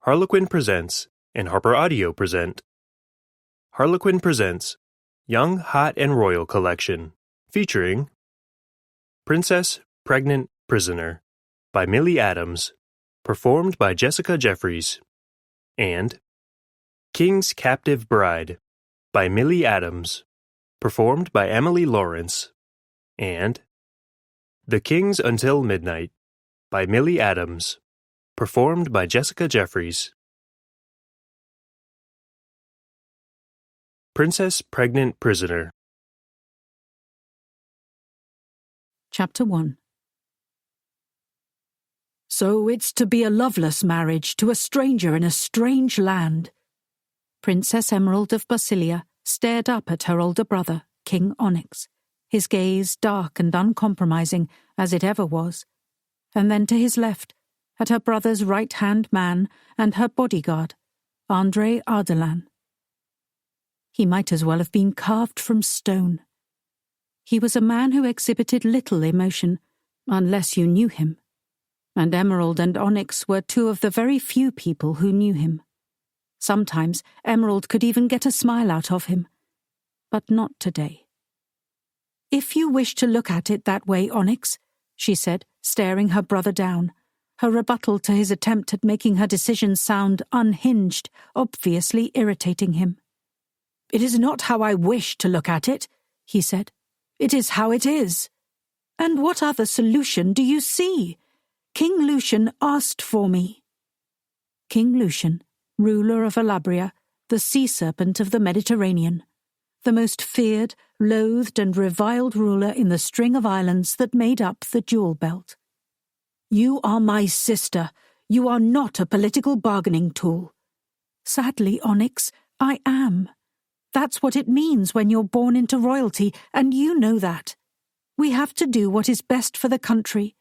Harlequin Presents and Harper Audio present Harlequin Presents Young, Hot, and Royal Collection, featuring Princess, Pregnant, Prisoner by Millie Adams, performed by Jessica Jeffries, and King's Captive Bride by Millie Adams, performed by Emily Lawrence, and The Kings Until Midnight by Millie Adams, performed by Jessica Jeffries. Princess, Pregnant, Prisoner. Chapter 1. So it's to be a loveless marriage to a stranger in a strange land. Princess Emerald of Basilia stared up at her older brother, King Onyx, his gaze dark and uncompromising as it ever was, and then to his left, at her brother's right-hand man and her bodyguard, André Ardalan. He might as well have been carved from stone. He was a man who exhibited little emotion, unless you knew him, and Emerald and Onyx were two of the very few people who knew him. Sometimes Emerald could even get a smile out of him, but not today. "If you wish to look at it that way, Onyx," she said, staring her brother down, her rebuttal to his attempt at making her decision sound unhinged, obviously irritating him. "It is not how I wish to look at it," he said. "It is how it is. And what other solution do you see? King Lucian asked for me." King Lucian, ruler of Alabria, the sea serpent of the Mediterranean, the most feared, loathed, and reviled ruler in the string of islands that made up the Jewel Belt. "You are my sister. You are not a political bargaining tool." "Sadly, Onyx, I am. That's what it means when you're born into royalty, and you know that. We have to do what is best for the country.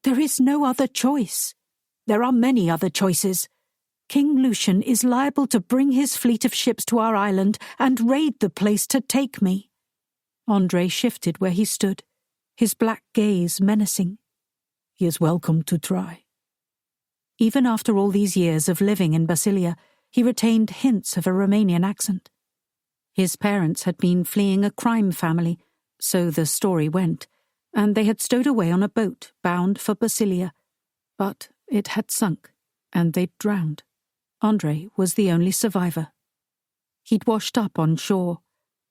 There is no other choice. There are many other choices. King Lucian is liable to bring his fleet of ships to our island and raid the place to take me." André shifted where he stood, his black gaze menacing. "He is welcome to try." Even after all these years of living in Basilia, he retained hints of a Romanian accent. His parents had been fleeing a crime family, so the story went, and they had stowed away on a boat bound for Basilia. But it had sunk, and they'd drowned. André was the only survivor. He'd washed up on shore,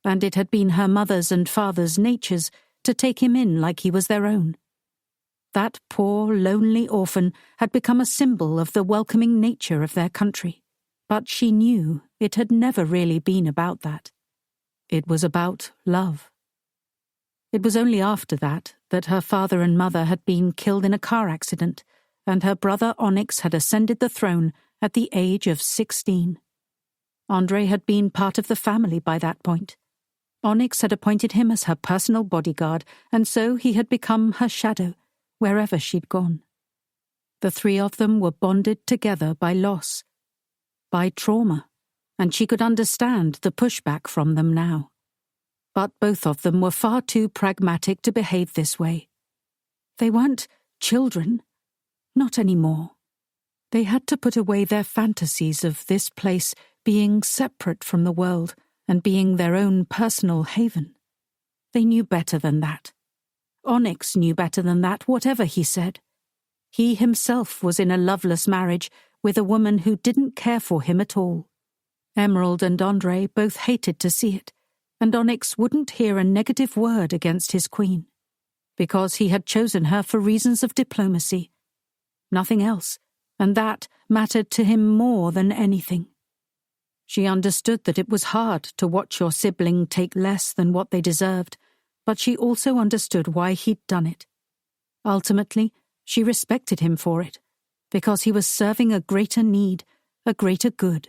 and it had been her mother's and father's natures to take him in like he was their own. That poor, lonely orphan had become a symbol of the welcoming nature of their country. But she knew it had never really been about that. It was about love. It was only after that her father and mother had been killed in a car accident, and her brother Onyx had ascended the throne at the age of 16. André had been part of the family by that point. Onyx had appointed him as her personal bodyguard, and so he had become her shadow, wherever she'd gone. The three of them were bonded together by loss, by trauma, and she could understand the pushback from them now. But both of them were far too pragmatic to behave this way. They weren't children, not anymore. They had to put away their fantasies of this place being separate from the world and being their own personal haven. They knew better than that. Onyx knew better than that, whatever he said. He himself was in a loveless marriage with a woman who didn't care for him at all. Emerald and André both hated to see it, and Onyx wouldn't hear a negative word against his queen, because he had chosen her for reasons of diplomacy. Nothing else, and that mattered to him more than anything. She understood that it was hard to watch your sibling take less than what they deserved, but she also understood why he'd done it. Ultimately, she respected him for it, because he was serving a greater need, a greater good.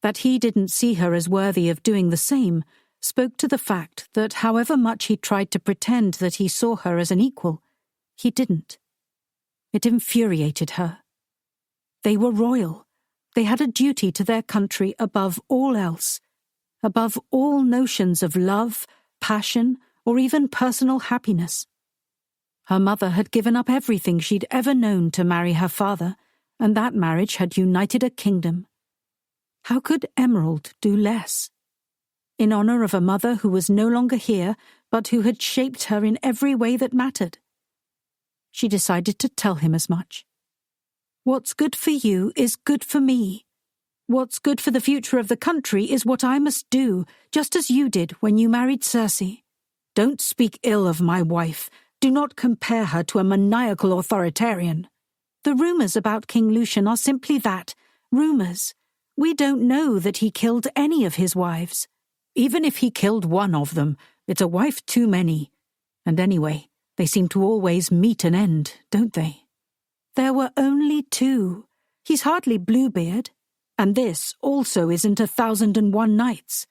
That he didn't see her as worthy of doing the same spoke to the fact that however much he tried to pretend that he saw her as an equal, he didn't. It infuriated her. They were royal. They had a duty to their country above all else, above all notions of love, passion, or even personal happiness. Her mother had given up everything she'd ever known to marry her father, and that marriage had united a kingdom. How could Emerald do less? In honor of a mother who was no longer here, but who had shaped her in every way that mattered. She decided to tell him as much. What's good for you is good for me. What's good for the future of the country is what I must do, just as you did when you married Circe. Don't speak ill of my wife. Do not compare her to a maniacal authoritarian. The rumors about King Lucian are simply that, rumors. We don't know that he killed any of his wives. Even if he killed one of them, it's a wife too many. And anyway, they seem to always meet an end, don't they? There were only two. He's hardly Bluebeard. And this also isn't 1001 Nights.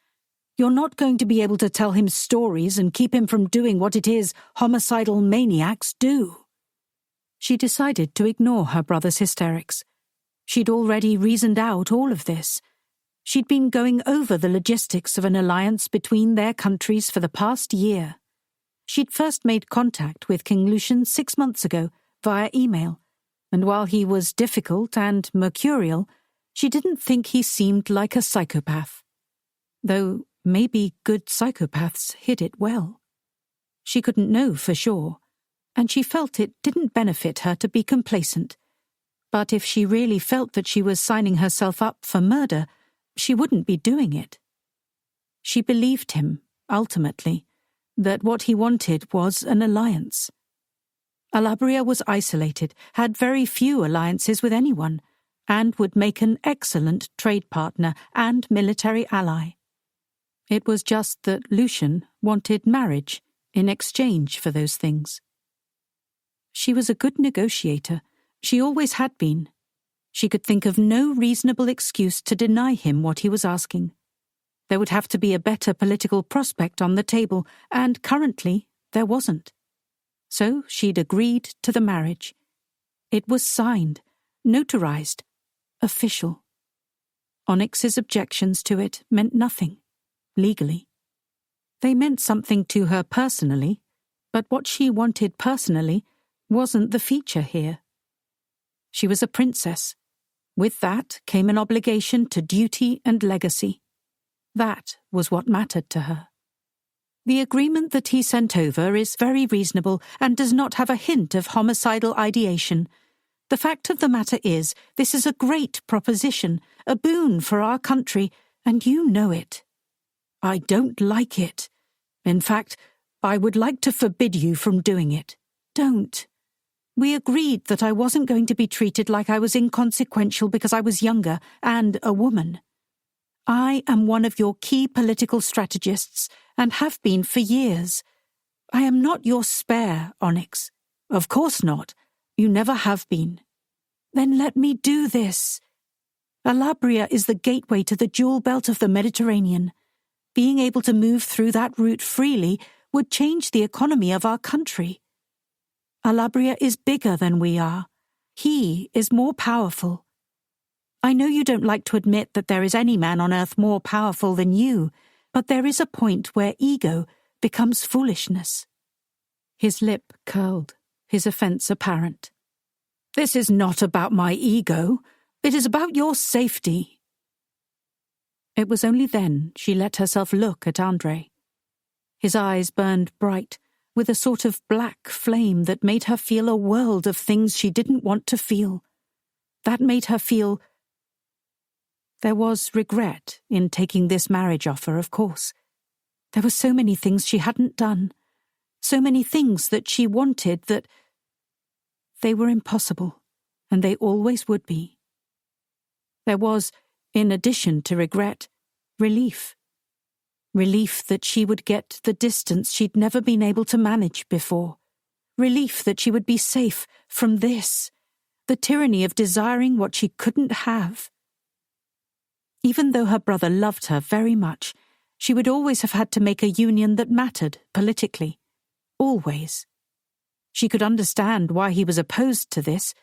You're not going to be able to tell him stories and keep him from doing what it is homicidal maniacs do. She decided to ignore her brother's hysterics. She'd already reasoned out all of this. She'd been going over the logistics of an alliance between their countries for the past year. She'd first made contact with King Lucian 6 months ago via email, and while he was difficult and mercurial, she didn't think he seemed like a psychopath. Though maybe good psychopaths hid it well. She couldn't know for sure, and she felt it didn't benefit her to be complacent. But if she really felt that she was signing herself up for murder, she wouldn't be doing it. She believed him, ultimately, that what he wanted was an alliance. Alabria was isolated, had very few alliances with anyone, and would make an excellent trade partner and military ally. It was just that Lucian wanted marriage in exchange for those things. She was a good negotiator. She always had been. She could think of no reasonable excuse to deny him what he was asking. There would have to be a better political prospect on the table, and currently there wasn't. So she'd agreed to the marriage. It was signed, notarized, official. Onyx's objections to it meant nothing, legally. They meant something to her personally, but what she wanted personally wasn't the feature here. She was a princess. With that came an obligation to duty and legacy. That was what mattered to her. The agreement that he sent over is very reasonable and does not have a hint of homicidal ideation. The fact of the matter is, this is a great proposition, a boon for our country, and you know it. I don't like it. In fact, I would like to forbid you from doing it. Don't. We agreed that I wasn't going to be treated like I was inconsequential because I was younger and a woman. I am one of your key political strategists and have been for years. I am not your spare, Onyx. Of course not. You never have been. Then let me do this. Alabria is the gateway to the jewel belt of the Mediterranean. Being able to move through that route freely would change the economy of our country. Alabria is bigger than we are. He is more powerful. I know you don't like to admit that there is any man on earth more powerful than you, but there is a point where ego becomes foolishness. His lip curled, his offence apparent. This is not about my ego. It is about your safety. It was only then she let herself look at André. His eyes burned bright, with a sort of black flame that made her feel a world of things she didn't want to feel. That made her feel... There was regret in taking this marriage offer, of course. There were so many things she hadn't done, so many things that she wanted that... They were impossible, and they always would be. There was, in addition to regret, relief. Relief that she would get the distance she'd never been able to manage before. Relief that she would be safe from this, the tyranny of desiring what she couldn't have. Even though her brother loved her very much, she would always have had to make a union that mattered politically. Always. She could understand why he was opposed to this,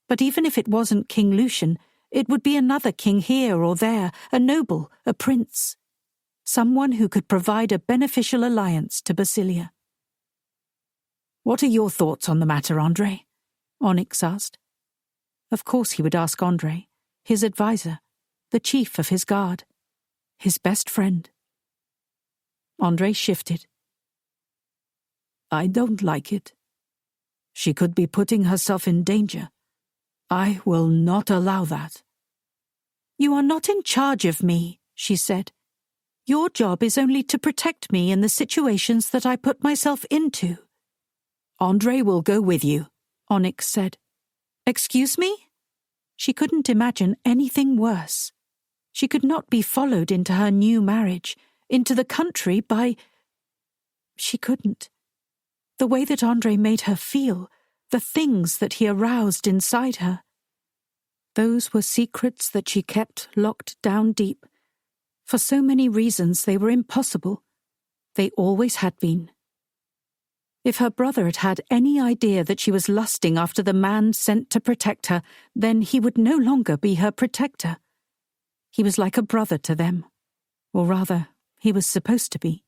but even if it wasn't King Lucian, it would be another king here or there, a noble, a prince. Someone who could provide a beneficial alliance to Basilia. "What are your thoughts on the matter, André?" Onyx asked. Of course he would ask André, his advisor, the chief of his guard, his best friend. André shifted. I don't like it. She could be putting herself in danger. I will not allow that. You are not in charge of me, she said. Your job is only to protect me in the situations that I put myself into. André will go with you, Onyx said. Excuse me? She couldn't imagine anything worse. She could not be followed into her new marriage, into the country by... She couldn't. The way that André made her feel, the things that he aroused inside her. Those were secrets that she kept locked down deep. For so many reasons they were impossible. They always had been. If her brother had had any idea that she was lusting after the man sent to protect her, then he would no longer be her protector. He was like a brother to them. Or rather, he was supposed to be.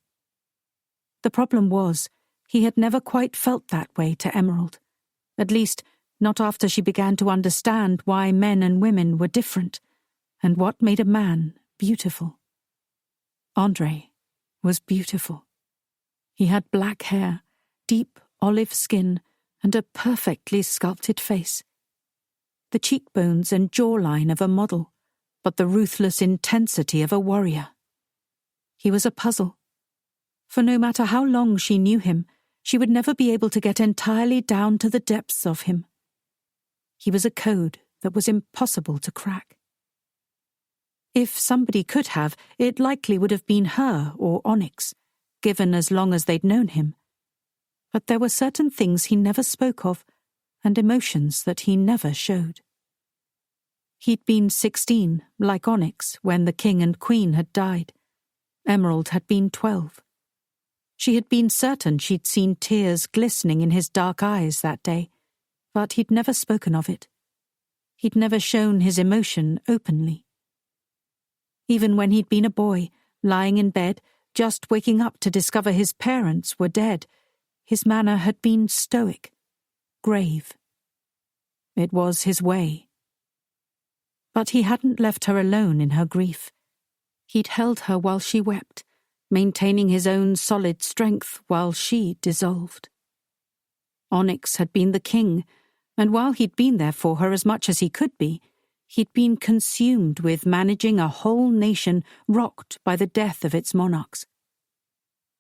The problem was, he had never quite felt that way to Emerald. At least, not after she began to understand why men and women were different, and what made a man beautiful. André was beautiful. He had black hair, deep olive skin, and a perfectly sculpted face. The cheekbones and jawline of a model, but the ruthless intensity of a warrior. He was a puzzle. For no matter how long she knew him, she would never be able to get entirely down to the depths of him. He was a code that was impossible to crack. If somebody could have, it likely would have been her or Onyx, given as long as they'd known him. But there were certain things he never spoke of, and emotions that he never showed. He'd been 16, like Onyx, when the king and queen had died. Emerald had been 12. She had been certain she'd seen tears glistening in his dark eyes that day, but he'd never spoken of it. He'd never shown his emotion openly. Even when he'd been a boy, lying in bed, just waking up to discover his parents were dead, his manner had been stoic, grave. It was his way. But he hadn't left her alone in her grief. He'd held her while she wept, maintaining his own solid strength while she dissolved. Onyx had been the king, and while he'd been there for her as much as he could be, he'd been consumed with managing a whole nation rocked by the death of its monarchs.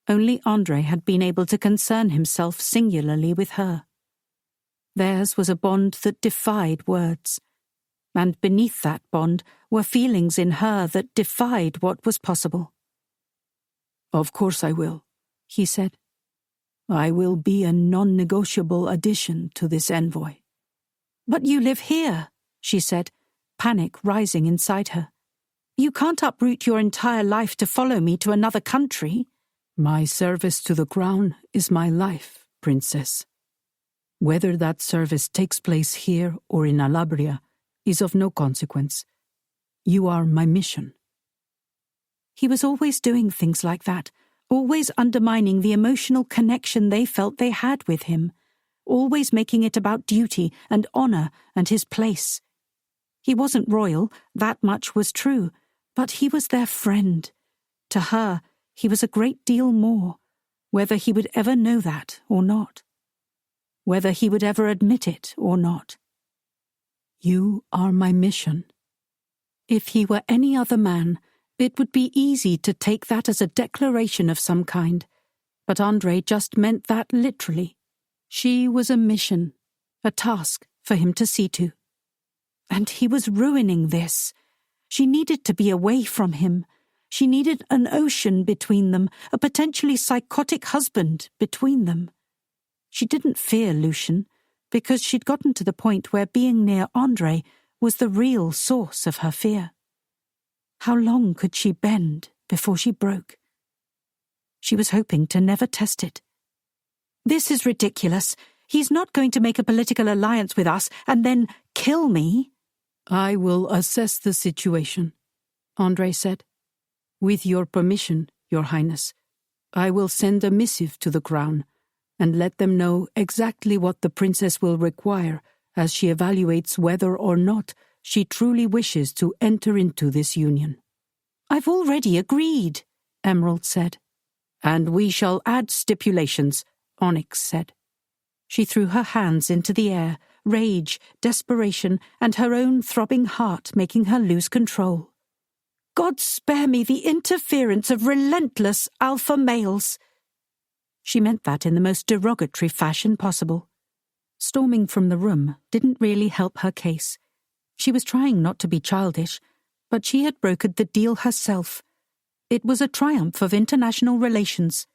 Only André had been able to concern himself singularly with her. Theirs was a bond that defied words, and beneath that bond were feelings in her that defied what was possible. Of course I will, he said. I will be a non-negotiable addition to this envoy. But you live here, she said, panic rising inside her. You can't uproot your entire life to follow me to another country. My service to the crown is my life, princess. Whether that service takes place here or in Alabria is of no consequence. You are my mission. He was always doing things like that, always undermining the emotional connection they felt they had with him, always making it about duty and honor and his place. He wasn't royal, that much was true, but he was their friend. To her, he was a great deal more, whether he would ever know that or not. Whether he would ever admit it or not. You are my mission. If he were any other man, it would be easy to take that as a declaration of some kind, but André just meant that literally. She was a mission, a task for him to see to. And he was ruining this. She needed to be away from him. She needed an ocean between them, a potentially psychotic husband between them. She didn't fear Lucien, because she'd gotten to the point where being near André was the real source of her fear. How long could she bend before she broke? She was hoping to never test it. This is ridiculous. He's not going to make a political alliance with us and then kill me. I will assess the situation, André said. With your permission, Your Highness, I will send a missive to the crown and let them know exactly what the princess will require as she evaluates whether or not she truly wishes to enter into this union. "I've already agreed," Emerald said. "And we shall add stipulations," Onyx said. She threw her hands into the air, rage, desperation, and her own throbbing heart making her lose control. "God spare me the interference of relentless alpha males." She meant that in the most derogatory fashion possible. Storming from the room didn't really help her case. She was trying not to be childish, but she had brokered the deal herself. It was a triumph of international relations.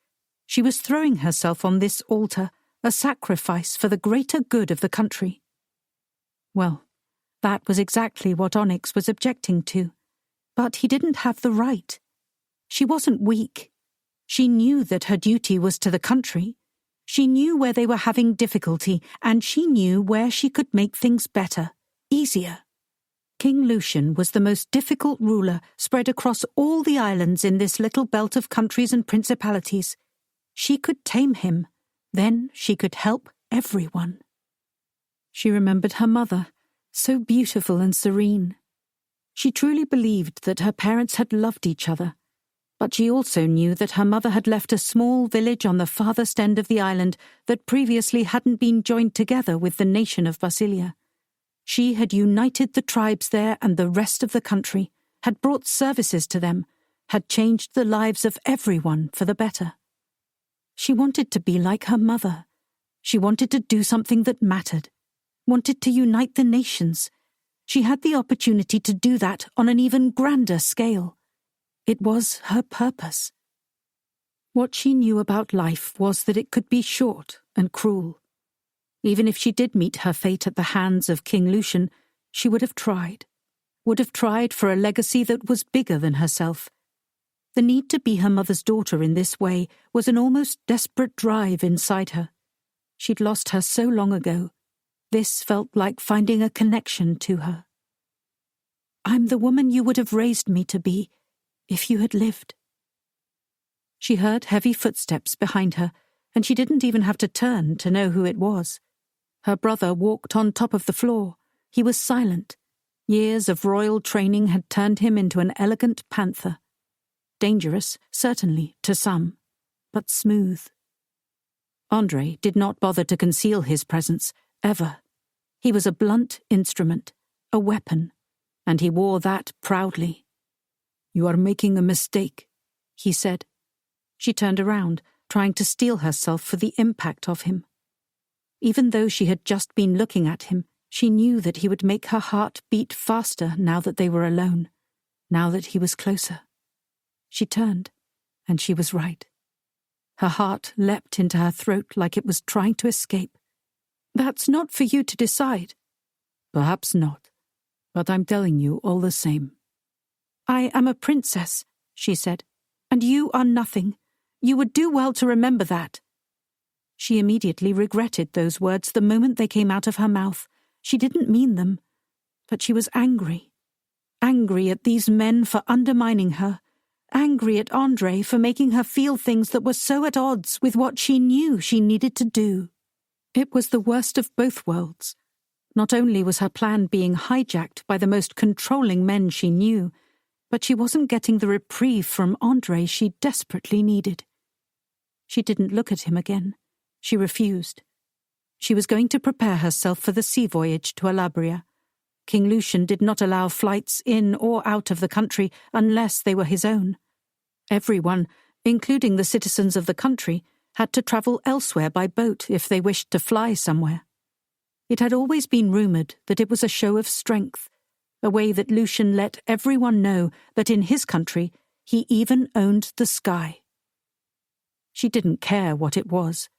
She was throwing herself on this altar, a sacrifice for the greater good of the country. Well, that was exactly what Onyx was objecting to. But he didn't have the right. She wasn't weak. She knew that her duty was to the country. She knew where they were having difficulty, and she knew where she could make things better, easier. King Lucian was the most difficult ruler spread across all the islands in this little belt of countries and principalities. She could tame him. Then she could help everyone. She remembered her mother, so beautiful and serene. She truly believed that her parents had loved each other, but she also knew that her mother had left a small village on the farthest end of the island that previously hadn't been joined together with the nation of Basilia. She had united the tribes there and the rest of the country, had brought services to them, had changed the lives of everyone for the better. She wanted to be like her mother. She wanted to do something that mattered, wanted to unite the nations. She had the opportunity to do that on an even grander scale. It was her purpose. What she knew about life was that it could be short and cruel. Even if she did meet her fate at the hands of King Lucian, she would have tried for a legacy that was bigger than herself. The need to be her mother's daughter in this way was an almost desperate drive inside her. She'd lost her so long ago. This felt like finding a connection to her. "I'm the woman you would have raised me to be, if you had lived." She heard heavy footsteps behind her, and she didn't even have to turn to know who it was. Her brother walked on top of the floor. He was silent. Years of royal training had turned him into an elegant panther. Dangerous, certainly, to some, but smooth. André did not bother to conceal his presence, ever. He was a blunt instrument, a weapon, and he wore that proudly. "You are making a mistake," he said. She turned around, trying to steel herself for the impact of him. Even though she had just been looking at him, she knew that he would make her heart beat faster now that they were alone, now that he was closer. She turned, and she was right. Her heart leapt into her throat like it was trying to escape. "That's not for you to decide." "Perhaps not, but I'm telling you all the same." "I am a princess," she said, "and you are nothing. You would do well to remember that." She immediately regretted those words the moment they came out of her mouth. She didn't mean them, but she was angry. Angry at these men for undermining her. Angry at André for making her feel things that were so at odds with what she knew she needed to do. It was the worst of both worlds. Not only was her plan being hijacked by the most controlling men she knew, but she wasn't getting the reprieve from André she desperately needed. She didn't look at him again. She refused. She was going to prepare herself for the sea voyage to Alabria. King Lucian did not allow flights in or out of the country unless they were his own. Everyone, including the citizens of the country, had to travel elsewhere by boat if they wished to fly somewhere. It had always been rumoured that it was a show of strength, a way that Lucian let everyone know that in his country he even owned the sky. She didn't care what it was.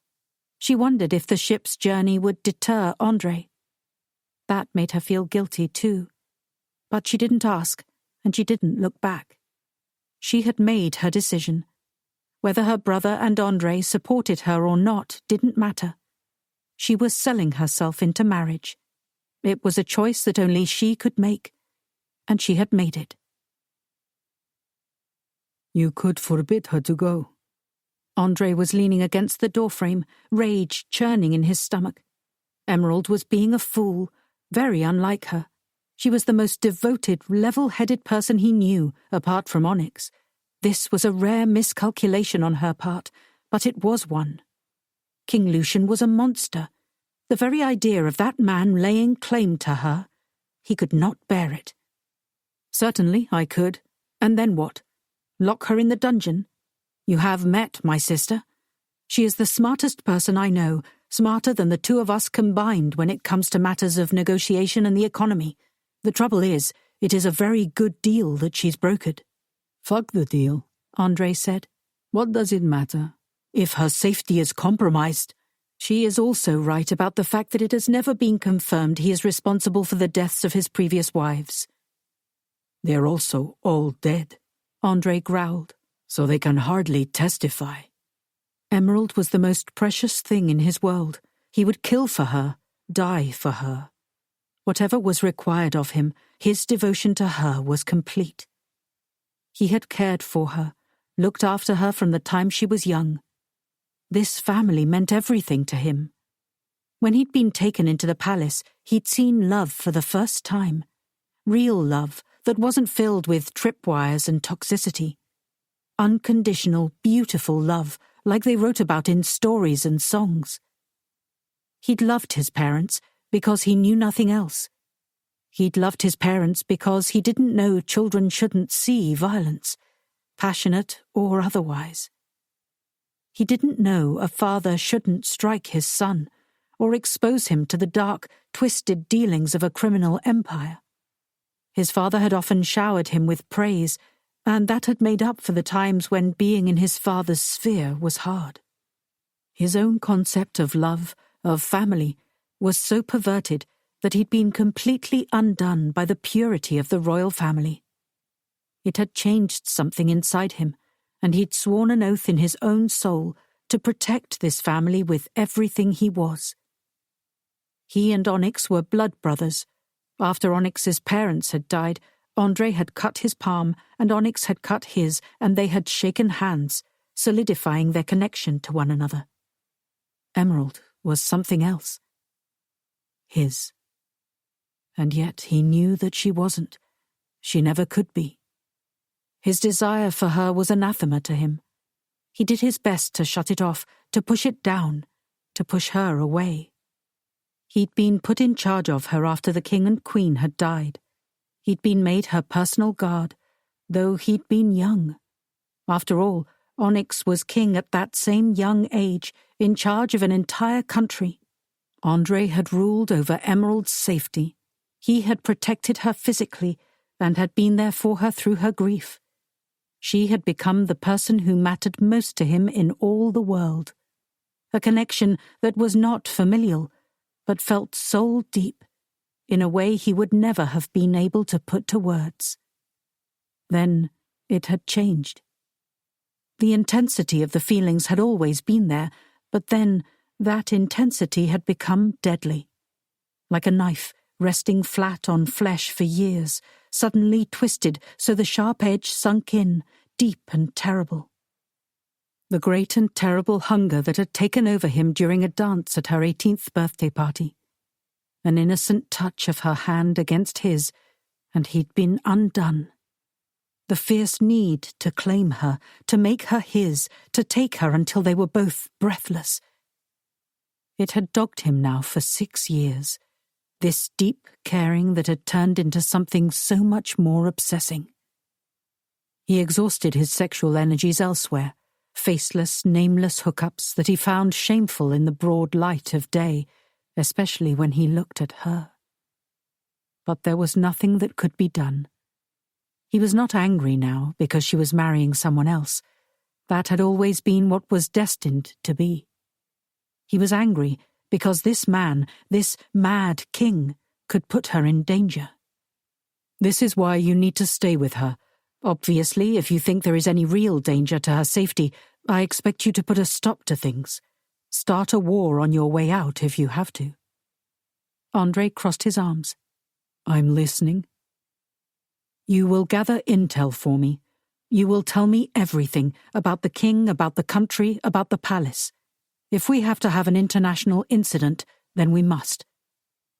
She wondered if the ship's journey would deter André. That made her feel guilty too. But she didn't ask, and she didn't look back. She had made her decision. Whether her brother and André supported her or not didn't matter. She was selling herself into marriage. It was a choice that only she could make, and she had made it. "You could forbid her to go." André was leaning against the doorframe, rage churning in his stomach. Emerald was being a fool, very unlike her. She was the most devoted, level-headed person he knew, apart from Onyx. This was a rare miscalculation on her part, but it was one. King Lucian was a monster. The very idea of that man laying claim to her, he could not bear it. Certainly I could. And then what? Lock her in the dungeon? You have met my sister. She is the smartest person I know, smarter than the two of us combined when it comes to matters of negotiation and the economy. The trouble is, it is a very good deal that she's brokered. Fuck the deal, Andre said. What does it matter? If her safety is compromised. She is also right about the fact that it has never been confirmed he is responsible for the deaths of his previous wives. They're also all dead, Andre growled. So they can hardly testify. Emerald was the most precious thing in his world. He would kill for her, die for her. Whatever was required of him, his devotion to her was complete. He had cared for her, looked after her from the time she was young. This family meant everything to him. When he'd been taken into the palace, he'd seen love for the first time. Real love that wasn't filled with tripwires and toxicity. Unconditional, beautiful love, like they wrote about in stories and songs. He'd loved his parents because he knew nothing else. He'd loved his parents because he didn't know children shouldn't see violence, passionate or otherwise. He didn't know a father shouldn't strike his son or expose him to the dark, twisted dealings of a criminal empire. His father had often showered him with praise, and that had made up for the times when being in his father's sphere was hard. His own concept of love, of family, was so perverted that he'd been completely undone by the purity of the royal family. It had changed something inside him, and he'd sworn an oath in his own soul to protect this family with everything he was. He and Onyx were blood brothers. After Onyx's parents had died, Andre had cut his palm and Onyx had cut his, and they had shaken hands, solidifying their connection to one another. Emerald was something else. His. And yet he knew that she wasn't. She never could be. His desire for her was anathema to him. He did his best to shut it off, to push it down, to push her away. He'd been put in charge of her after the king and queen had died. He'd been made her personal guard, though he'd been young. After all, Onyx was king at that same young age, in charge of an entire country. Andre had ruled over Emerald's safety. He had protected her physically and had been there for her through her grief. She had become the person who mattered most to him in all the world. A connection that was not familial, but felt soul-deep, in a way he would never have been able to put to words. Then it had changed. The intensity of the feelings had always been there, but then that intensity had become deadly. Like a knife resting flat on flesh for years, suddenly twisted so the sharp edge sunk in, deep and terrible. The great and terrible hunger that had taken over him during a dance at her 18th birthday party. An innocent touch of her hand against his, and he'd been undone. The fierce need to claim her, to make her his, to take her until they were both breathless. It had dogged him now for 6 years, this deep caring that had turned into something so much more obsessing. He exhausted his sexual energies elsewhere, faceless, nameless hookups that he found shameful in the broad light of day, especially when he looked at her. But there was nothing that could be done. He was not angry now because she was marrying someone else. That had always been what was destined to be. He was angry because this man, this mad king, could put her in danger. This is why you need to stay with her. Obviously, if you think there is any real danger to her safety, I expect you to put a stop to things. Start a war on your way out if you have to. Andre crossed his arms. I'm listening. You will gather intel for me. You will tell me everything about the king, about the country, about the palace. If we have to have an international incident, then we must.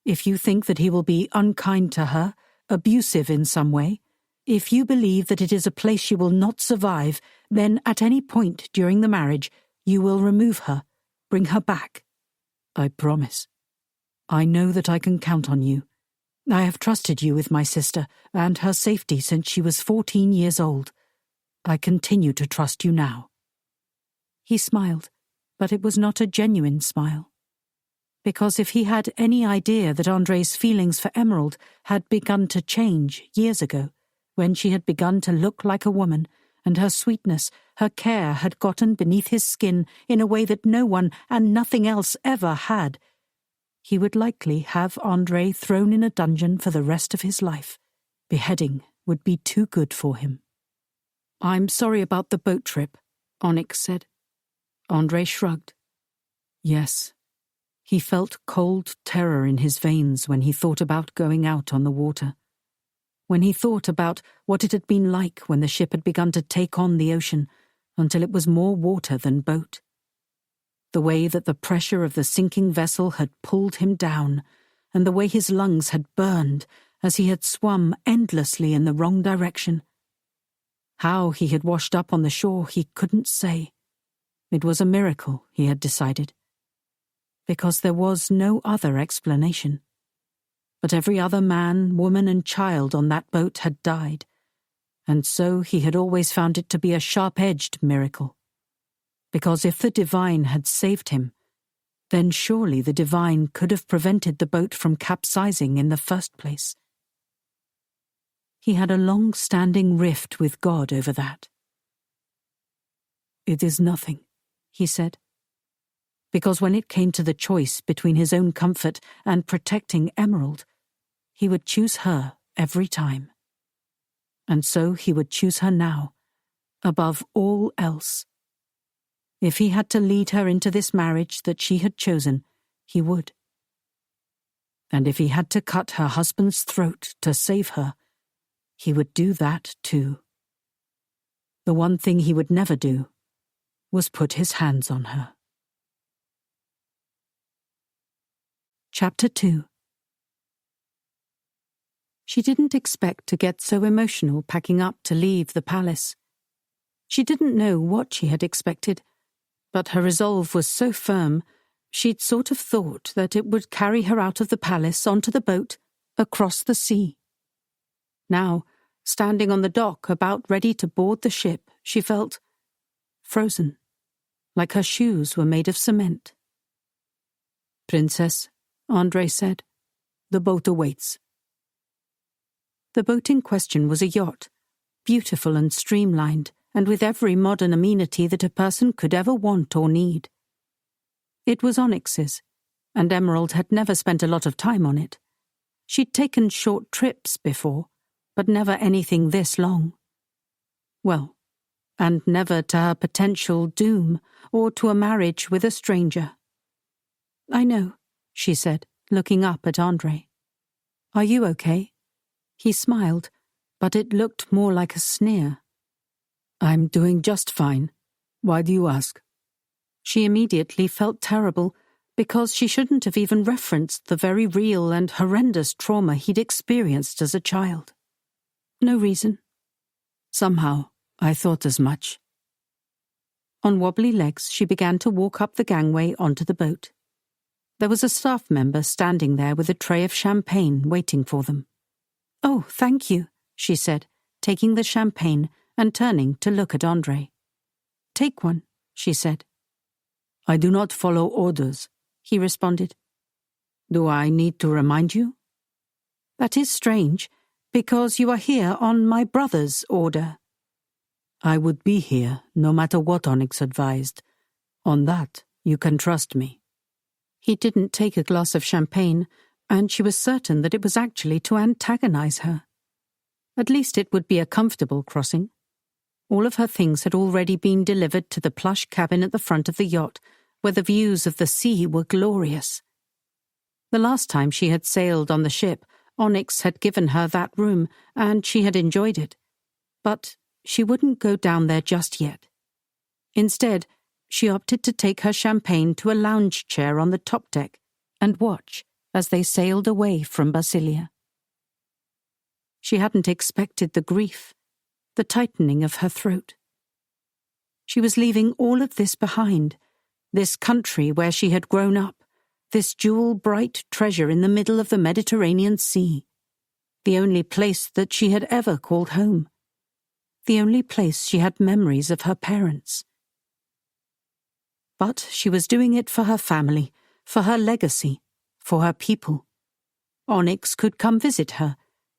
If you think that he will be unkind to her, abusive in some way, if you believe that it is a place she will not survive, then at any point during the marriage, you will remove her, bring her back. I promise. I know that I can count on you. I have trusted you with my sister and her safety since she was 14 years old. I continue to trust you now. He smiled, but it was not a genuine smile. Because if he had any idea that Andre's feelings for Emerald had begun to change years ago, when she had begun to look like a woman, and her sweetness, her care had gotten beneath his skin in a way that no one and nothing else ever had, he would likely have Andre thrown in a dungeon for the rest of his life. Beheading would be too good for him. I'm sorry about the boat trip, Onyx said. Andre shrugged. Yes. He felt cold terror in his veins when he thought about going out on the water. When he thought about what it had been like when the ship had begun to take on the ocean, until it was more water than boat. The way that the pressure of the sinking vessel had pulled him down, and the way his lungs had burned as he had swum endlessly in the wrong direction. How he had washed up on the shore he couldn't say. It was a miracle, he had decided. Because there was no other explanation. But every other man, woman, and child on that boat had died, and so he had always found it to be a sharp-edged miracle. Because if the divine had saved him, then surely the divine could have prevented the boat from capsizing in the first place. He had a long-standing rift with God over that. It is nothing, he said. Because when it came to the choice between his own comfort and protecting Emerald, he would choose her every time. And so he would choose her now, above all else. If he had to lead her into this marriage that she had chosen, he would. And if he had to cut her husband's throat to save her, he would do that too. The one thing he would never do was put his hands on her. Chapter 2. She didn't expect to get so emotional packing up to leave the palace. She didn't know what she had expected, but her resolve was so firm, she'd sort of thought that it would carry her out of the palace onto the boat, across the sea. Now, standing on the dock about ready to board the ship, she felt frozen, like her shoes were made of cement. Princess, Andre said, the boat awaits. The boat in question was a yacht, beautiful and streamlined, and with every modern amenity that a person could ever want or need. It was Onyx's, and Emerald had never spent a lot of time on it. She'd taken short trips before, but never anything this long. Well, and never to her potential doom or to a marriage with a stranger. I know, she said, looking up at Andre. Are you okay? He smiled, but it looked more like a sneer. I'm doing just fine. Why do you ask? She immediately felt terrible because she shouldn't have even referenced the very real and horrendous trauma he'd experienced as a child. No reason. Somehow, I thought as much. On wobbly legs, she began to walk up the gangway onto the boat. There was a staff member standing there with a tray of champagne waiting for them. Oh, thank you, she said, taking the champagne and turning to look at Andre. Take one, she said. I do not follow orders, he responded. Do I need to remind you? That is strange, because you are here on my brother's order. I would be here no matter what Onyx advised. On that, you can trust me. He didn't take a glass of champagne, and she was certain that it was actually to antagonize her. At least it would be a comfortable crossing. All of her things had already been delivered to the plush cabin at the front of the yacht, where the views of the sea were glorious. The last time she had sailed on the ship, Onyx had given her that room, and she had enjoyed it. But she wouldn't go down there just yet. Instead, she opted to take her champagne to a lounge chair on the top deck and watch as they sailed away from Basilia. She hadn't expected the grief, the tightening of her throat. She was leaving all of this behind, this country where she had grown up, this jewel-bright treasure in the middle of the Mediterranean Sea, the only place that she had ever called home, the only place she had memories of her parents. But she was doing it for her family, for her legacy, for her people. Onyx could come visit her,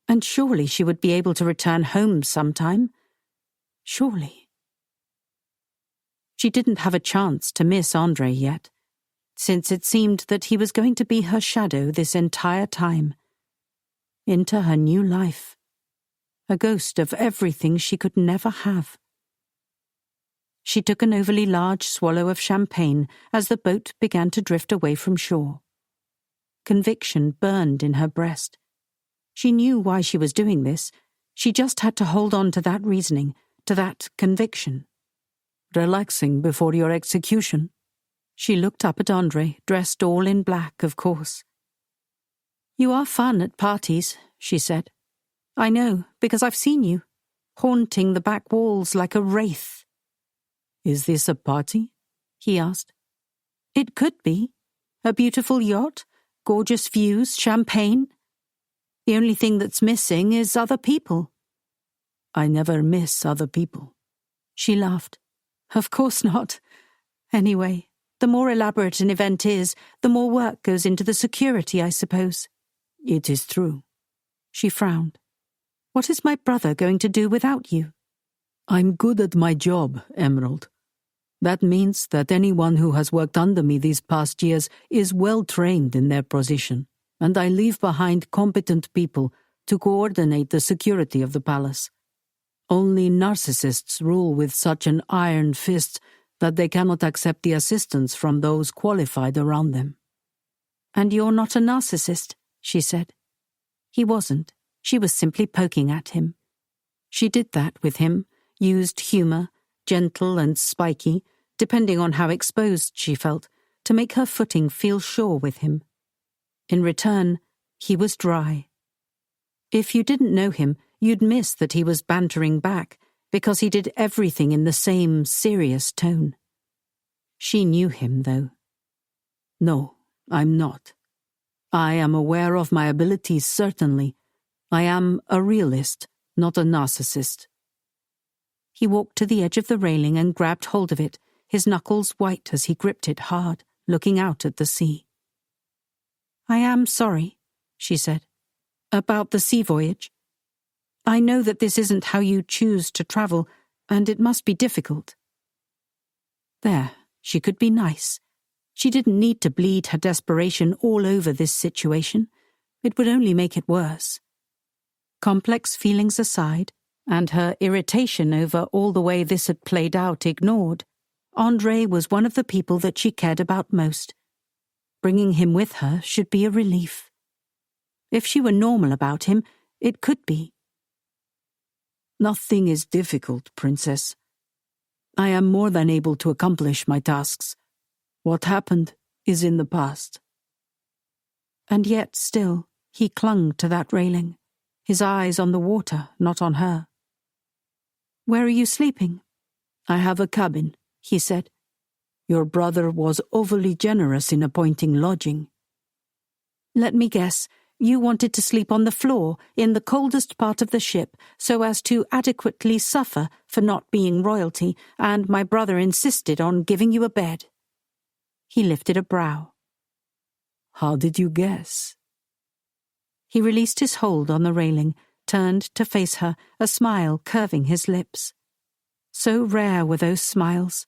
and surely she would be able to return home sometime. Surely. She didn't have a chance to miss Andre yet, since it seemed that he was going to be her shadow this entire time. Into her new life. A ghost of everything she could never have. She took an overly large swallow of champagne as the boat began to drift away from shore. Conviction burned in her breast. She knew why she was doing this. She just had to hold on to that reasoning, to that conviction. Relaxing before your execution? She looked up at Andre, dressed all in black, of course. You are fun at parties, she said. I know, because I've seen you, haunting the back walls like a wraith. Is this a party? He asked. It could be. A beautiful yacht, gorgeous views, champagne. The only thing that's missing is other people. I never miss other people. She laughed. Of course not. Anyway, the more elaborate an event is, the more work goes into the security, I suppose. It is true. She frowned. What is my brother going to do without you? I'm good at my job, Emerald. That means that anyone who has worked under me these past years is well trained in their position, and I leave behind competent people to coordinate the security of the palace. Only narcissists rule with such an iron fist that they cannot accept the assistance from those qualified around them. And you're not a narcissist, she said. He wasn't. She was simply poking at him. She did that with him, used humour, gentle and spiky, depending on how exposed she felt, to make her footing feel sure with him. In return, he was dry. If you didn't know him, you'd miss that he was bantering back, because he did everything in the same serious tone. She knew him, though. No, I'm not. I am aware of my abilities, certainly. I am a realist, not a narcissist. He walked to the edge of the railing and grabbed hold of it, his knuckles white as he gripped it hard, looking out at the sea. I am sorry, she said, about the sea voyage. I know that this isn't how you choose to travel, and it must be difficult. There, she could be nice. She didn't need to bleed her desperation all over this situation. It would only make it worse. Complex feelings aside, and her irritation over all the way this had played out ignored, Andre was one of the people that she cared about most. Bringing him with her should be a relief. If she were normal about him, it could be. Nothing is difficult, Princess. I am more than able to accomplish my tasks. What happened is in the past. And yet, still, he clung to that railing, his eyes on the water, not on her. Where are you sleeping? I have a cabin, he said. Your brother was overly generous in appointing lodging. Let me guess, you wanted to sleep on the floor in the coldest part of the ship so as to adequately suffer for not being royalty, and my brother insisted on giving you a bed. He lifted a brow. How did you guess? He released his hold on the railing, turned to face her, a smile curving his lips. So rare were those smiles.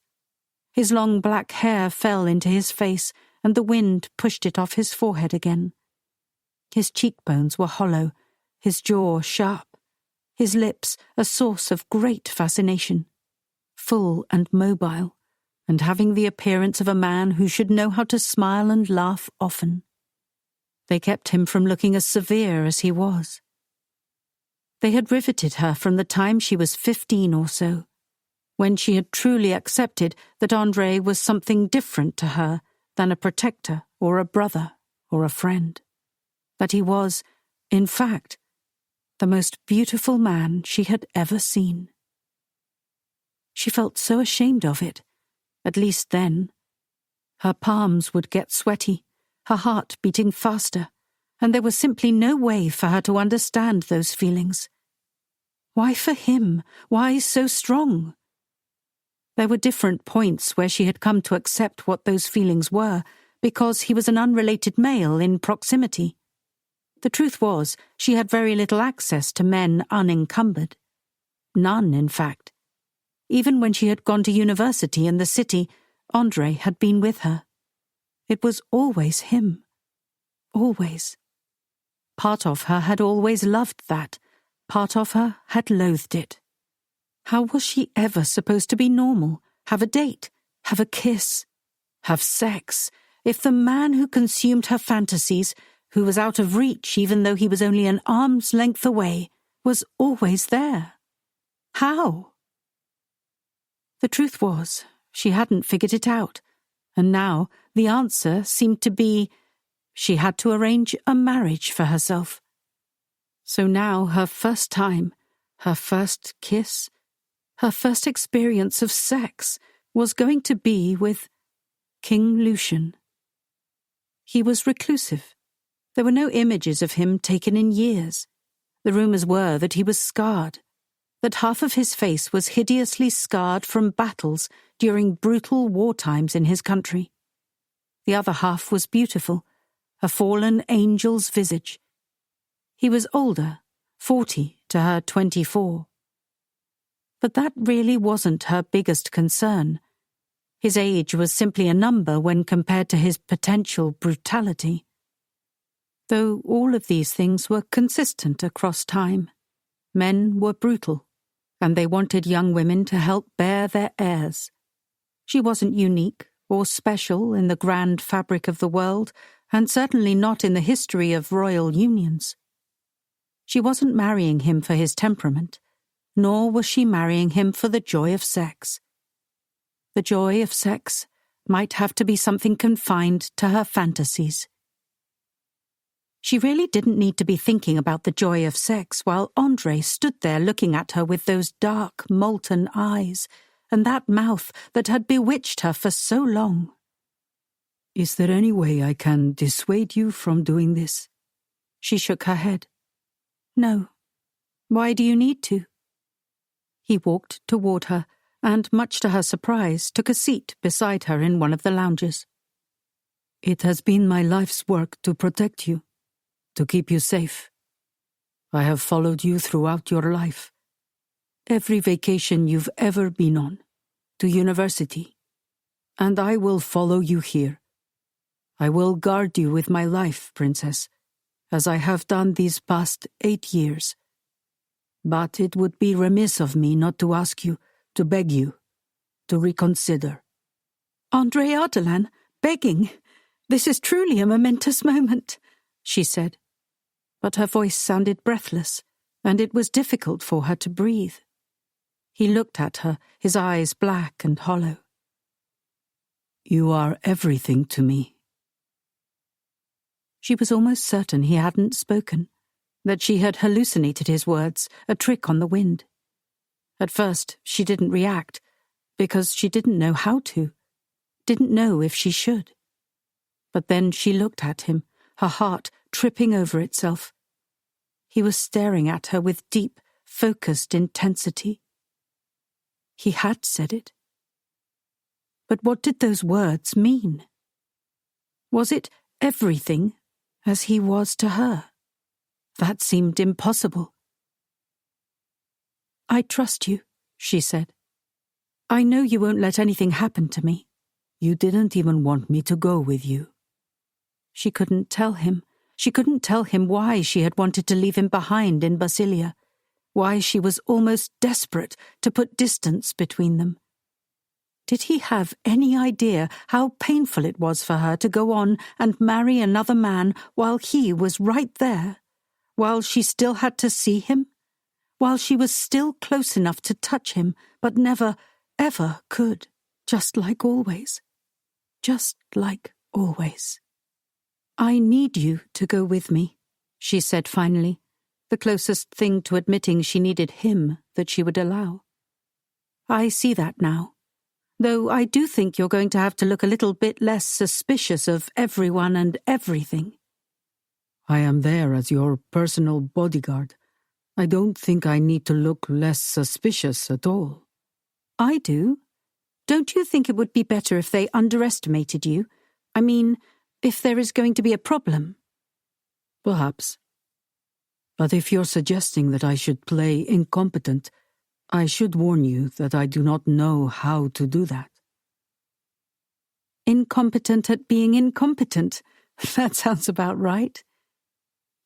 His long black hair fell into his face, and the wind pushed it off his forehead again. His cheekbones were hollow, his jaw sharp, his lips a source of great fascination, full and mobile, and having the appearance of a man who should know how to smile and laugh often. They kept him from looking as severe as he was. They had riveted her from the time she was 15 or so, when she had truly accepted that Andre was something different to her than a protector or a brother or a friend, that he was, in fact, the most beautiful man she had ever seen. She felt so ashamed of it, at least then. Her palms would get sweaty, her heart beating faster, and there was simply no way for her to understand those feelings. Why for him? Why so strong? There were different points where she had come to accept what those feelings were, because he was an unrelated male in proximity. The truth was, she had very little access to men unencumbered. None, in fact. Even when she had gone to university in the city, André had been with her. It was always him. Always. Part of her had always loved that. Part of her had loathed it. How was she ever supposed to be normal, have a date, have a kiss, have sex, if the man who consumed her fantasies, who was out of reach even though he was only an arm's length away, was always there? How? The truth was, she hadn't figured it out, and now the answer seemed to be she had to arrange a marriage for herself. So now her first time, her first kiss, her first experience of sex was going to be with King Lucian. He was reclusive. There were no images of him taken in years. The rumours were that he was scarred, that half of his face was hideously scarred from battles during brutal war times in his country. The other half was beautiful, a fallen angel's visage. He was older, 40 to her 24. But that really wasn't her biggest concern. His age was simply a number when compared to his potential brutality. Though all of these things were consistent across time. Men were brutal, and they wanted young women to help bear their heirs. She wasn't unique or special in the grand fabric of the world, and certainly not in the history of royal unions. She wasn't marrying him for his temperament, nor was she marrying him for the joy of sex. The joy of sex might have to be something confined to her fantasies. She really didn't need to be thinking about the joy of sex while André stood there looking at her with those dark, molten eyes and that mouth that had bewitched her for so long. Is there any way I can dissuade you from doing this? She shook her head. No. Why do you need to? He walked toward her and, much to her surprise, took a seat beside her in one of the lounges. It has been my life's work to protect you, to keep you safe. I have followed you throughout your life. Every vacation you've ever been on, to university. And I will follow you here. I will guard you with my life, Princess, as I have done these past 8 years. But it would be remiss of me not to ask you, to beg you, to reconsider. André Ardalan, begging. This is truly a momentous moment, she said. But her voice sounded breathless, and it was difficult for her to breathe. He looked at her, his eyes black and hollow. You are everything to me. She was almost certain he hadn't spoken, that she had hallucinated his words, a trick on the wind. At first, she didn't react, because she didn't know how to, didn't know if she should. But then she looked at him, her heart tripping over itself. He was staring at her with deep, focused intensity. He had said it. But what did those words mean? Was it everything as he was to her? That seemed impossible. I trust you, she said. I know you won't let anything happen to me. You didn't even want me to go with you. She couldn't tell him. She couldn't tell him why she had wanted to leave him behind in Basilia, why she was almost desperate to put distance between them. Did he have any idea how painful it was for her to go on and marry another man while he was right there, while she still had to see him, while she was still close enough to touch him, but never, ever could, just like always. Just like always. I need you to go with me, she said finally, the closest thing to admitting she needed him that she would allow. I see that now, though I do think you're going to have to look a little bit less suspicious of everyone and everything. I am there as your personal bodyguard. I don't think I need to look less suspicious at all. I do. Don't you think it would be better if they underestimated you? I mean, if there is going to be a problem. Perhaps. But if you're suggesting that I should play incompetent, I should warn you that I do not know how to do that. Incompetent at being incompetent. That sounds about right.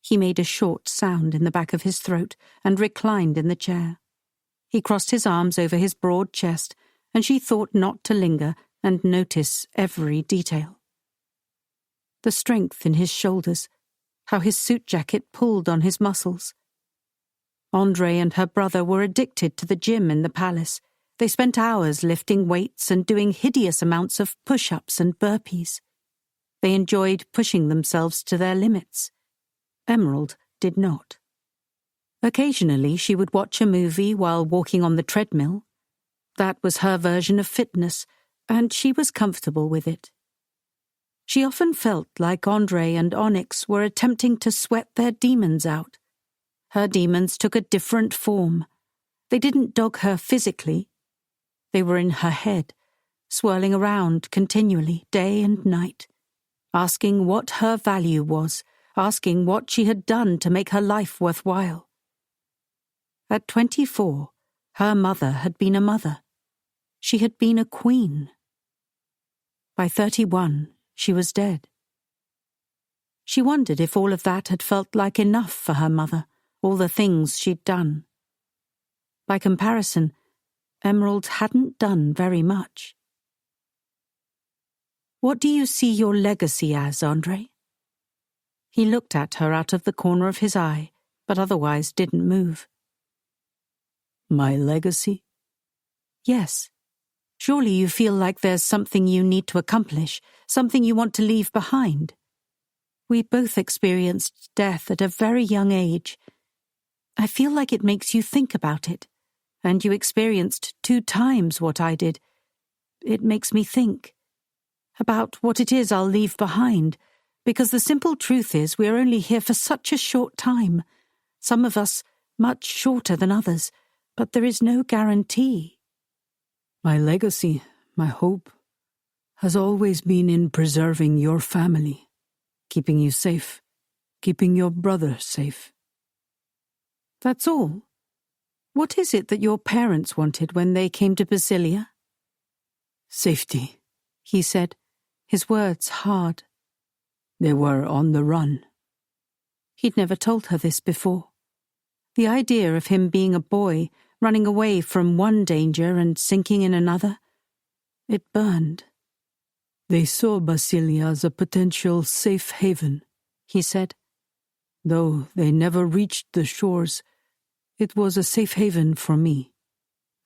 He made a short sound in the back of his throat and reclined in the chair. He crossed his arms over his broad chest, and she thought not to linger and notice every detail. The strength in his shoulders, how his suit jacket pulled on his muscles. Andre and her brother were addicted to the gym in the palace. They spent hours lifting weights and doing hideous amounts of push-ups and burpees. They enjoyed pushing themselves to their limits. Emerald did not. Occasionally she would watch a movie while walking on the treadmill. That was her version of fitness, and she was comfortable with it. She often felt like Andre and Onyx were attempting to sweat their demons out. Her demons took a different form. They didn't dog her physically. They were in her head, swirling around continually, day and night, asking what her value was, asking what she had done to make her life worthwhile. At 24, her mother had been a mother. She had been a queen. By 31, she was dead. She wondered if all of that had felt like enough for her mother, all the things she'd done. By comparison, Emerald hadn't done very much. What do you see your legacy as, Andre? He looked at her out of the corner of his eye, but otherwise didn't move. My legacy? Yes. Surely you feel like there's something you need to accomplish, something you want to leave behind. We both experienced death at a very young age. I feel like it makes you think about it, and you experienced 2 times what I did. It makes me think about what it is I'll leave behind, because the simple truth is we're only here for such a short time, some of us much shorter than others, but there is no guarantee. My legacy, my hope, has always been in preserving your family, keeping you safe, keeping your brother safe. That's all? What is it that your parents wanted when they came to Basilia? Safety, he said, his words hard. They were on the run. He'd never told her this before. The idea of him being a boy, running away from one danger and sinking in another, it burned. They saw Basilia as a potential safe haven, he said. Though they never reached the shores, it was a safe haven for me.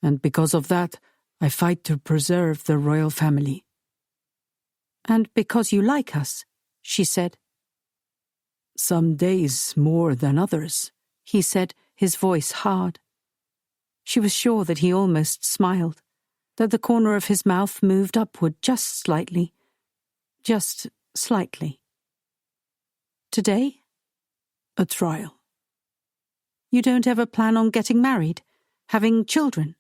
And because of that, I fight to preserve the royal family. And because you like us, she said. Some days more than others, he said, his voice hard. She was sure that he almost smiled, that the corner of his mouth moved upward just slightly. Just slightly. Today? A trial. You don't ever plan on getting married, having children?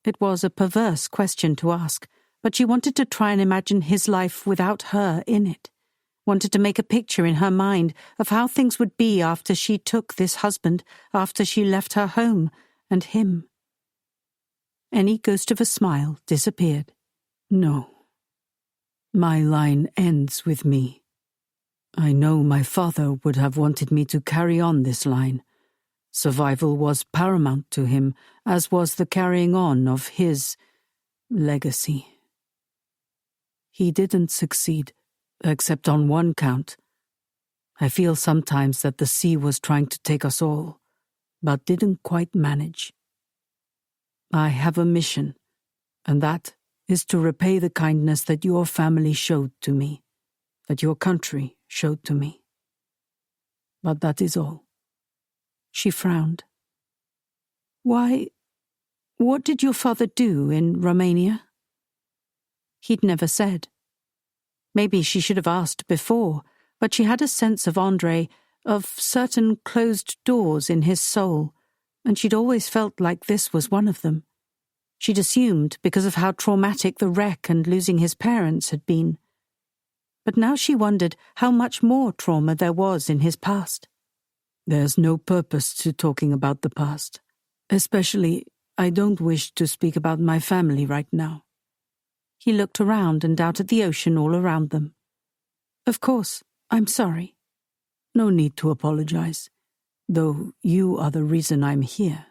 It was a perverse question to ask, but she wanted to try and imagine his life without her in it, wanted to make a picture in her mind of how things would be after she took this husband, after she left her home and him. Any ghost of a smile disappeared. No. My line ends with me. I know my father would have wanted me to carry on this line. Survival was paramount to him, as was the carrying on of his legacy. He didn't succeed, except on one count. I feel sometimes that the sea was trying to take us all, but didn't quite manage. I have a mission, and that is to repay the kindness that your family showed to me. that your country showed to me. But that is all." She frowned. "Why, what did your father do in Romania?" He'd never said. Maybe she should have asked before, but she had a sense of Andrei, of certain closed doors in his soul, and she'd always felt like this was one of them. She'd assumed because of how traumatic the wreck and losing his parents had been. But now she wondered how much more trauma there was in his past. "There's no purpose to talking about the past. Especially, I don't wish to speak about my family right now." He looked around and out at the ocean all around them. "Of course, I'm sorry." "No need to apologize, though you are the reason I'm here."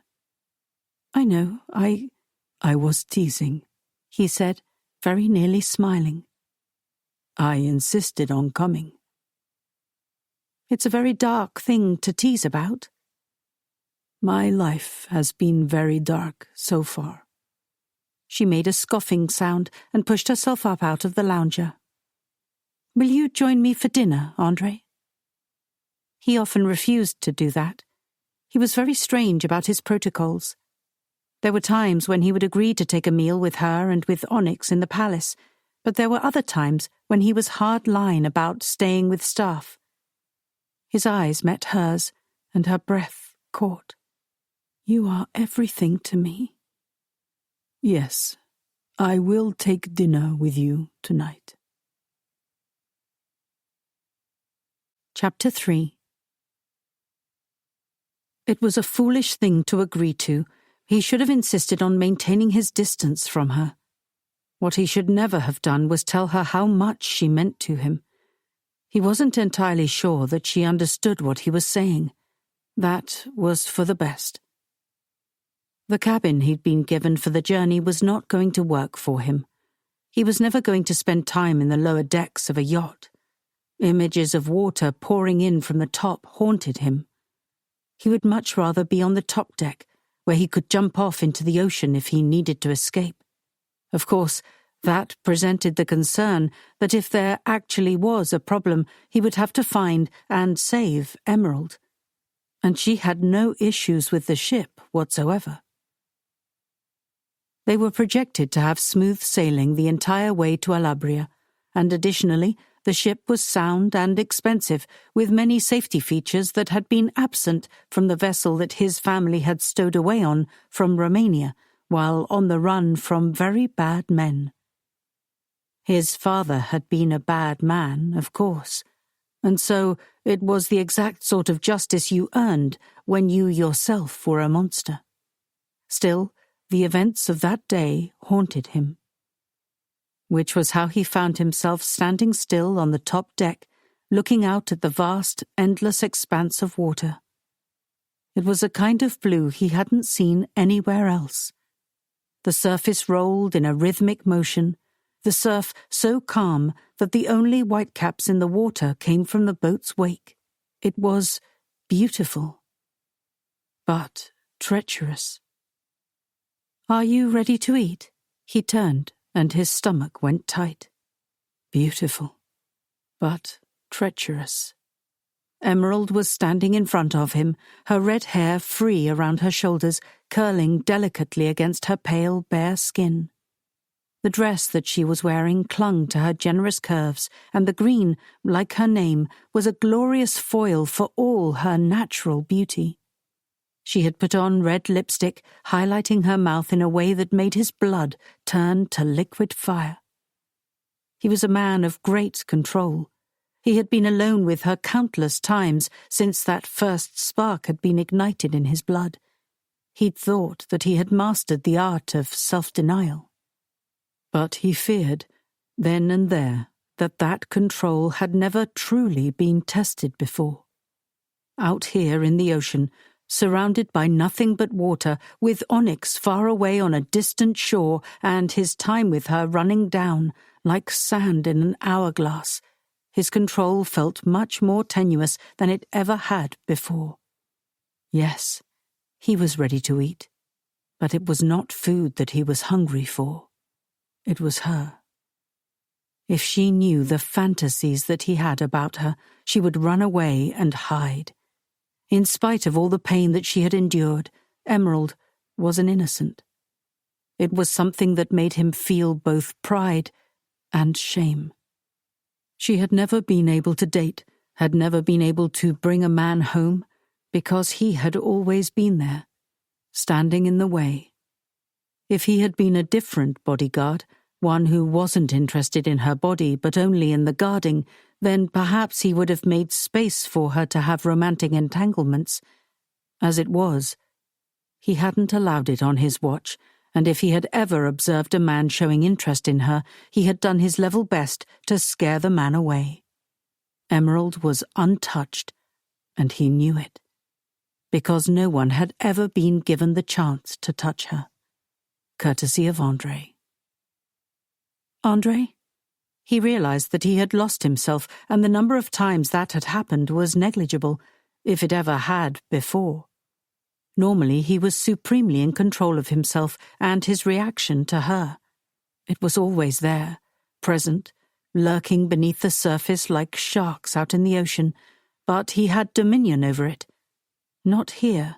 "I know, I was teasing," he said, very nearly smiling. "I insisted on coming." "It's a very dark thing to tease about." "My life has been very dark so far." She made a scoffing sound and pushed herself up out of the lounger. "Will you join me for dinner, Andrei?" He often refused to do that. He was very strange about his protocols. There were times when he would agree to take a meal with her and with Onyx in the palace, but there were other times when he was hard-line about staying with staff. His eyes met hers, and her breath caught. "You are everything to me." "Yes, I will take dinner with you tonight." Chapter 3. It was a foolish thing to agree to. He should have insisted on maintaining his distance from her. What he should never have done was tell her how much she meant to him. He wasn't entirely sure that she understood what he was saying. That was for the best. The cabin he'd been given for the journey was not going to work for him. He was never going to spend time in the lower decks of a yacht. Images of water pouring in from the top haunted him. He would much rather be on the top deck, where he could jump off into the ocean if he needed to escape. Of course, that presented the concern that if there actually was a problem, he would have to find and save Emerald. And she had no issues with the ship whatsoever. They were projected to have smooth sailing the entire way to Alabria, and additionally, the ship was sound and expensive, with many safety features that had been absent from the vessel that his family had stowed away on from Romania, while on the run from very bad men. His father had been a bad man, of course, and so it was the exact sort of justice you earned when you yourself were a monster. Still, the events of that day haunted him. Which was how he found himself standing still on the top deck, looking out at the vast, endless expanse of water. It was a kind of blue he hadn't seen anywhere else. The surface rolled in a rhythmic motion, the surf so calm that the only whitecaps in the water came from the boat's wake. It was beautiful, but treacherous. "Are you ready to eat?" He turned, and his stomach went tight. Beautiful, but treacherous. Emerald was standing in front of him, her red hair free around her shoulders, curling delicately against her pale, bare skin. The dress that she was wearing clung to her generous curves, and the green, like her name, was a glorious foil for all her natural beauty. She had put on red lipstick, highlighting her mouth in a way that made his blood turn to liquid fire. He was a man of great control. He had been alone with her countless times since that first spark had been ignited in his blood. He'd thought that he had mastered the art of self-denial. But he feared, then and there, that control had never truly been tested before. Out here in the ocean, surrounded by nothing but water, with Onyx far away on a distant shore and his time with her running down like sand in an hourglass, his control felt much more tenuous than it ever had before. Yes, he was ready to eat, but it was not food that he was hungry for. It was her. If she knew the fantasies that he had about her, she would run away and hide. In spite of all the pain that she had endured, Emerald was an innocent. It was something that made him feel both pride and shame. She had never been able to date, had never been able to bring a man home, because he had always been there, standing in the way. If he had been a different bodyguard, one who wasn't interested in her body but only in the guarding, then perhaps he would have made space for her to have romantic entanglements. As it was, he hadn't allowed it on his watch, and if he had ever observed a man showing interest in her, he had done his level best to scare the man away. Emerald was untouched, and he knew it, because no one had ever been given the chance to touch her, courtesy of André. André? He realized that he had lost himself, and the number of times that had happened was negligible, if it ever had before. Normally he was supremely in control of himself and his reaction to her. It was always there, present, lurking beneath the surface like sharks out in the ocean, but he had dominion over it. Not here,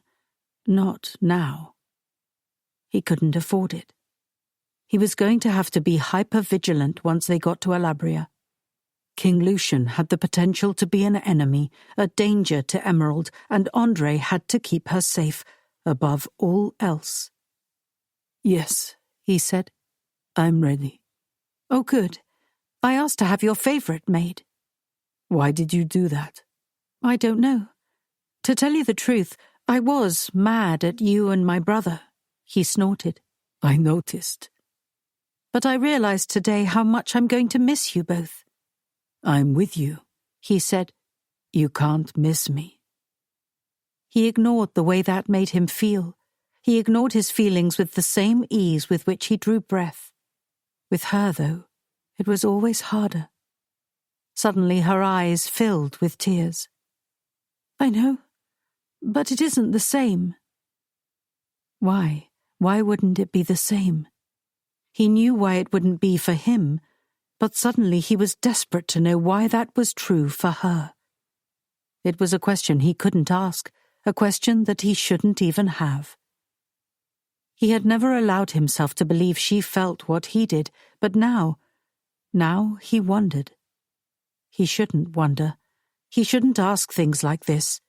not now. He couldn't afford it. He was going to have to be hyper-vigilant once they got to Alabria. King Lucian had the potential to be an enemy, a danger to Emerald, and André had to keep her safe, above all else. "Yes," he said. "I'm ready." "Oh, good. I asked to have your favourite made." "Why did you do that?" "I don't know. To tell you the truth, I was mad at you and my brother," he snorted. "I noticed." "But I realised today how much I'm going to miss you both." "I'm with you," he said. "You can't miss me." He ignored the way that made him feel. He ignored his feelings with the same ease with which he drew breath. With her, though, it was always harder. Suddenly her eyes filled with tears. "I know, but it isn't the same." Why? Why wouldn't it be the same? He knew why it wouldn't be for him, but suddenly he was desperate to know why that was true for her. It was a question he couldn't ask, a question that he shouldn't even have. He had never allowed himself to believe she felt what he did, but now he wondered. He shouldn't wonder. He shouldn't ask things like this.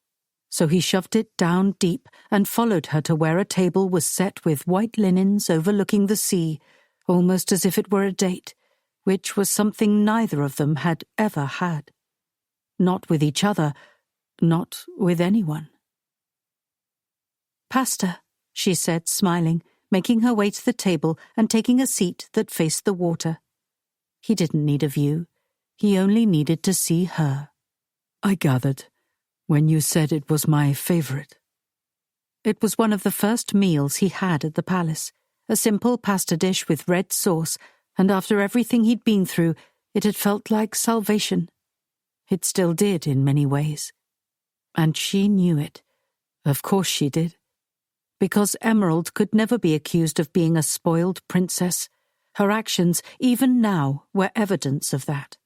So he shoved it down deep and followed her to where a table was set with white linens overlooking the sea, almost as if it were a date, which was something neither of them had ever had. Not with each other, not with anyone. "Pasta," she said, smiling, making her way to the table and taking a seat that faced the water. He didn't need a view. He only needed to see her. "I gathered, when you said it was my favourite." It was one of the first meals he had at the palace, a simple pasta dish with red sauce, and after everything he'd been through, it had felt like salvation. It still did in many ways. And she knew it. Of course she did. Because Emerald could never be accused of being a spoiled princess. Her actions, even now, were evidence of that.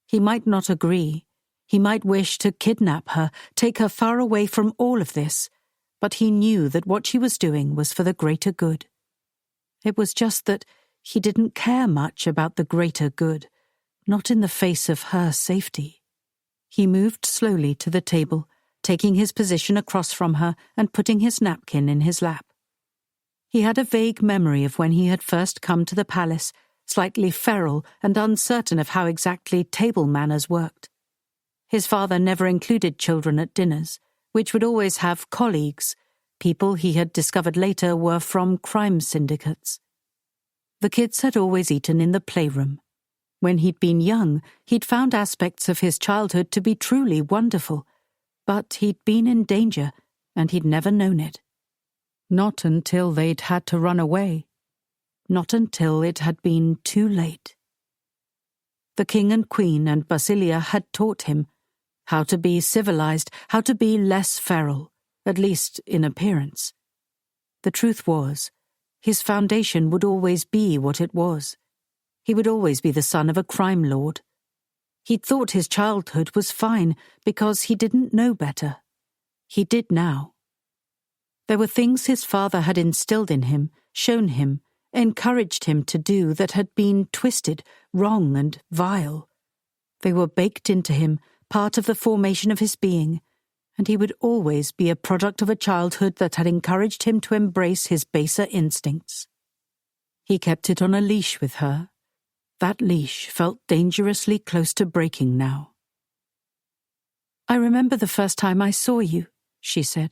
He might not agree. He might wish to kidnap her, take her far away from all of this, but he knew that what she was doing was for the greater good. It was just that he didn't care much about the greater good, not in the face of her safety. He moved slowly to the table, taking his position across from her and putting his napkin in his lap. He had a vague memory of when he had first come to the palace, slightly feral and uncertain of how exactly table manners worked. His father never included children at dinners, which would always have colleagues. People he had discovered later were from crime syndicates. The kids had always eaten in the playroom. When he'd been young, he'd found aspects of his childhood to be truly wonderful, but he'd been in danger, and he'd never known it. Not until they'd had to run away. Not until it had been too late. The king and queen and Basilia had taught him how to be civilized, how to be less feral, at least in appearance. The truth was, his foundation would always be what it was. He would always be the son of a crime lord. He'd thought his childhood was fine because he didn't know better. He did now. There were things his father had instilled in him, shown him, encouraged him to do that had been twisted, wrong, and vile. They were baked into him, part of the formation of his being, and he would always be a product of a childhood that had encouraged him to embrace his baser instincts. He kept it on a leash with her. That leash felt dangerously close to breaking now. "I remember the first time I saw you," she said.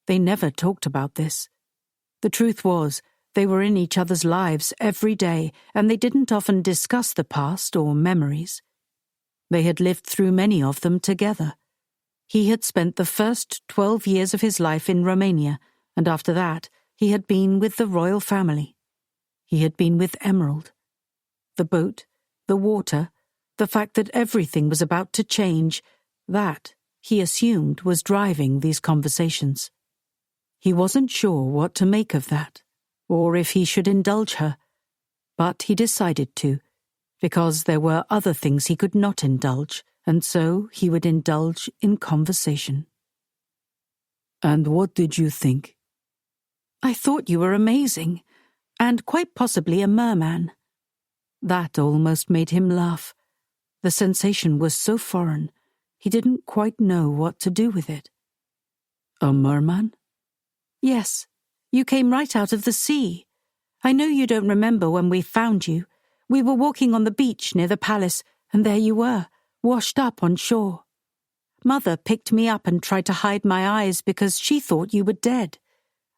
They never talked about this. The truth was, they were in each other's lives every day, and they didn't often discuss the past or memories. They had lived through many of them together. He had spent the first 12 years of his life in Romania, and after that, he had been with the royal family. He had been with Emerald. The boat, the water, the fact that everything was about to change, that, he assumed, was driving these conversations. He wasn't sure what to make of that, or if he should indulge her, but he decided to, because there were other things he could not indulge, and so he would indulge in conversation. "And what did you think?" "I thought you were amazing, and quite possibly a merman." That almost made him laugh. The sensation was so foreign, he didn't quite know what to do with it. "A merman?" "Yes, you came right out of the sea. I know you don't remember when we found you. We were walking on the beach near the palace, and there you were, washed up on shore. Mother picked me up and tried to hide my eyes because she thought you were dead.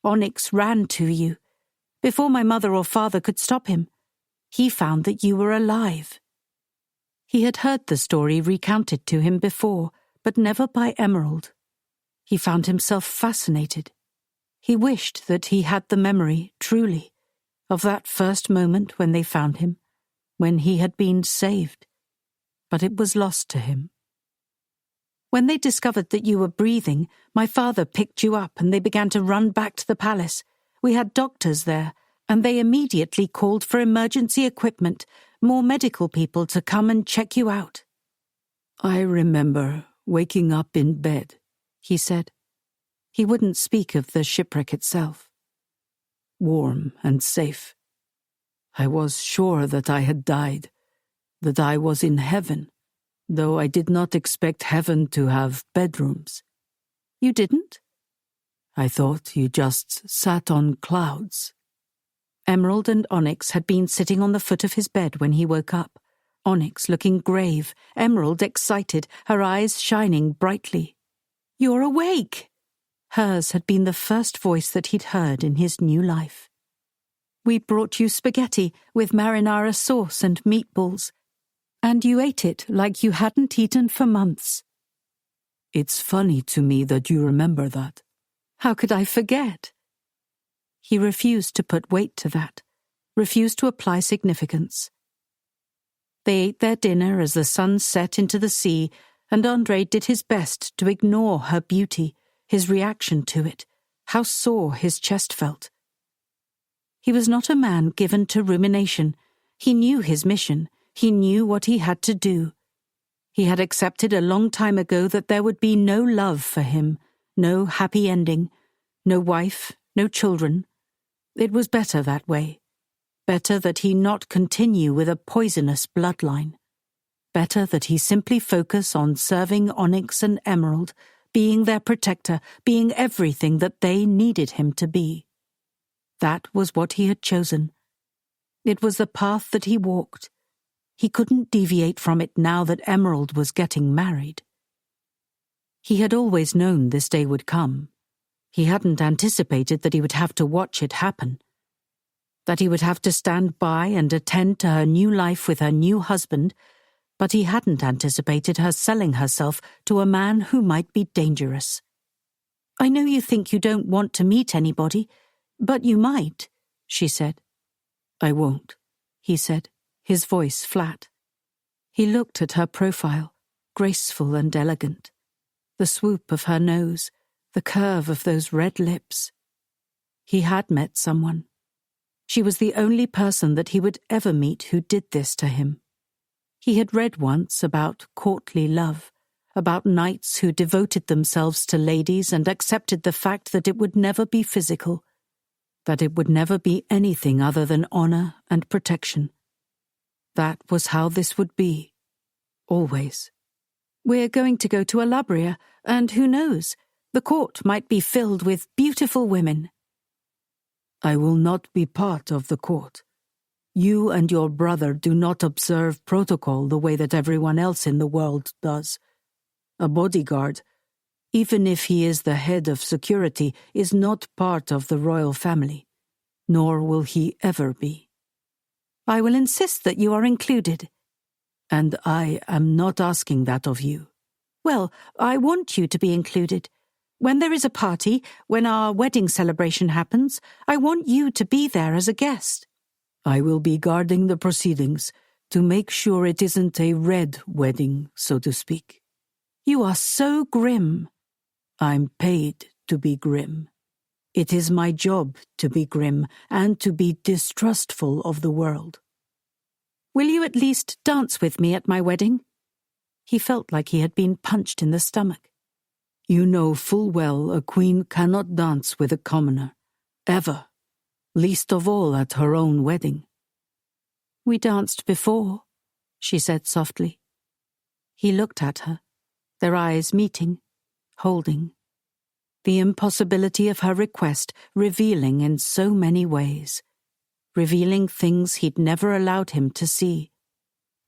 Onyx ran to you. Before my mother or father could stop him, he found that you were alive." He had heard the story recounted to him before, but never by Emerald. He found himself fascinated. He wished that he had the memory, truly, of that first moment when they found him, when he had been saved. But it was lost to him. "When they discovered that you were breathing, my father picked you up and they began to run back to the palace. We had doctors there, and they immediately called for emergency equipment, more medical people to come and check you out." "I remember waking up in bed," he said. He wouldn't speak of the shipwreck itself. "Warm and safe. I was sure that I had died, that I was in heaven, though I did not expect heaven to have bedrooms." "You didn't?" "I thought you just sat on clouds." Emerald and Onyx had been sitting on the foot of his bed when he woke up, Onyx looking grave, Emerald excited, her eyes shining brightly. "You're awake!" Hers had been the first voice that he'd heard in his new life. "We brought you spaghetti with marinara sauce and meatballs, and you ate it like you hadn't eaten for months." "It's funny to me that you remember that." "How could I forget?" He refused to put weight to that, refused to apply significance. They ate their dinner as the sun set into the sea, and André did his best to ignore her beauty, his reaction to it, how sore his chest felt. He was not a man given to rumination. He knew his mission. He knew what he had to do. He had accepted a long time ago that there would be no love for him, no happy ending, no wife, no children. It was better that way. Better that he not continue with a poisonous bloodline. Better that he simply focus on serving Onyx and Emerald, being their protector, being everything that they needed him to be. That was what he had chosen. It was the path that he walked. He couldn't deviate from it now that Emerald was getting married. He had always known this day would come. He hadn't anticipated that he would have to watch it happen. That he would have to stand by and attend to her new life with her new husband, but he hadn't anticipated her selling herself to a man who might be dangerous. "I know you think you don't want to meet anybody, but you might," she said. "I won't," he said, his voice flat. He looked at her profile, graceful and elegant, the swoop of her nose, the curve of those red lips. He had met someone. She was the only person that he would ever meet who did this to him. He had read once about courtly love, about knights who devoted themselves to ladies and accepted the fact that it would never be physical, that it would never be anything other than honor and protection. That was how this would be, always. We're going to go to Alabria, and who knows, the court might be filled with beautiful women. I will not be part of the court. You and your brother do not observe protocol the way that everyone else in the world does. A bodyguard, even if he is the head of security, is not part of the royal family, nor will he ever be. I will insist that you are included. And I am not asking that of you. Well, I want you to be included. When there is a party, when our wedding celebration happens, I want you to be there as a guest. I will be guarding the proceedings to make sure it isn't a red wedding, so to speak. You are so grim. I'm paid to be grim. It is my job to be grim and to be distrustful of the world. Will you at least dance with me at my wedding? He felt like he had been punched in the stomach. You know full well a queen cannot dance with a commoner, ever, least of all at her own wedding. We danced before, she said softly. He looked at her, their eyes meeting, holding. The impossibility of her request revealing in so many ways, revealing things he'd never allowed him to see,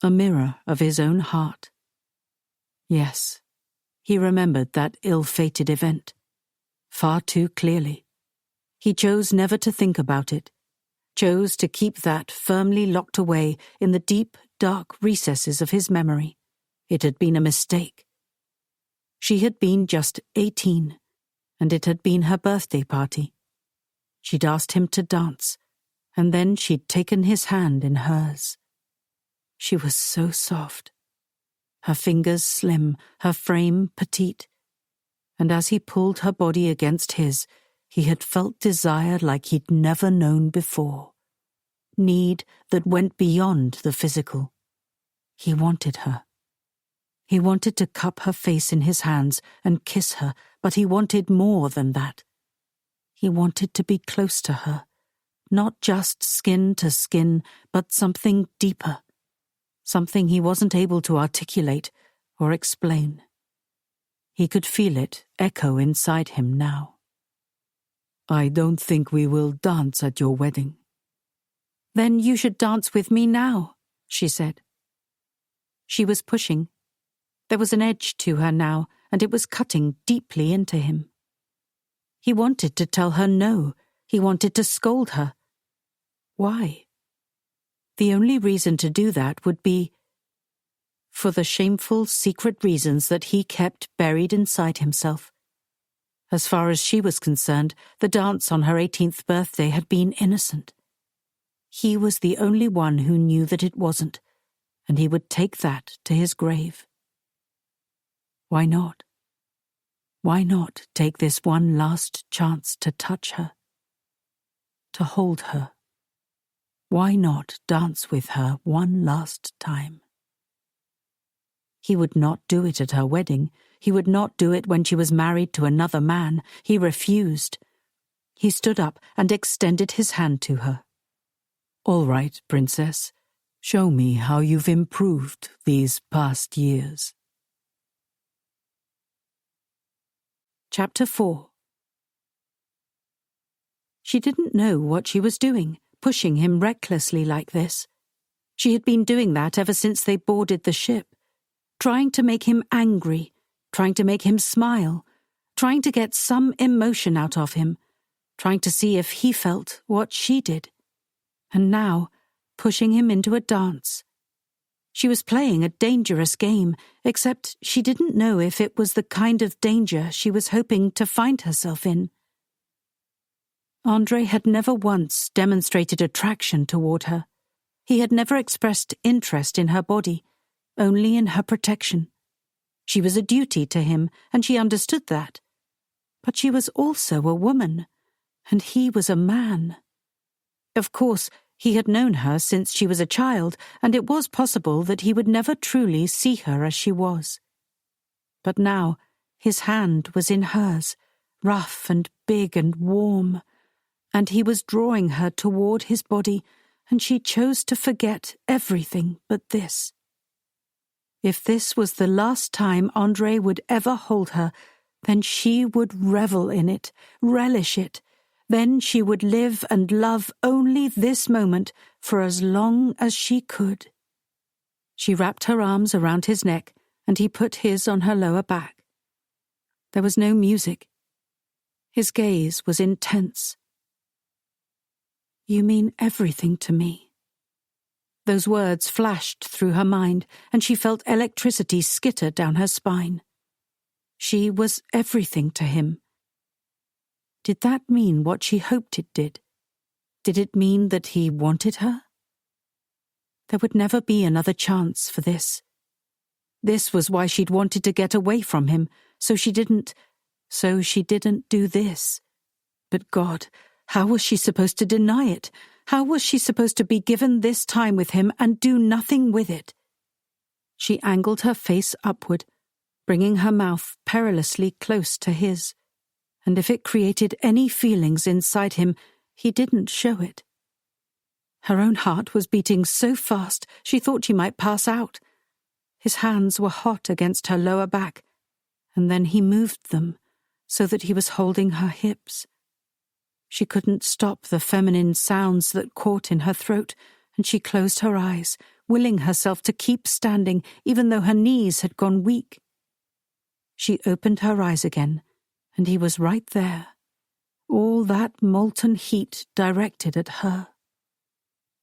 a mirror of his own heart. Yes, he remembered that ill-fated event, far too clearly. He chose never to think about it, chose to keep that firmly locked away in the deep, dark recesses of his memory. It had been a mistake. She had been just 18, and it had been her birthday party. She'd asked him to dance, and then she'd taken his hand in hers. She was so soft, her fingers slim, her frame petite, and as he pulled her body against his, he had felt desire like he'd never known before, need that went beyond the physical. He wanted her. He wanted to cup her face in his hands and kiss her, but he wanted more than that. He wanted to be close to her, not just skin to skin, but something deeper, something he wasn't able to articulate or explain. He could feel it echo inside him now. I don't think we will dance at your wedding. Then you should dance with me now, she said. She was pushing. There was an edge to her now, and it was cutting deeply into him. He wanted to tell her no. He wanted to scold her. Why? The only reason to do that would be for the shameful, secret reasons that he kept buried inside himself. As far as she was concerned, the dance on her 18th birthday had been innocent. He was the only one who knew that it wasn't, and he would take that to his grave. Why not? Why not take this one last chance to touch her, to hold her? Why not dance with her one last time? He would not do it at her wedding. He would not do it when she was married to another man. He refused. He stood up and extended his hand to her. All right, Princess. Show me how you've improved these past years. Chapter 4. She didn't know what she was doing, pushing him recklessly like this. She had been doing that ever since they boarded the ship, trying to make him angry, trying to make him smile, trying to get some emotion out of him, trying to see if he felt what she did. And now, pushing him into a dance. She was playing a dangerous game, except she didn't know if it was the kind of danger she was hoping to find herself in. André had never once demonstrated attraction toward her. He had never expressed interest in her body, only in her protection. She was a duty to him, and she understood that. But she was also a woman, and he was a man. Of course, he had known her since she was a child, and it was possible that he would never truly see her as she was. But now, his hand was in hers, rough and big and warm, and he was drawing her toward his body, and she chose to forget everything but this. If this was the last time André would ever hold her, then she would revel in it, relish it. Then she would live and love only this moment for as long as she could. She wrapped her arms around his neck, and he put his on her lower back. There was no music. His gaze was intense. "You mean everything to me." Those words flashed through her mind, and she felt electricity skitter down her spine. She was everything to him. Did that mean what she hoped it did? Did it mean that he wanted her? There would never be another chance for this. This was why she'd wanted to get away from him, so she didn't do this. But God, how was she supposed to deny it? How was she supposed to be given this time with him and do nothing with it? She angled her face upward, bringing her mouth perilously close to his. And if it created any feelings inside him, he didn't show it. Her own heart was beating so fast she thought she might pass out. His hands were hot against her lower back, and then he moved them so that he was holding her hips. She couldn't stop the feminine sounds that caught in her throat, and she closed her eyes, willing herself to keep standing even though her knees had gone weak. She opened her eyes again, and he was right there, all that molten heat directed at her.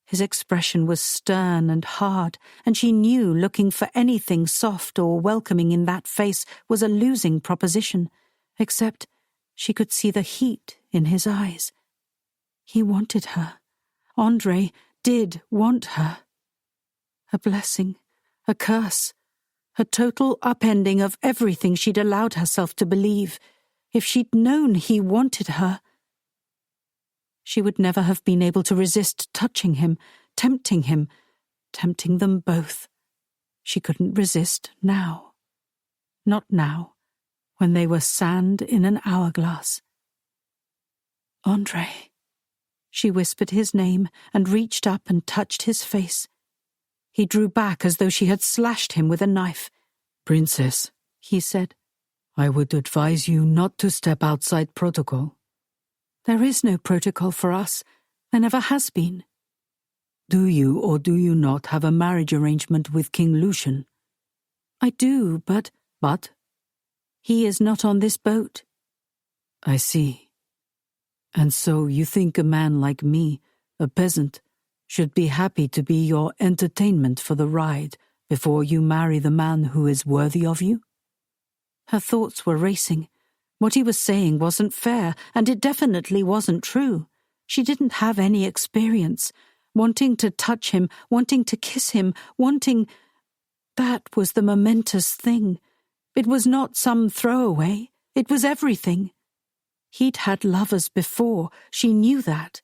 His expression was stern and hard, and she knew looking for anything soft or welcoming in that face was a losing proposition, except she could see the heat in his eyes. He wanted her. André did want her. A blessing, a curse, a total upending of everything she'd allowed herself to believe. If she'd known he wanted her, she would never have been able to resist touching him, tempting them both. She couldn't resist now. Not now, when they were sand in an hourglass. "André," she whispered his name and reached up and touched his face. He drew back as though she had slashed him with a knife. "Princess," he said, "I would advise you not to step outside protocol." "There is no protocol for us. There never has been." "Do you or do you not have a marriage arrangement with King Lucian?" "I do, but—" "But?" "He is not on this boat." "I see. And so you think a man like me, a peasant, should be happy to be your entertainment for the ride before you marry the man who is worthy of you?" Her thoughts were racing. What he was saying wasn't fair, and it definitely wasn't true. She didn't have any experience. Wanting to touch him, wanting to kiss him, that was the momentous thing. It was not some throwaway. It was everything. He'd had lovers before. She knew that.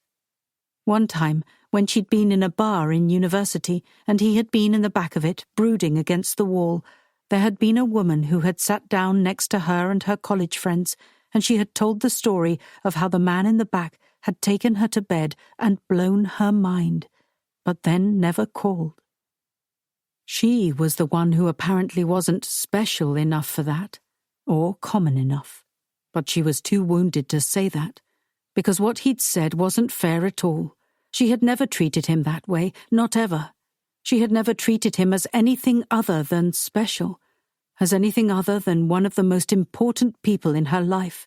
One time, when she'd been in a bar in university, and he had been in the back of it, brooding against the wall, there had been a woman who had sat down next to her and her college friends, and she had told the story of how the man in the back had taken her to bed and blown her mind, but then never called. She was the one who apparently wasn't special enough for that, or common enough. But she was too wounded to say that, because what he'd said wasn't fair at all. She had never treated him that way, not ever. She had never treated him as anything other than special, as anything other than one of the most important people in her life.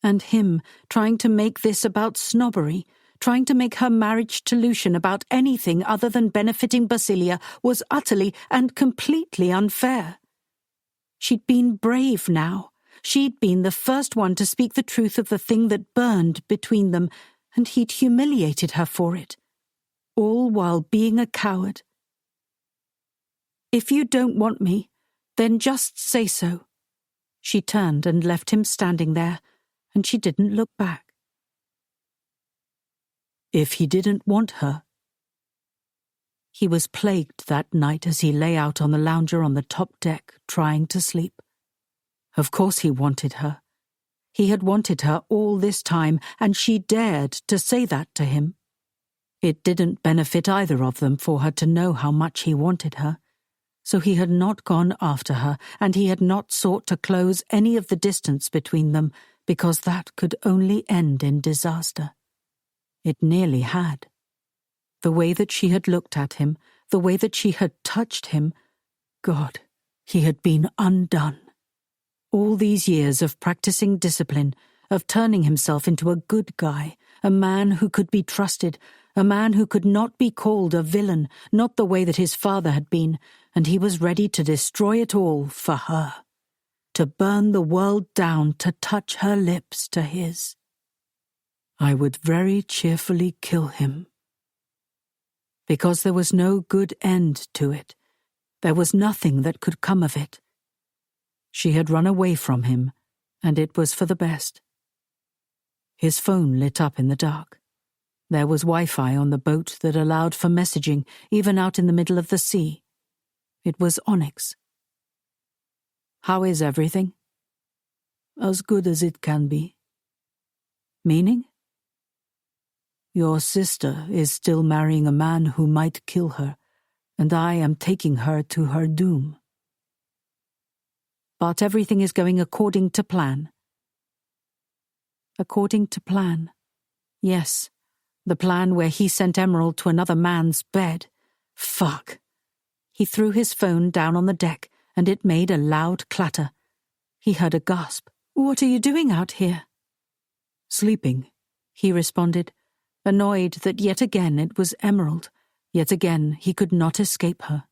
And him trying to make this about snobbery, trying to make her marriage to Lucian about anything other than benefiting Basilia, was utterly and completely unfair. She'd been brave now. She'd been the first one to speak the truth of the thing that burned between them, and he'd humiliated her for it, all while being a coward. "If you don't want me, then just say so." She turned and left him standing there, and she didn't look back. If he didn't want her? He was plagued that night as he lay out on the lounger on the top deck, trying to sleep. Of course he wanted her. He had wanted her all this time, and she dared to say that to him. It didn't benefit either of them for her to know how much he wanted her. So he had not gone after her, and he had not sought to close any of the distance between them, because that could only end in disaster. It nearly had. The way that she had looked at him, the way that she had touched him, God, he had been undone. All these years of practicing discipline, of turning himself into a good guy, a man who could be trusted, a man who could not be called a villain, not the way that his father had been, and he was ready to destroy it all for her, to burn the world down, to touch her lips to his. I would very cheerfully kill him. Because there was no good end to it. There was nothing that could come of it. She had run away from him, and it was for the best. His phone lit up in the dark. There was Wi-Fi on the boat that allowed for messaging, even out in the middle of the sea. It was Onyx. How is everything? As good as it can be. Meaning? Your sister is still marrying a man who might kill her, and I am taking her to her doom. But everything is going according to plan. According to plan. Yes, the plan where he sent Emerald to another man's bed. Fuck. He threw his phone down on the deck, and it made a loud clatter. He heard a gasp. What are you doing out here? Sleeping, he responded, annoyed that yet again it was Emerald. Yet again he could not escape her.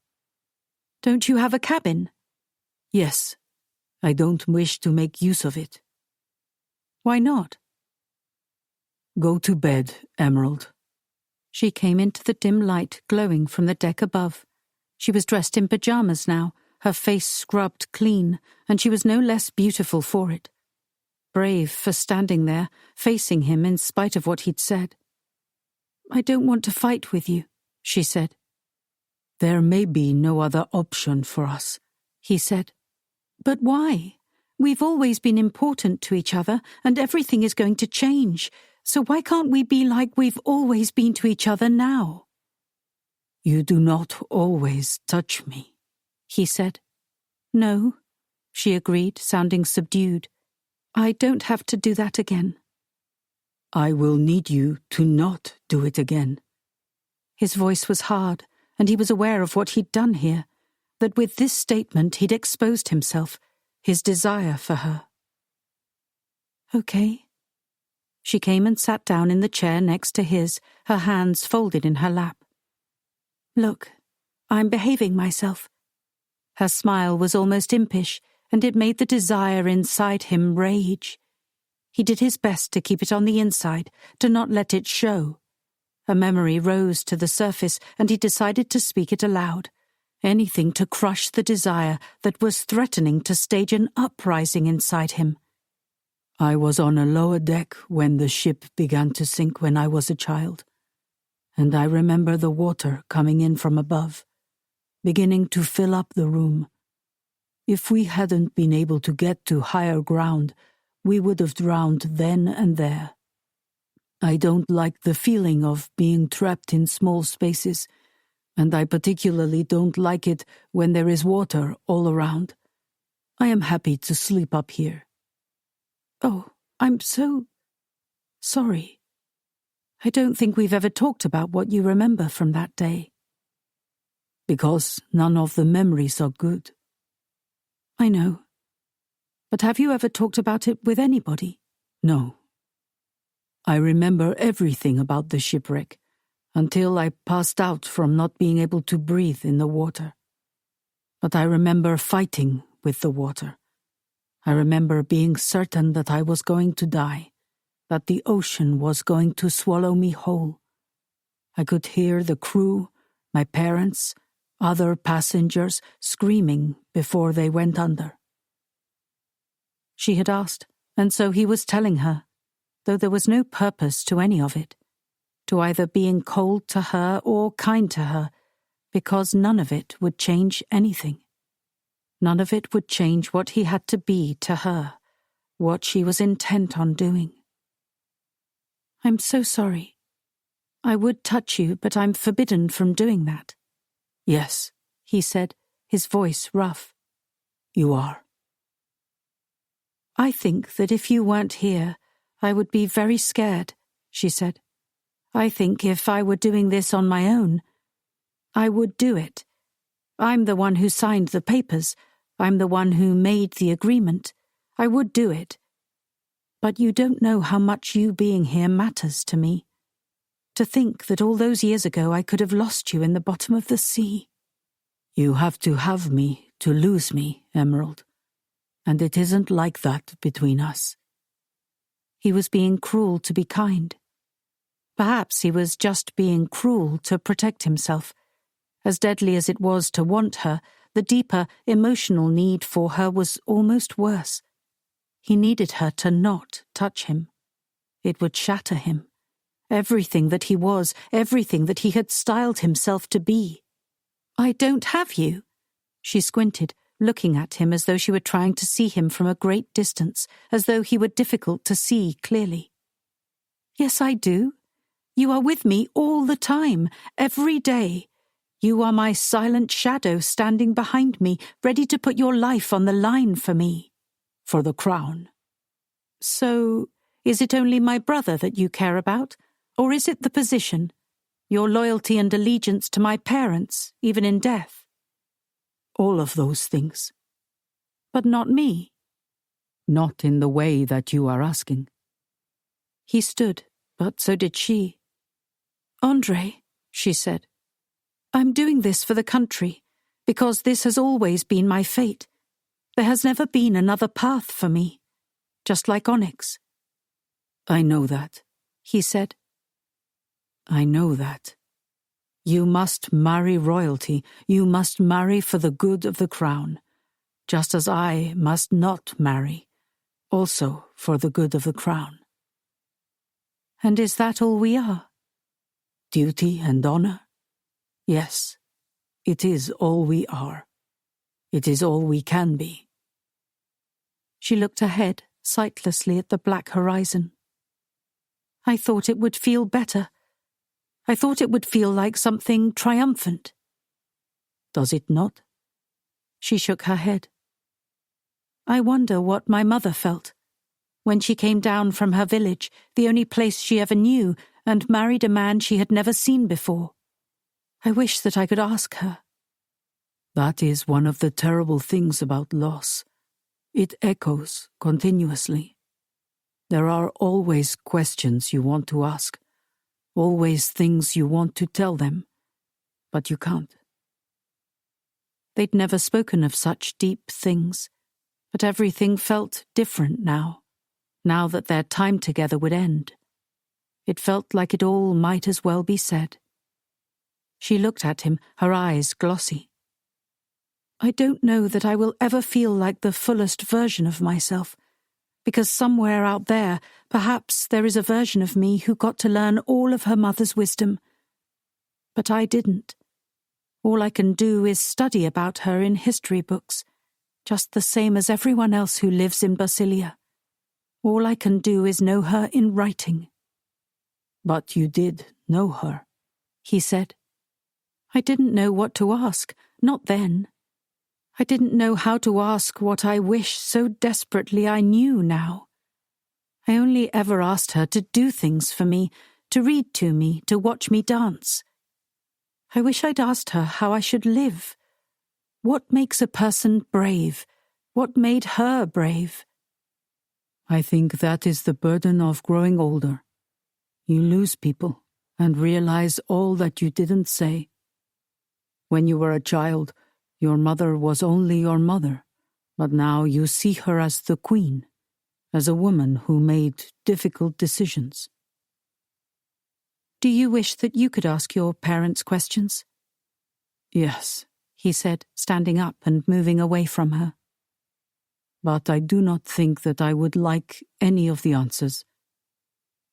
Don't you have a cabin? Yes. I don't wish to make use of it. Why not? Go to bed, Emerald. She came into the dim light glowing from the deck above. She was dressed in pajamas now, her face scrubbed clean, and she was no less beautiful for it. Brave for standing there, facing him in spite of what he'd said. I don't want to fight with you, she said. There may be no other option for us, he said. But why? We've always been important to each other, and everything is going to change. So why can't we be like we've always been to each other now? You do not always touch me, he said. No, she agreed, sounding subdued. I don't have to do that again. I will need you to not do it again. His voice was hard, and he was aware of what he'd done here, that with this statement he'd exposed himself, his desire for her. Okay. She came and sat down in the chair next to his, her hands folded in her lap. Look, I'm behaving myself. Her smile was almost impish, and it made the desire inside him rage. He did his best to keep it on the inside, to not let it show. A memory rose to the surface, and he decided to speak it aloud. Anything to crush the desire that was threatening to stage an uprising inside him. I was on a lower deck when the ship began to sink when I was a child, and I remember the water coming in from above, beginning to fill up the room. If we hadn't been able to get to higher ground, we would have drowned then and there. I don't like the feeling of being trapped in small spaces, and I particularly don't like it when there is water all around. I am happy to sleep up here. Oh, I'm so sorry. I don't think we've ever talked about what you remember from that day. Because none of the memories are good. I know. But have you ever talked about it with anybody? No. I remember everything about the shipwreck, until I passed out from not being able to breathe in the water. But I remember fighting with the water. I remember being certain that I was going to die, that the ocean was going to swallow me whole. I could hear the crew, my parents, other passengers screaming before they went under. She had asked, and so he was telling her, though there was no purpose to any of it. to either being cold to her or kind to her, because none of it would change anything. None of it would change what he had to be to her, what she was intent on doing. "I'm so sorry. I would touch you, but I'm forbidden from doing that." "Yes," he said, his voice rough. "You are." "I think that if you weren't here, I would be very scared," she said. "I think if I were doing this on my own, I would do it. I'm the one who signed the papers. I'm the one who made the agreement. I would do it. But you don't know how much you being here matters to me. To think that all those years ago I could have lost you in the bottom of the sea." "You have to have me to lose me, Emerald. And it isn't like that between us." He was being cruel to be kind. Perhaps he was just being cruel to protect himself. As deadly as it was to want her, the deeper emotional need for her was almost worse. He needed her to not touch him. It would shatter him. Everything that he was, everything that he had styled himself to be. "I don't have you." She squinted, looking at him as though she were trying to see him from a great distance, as though he were difficult to see clearly. "Yes, I do. You are with me all the time, every day. You are my silent shadow standing behind me, ready to put your life on the line for me." "For the crown." "So, is it only my brother that you care about? Or is it the position? Your loyalty and allegiance to my parents, even in death?" "All of those things." "But not me?" "Not in the way that you are asking." He stood, but so did she. "André," she said, "I'm doing this for the country, because this has always been my fate. There has never been another path for me, just like Onyx." "I know that," he said. "I know that. You must marry royalty. You must marry for the good of the crown, just as I must not marry, also for the good of the crown." "And is that all we are?" "Duty and honor? Yes, it is all we are. It is all we can be." She looked ahead, sightlessly at the black horizon. "I thought it would feel better. I thought it would feel like something triumphant." "Does it not?" She shook her head. "I wonder what my mother felt when she came down from her village, the only place she ever knew, and married a man she had never seen before. I wish that I could ask her." "That is one of the terrible things about loss. It echoes continuously. There are always questions you want to ask, always things you want to tell them, but you can't." They'd never spoken of such deep things, but everything felt different now that their time together would end. It felt like it all might as well be said. She looked at him, her eyes glossy. "I don't know that I will ever feel like the fullest version of myself, because somewhere out there, perhaps there is a version of me who got to learn all of her mother's wisdom. But I didn't. All I can do is study about her in history books, just the same as everyone else who lives in Basilia. All I can do is know her in writing." "But you did know her," he said. "I didn't know what to ask, not then. I didn't know how to ask what I wish so desperately I knew now. I only ever asked her to do things for me, to read to me, to watch me dance. I wish I'd asked her how I should live. What makes a person brave? What made her brave?" "I think that is the burden of growing older. You lose people and realize all that you didn't say. When you were a child, your mother was only your mother, but now you see her as the queen, as a woman who made difficult decisions." "Do you wish that you could ask your parents questions?" "Yes," he said, standing up and moving away from her. "But I do not think that I would like any of the answers.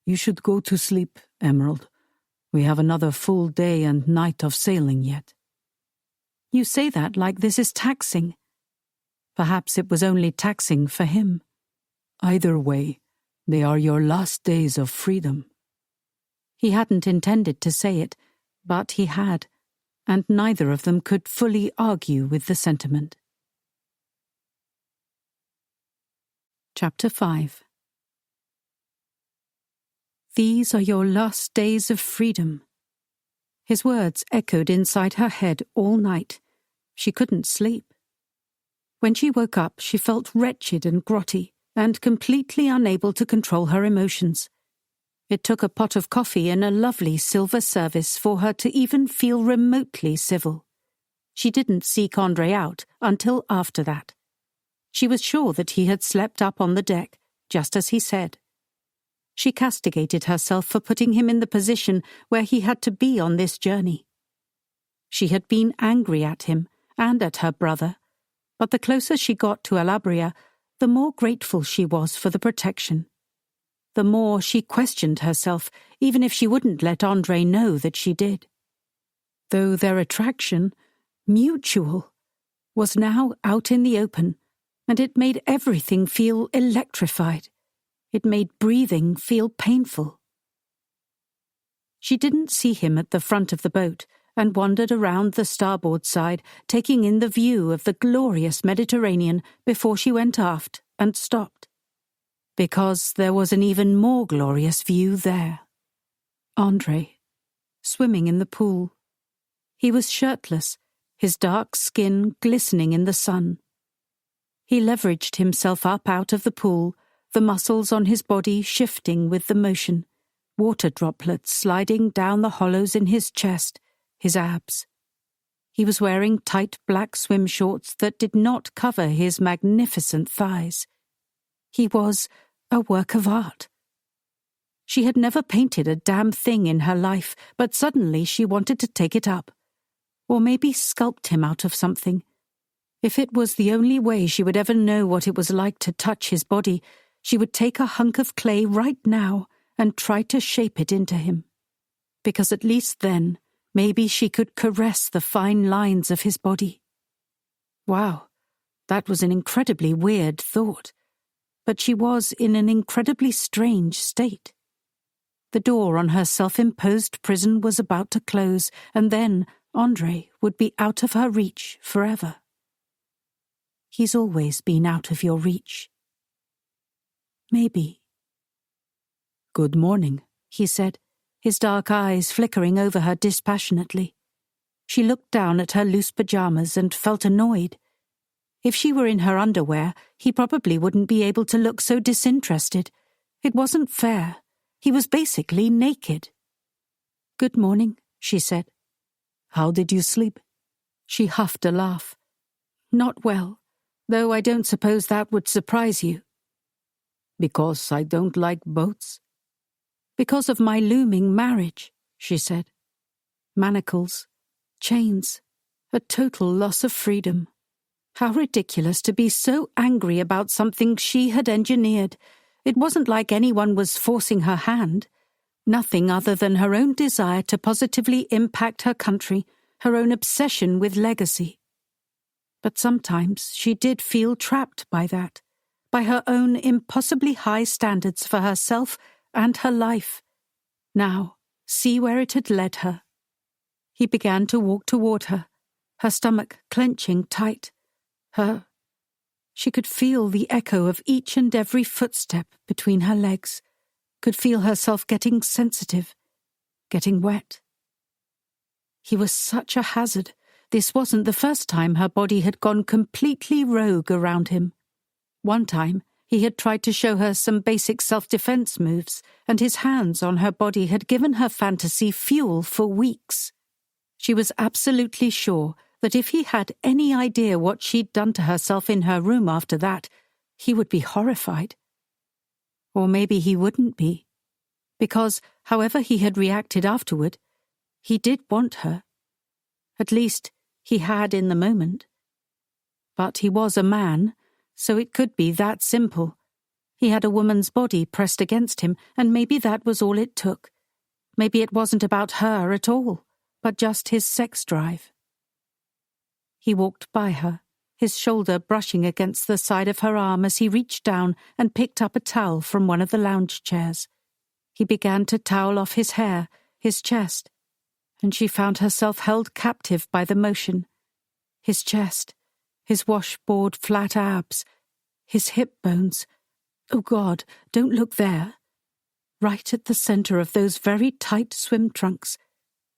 You should go to sleep, Emerald. We have another full day and night of sailing yet. You say that like this is taxing. Perhaps it was only taxing for him. Either way, they are your last days of freedom. He hadn't intended to say it, but he had, and neither of them could fully argue with the sentiment. Chapter 5. These are your last days of freedom. His words echoed inside her head all night. She couldn't sleep. When she woke up, she felt wretched and grotty, and completely unable to control her emotions. It took a pot of coffee and a lovely silver service for her to even feel remotely civil. She didn't seek André out until after that. She was sure that he had slept up on the deck, just as he said. She castigated herself for putting him in the position where he had to be on this journey. She had been angry at him and at her brother, but the closer she got to Alabria, the more grateful she was for the protection. The more she questioned herself, even if she wouldn't let André know that she did. Though their attraction, mutual, was now out in the open, and it made everything feel electrified. It made breathing feel painful. She didn't see him at the front of the boat and wandered around the starboard side, taking in the view of the glorious Mediterranean before she went aft and stopped. Because there was an even more glorious view there. André, swimming in the pool. He was shirtless, his dark skin glistening in the sun. He leveraged himself up out of the pool, the muscles on his body shifting with the motion, water droplets sliding down the hollows in his chest, his abs. He was wearing tight black swim shorts that did not cover his magnificent thighs. He was a work of art. She had never painted a damn thing in her life, but suddenly she wanted to take it up. Or maybe sculpt him out of something. If it was the only way she would ever know what it was like to touch his body, she would take a hunk of clay right now and try to shape it into him. Because at least then, maybe she could caress the fine lines of his body. Wow, that was an incredibly weird thought. But she was in an incredibly strange state. The door on her self-imposed prison was about to close, and then André would be out of her reach forever. He's always been out of your reach. Maybe. Good morning, he said, his dark eyes flickering over her dispassionately. She looked down at her loose pajamas and felt annoyed. If she were in her underwear, he probably wouldn't be able to look so disinterested. It wasn't fair. He was basically naked. Good morning, she said. How did you sleep? She huffed a laugh. Not well, though I don't suppose that would surprise you. Because I don't like boats? Because of my looming marriage, she said. Manacles, chains, a total loss of freedom. How ridiculous to be so angry about something she had engineered. It wasn't like anyone was forcing her hand. Nothing other than her own desire to positively impact her country, her own obsession with legacy. But sometimes she did feel trapped by that, by her own impossibly high standards for herself and her life. Now, see where it had led her. He began to walk toward her, her stomach clenching tight. She could feel the echo of each and every footstep between her legs, could feel herself getting sensitive, getting wet. He was such a hazard. This wasn't the first time her body had gone completely rogue around him. One time, he had tried to show her some basic self-defense moves, and his hands on her body had given her fantasy fuel for weeks. She was absolutely sure that if he had any idea what she'd done to herself in her room after that, he would be horrified. Or maybe he wouldn't be, because, however he had reacted afterward, he did want her. At least, he had in the moment. But he was a man, so it could be that simple. He had a woman's body pressed against him, and maybe that was all it took. Maybe it wasn't about her at all, but just his sex drive. He walked by her, his shoulder brushing against the side of her arm as he reached down and picked up a towel from one of the lounge chairs. He began to towel off his hair, his chest, and she found herself held captive by the motion. His chest, his washboard flat abs, his hip bones. Oh God, don't look there. Right at the center of those very tight swim trunks.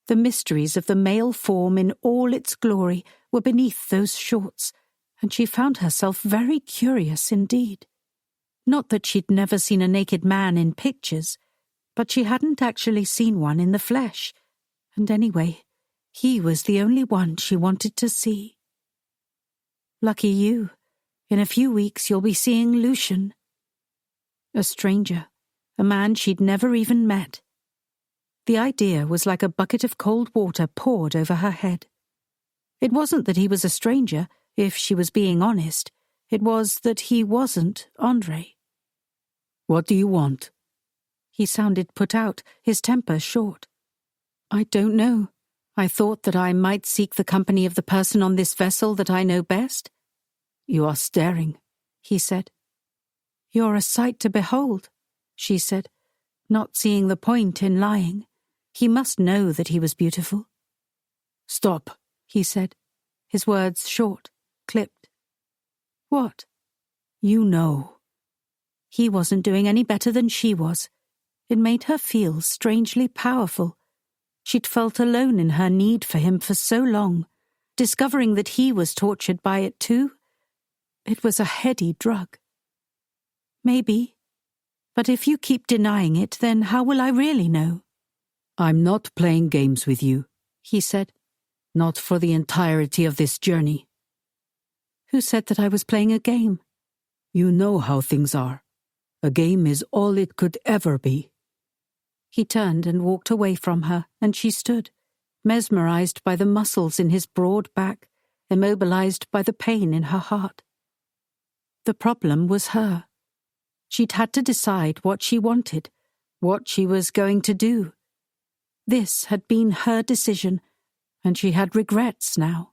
The mysteries of the male form in all its glory were beneath those shorts, and she found herself very curious indeed. Not that she'd never seen a naked man in pictures, but she hadn't actually seen one in the flesh, and anyway, he was the only one she wanted to see. Lucky you. In a few weeks you'll be seeing Lucian. A stranger, a man she'd never even met. The idea was like a bucket of cold water poured over her head. It wasn't that he was a stranger, if she was being honest. It was that he wasn't Andre. What do you want? He sounded put out, his temper short. I don't know. I thought that I might seek the company of the person on this vessel that I know best. You are staring, he said. You're a sight to behold, she said, not seeing the point in lying. He must know that he was beautiful. Stop, he said, his words short, clipped. What? You know. He wasn't doing any better than she was. It made her feel strangely powerful. She'd felt alone in her need for him for so long, discovering that he was tortured by it too. It was a heady drug. Maybe. But if you keep denying it, then how will I really know? I'm not playing games with you, he said. Not for the entirety of this journey. Who said that I was playing a game? You know how things are. A game is all it could ever be. He turned and walked away from her, and she stood, mesmerized by the muscles in his broad back, immobilized by the pain in her heart. The problem was her. She'd had to decide what she wanted, what she was going to do. This had been her decision, and she had regrets now.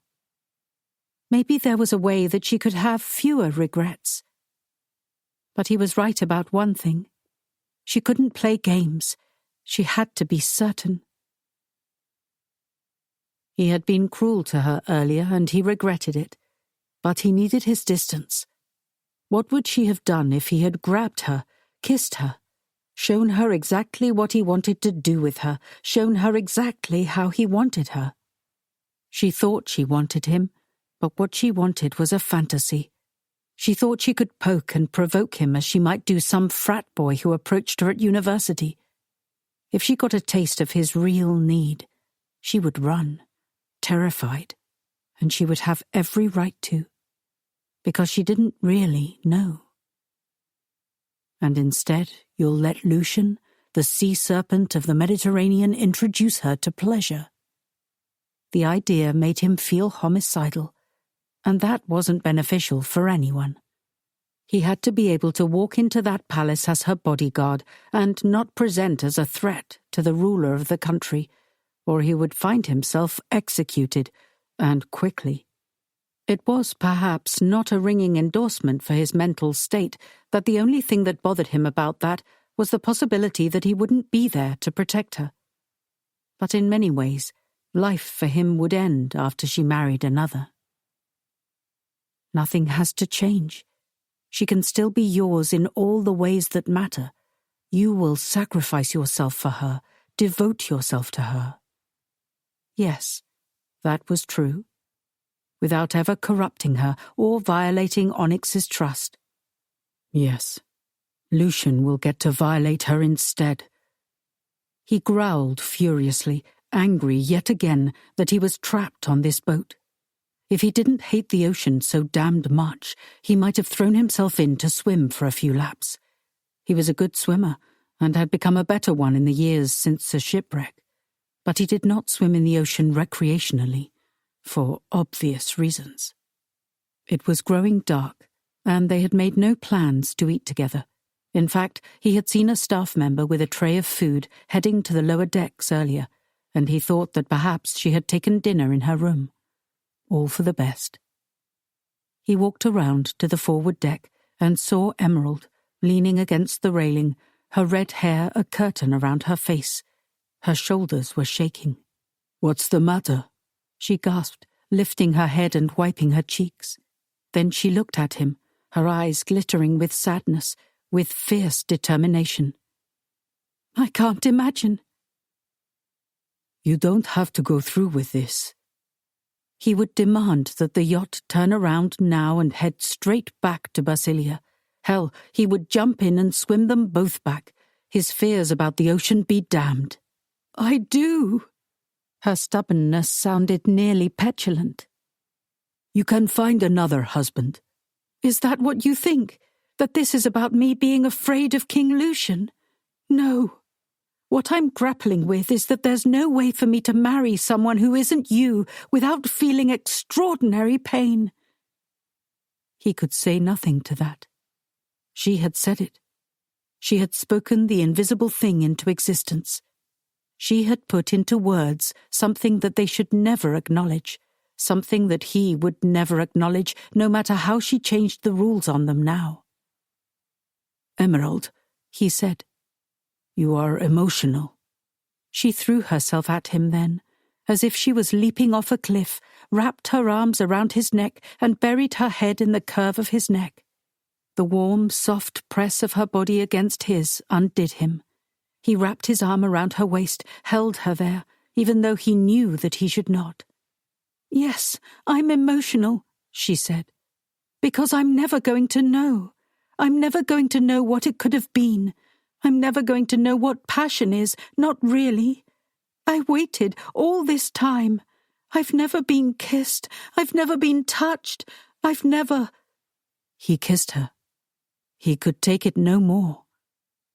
Maybe there was a way that she could have fewer regrets. But he was right about one thing. She couldn't play games. She had to be certain. He had been cruel to her earlier, and he regretted it. But he needed his distance. What would she have done if he had grabbed her, kissed her, shown her exactly what he wanted to do with her, shown her exactly how he wanted her? She thought she wanted him, but what she wanted was a fantasy. She thought she could poke and provoke him as she might do some frat boy who approached her at university. If she got a taste of his real need, she would run, terrified, and she would have every right to, because she didn't really know. And instead, you'll let Lucian, the sea serpent of the Mediterranean, introduce her to pleasure. The idea made him feel homicidal, and that wasn't beneficial for anyone. He had to be able to walk into that palace as her bodyguard and not present as a threat to the ruler of the country, or he would find himself executed, and quickly. It was perhaps not a ringing endorsement for his mental state that the only thing that bothered him about that was the possibility that he wouldn't be there to protect her. But in many ways, life for him would end after she married another. Nothing has to change. She can still be yours in all the ways that matter. You will sacrifice yourself for her, devote yourself to her. Yes, that was true. Without ever corrupting her or violating Onyx's trust. Yes, Lucian will get to violate her instead. He growled furiously, angry yet again that he was trapped on this boat. If he didn't hate the ocean so damned much, he might have thrown himself in to swim for a few laps. He was a good swimmer, and had become a better one in the years since the shipwreck. But he did not swim in the ocean recreationally, for obvious reasons. It was growing dark, and they had made no plans to eat together, In fact, he had seen a staff member with a tray of food heading to the lower decks earlier, and he thought that perhaps she had taken dinner in her room. All for the best. He walked around to the forward deck and saw Emerald, leaning against the railing, her red hair a curtain around her face. Her shoulders were shaking. "What's the matter?" she gasped, lifting her head and wiping her cheeks. Then she looked at him, her eyes glittering with sadness, with fierce determination. "I can't imagine." "You don't have to go through with this." He would demand that the yacht turn around now and head straight back to Basilia. Hell, he would jump in and swim them both back. His fears about the ocean be damned. "I do." Her stubbornness sounded nearly petulant. "You can find another husband." "Is that what you think? That this is about me being afraid of King Lucian? No. What I'm grappling with is that there's no way for me to marry someone who isn't you without feeling extraordinary pain." He could say nothing to that. She had said it. She had spoken the invisible thing into existence. She had put into words something that they should never acknowledge, something that he would never acknowledge, no matter how she changed the rules on them now. "Emerald," he said. "You are emotional." She threw herself at him then, as if she was leaping off a cliff, wrapped her arms around his neck and buried her head in the curve of his neck. The warm, soft press of her body against his undid him. He wrapped his arm around her waist, held her there, even though he knew that he should not. "Yes, I'm emotional," she said, "because I'm never going to know. I'm never going to know what it could have been. I'm never going to know what passion is, not really. I waited all this time. I've never been kissed. I've never been touched. I've never—" He kissed her. He could take it no more.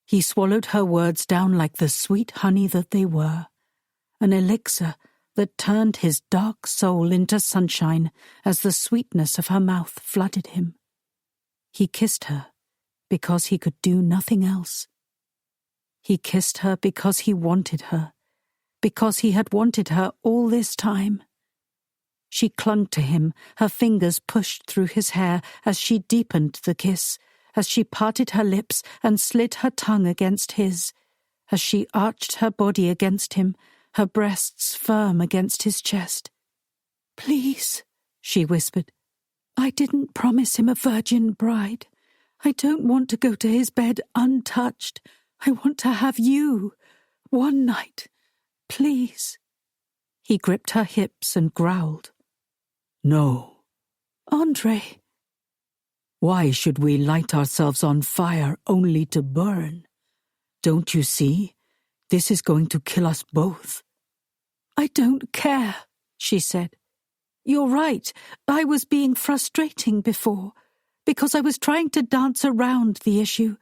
He swallowed her words down like the sweet honey that they were, an elixir that turned his dark soul into sunshine as the sweetness of her mouth flooded him. He kissed her because he could do nothing else. He kissed her because he wanted her, because he had wanted her all this time. She clung to him, her fingers pushed through his hair as she deepened the kiss, as she parted her lips and slid her tongue against his, as she arched her body against him, her breasts firm against his chest. "Please," she whispered, "I didn't promise him a virgin bride. I don't want to go to his bed untouched. I want to have you. One night. Please." He gripped her hips and growled. "No." "Andre." "Why should we light ourselves on fire only to burn? Don't you see? This is going to kill us both." "I don't care," she said. "You're right. I was being frustrating before, because I was trying to dance around the issue.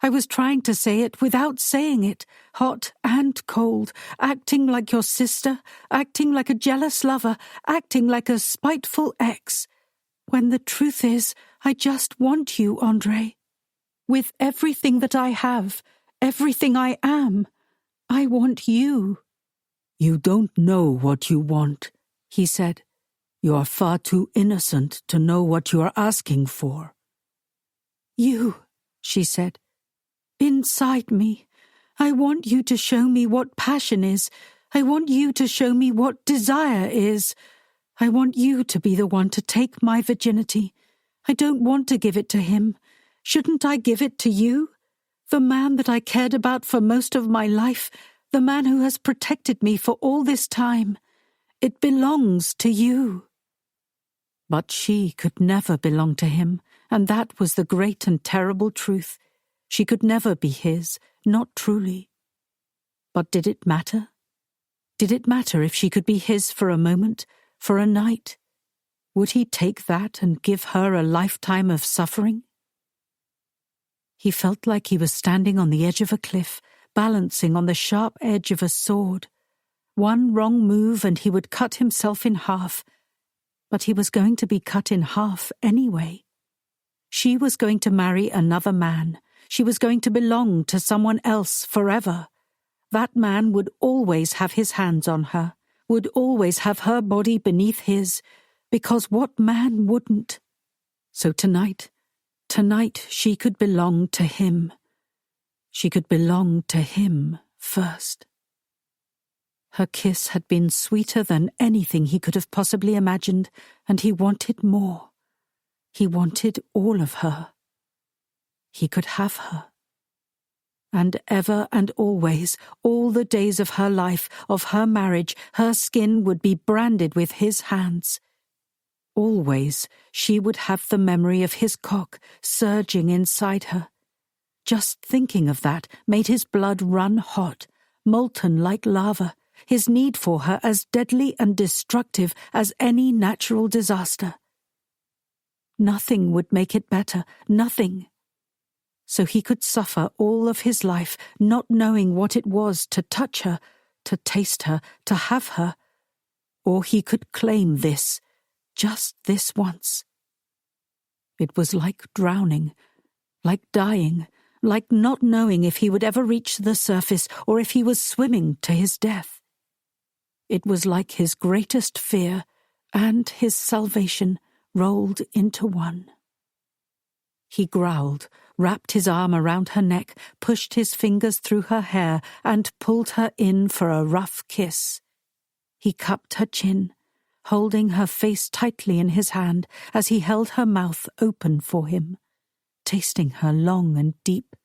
I was trying to say it without saying it, hot and cold, acting like your sister, acting like a jealous lover, acting like a spiteful ex. When the truth is, I just want you, Andre. With everything that I have, everything I am, I want you." "You don't know what you want," he said. "You are far too innocent to know what you are asking for." "You," she said. "Inside me, I want you to show me what passion is. I want you to show me what desire is. I want you to be the one to take my virginity. I don't want to give it to him. Shouldn't I give it to you? The man that I cared about for most of my life, the man who has protected me for all this time. It belongs to you." But she could never belong to him, and that was the great and terrible truth. She could never be his, not truly. But did it matter? Did it matter if she could be his for a moment, for a night? Would he take that and give her a lifetime of suffering? He felt like he was standing on the edge of a cliff, balancing on the sharp edge of a sword. One wrong move and he would cut himself in half. But he was going to be cut in half anyway. She was going to marry another man. She was going to belong to someone else forever. That man would always have his hands on her, would always have her body beneath his, because what man wouldn't? So tonight she could belong to him. She could belong to him first. Her kiss had been sweeter than anything he could have possibly imagined, and he wanted more. He wanted all of her. He could have her. And ever and always, all the days of her life, of her marriage, her skin would be branded with his hands. Always she would have the memory of his cock surging inside her. Just thinking of that made his blood run hot, molten like lava, his need for her as deadly and destructive as any natural disaster. Nothing would make it better, nothing. So he could suffer all of his life, not knowing what it was to touch her, to taste her, to have her. Or he could claim this, just this once. It was like drowning, like dying, like not knowing if he would ever reach the surface or if he was swimming to his death. It was like his greatest fear and his salvation rolled into one. He growled, wrapped his arm around her neck, pushed his fingers through her hair, and pulled her in for a rough kiss. He cupped her chin, holding her face tightly in his hand as he held her mouth open for him, tasting her long and deep,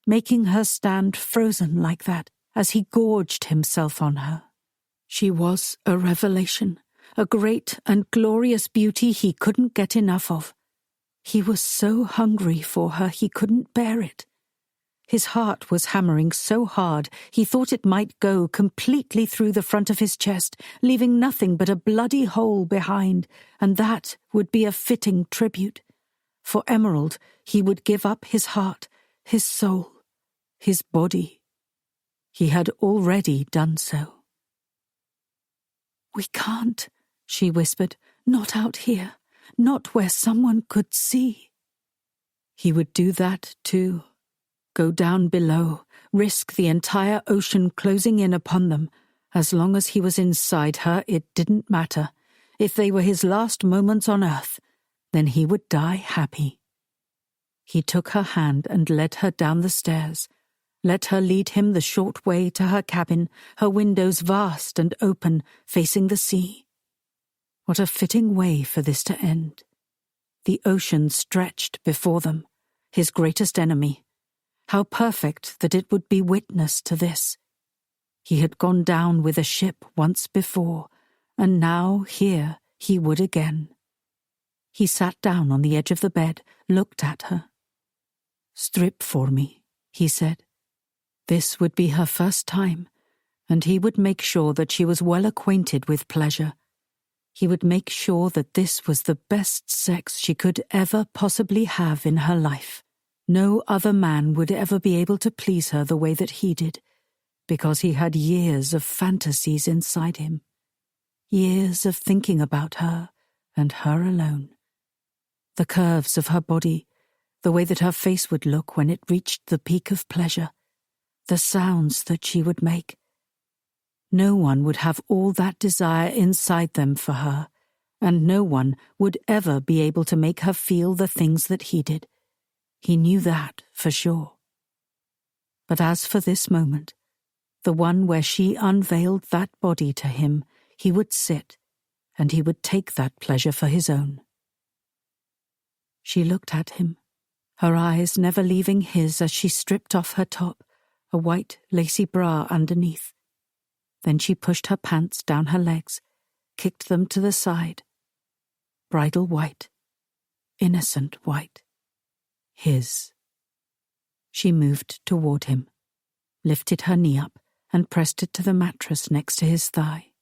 making her stand frozen like that as he gorged himself on her. She was a revelation, a great and glorious beauty he couldn't get enough of. He was so hungry for her he couldn't bear it. His heart was hammering so hard he thought it might go completely through the front of his chest, leaving nothing but a bloody hole behind, and that would be a fitting tribute. For Emerald he would give up his heart, his soul, his body. He had already done so. "We can't," she whispered, "not out here. Not where someone could see." He would do that too. Go down below, risk the entire ocean closing in upon them. As long as he was inside her, it didn't matter. If they were his last moments on earth, then he would die happy. He took her hand and led her down the stairs, let her lead him the short way to her cabin, her windows vast and open, facing the sea. What a fitting way for this to end. The ocean stretched before them, his greatest enemy. How perfect that it would be witness to this. He had gone down with a ship once before, and now here he would again. He sat down on the edge of the bed, looked at her. "Strip for me," he said. This would be her first time, and he would make sure that she was well acquainted with pleasure. He would make sure that this was the best sex she could ever possibly have in her life. No other man would ever be able to please her the way that he did, because he had years of fantasies inside him, years of thinking about her and her alone. The curves of her body, the way that her face would look when it reached the peak of pleasure, the sounds that she would make. No one would have all that desire inside them for her, and no one would ever be able to make her feel the things that he did. He knew that for sure. But as for this moment, the one where she unveiled that body to him, he would sit, and he would take that pleasure for his own. She looked at him, her eyes never leaving his as she stripped off her top, a white lacy bra underneath. Then she pushed her pants down her legs, kicked them to the side. Bridal white, innocent white. His. She moved toward him, lifted her knee up, and pressed it to the mattress next to his thigh.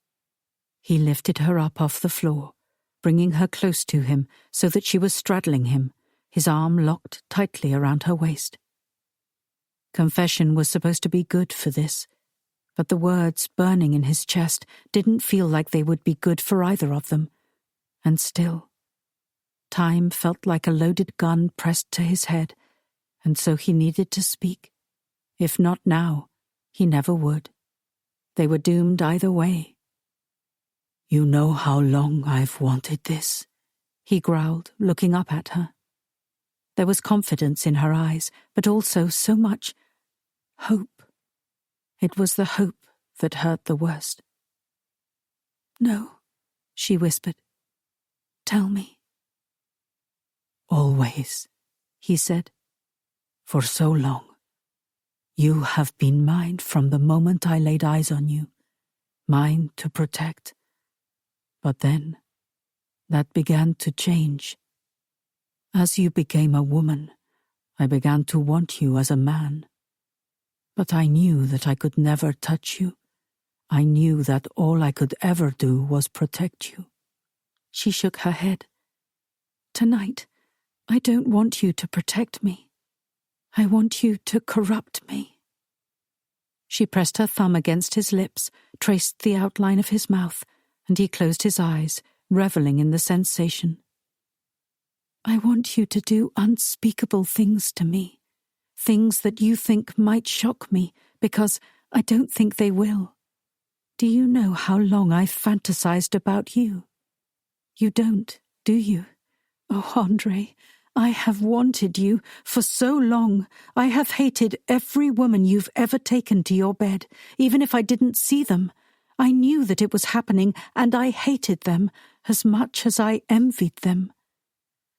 He lifted her up off the floor, bringing her close to him so that she was straddling him, his arm locked tightly around her waist. Confession was supposed to be good for this, but the words burning in his chest didn't feel like they would be good for either of them. And still, time felt like a loaded gun pressed to his head, and so he needed to speak. If not now, he never would. They were doomed either way. "You know how long I've wanted this," he growled, looking up at her. There was confidence in her eyes, but also so much hope. It was the hope that hurt the worst. "No," she whispered. "Tell me." "Always," he said. "for so long. You have been mine from the moment I laid eyes on you, mine to protect. But then, that began to change. As you became a woman, I began to want you as a man. But I knew that I could never touch you. I knew that all I could ever do was protect you." She shook her head. "Tonight, I don't want you to protect me. I want you to corrupt me." She pressed her thumb against his lips, traced the outline of his mouth, and he closed his eyes, reveling in the sensation. "I want you to do unspeakable things to me, things that you think might shock me, because I don't think they will. Do you know how long I've fantasized about you? You don't, do you? Oh, Andre, I have wanted you for so long. I have hated every woman you've ever taken to your bed, even if I didn't see them. I knew that it was happening, and I hated them as much as I envied them.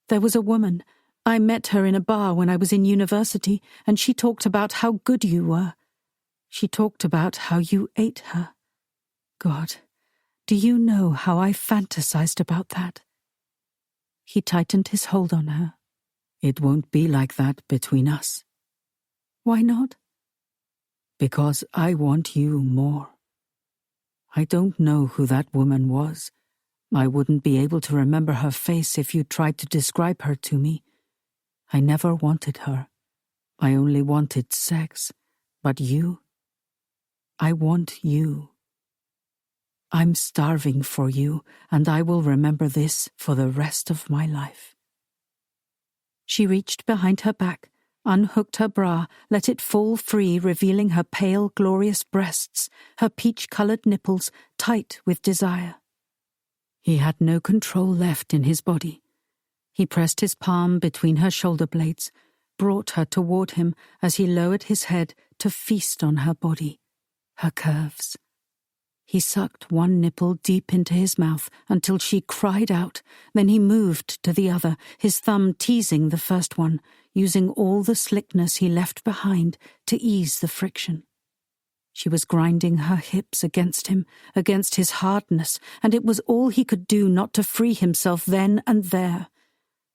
There was a woman. I met her in a bar when I was in university, and she talked about how good you were. She talked about how you ate her. God, do you know how I fantasized about that?" He tightened his hold on her. "It won't be like that between us." "Why not?" "Because I want you more. I don't know who that woman was. I wouldn't be able to remember her face if you tried to describe her to me. I never wanted her. I only wanted sex. But you? I want you. I'm starving for you, and I will remember this for the rest of my life." She reached behind her back, unhooked her bra, let it fall free, revealing her pale, glorious breasts, her peach-colored nipples tight with desire. He had no control left in his body. He pressed his palm between her shoulder blades, brought her toward him as he lowered his head to feast on her body, her curves. He sucked one nipple deep into his mouth until she cried out. Then he moved to the other, his thumb teasing the first one, using all the slickness he left behind to ease the friction. She was grinding her hips against him, against his hardness, and it was all he could do not to free himself then and there.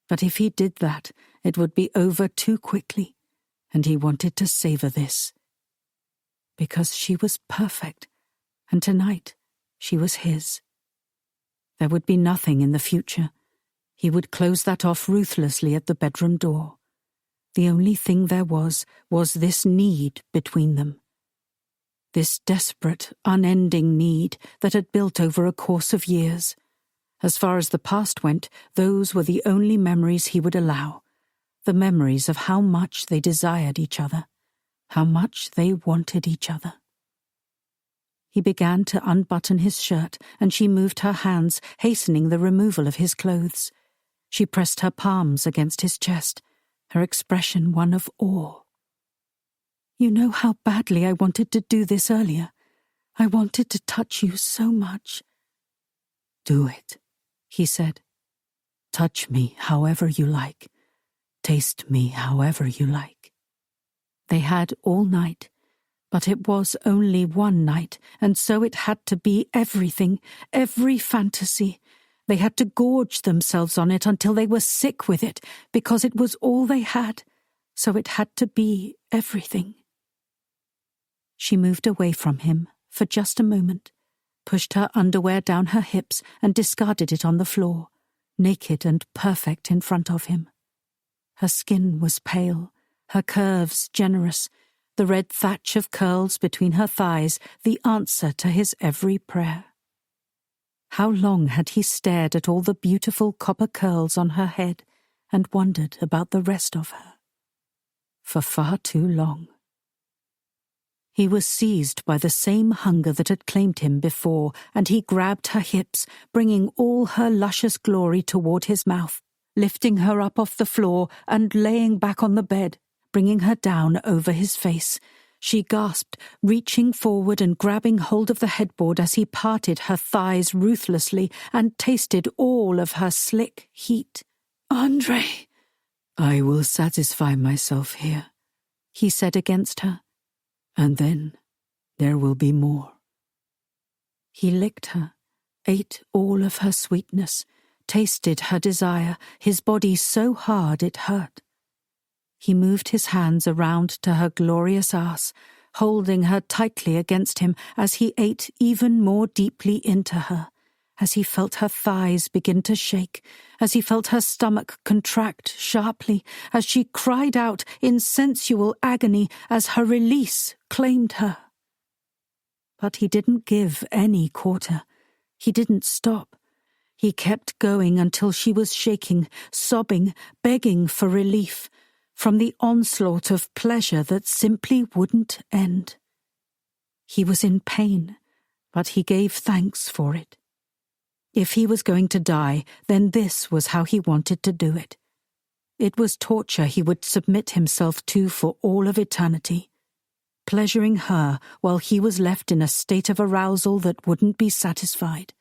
But if he did that, it would be over too quickly, and he wanted to savor this. Because she was perfect, and tonight she was his. There would be nothing in the future. He would close that off ruthlessly at the bedroom door. The only thing there was this need between them. This desperate, unending need that had built over a course of years. As far as the past went, those were the only memories he would allow. The memories of how much they desired each other, how much they wanted each other. He began to unbutton his shirt, and she moved her hands, hastening the removal of his clothes. She pressed her palms against his chest, her expression one of awe. "You know how badly I wanted to do this earlier. I wanted to touch you so much." "Do it," he said. "Touch me however you like. Taste me however you like." They had all night. But it was only one night, and so it had to be everything, every fantasy. They had to gorge themselves on it until they were sick with it, because it was all they had, so it had to be everything. She moved away from him for just a moment, pushed her underwear down her hips and discarded it on the floor, naked and perfect in front of him. Her skin was pale, her curves generous, the red thatch of curls between her thighs, the answer to his every prayer. How long had he stared at all the beautiful copper curls on her head and wondered about the rest of her? for far too long. He was seized by the same hunger that had claimed him before, and he grabbed her hips, bringing all her luscious glory toward his mouth, lifting her up off the floor and laying back on the bed, bringing her down over his face. She gasped, reaching forward and grabbing hold of the headboard as he parted her thighs ruthlessly and tasted all of her slick heat. "Andre!" "I will satisfy myself here," he said against her. "and then there will be more." He licked her, ate all of her sweetness, tasted her desire, his body so hard it hurt. He moved his hands around to her glorious ass, holding her tightly against him as he ate even more deeply into her, as he felt her thighs begin to shake, as he felt her stomach contract sharply, as she cried out in sensual agony as her release claimed her. But he didn't give any quarter. He didn't stop. He kept going until she was shaking, sobbing, begging for relief from the onslaught of pleasure that simply wouldn't end. He was in pain, but he gave thanks for it. If he was going to die, then this was how he wanted to do it. It was torture he would submit himself to for all of eternity, pleasuring her while he was left in a state of arousal that wouldn't be satisfied.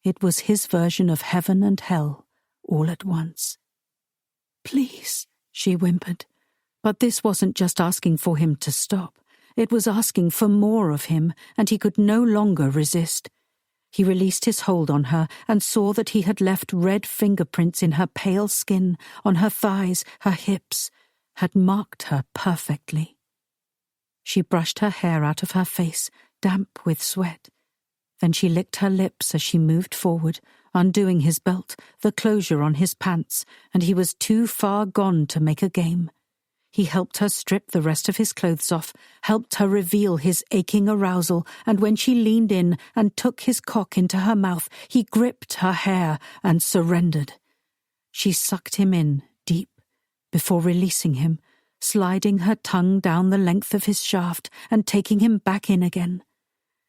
It was his version of heaven and hell all at once. "Please," she whimpered. But this wasn't just asking for him to stop. It was asking for more of him, and he could no longer resist. He released his hold on her and saw that he had left red fingerprints in her pale skin, on her thighs, her hips, had marked her perfectly. She brushed her hair out of her face, damp with sweat. Then she licked her lips as she moved forward, undoing his belt, the closure on his pants, and he was too far gone to make a game. He helped her strip the rest of his clothes off, helped her reveal his aching arousal, and when she leaned in and took his cock into her mouth, he gripped her hair and surrendered. She sucked him in deep, before releasing him, sliding her tongue down the length of his shaft and taking him back in again.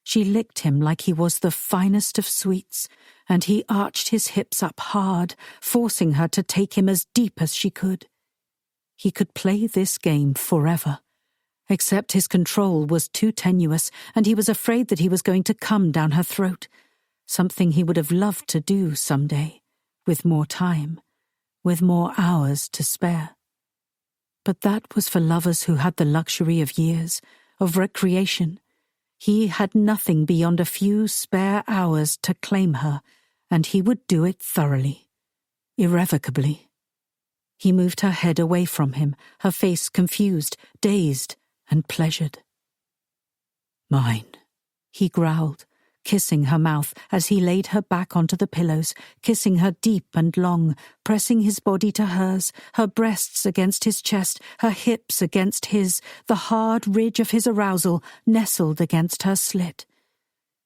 She licked him like he was the finest of sweets, and he arched his hips up hard, forcing her to take him as deep as she could. He could play this game forever, except his control was too tenuous, and he was afraid that he was going to come down her throat, something he would have loved to do someday, with more time, with more hours to spare. But that was for lovers who had the luxury of years, of recreation. He had nothing beyond a few spare hours to claim her, and he would do it thoroughly, irrevocably. He moved her head away from him, her face confused, dazed, and pleasured. "Mine," he growled, kissing her mouth as he laid her back onto the pillows, kissing her deep and long, pressing his body to hers, her breasts against his chest, her hips against his, the hard ridge of his arousal nestled against her slit.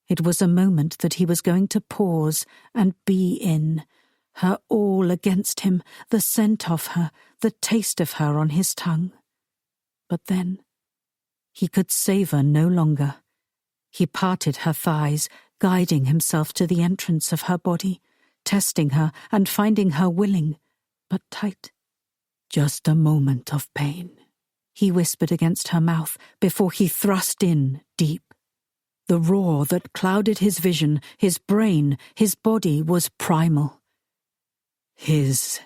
It was a moment that he was going to pause and be in, her all against him, the scent of her, the taste of her on his tongue. But then he could savour no longer. He parted her thighs, guiding himself to the entrance of her body, testing her and finding her willing, but tight. "Just a moment of pain," he whispered against her mouth before he thrust in deep. The roar that clouded his vision, his brain, his body was primal. His.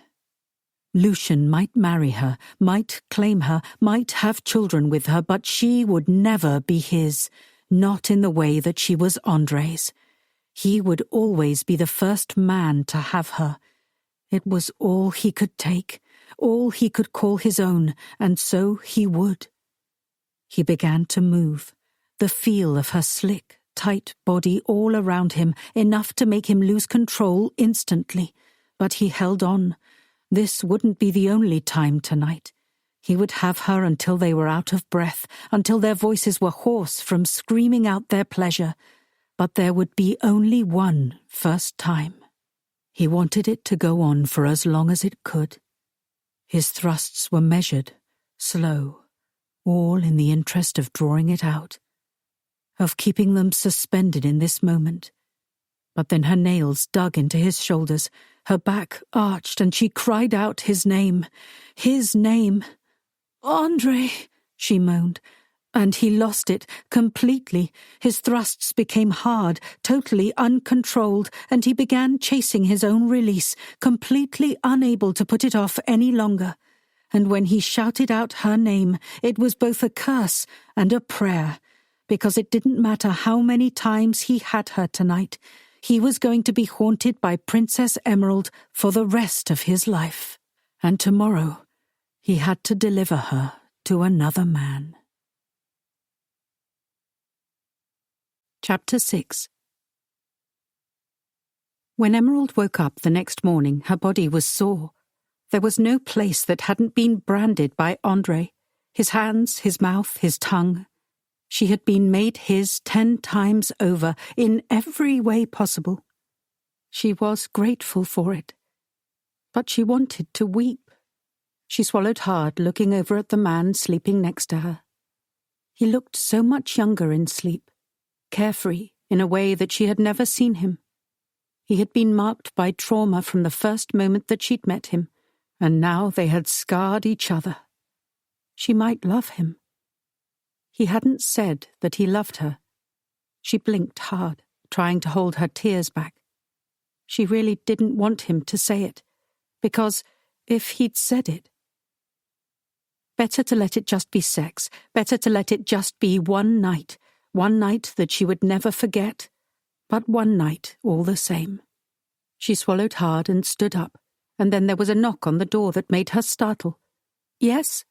Lucian might marry her, might claim her, might have children with her, but she would never be his, not in the way that she was Andre's. He would always be the first man to have her. It was all he could take, all he could call his own, and so he would. He began to move, the feel of her slick, tight body all around him, enough to make him lose control instantly. But he held on. This wouldn't be the only time tonight. He would have her until they were out of breath, until their voices were hoarse from screaming out their pleasure. But there would be only one first time. He wanted it to go on for as long as it could. His thrusts were measured, slow, all in the interest of drawing it out, of keeping them suspended in this moment. But then her nails dug into his shoulders, her back arched, and she cried out his name. His name. "Andre," she moaned, and he lost it completely. His thrusts became hard, totally uncontrolled, and he began chasing his own release, completely unable to put it off any longer. And when he shouted out her name, it was both a curse and a prayer, because it didn't matter how many times he had her tonight. He was going to be haunted by Princess Emerald for the rest of his life. And tomorrow, he had to deliver her to another man. Chapter 6. When Emerald woke up the next morning, her body was sore. There was no place that hadn't been branded by Andre. His hands, his mouth, his tongue. She had been made his 10 times over in every way possible. She was grateful for it. But she wanted to weep. She swallowed hard, looking over at the man sleeping next to her. He looked so much younger in sleep, carefree in a way that she had never seen him. He had been marked by trauma from the first moment that she'd met him, and now they had scarred each other. She might love him. He hadn't said that he loved her. She blinked hard, trying to hold her tears back. She really didn't want him to say it, because if he'd said it... Better to let it just be sex, better to let it just be one night that she would never forget, but one night all the same. She swallowed hard and stood up, and then there was a knock on the door that made her startle. "Yes?"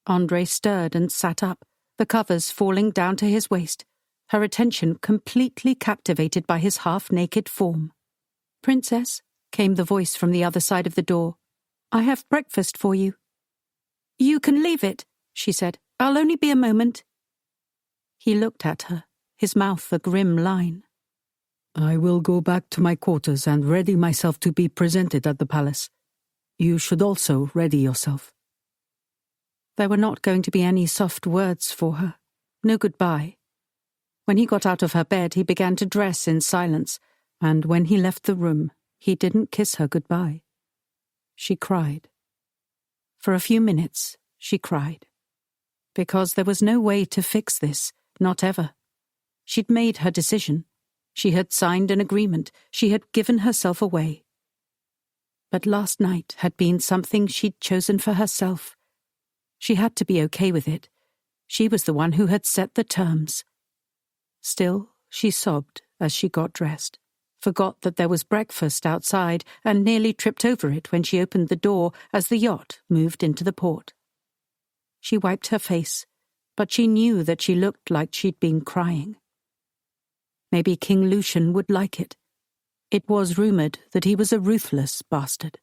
Andre stirred and sat up, the covers falling down to his waist, her attention completely captivated by his half-naked form. "Princess," came the voice from the other side of the door. "I have breakfast for you." "You can leave it," she said. "I'll only be a moment." He looked at her, his mouth a grim line. "I will go back to my quarters and ready myself to be presented at the palace. You should also ready yourself." There were not going to be any soft words for her. No goodbye. When he got out of her bed, he began to dress in silence, and when he left the room, he didn't kiss her goodbye. She cried. For a few minutes, she cried. Because there was no way to fix this, not ever. She'd made her decision. She had signed an agreement. She had given herself away. But last night had been something she'd chosen for herself. She had to be okay with it. She was the one who had set the terms. Still, she sobbed as she got dressed, forgot that there was breakfast outside, and nearly tripped over it when she opened the door as the yacht moved into the port. She wiped her face, but she knew that she looked like she'd been crying. Maybe King Lucian would like it. It was rumoured that he was a ruthless bastard.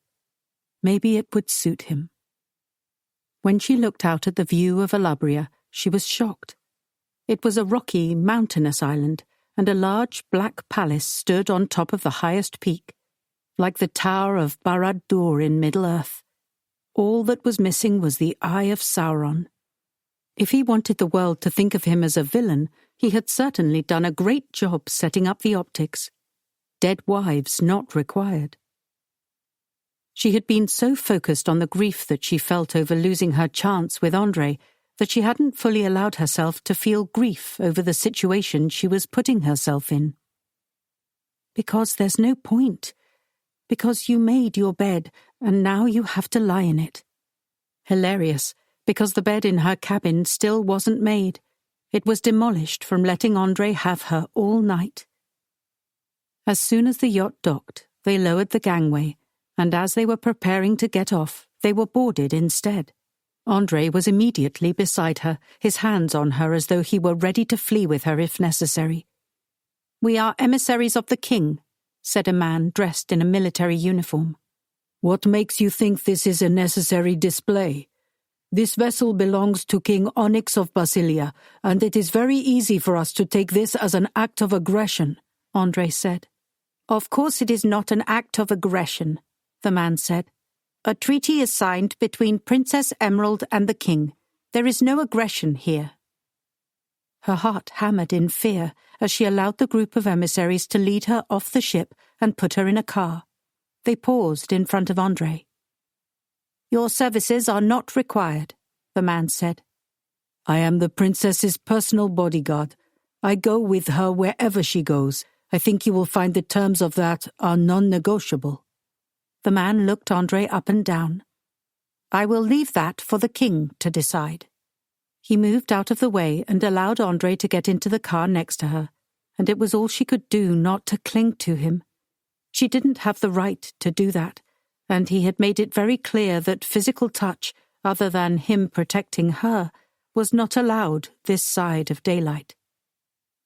Maybe it would suit him. When she looked out at the view of Alabria, she was shocked. It was a rocky, mountainous island, and a large black palace stood on top of the highest peak, like the Tower of Barad-dûr in Middle-earth. All that was missing was the Eye of Sauron. If he wanted the world to think of him as a villain, he had certainly done a great job setting up the optics. Dead wives not required. She had been so focused on the grief that she felt over losing her chance with Andre that she hadn't fully allowed herself to feel grief over the situation she was putting herself in. Because there's no point. Because you made your bed, and now you have to lie in it. Hilarious, because the bed in her cabin still wasn't made. It was demolished from letting Andre have her all night. As soon as the yacht docked, they lowered the gangway, and as they were preparing to get off, they were boarded instead. Andre was immediately beside her, his hands on her as though he were ready to flee with her if necessary. "We are emissaries of the king," said a man dressed in a military uniform. "What makes you think this is a necessary display? This vessel belongs to King Onyx of Basilia, and it is very easy for us to take this as an act of aggression," Andre said. "Of course it is not an act of aggression," the man said. A treaty is signed between Princess Emerald and the king. There is no aggression here. Her heart hammered in fear as she allowed the group of emissaries to lead her off the ship and put her in a car. They paused in front of Andrei. "Your services are not required," the man said. "I am the princess's personal bodyguard. I go with her wherever she goes. I think you will find the terms of that are non-negotiable." The man looked Andrei up and down. "I will leave that for the king to decide." He moved out of the way and allowed Andrei to get into the car next to her, and it was all she could do not to cling to him. She didn't have the right to do that, and he had made it very clear that physical touch, other than him protecting her, was not allowed this side of daylight.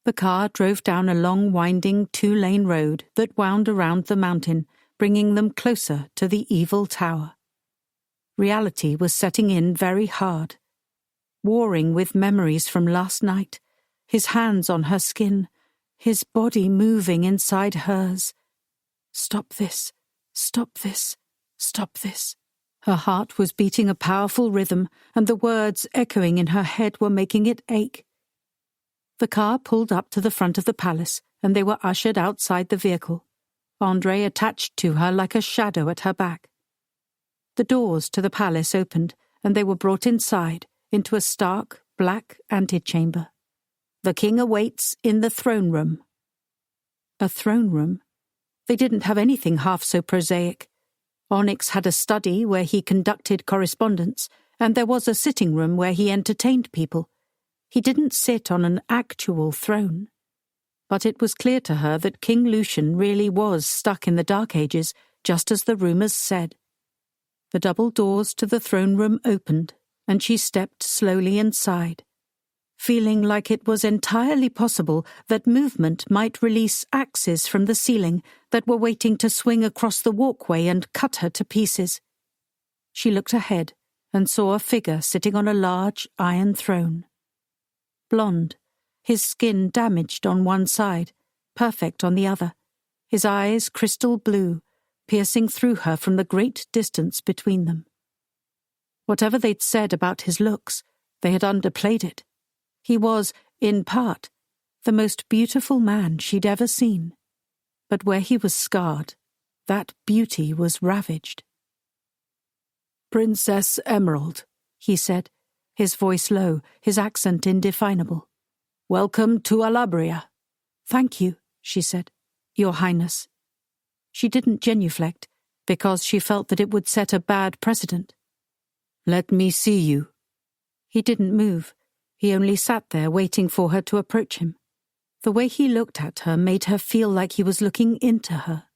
The car drove down a long, winding 2-lane road that wound around the mountain, bringing them closer to the evil tower. Reality was setting in very hard. Warring with memories from last night, his hands on her skin, his body moving inside hers. Stop this, stop this, stop this. Her heart was beating a powerful rhythm, and the words echoing in her head were making it ache. The car pulled up to the front of the palace, and they were ushered outside the vehicle, Andrei attached to her like a shadow at her back. The doors to the palace opened, and they were brought inside, into a stark, black antechamber. "The king awaits in the throne room." A throne room? They didn't have anything half so prosaic. Onyx had a study where he conducted correspondence, and there was a sitting room where he entertained people. He didn't sit on an actual throne. But it was clear to her that King Lucian really was stuck in the Dark Ages, just as the rumours said. The double doors to the throne room opened, and she stepped slowly inside, feeling like it was entirely possible that movement might release axes from the ceiling that were waiting to swing across the walkway and cut her to pieces. She looked ahead and saw a figure sitting on a large iron throne. Blonde, his skin damaged on one side, perfect on the other, his eyes crystal blue, piercing through her from the great distance between them. Whatever they'd said about his looks, they had underplayed it. He was, in part, the most beautiful man she'd ever seen. But where he was scarred, that beauty was ravaged. "Princess Emerald," he said, his voice low, his accent indefinable. "Welcome to Alabria." "Thank you," she said, "Your Highness." She didn't genuflect, because she felt that it would set a bad precedent. "Let me see you." He didn't move. He only sat there waiting for her to approach him. The way he looked at her made her feel like he was looking into her.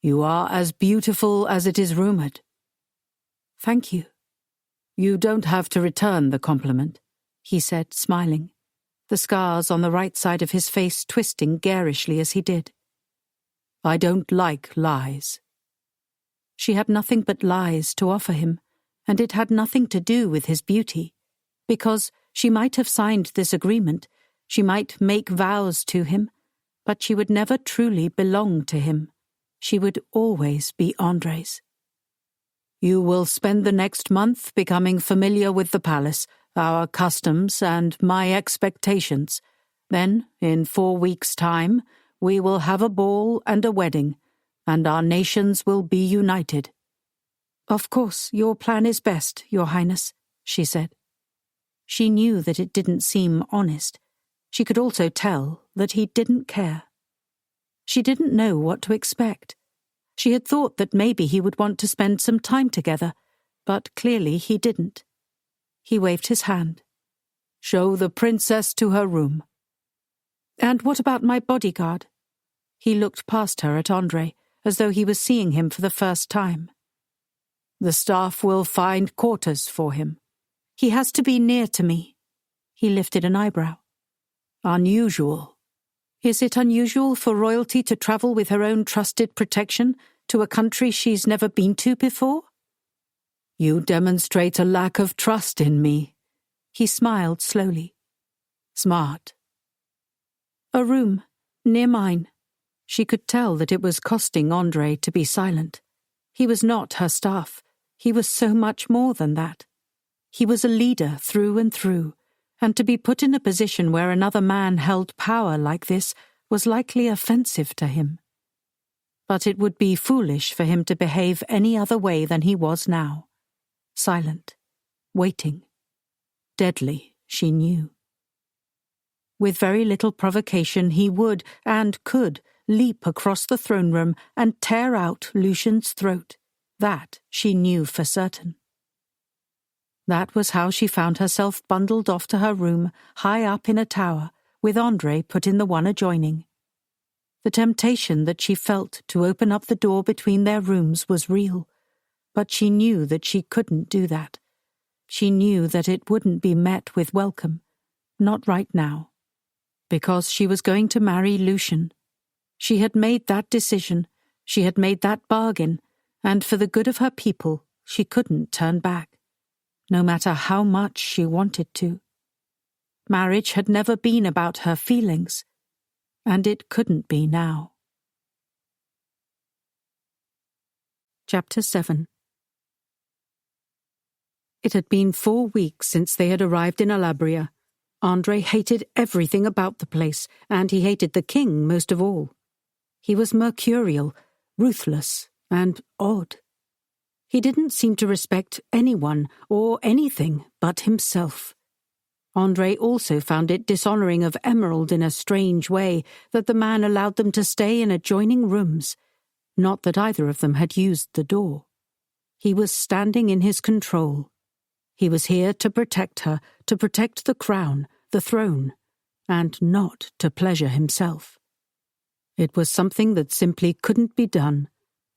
"You are as beautiful as it is rumored." "Thank you." "You don't have to return the compliment," he said, smiling, the scars on the right side of his face twisting garishly as he did. "I don't like lies." She had nothing but lies to offer him, and it had nothing to do with his beauty, because she might have signed this agreement, she might make vows to him, but she would never truly belong to him. She would always be Andrei's. "You will spend the next month becoming familiar with the palace, our customs, and my expectations. Then, in 4 weeks' time, we will have a ball and a wedding, and our nations will be united." "Of course, your plan is best, Your Highness," she said. She knew that it didn't seem honest. She could also tell that he didn't care. She didn't know what to expect. She had thought that maybe he would want to spend some time together, but clearly he didn't. He waved his hand. "Show the princess to her room." "And what about my bodyguard?" He looked past her at Andrei, as though he was seeing him for the first time. "The staff will find quarters for him." "He has to be near to me." He lifted an eyebrow. "Unusual." "Is it unusual for royalty to travel with her own trusted protection to a country she's never been to before?" "You demonstrate a lack of trust in me." He smiled slowly. "Smart." "A room, near mine." She could tell that it was costing Andrei to be silent. He was not her staff, He was so much more than that. He was a leader through and through, and to be put in a position where another man held power like this was likely offensive to him. But it would be foolish for him to behave any other way than he was now. Silent, waiting. Deadly, she knew. With very little provocation, he would, and could, leap across the throne room and tear out Lucian's throat. That she knew for certain. That was how she found herself bundled off to her room, high up in a tower, with André put in the one adjoining. The temptation that she felt to open up the door between their rooms was real, but she knew that she couldn't do that. She knew that it wouldn't be met with welcome, not right now, because she was going to marry Lucian. She had made that decision, she had made that bargain, and for the good of her people, she couldn't turn back, no matter how much she wanted to. Marriage had never been about her feelings, and it couldn't be now. Chapter 7. It had been 4 weeks since they had arrived in Alabria. André hated everything about the place, and he hated the king most of all. He was mercurial, ruthless, and odd. He didn't seem to respect anyone or anything but himself. André also found it dishonouring of Emerald in a strange way that the man allowed them to stay in adjoining rooms, not that either of them had used the door. He was standing in his control. He was here to protect her, to protect the crown, the throne, and not to pleasure himself. It was something that simply couldn't be done,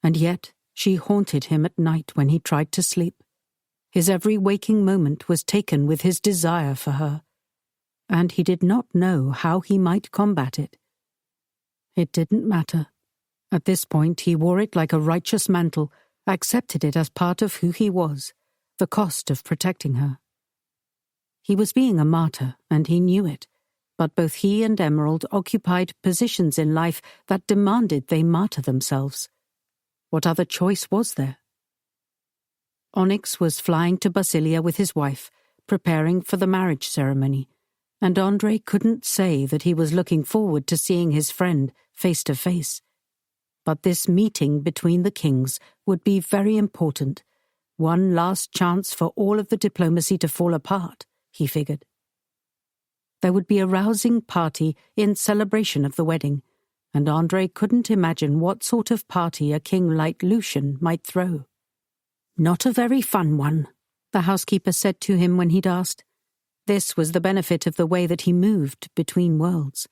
and yet she haunted him at night when he tried to sleep. His every waking moment was taken with his desire for her, and he did not know how he might combat it. It didn't matter. At this point he wore it like a righteous mantle, accepted it as part of who he was, the cost of protecting her. He was being a martyr, and he knew it, but both he and Emerald occupied positions in life that demanded they martyr themselves. What other choice was there? Onyx was flying to Basilia with his wife, preparing for the marriage ceremony, and André couldn't say that he was looking forward to seeing his friend face to face. But this meeting between the kings would be very important, one last chance for all of the diplomacy to fall apart, he figured. There would be a rousing party in celebration of the wedding, and André couldn't imagine what sort of party a king like Lucian might throw. Not a very fun one, the housekeeper said to him when he'd asked. This was the benefit of the way that he moved between worlds.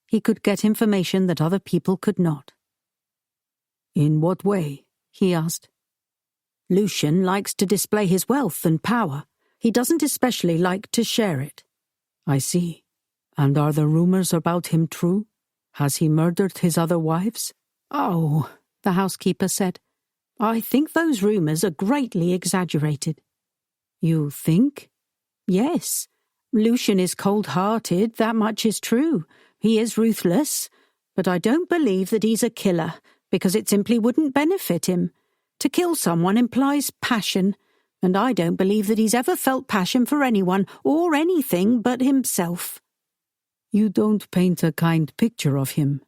He could get information that other people could not. In what way? He asked. Lucian likes to display his wealth and power. He doesn't especially like to share it. I see. And are the rumors about him true? Has he murdered his other wives? Oh, the housekeeper said. I think those rumors are greatly exaggerated. You think? Yes. Lucian is cold-hearted, that much is true. He is ruthless. But I don't believe that he's a killer, because it simply wouldn't benefit him. To kill someone implies passion, and I don't believe that he's ever felt passion for anyone or anything but himself. You don't paint a kind picture of him.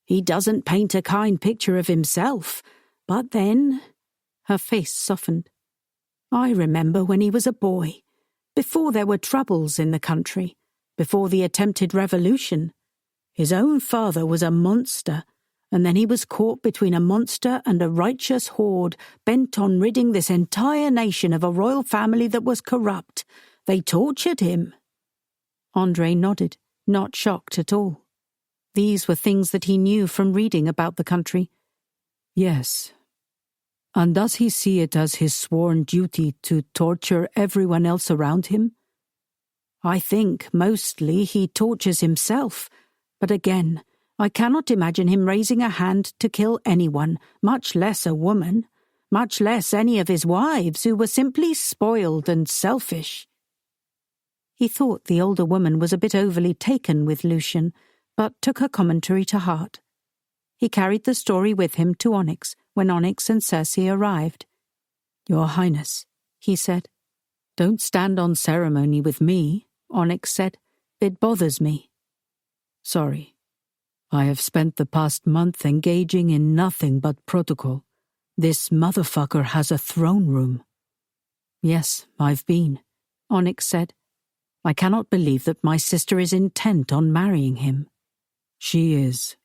He doesn't paint a kind picture of himself, but then... Her face softened. I remember when he was a boy, before there were troubles in the country, before the attempted revolution. His own father was a monster, and then he was caught between a monster and a righteous horde bent on ridding this entire nation of a royal family that was corrupt. They tortured him. André nodded, not shocked at all. These were things that he knew from reading about the country. Yes. And does he see it as his sworn duty to torture everyone else around him? I think mostly he tortures himself, but again, I cannot imagine him raising a hand to kill anyone, much less a woman, much less any of his wives who were simply spoiled and selfish. He thought the older woman was a bit overly taken with Lucian, but took her commentary to heart. He carried the story with him to Onyx when Onyx and Circe arrived. Your Highness, he said. Don't stand on ceremony with me, Onyx said. It bothers me. Sorry. I have spent the past month engaging in nothing but protocol. This motherfucker has a throne room. Yes, I've been, Onyx said. I cannot believe that my sister is intent on marrying him. She is.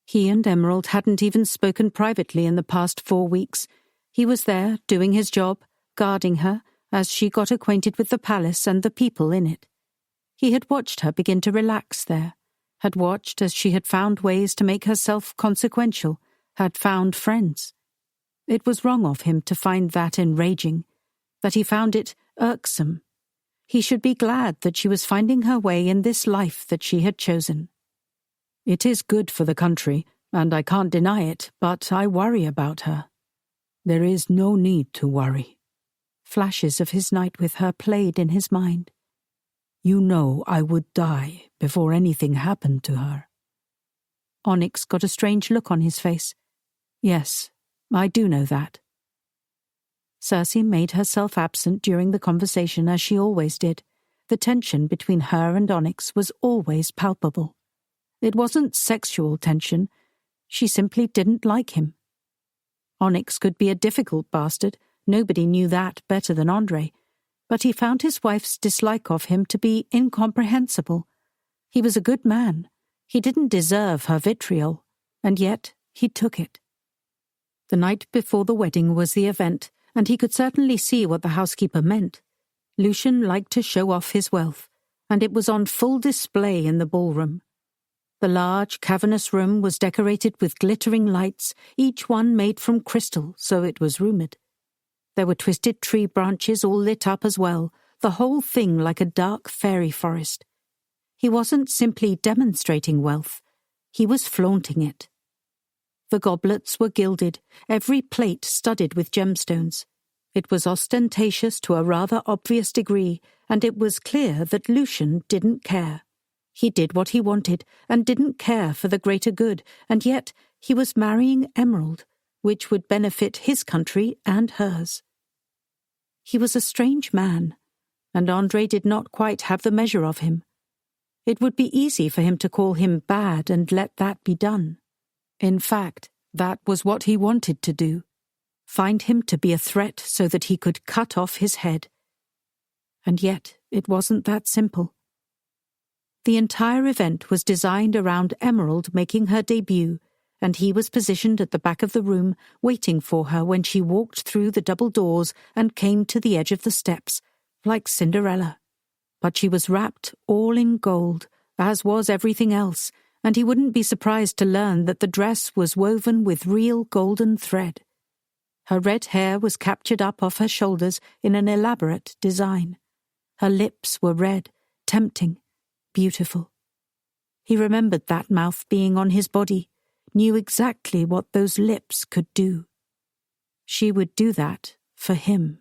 He and Emerald hadn't even spoken privately in the past 4 weeks. He was there, doing his job, guarding her, as she got acquainted with the palace and the people in it. He had watched her begin to relax there, had watched as she had found ways to make herself consequential, had found friends. It was wrong of him to find that enraging, that he found it irksome. He should be glad that she was finding her way in this life that she had chosen. It is good for the country, and I can't deny it, but I worry about her. There is no need to worry. Flashes of his night with her played in his mind. You know I would die before anything happened to her. Onyx got a strange look on his face. Yes, I do know that. Cersei made herself absent during the conversation as she always did. The tension between her and Onyx was always palpable. It wasn't sexual tension. She simply didn't like him. Onyx could be a difficult bastard. Nobody knew that better than Andrei. But he found his wife's dislike of him to be incomprehensible. He was a good man. He didn't deserve her vitriol, and yet he took it. The night before the wedding was the event, and he could certainly see what the housekeeper meant. Lucian liked to show off his wealth, and it was on full display in the ballroom. The large, cavernous room was decorated with glittering lights, each one made from crystal, so it was rumoured. There were twisted tree branches all lit up as well, the whole thing like a dark fairy forest. He wasn't simply demonstrating wealth, he was flaunting it. The goblets were gilded, every plate studded with gemstones. It was ostentatious to a rather obvious degree, and it was clear that Lucian didn't care. He did what he wanted, and didn't care for the greater good, and yet he was marrying Emerald, which would benefit his country and hers. He was a strange man, and Andrei did not quite have the measure of him. It would be easy for him to call him bad and let that be done. In fact, that was what he wanted to do. Find him to be a threat so that he could cut off his head. And yet, it wasn't that simple. The entire event was designed around Emerald making her debut, and he was positioned at the back of the room, waiting for her when she walked through the double doors and came to the edge of the steps, like Cinderella. But she was wrapped all in gold, as was everything else, and he wouldn't be surprised to learn that the dress was woven with real golden thread. Her red hair was captured up off her shoulders in an elaborate design. Her lips were red, tempting, beautiful. He remembered that mouth being on his body, knew exactly what those lips could do. She would do that for him.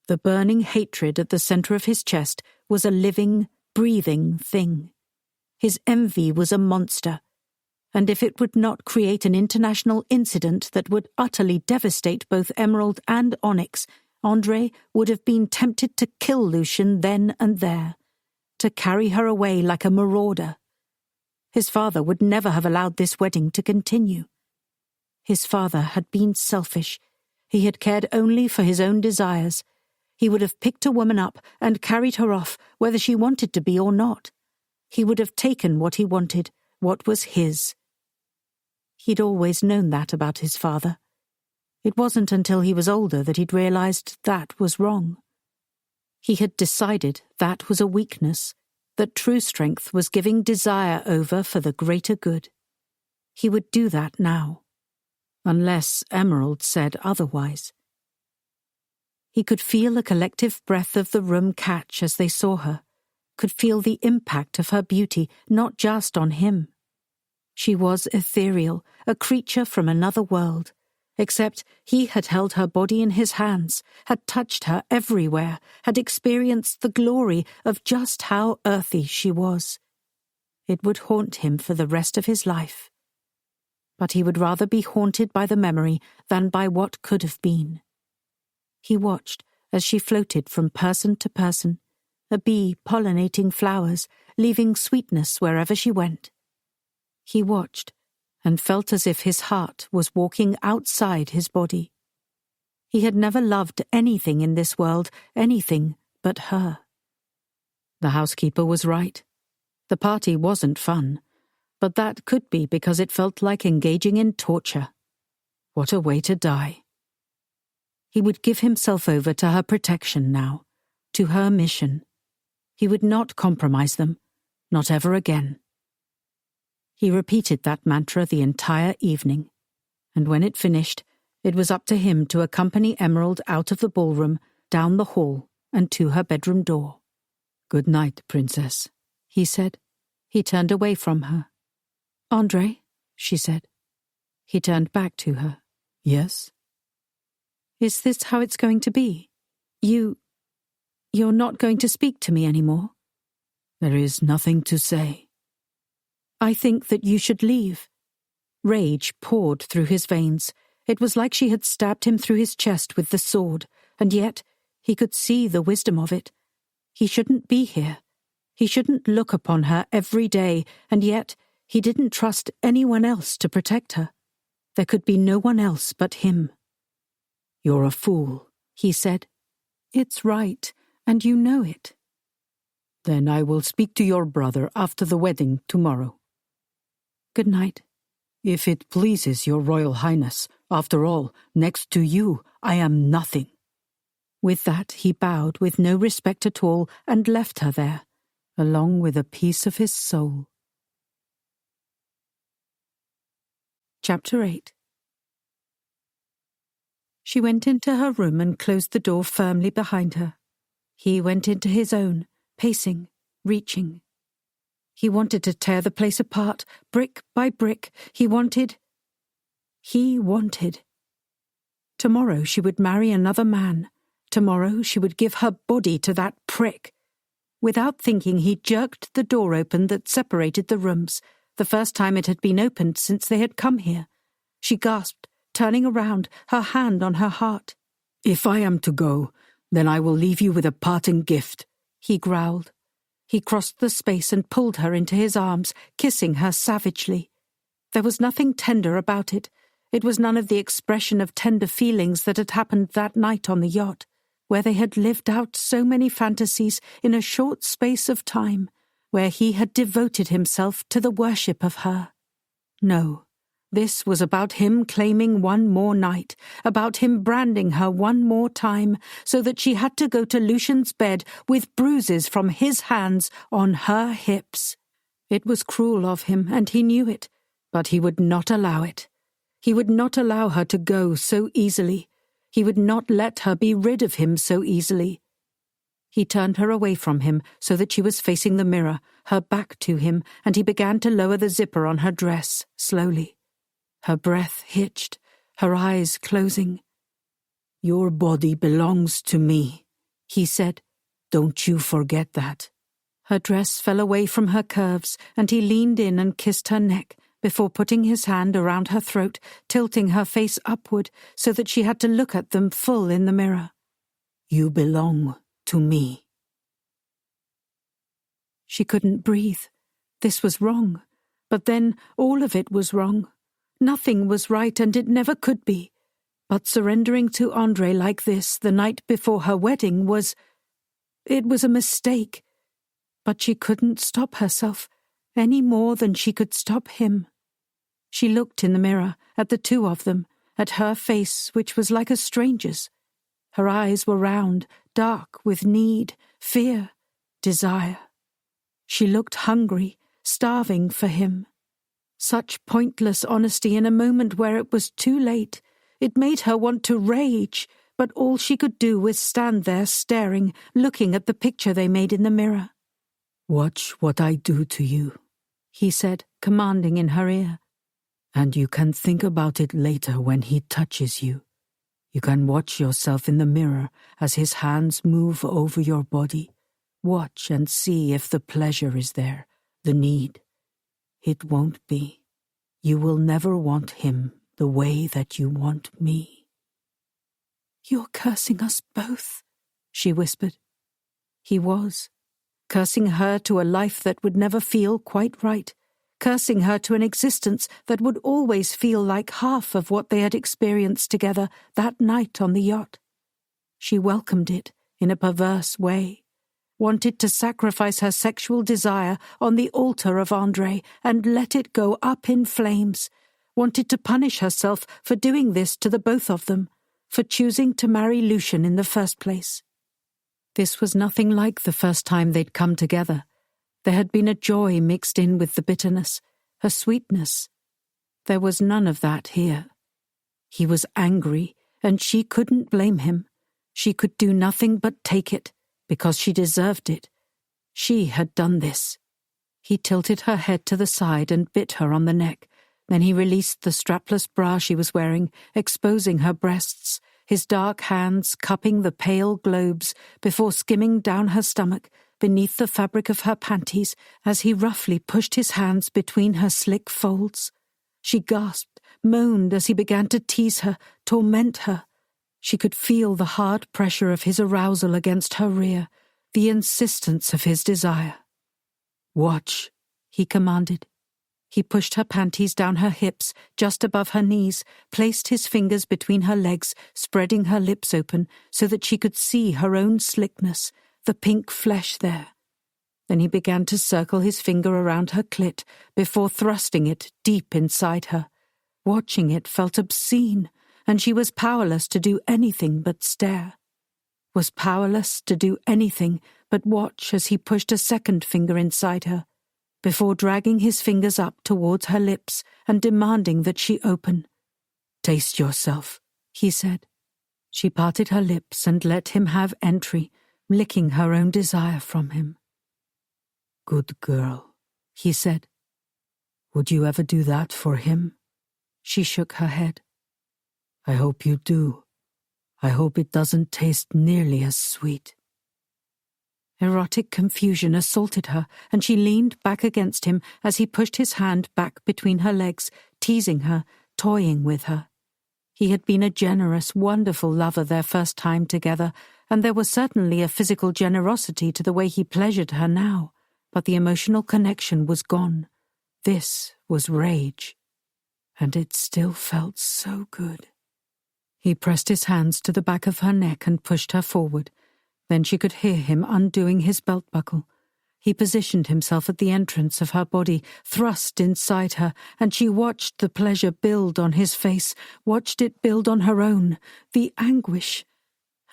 The burning hatred at the center of his chest was a living, breathing thing. His envy was a monster, and if it would not create an international incident that would utterly devastate both Emerald and Onyx, Andrei would have been tempted to kill Lucian then and there, to carry her away like a marauder. His father would never have allowed this wedding to continue. His father had been selfish. He had cared only for his own desires. He would have picked a woman up and carried her off, whether she wanted to be or not. He would have taken what he wanted, what was his. He'd always known that about his father. It wasn't until he was older that he'd realized that was wrong. He had decided that was a weakness, that true strength was giving desire over for the greater good. He would do that now, unless Emerald said otherwise. He could feel a collective breath of the room catch as they saw her, could feel the impact of her beauty not just on him. She was ethereal, a creature from another world, except he had held her body in his hands, had touched her everywhere, had experienced the glory of just how earthy she was. It would haunt him for the rest of his life. But he would rather be haunted by the memory than by what could have been. He watched as she floated from person to person, a bee pollinating flowers, leaving sweetness wherever she went. He watched and felt as if his heart was walking outside his body. He had never loved anything in this world, anything but her. The housekeeper was right. The party wasn't fun, but that could be because it felt like engaging in torture. What a way to die. He would give himself over to her protection now, to her mission. He would not compromise them, not ever again. He repeated that mantra the entire evening, and when it finished, it was up to him to accompany Emerald out of the ballroom, down the hall, and to her bedroom door. "Good night, Princess," he said. He turned away from her. "Andre," she said. He turned back to her. "Yes?" "Is this how it's going to be? You're not going to speak to me anymore?" "There is nothing to say." "I think that you should leave." Rage poured through his veins. It was like she had stabbed him through his chest with the sword, and yet he could see the wisdom of it. He shouldn't be here. He shouldn't look upon her every day, and yet he didn't trust anyone else to protect her. There could be no one else but him. "You're a fool," he said. "It's right, and you know it." "Then I will speak to your brother after the wedding tomorrow." "Good night." "If it pleases your Royal Highness, after all, next to you, I am nothing." With that, he bowed with no respect at all and left her there, along with a piece of his soul. Chapter 8. She went into her room and closed the door firmly behind her. He went into his own, pacing, reaching. He wanted to tear the place apart, brick by brick. He wanted. Tomorrow she would marry another man. Tomorrow she would give her body to that prick. Without thinking, he jerked the door open that separated the rooms, the first time it had been opened since they had come here. She gasped, turning around, her hand on her heart. "If I am to go, then I will leave you with a parting gift," he growled. He crossed the space and pulled her into his arms, kissing her savagely. There was nothing tender about it. It was none of the expression of tender feelings that had happened that night on the yacht, where they had lived out so many fantasies in a short space of time, where he had devoted himself to the worship of her. No, this was about him claiming one more night, about him branding her one more time, so that she had to go to Lucian's bed with bruises from his hands on her hips. It was cruel of him, and he knew it, but he would not allow it. He would not allow her to go so easily. He would not let her be rid of him so easily. He turned her away from him so that she was facing the mirror, her back to him, and he began to lower the zipper on her dress, slowly. Her breath hitched, her eyes closing. "Your body belongs to me," he said. "Don't you forget that." Her dress fell away from her curves, and he leaned in and kissed her neck, before putting his hand around her throat, tilting her face upward so that she had to look at them full in the mirror. "You belong to me." She couldn't breathe. This was wrong. But then all of it was wrong. Nothing was right, and it never could be. But surrendering to Andre like this the night before her wedding was... It was a mistake. But she couldn't stop herself, any more than she could stop him. She looked in the mirror, at the two of them, at her face, which was like a stranger's. Her eyes were round, dark with need, fear, desire. She looked hungry, starving for him. Such pointless honesty in a moment where it was too late. It made her want to rage, but all she could do was stand there staring, looking at the picture they made in the mirror. "Watch what I do to you," he said, commanding in her ear. "And you can think about it later when he touches you. You can watch yourself in the mirror as his hands move over your body. Watch and see if the pleasure is there, the need. It won't be. You will never want him the way that you want me." "You're cursing us both," she whispered. He was, cursing her to a life that would never feel quite right, cursing her to an existence that would always feel like half of what they had experienced together that night on the yacht. She welcomed it in a perverse way, wanted to sacrifice her sexual desire on the altar of André and let it go up in flames, wanted to punish herself for doing this to the both of them, for choosing to marry Lucian in the first place. This was nothing like the first time they'd come together. There had been a joy mixed in with the bitterness, a sweetness. There was none of that here. He was angry, and she couldn't blame him. She could do nothing but take it, because she deserved it. She had done this. He tilted her head to the side and bit her on the neck. Then he released the strapless bra she was wearing, exposing her breasts, his dark hands cupping the pale globes before skimming down her stomach beneath the fabric of her panties as he roughly pushed his hands between her slick folds. She gasped, moaned as he began to tease her, torment her. She could feel the hard pressure of his arousal against her rear, the insistence of his desire. "Watch," he commanded. He pushed her panties down her hips, just above her knees, placed his fingers between her legs, spreading her lips open so that she could see her own slickness, the pink flesh there. Then he began to circle his finger around her clit before thrusting it deep inside her. Watching it felt obscene, and she was powerless to do anything but stare. Was powerless to do anything but watch as he pushed a second finger inside her, before dragging his fingers up towards her lips and demanding that she open. "Taste yourself," he said. She parted her lips and let him have entry, licking her own desire from him. "Good girl," he said. "Would you ever do that for him?" She shook her head. "I hope you do. I hope it doesn't taste nearly as sweet." Erotic confusion assaulted her, and she leaned back against him as he pushed his hand back between her legs, teasing her, toying with her. He had been a generous, wonderful lover their first time together, and there was certainly a physical generosity to the way he pleasured her now, but the emotional connection was gone. This was rage, and it still felt so good. He pressed his hands to the back of her neck and pushed her forward. Then she could hear him undoing his belt buckle. He positioned himself at the entrance of her body, thrust inside her, and she watched the pleasure build on his face, watched it build on her own, the anguish.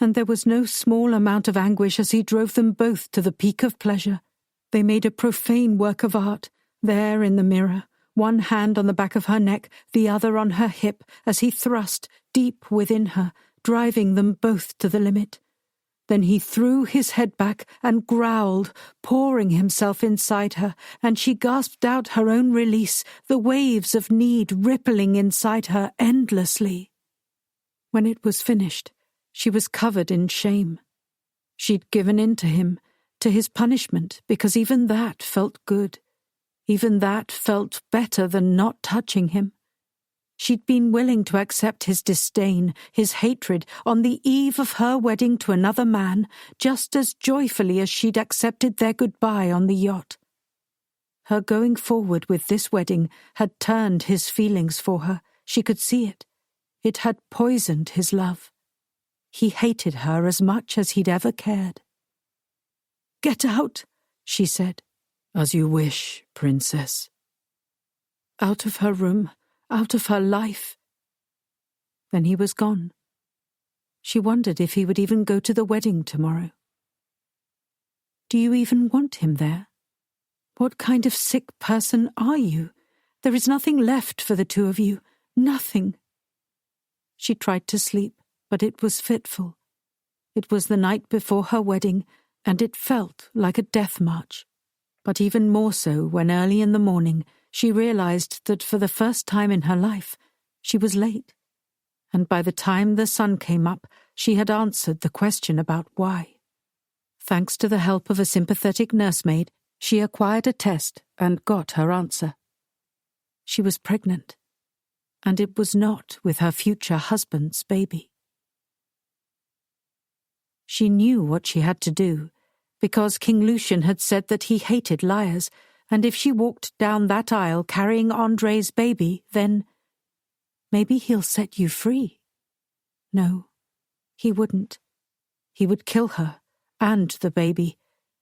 And there was no small amount of anguish as he drove them both to the peak of pleasure. They made a profane work of art, there in the mirror, one hand on the back of her neck, the other on her hip, as he thrust deep within her, driving them both to the limit. Then he threw his head back and growled, pouring himself inside her, and she gasped out her own release, the waves of need rippling inside her endlessly. When it was finished, she was covered in shame. She'd given in to him, to his punishment, because even that felt good. Even that felt better than not touching him. She'd been willing to accept his disdain, his hatred, on the eve of her wedding to another man, just as joyfully as she'd accepted their goodbye on the yacht. Her going forward with this wedding had turned his feelings for her. She could see it. It had poisoned his love. He hated her as much as he'd ever cared. "Get out," she said. "As you wish, princess." Out of her room, out of her life. Then he was gone. She wondered if he would even go to the wedding tomorrow. "Do you even want him there? What kind of sick person are you? There is nothing left for the two of you. Nothing." She tried to sleep, but it was fitful. It was the night before her wedding, and it felt like a death march. But even more so when early in the morning she realized that for the first time in her life she was late. And by the time the sun came up, she had answered the question about why. Thanks to the help of a sympathetic nursemaid, she acquired a test and got her answer. She was pregnant, and it was not with her future husband's baby. She knew what she had to do, because King Lucian had said that he hated liars, and if she walked down that aisle carrying André's baby, then maybe he'll set you free. No, he wouldn't. He would kill her and the baby,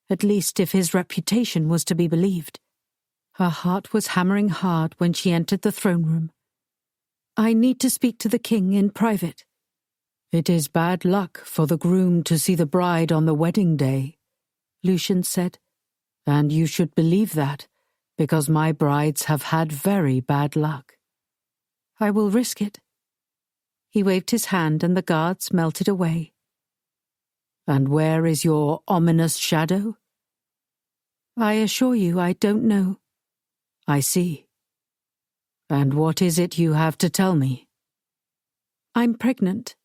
at least if his reputation was to be believed. Her heart was hammering hard when she entered the throne room. I need to speak to the king in private. It is bad luck for the groom to see the bride on the wedding day, Lucian said, and you should believe that, because my brides have had very bad luck. I will risk it. He waved his hand and the guards melted away. And where is your ominous shadow? I assure you I don't know. I see. And what is it you have to tell me? I'm pregnant.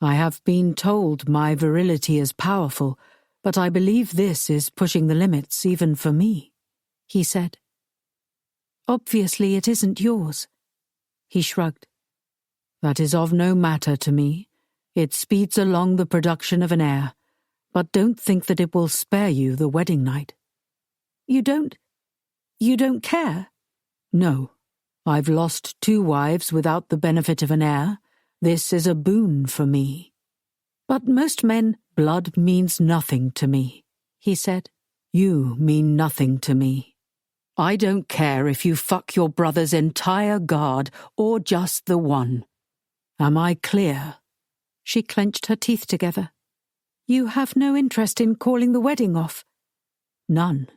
I have been told my virility is powerful, but I believe this is pushing the limits even for me, he said. Obviously it isn't yours. He shrugged. That is of no matter to me. It speeds along the production of an heir, but don't think that it will spare you the wedding night. You don't care? No. I've lost 2 wives without the benefit of an heir. This is a boon for me. But most men... Blood means nothing to me, he said. You mean nothing to me. I don't care if you fuck your brother's entire guard or just the one. Am I clear? She clenched her teeth together. You have no interest in calling the wedding off? None.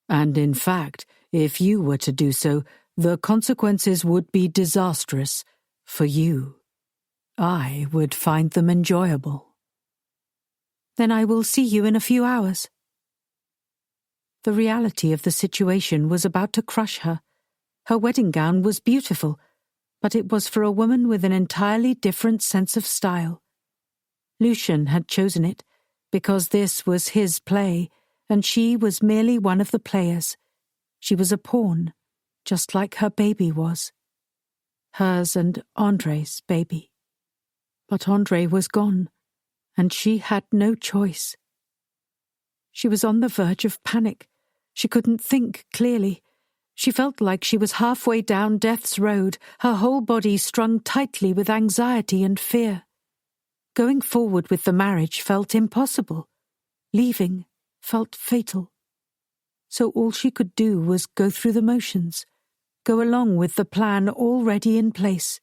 And in fact, if you were to do so, the consequences would be disastrous for you. I would find them enjoyable. Then I will see you in a few hours. The reality of the situation was about to crush her. Her wedding gown was beautiful, but it was for a woman with an entirely different sense of style. Lucian had chosen it because this was his play, and she was merely one of the players. She was a pawn, just like her baby was. Hers and André's baby. But André was gone, and she had no choice. She was on the verge of panic. She couldn't think clearly. She felt like she was halfway down death's road, her whole body strung tightly with anxiety and fear. Going forward with the marriage felt impossible. Leaving felt fatal. So all she could do was go through the motions, go along with the plan already in place.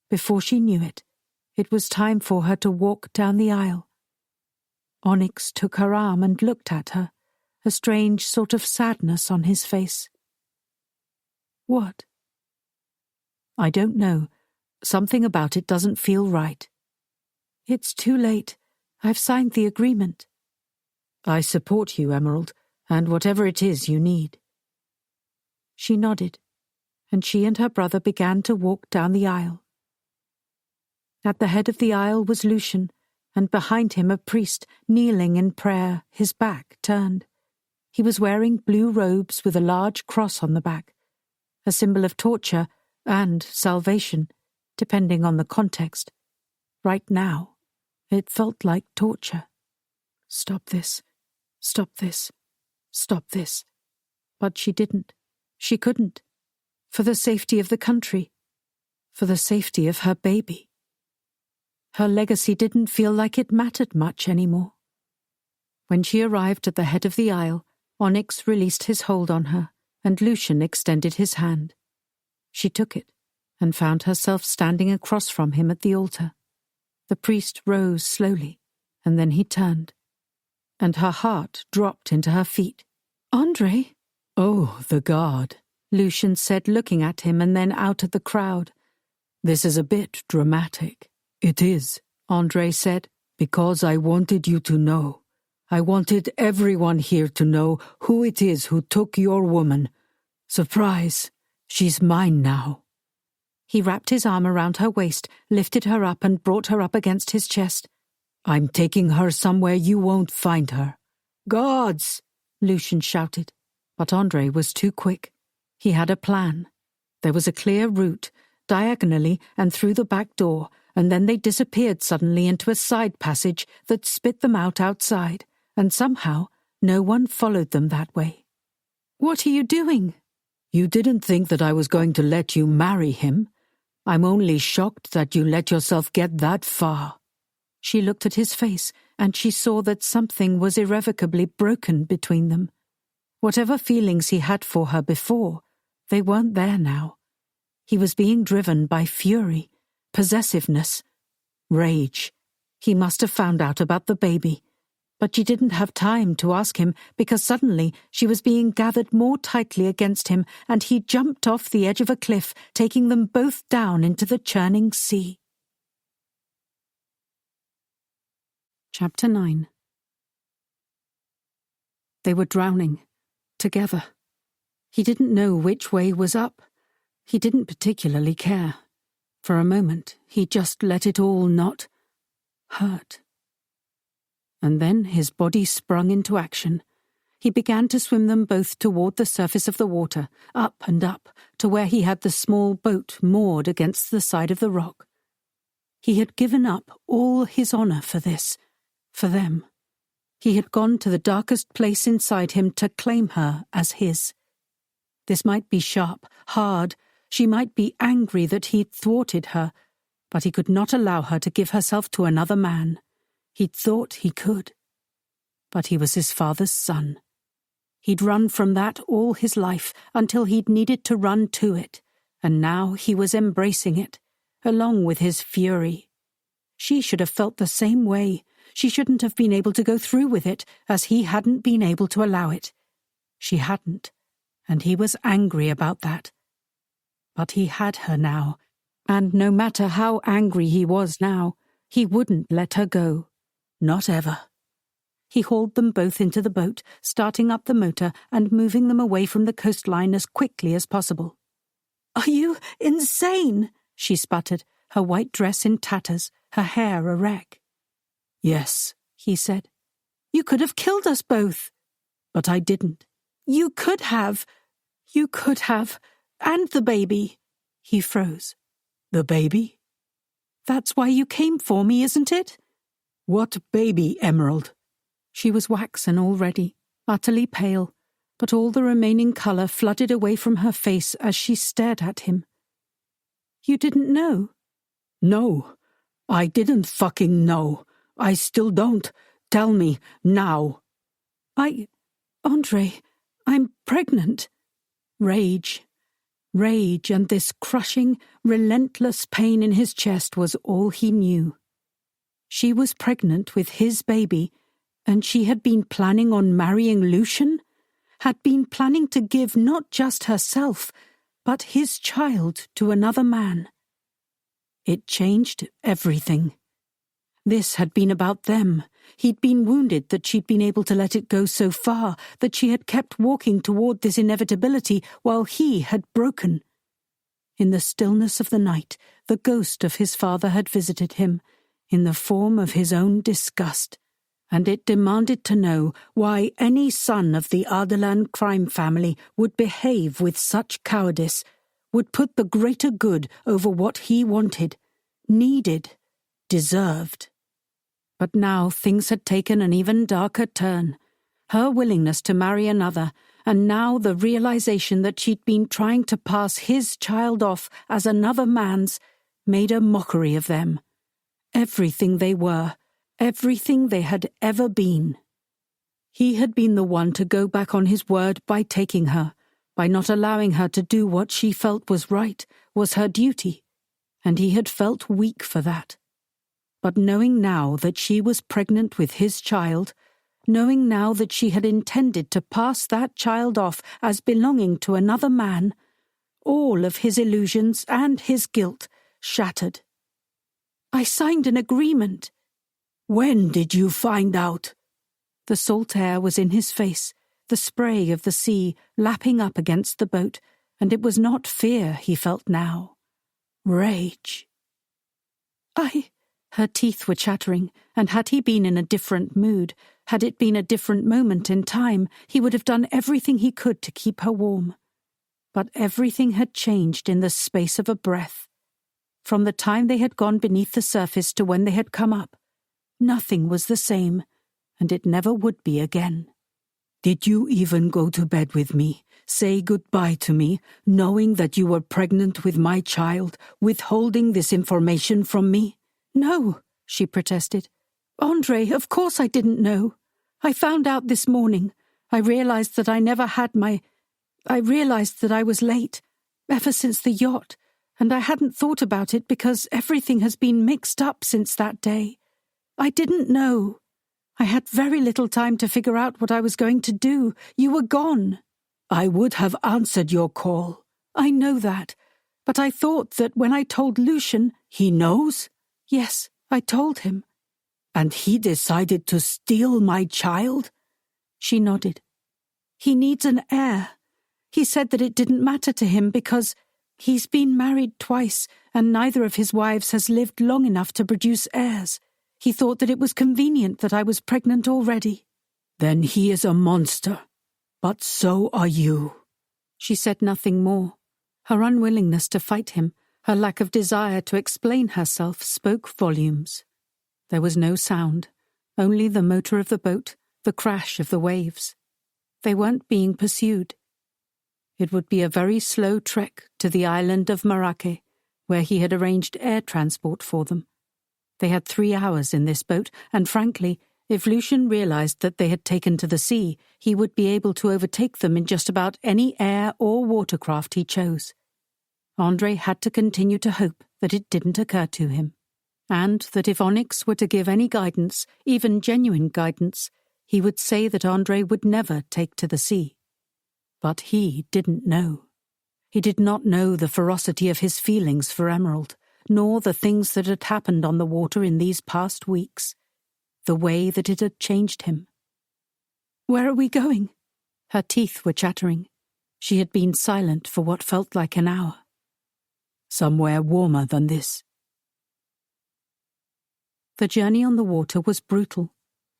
Before she knew it, it was time for her to walk down the aisle. Onyx took her arm and looked at her, a strange sort of sadness on his face. What? I don't know. Something about it doesn't feel right. It's too late. I've signed the agreement. I support you, Emerald, and whatever it is you need. She nodded, and she and her brother began to walk down the aisle. At the head of the aisle was Lucian, and behind him a priest kneeling in prayer, his back turned. He was wearing blue robes with a large cross on the back, a symbol of torture and salvation, depending on the context. Right now, it felt like torture. Stop this. Stop this. Stop this. But she didn't. She couldn't. For the safety of the country. For the safety of her baby. Her legacy didn't feel like it mattered much anymore. When she arrived at the head of the aisle, Onyx released his hold on her, and Lucian extended his hand. She took it, and found herself standing across from him at the altar. The priest rose slowly, and then he turned, and her heart dropped into her feet. André? Oh, the guard, Lucian said, looking at him and then out at the crowd. This is a bit dramatic. It is, André said. Because I wanted you to know. I wanted everyone here to know who it is who took your woman. Surprise, she's mine now. He wrapped his arm around her waist, lifted her up and brought her up against his chest. I'm taking her somewhere you won't find her. Guards! Lucian shouted. But André was too quick. He had a plan. There was a clear route, diagonally and through the back door, and then they disappeared suddenly into a side passage that spit them out outside, and somehow no one followed them that way. "What are you doing?" "You didn't think that I was going to let you marry him. I'm only shocked that you let yourself get that far." She looked at his face, and she saw that something was irrevocably broken between them. Whatever feelings he had for her before, they weren't there now. He was being driven by fury, possessiveness, rage. He must have found out about the baby. But she didn't have time to ask him, because suddenly she was being gathered more tightly against him, and he jumped off the edge of a cliff, taking them both down into the churning sea. Chapter 9. They were drowning, together. He didn't know which way was up. He didn't particularly care. For a moment, he just let it all not hurt. And then his body sprung into action. He began to swim them both toward the surface of the water, up and up, to where he had the small boat moored against the side of the rock. He had given up all his honor for this, for them. He had gone to the darkest place inside him to claim her as his. This might be sharp, hard. She might be angry that he'd thwarted her, but he could not allow her to give herself to another man. He'd thought he could. But he was his father's son. He'd run from that all his life until he'd needed to run to it, and now he was embracing it, along with his fury. She should have felt the same way. She shouldn't have been able to go through with it, as he hadn't been able to allow it. She hadn't, and he was angry about that. But he had her now, and no matter how angry he was now, he wouldn't let her go. Not ever. He hauled them both into the boat, starting up the motor and moving them away from the coastline as quickly as possible. "Are you insane?" she sputtered, her white dress in tatters, her hair a wreck. "Yes," he said. "You could have killed us both." "But I didn't." You could have, and the baby." He froze. "The baby?" "That's why you came for me, isn't it?" "What baby, Emerald?" She was waxen already, utterly pale, but all the remaining colour flooded away from her face as she stared at him. "You didn't know?" "No, I didn't fucking know. I still don't. Tell me, now." Andre, I'm pregnant." Rage, and this crushing, relentless pain in his chest was all he knew. She was pregnant with his baby, and she had been planning on marrying Lucian? Had been planning to give not just herself, but his child to another man. It changed everything. This had been about them. He'd been wounded that she'd been able to let it go so far, that she had kept walking toward this inevitability while he had broken. In the stillness of the night, the ghost of his father had visited him, in the form of his own disgust, and it demanded to know why any son of the Ardalan crime family would behave with such cowardice, would put the greater good over what he wanted, needed, deserved. But now things had taken an even darker turn. Her willingness to marry another, and now the realization that she'd been trying to pass his child off as another man's, made a mockery of them. Everything they were, everything they had ever been. He had been the one to go back on his word by taking her, by not allowing her to do what she felt was right, was her duty, and he had felt weak for that. But knowing now that she was pregnant with his child, knowing now that she had intended to pass that child off as belonging to another man, all of his illusions and his guilt shattered. "I signed an agreement." "When did you find out?" The salt air was in his face, the spray of the sea lapping up against the boat, and it was not fear he felt now. Rage. Her teeth were chattering, and had he been in a different mood, had it been a different moment in time, he would have done everything he could to keep her warm. But everything had changed in the space of a breath. From the time they had gone beneath the surface to when they had come up, nothing was the same, and it never would be again. Did you even go to bed with me, say goodbye to me, knowing that you were pregnant with my child, withholding this information from me? No, she protested. Andre, of course I didn't know. I found out this morning. I realized that I was late, ever since the yacht, and I hadn't thought about it because everything has been mixed up since that day. I didn't know. I had very little time to figure out what I was going to do. You were gone. I would have answered your call. I know that, but I thought that when I told Lucian... He knows? Yes, I told him. And he decided to steal my child? She nodded. He needs an heir. He said that it didn't matter to him because he's been married twice and neither of his wives has lived long enough to produce heirs. He thought that it was convenient that I was pregnant already. Then he is a monster. But so are you. She said nothing more. Her unwillingness to fight him, her lack of desire to explain herself, spoke volumes. There was no sound, only the motor of the boat, the crash of the waves. They weren't being pursued. It would be a very slow trek to the island of Marake, where he had arranged air transport for them. They had 3 hours in this boat, and frankly, if Lucian realized that they had taken to the sea, he would be able to overtake them in just about any air or watercraft he chose. Andre had to continue to hope that it didn't occur to him, and that if Onyx were to give any guidance, even genuine guidance, he would say that Andre would never take to the sea. But he didn't know. He did not know the ferocity of his feelings for Emerald, nor the things that had happened on the water in these past weeks, the way that it had changed him. "Where are we going?" Her teeth were chattering. She had been silent for what felt like an hour. "Somewhere warmer than this." The journey on the water was brutal.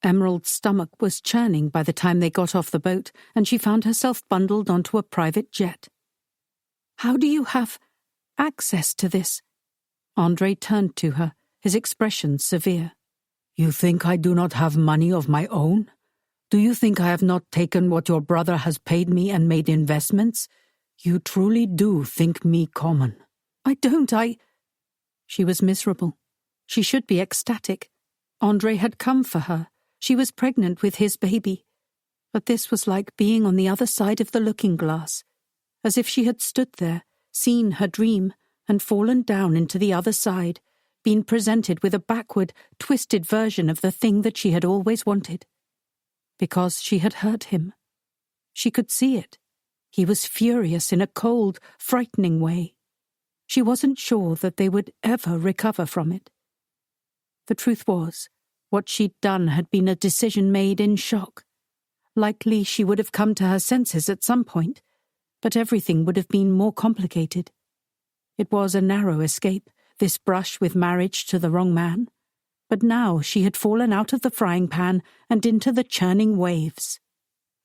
Emerald's stomach was churning by the time they got off the boat, and she found herself bundled onto a private jet. "How do you have access to this?" Andre turned to her, his expression severe. "You think I do not have money of my own? Do you think I have not taken what your brother has paid me and made investments? You truly do think me common." "I don't, She was miserable. She should be ecstatic. Andre had come for her. She was pregnant with his baby. But this was like being on the other side of the looking glass, as if she had stood there, seen her dream, and fallen down into the other side, been presented with a backward, twisted version of the thing that she had always wanted. Because she had hurt him. She could see it. He was furious in a cold, frightening way. She wasn't sure that they would ever recover from it. The truth was, what she'd done had been a decision made in shock. Likely she would have come to her senses at some point, but everything would have been more complicated. It was a narrow escape, this brush with marriage to the wrong man. But now she had fallen out of the frying pan and into the churning waves.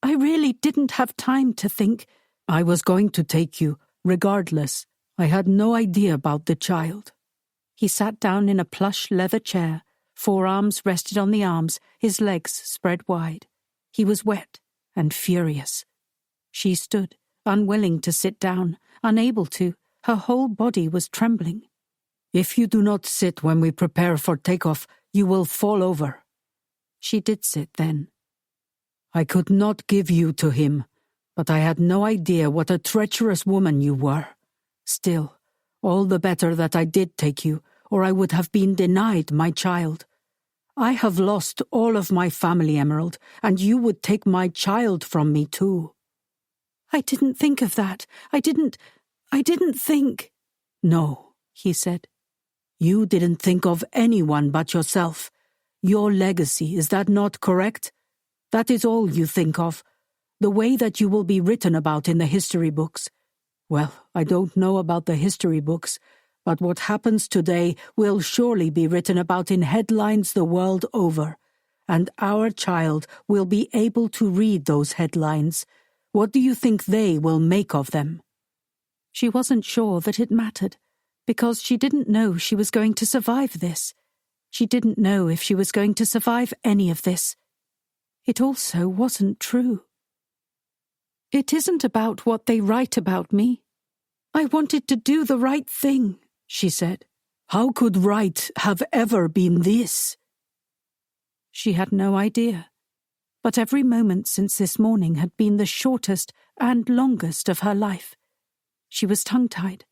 "I really didn't have time to think." "I was going to take you, regardless. I had no idea about the child." He sat down in a plush leather chair, forearms rested on the arms, his legs spread wide. He was wet and furious. She stood, unwilling to sit down, unable to. Her whole body was trembling. "If you do not sit when we prepare for takeoff, you will fall over." She did sit then. "I could not give you to him, but I had no idea what a treacherous woman you were. Still, all the better that I did take you, or I would have been denied my child. I have lost all of my family, Emerald, and you would take my child from me too." "I didn't think of that. I didn't think." "No," he said. "You didn't think of anyone but yourself. Your legacy, is that not correct? That is all you think of. The way that you will be written about in the history books. Well, I don't know about the history books, but what happens today will surely be written about in headlines the world over, and our child will be able to read those headlines. What do you think they will make of them?" She wasn't sure that it mattered. because she didn't know she was going to survive this. She didn't know if she was going to survive any of this. It also wasn't true. It isn't about what they write about me. I wanted to do the right thing, she said. How could right have ever been this? She had no idea, but every moment since this morning had been the shortest and longest of her life. She was tongue-tied.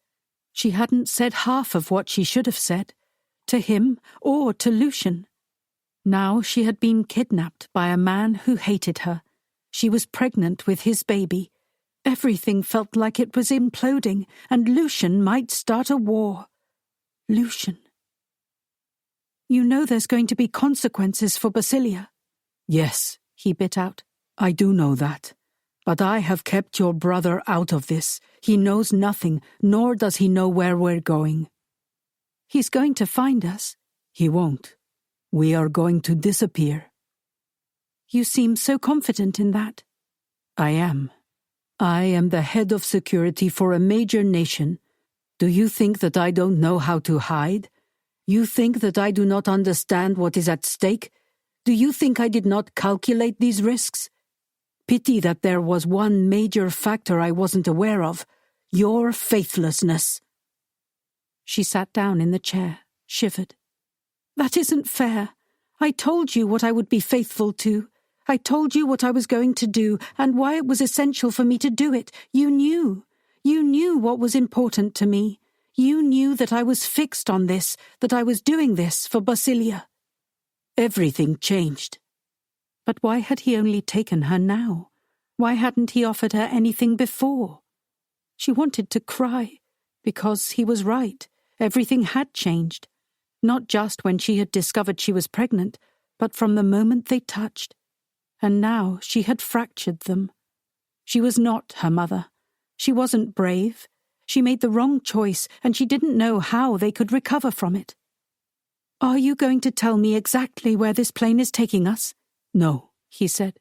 She hadn't said half of what she should have said, to him or to Lucian. Now she had been kidnapped by a man who hated her. She was pregnant with his baby. Everything felt like it was imploding, and Lucian might start a war. Lucian. You know there's going to be consequences for Basilia. Yes, he bit out. I do know that. But I have kept your brother out of this. He knows nothing, nor does he know where we're going. He's going to find us. He won't. We are going to disappear. You seem so confident in that. I am. I am the head of security for a major nation. Do you think that I don't know how to hide? You think that I do not understand what is at stake? Do you think I did not calculate these risks? Pity that there was one major factor I wasn't aware of: your faithlessness. She sat down in the chair, shivered. That isn't fair. I told you what I would be faithful to. I told you what I was going to do and why it was essential for me to do it. You knew. You knew what was important to me. You knew that I was fixed on this, that I was doing this for Basilia. Everything changed. But why had he only taken her now? Why hadn't he offered her anything before? She wanted to cry, because he was right. Everything had changed. Not just when she had discovered she was pregnant, but from the moment they touched. And now she had fractured them. She was not her mother. She wasn't brave. She made the wrong choice, and she didn't know how they could recover from it. Are you going to tell me exactly where this plane is taking us? No, he said.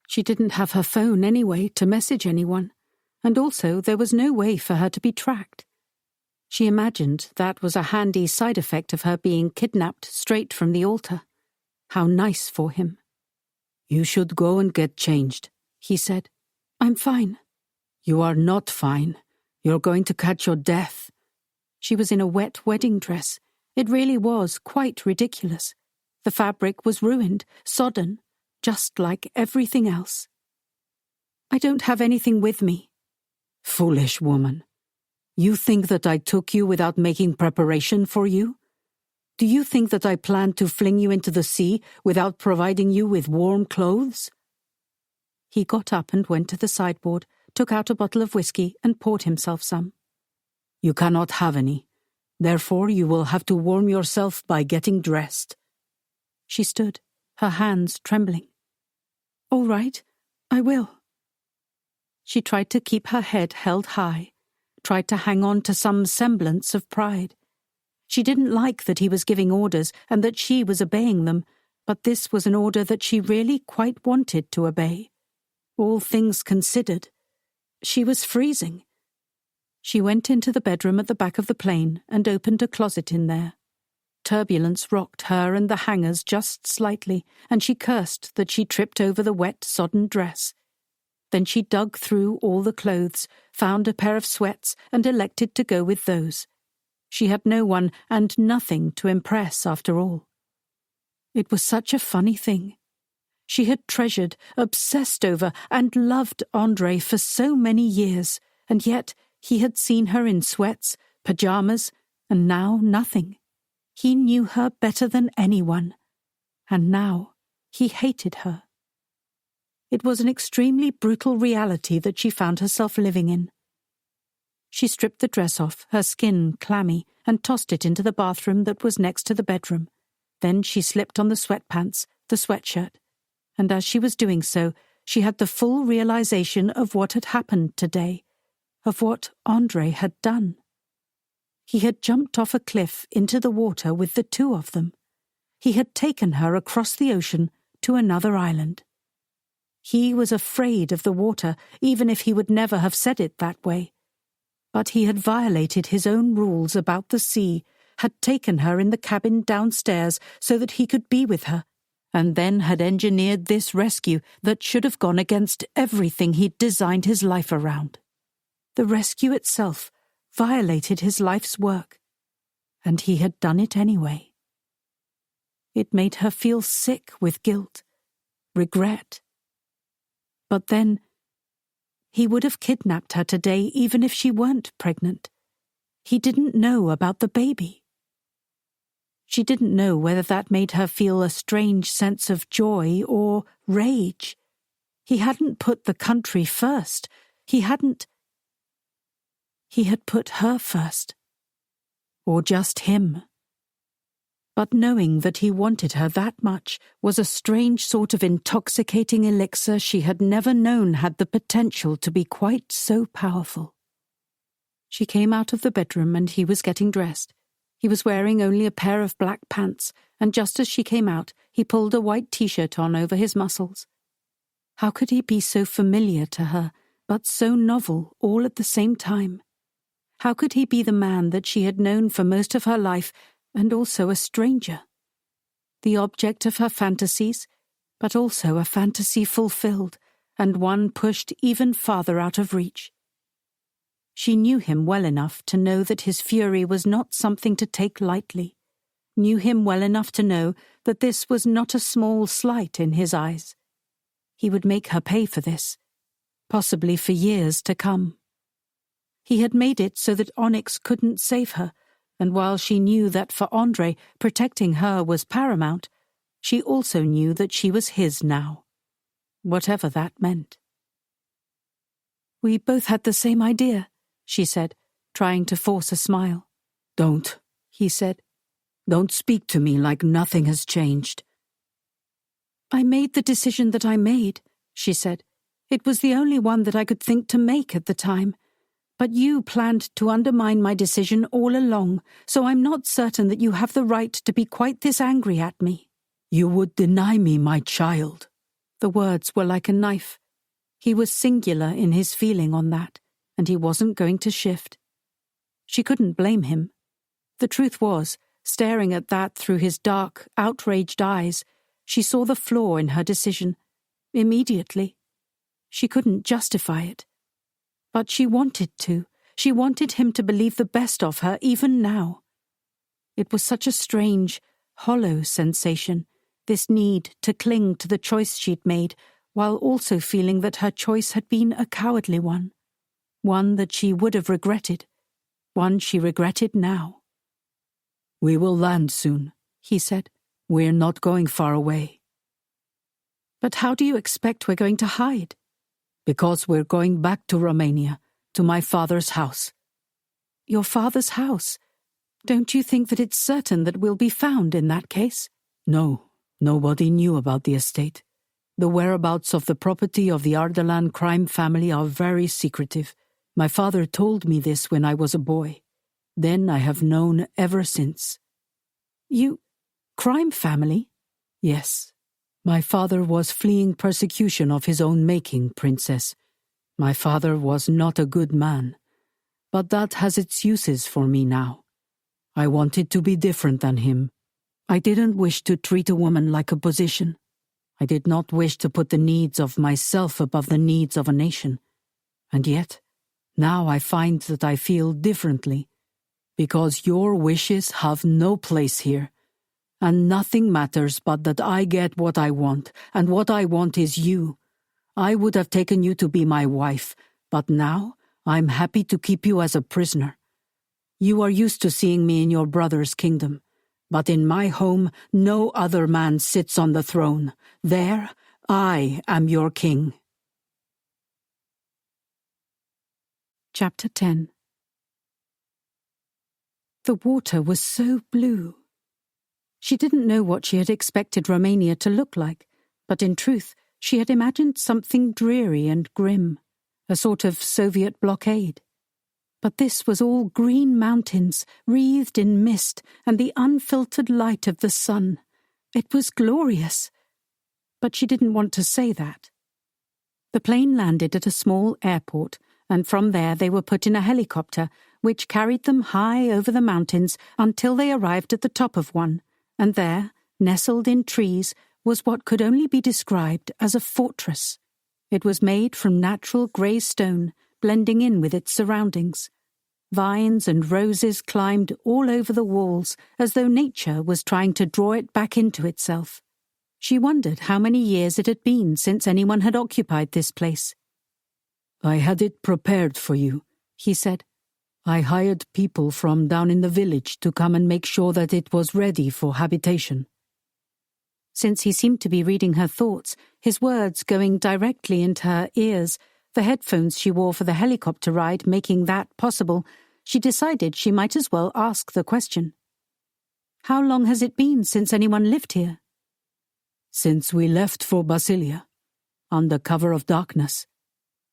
She didn't have her phone anyway to message anyone, and also there was no way for her to be tracked. She imagined that was a handy side effect of her being kidnapped straight from the altar. How nice for him. You should go and get changed, he said. I'm fine. You are not fine. You're going to catch your death. She was in a wet wedding dress. It really was quite ridiculous. The fabric was ruined, sodden, just like everything else. I don't have anything with me. Foolish woman. You think that I took you without making preparation for you? Do you think that I planned to fling you into the sea without providing you with warm clothes? He got up and went to the sideboard, took out a bottle of whiskey and poured himself some. You cannot have any. Therefore you will have to warm yourself by getting dressed. She stood, her hands trembling. All right, I will. She tried to keep her head held high, tried to hang on to some semblance of pride. She didn't like that he was giving orders and that she was obeying them, but this was an order that she really quite wanted to obey. All things considered. She was freezing. She went into the bedroom at the back of the plane and opened a closet in there. Turbulence rocked her and the hangers just slightly, and she cursed that she tripped over the wet, sodden dress. Then she dug through all the clothes, found a pair of sweats, and elected to go with those. She had no one and nothing to impress after all. It was such a funny thing. She had treasured, obsessed over, and loved André for so many years, and yet he had seen her in sweats, pyjamas, and now nothing. He knew her better than anyone, and now he hated her. It was an extremely brutal reality that she found herself living in. She stripped the dress off, her skin clammy, and tossed it into the bathroom that was next to the bedroom. Then she slipped on the sweatpants, the sweatshirt, and as she was doing so, she had the full realization of what had happened today, of what André had done. He had jumped off a cliff into the water with the two of them. He had taken her across the ocean to another island. He was afraid of the water, even if he would never have said it that way. But he had violated his own rules about the sea, had taken her in the cabin downstairs so that he could be with her, and then had engineered this rescue that should have gone against everything he'd designed his life around. The rescue itself violated his life's work, and he had done it anyway. It made her feel sick with guilt, regret. But then, he would have kidnapped her today even if she weren't pregnant. He didn't know about the baby. She didn't know whether that made her feel a strange sense of joy or rage. He hadn't put the country first. He had put her first. Or just him. But knowing that he wanted her that much was a strange sort of intoxicating elixir she had never known had the potential to be quite so powerful. She came out of the bedroom and he was getting dressed. He was wearing only a pair of black pants, and just as she came out, he pulled a white t-shirt on over his muscles. How could he be so familiar to her, but so novel all at the same time? How could he be the man that she had known for most of her life, and also a stranger? The object of her fantasies, but also a fantasy fulfilled, and one pushed even farther out of reach. She knew him well enough to know that his fury was not something to take lightly, knew him well enough to know that this was not a small slight in his eyes. He would make her pay for this, possibly for years to come. He had made it so that Onyx couldn't save her, and while she knew that for Andre, protecting her was paramount, she also knew that she was his now, whatever that meant. "We both had the same idea," she said, trying to force a smile. "Don't," he said. "Don't speak to me like nothing has changed." "I made the decision that I made," she said. "It was the only one that I could think to make at the time. But you planned to undermine my decision all along, so I'm not certain that you have the right to be quite this angry at me." "You would deny me my child." The words were like a knife. He was singular in his feeling on that, and he wasn't going to shift. She couldn't blame him. The truth was, staring at that through his dark, outraged eyes, she saw the flaw in her decision, immediately. She couldn't justify it. But she wanted to. She wanted him to believe the best of her, even now. It was such a strange, hollow sensation, this need to cling to the choice she'd made, while also feeling that her choice had been a cowardly one that she would have regretted, one she regretted now. "We will land soon," he said. "We're not going far away." "But how do you expect we're going to hide?" "Because we're going back to Romania, to my father's house." "Your father's house? Don't you think that it's certain that we'll be found in that case?" "No, nobody knew about the estate. The whereabouts of the property of the Ardalan crime family are very secretive. My father told me this when I was a boy. Then I have known ever since." "You... crime family?" "Yes. My father was fleeing persecution of his own making, Princess. My father was not a good man. But that has its uses for me now. I wanted to be different than him. I didn't wish to treat a woman like a position. I did not wish to put the needs of myself above the needs of a nation. And yet, now I find that I feel differently, because your wishes have no place here. And nothing matters but that I get what I want, and what I want is you. I would have taken you to be my wife, but now I'm happy to keep you as a prisoner. You are used to seeing me in your brother's kingdom, but in my home no other man sits on the throne. There, I am your king." Chapter 10. The water was so blue. She didn't know what she had expected Romania to look like, but in truth, she had imagined something dreary and grim, a sort of Soviet blockade. But this was all green mountains, wreathed in mist and the unfiltered light of the sun. It was glorious. But she didn't want to say that. The plane landed at a small airport, and from there they were put in a helicopter, which carried them high over the mountains until they arrived at the top of one, and there, nestled in trees, was what could only be described as a fortress. It was made from natural grey stone, blending in with its surroundings. Vines and roses climbed all over the walls, as though nature was trying to draw it back into itself. She wondered how many years it had been since anyone had occupied this place. "I had it prepared for you," he said. "I hired people from down in the village to come and make sure that it was ready for habitation." Since he seemed to be reading her thoughts, his words going directly into her ears, the headphones she wore for the helicopter ride making that possible, she decided she might as well ask the question. "How long has it been since anyone lived here?" "Since we left for Basilia, under cover of darkness.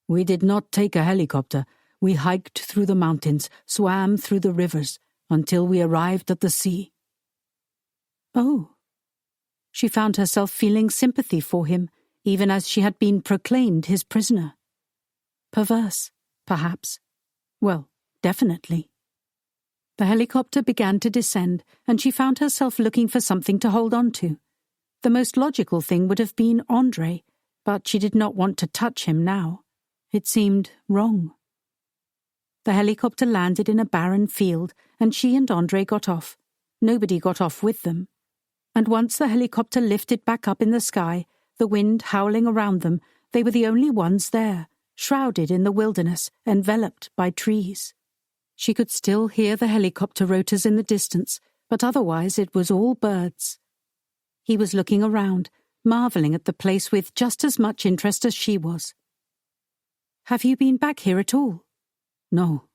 We did not take a helicopter. We hiked through the mountains, swam through the rivers, until we arrived at the sea." Oh. She found herself feeling sympathy for him, even as she had been proclaimed his prisoner. Perverse, perhaps. Well, definitely. The helicopter began to descend, and she found herself looking for something to hold on to. The most logical thing would have been André, but she did not want to touch him now. It seemed wrong. The helicopter landed in a barren field, and she and André got off. Nobody got off with them. And once the helicopter lifted back up in the sky, the wind howling around them, they were the only ones there, shrouded in the wilderness, enveloped by trees. She could still hear the helicopter rotors in the distance, but otherwise it was all birds. He was looking around, marveling at the place with just as much interest as she was. "Have you been back here at all?" "No.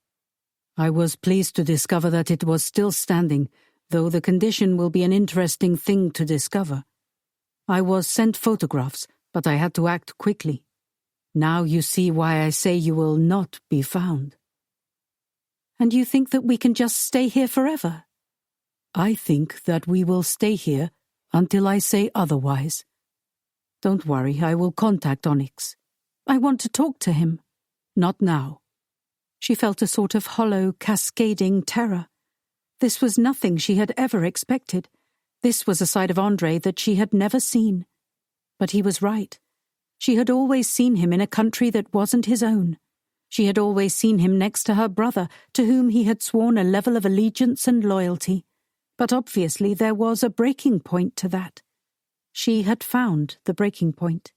I was pleased to discover that it was still standing, though the condition will be an interesting thing to discover. I was sent photographs, but I had to act quickly. Now you see why I say you will not be found." "And you think that we can just stay here forever?" "I think that we will stay here until I say otherwise. Don't worry, I will contact Onyx." "I want to talk to him." "Not now." She felt a sort of hollow, cascading terror. This was nothing she had ever expected. This was a side of André that she had never seen. But he was right. She had always seen him in a country that wasn't his own. She had always seen him next to her brother, to whom he had sworn a level of allegiance and loyalty. But obviously there was a breaking point to that. She had found the breaking point.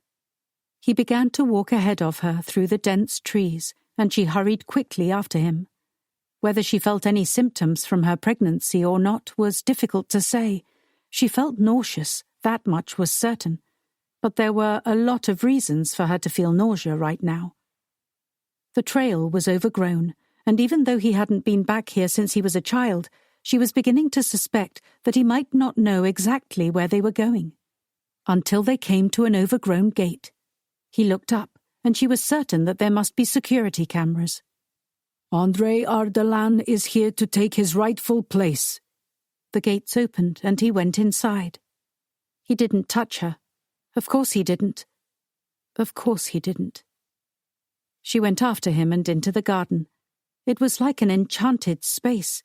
He began to walk ahead of her through the dense trees, and she hurried quickly after him. Whether she felt any symptoms from her pregnancy or not was difficult to say. She felt nauseous, that much was certain. But there were a lot of reasons for her to feel nausea right now. The trail was overgrown, and even though he hadn't been back here since he was a child, she was beginning to suspect that he might not know exactly where they were going. Until they came to an overgrown gate. He looked up, and she was certain that there must be security cameras. "André Ardalan is here to take his rightful place." The gates opened, and he went inside. He didn't touch her. Of course he didn't. Of course he didn't. She went after him and into the garden. It was like an enchanted space.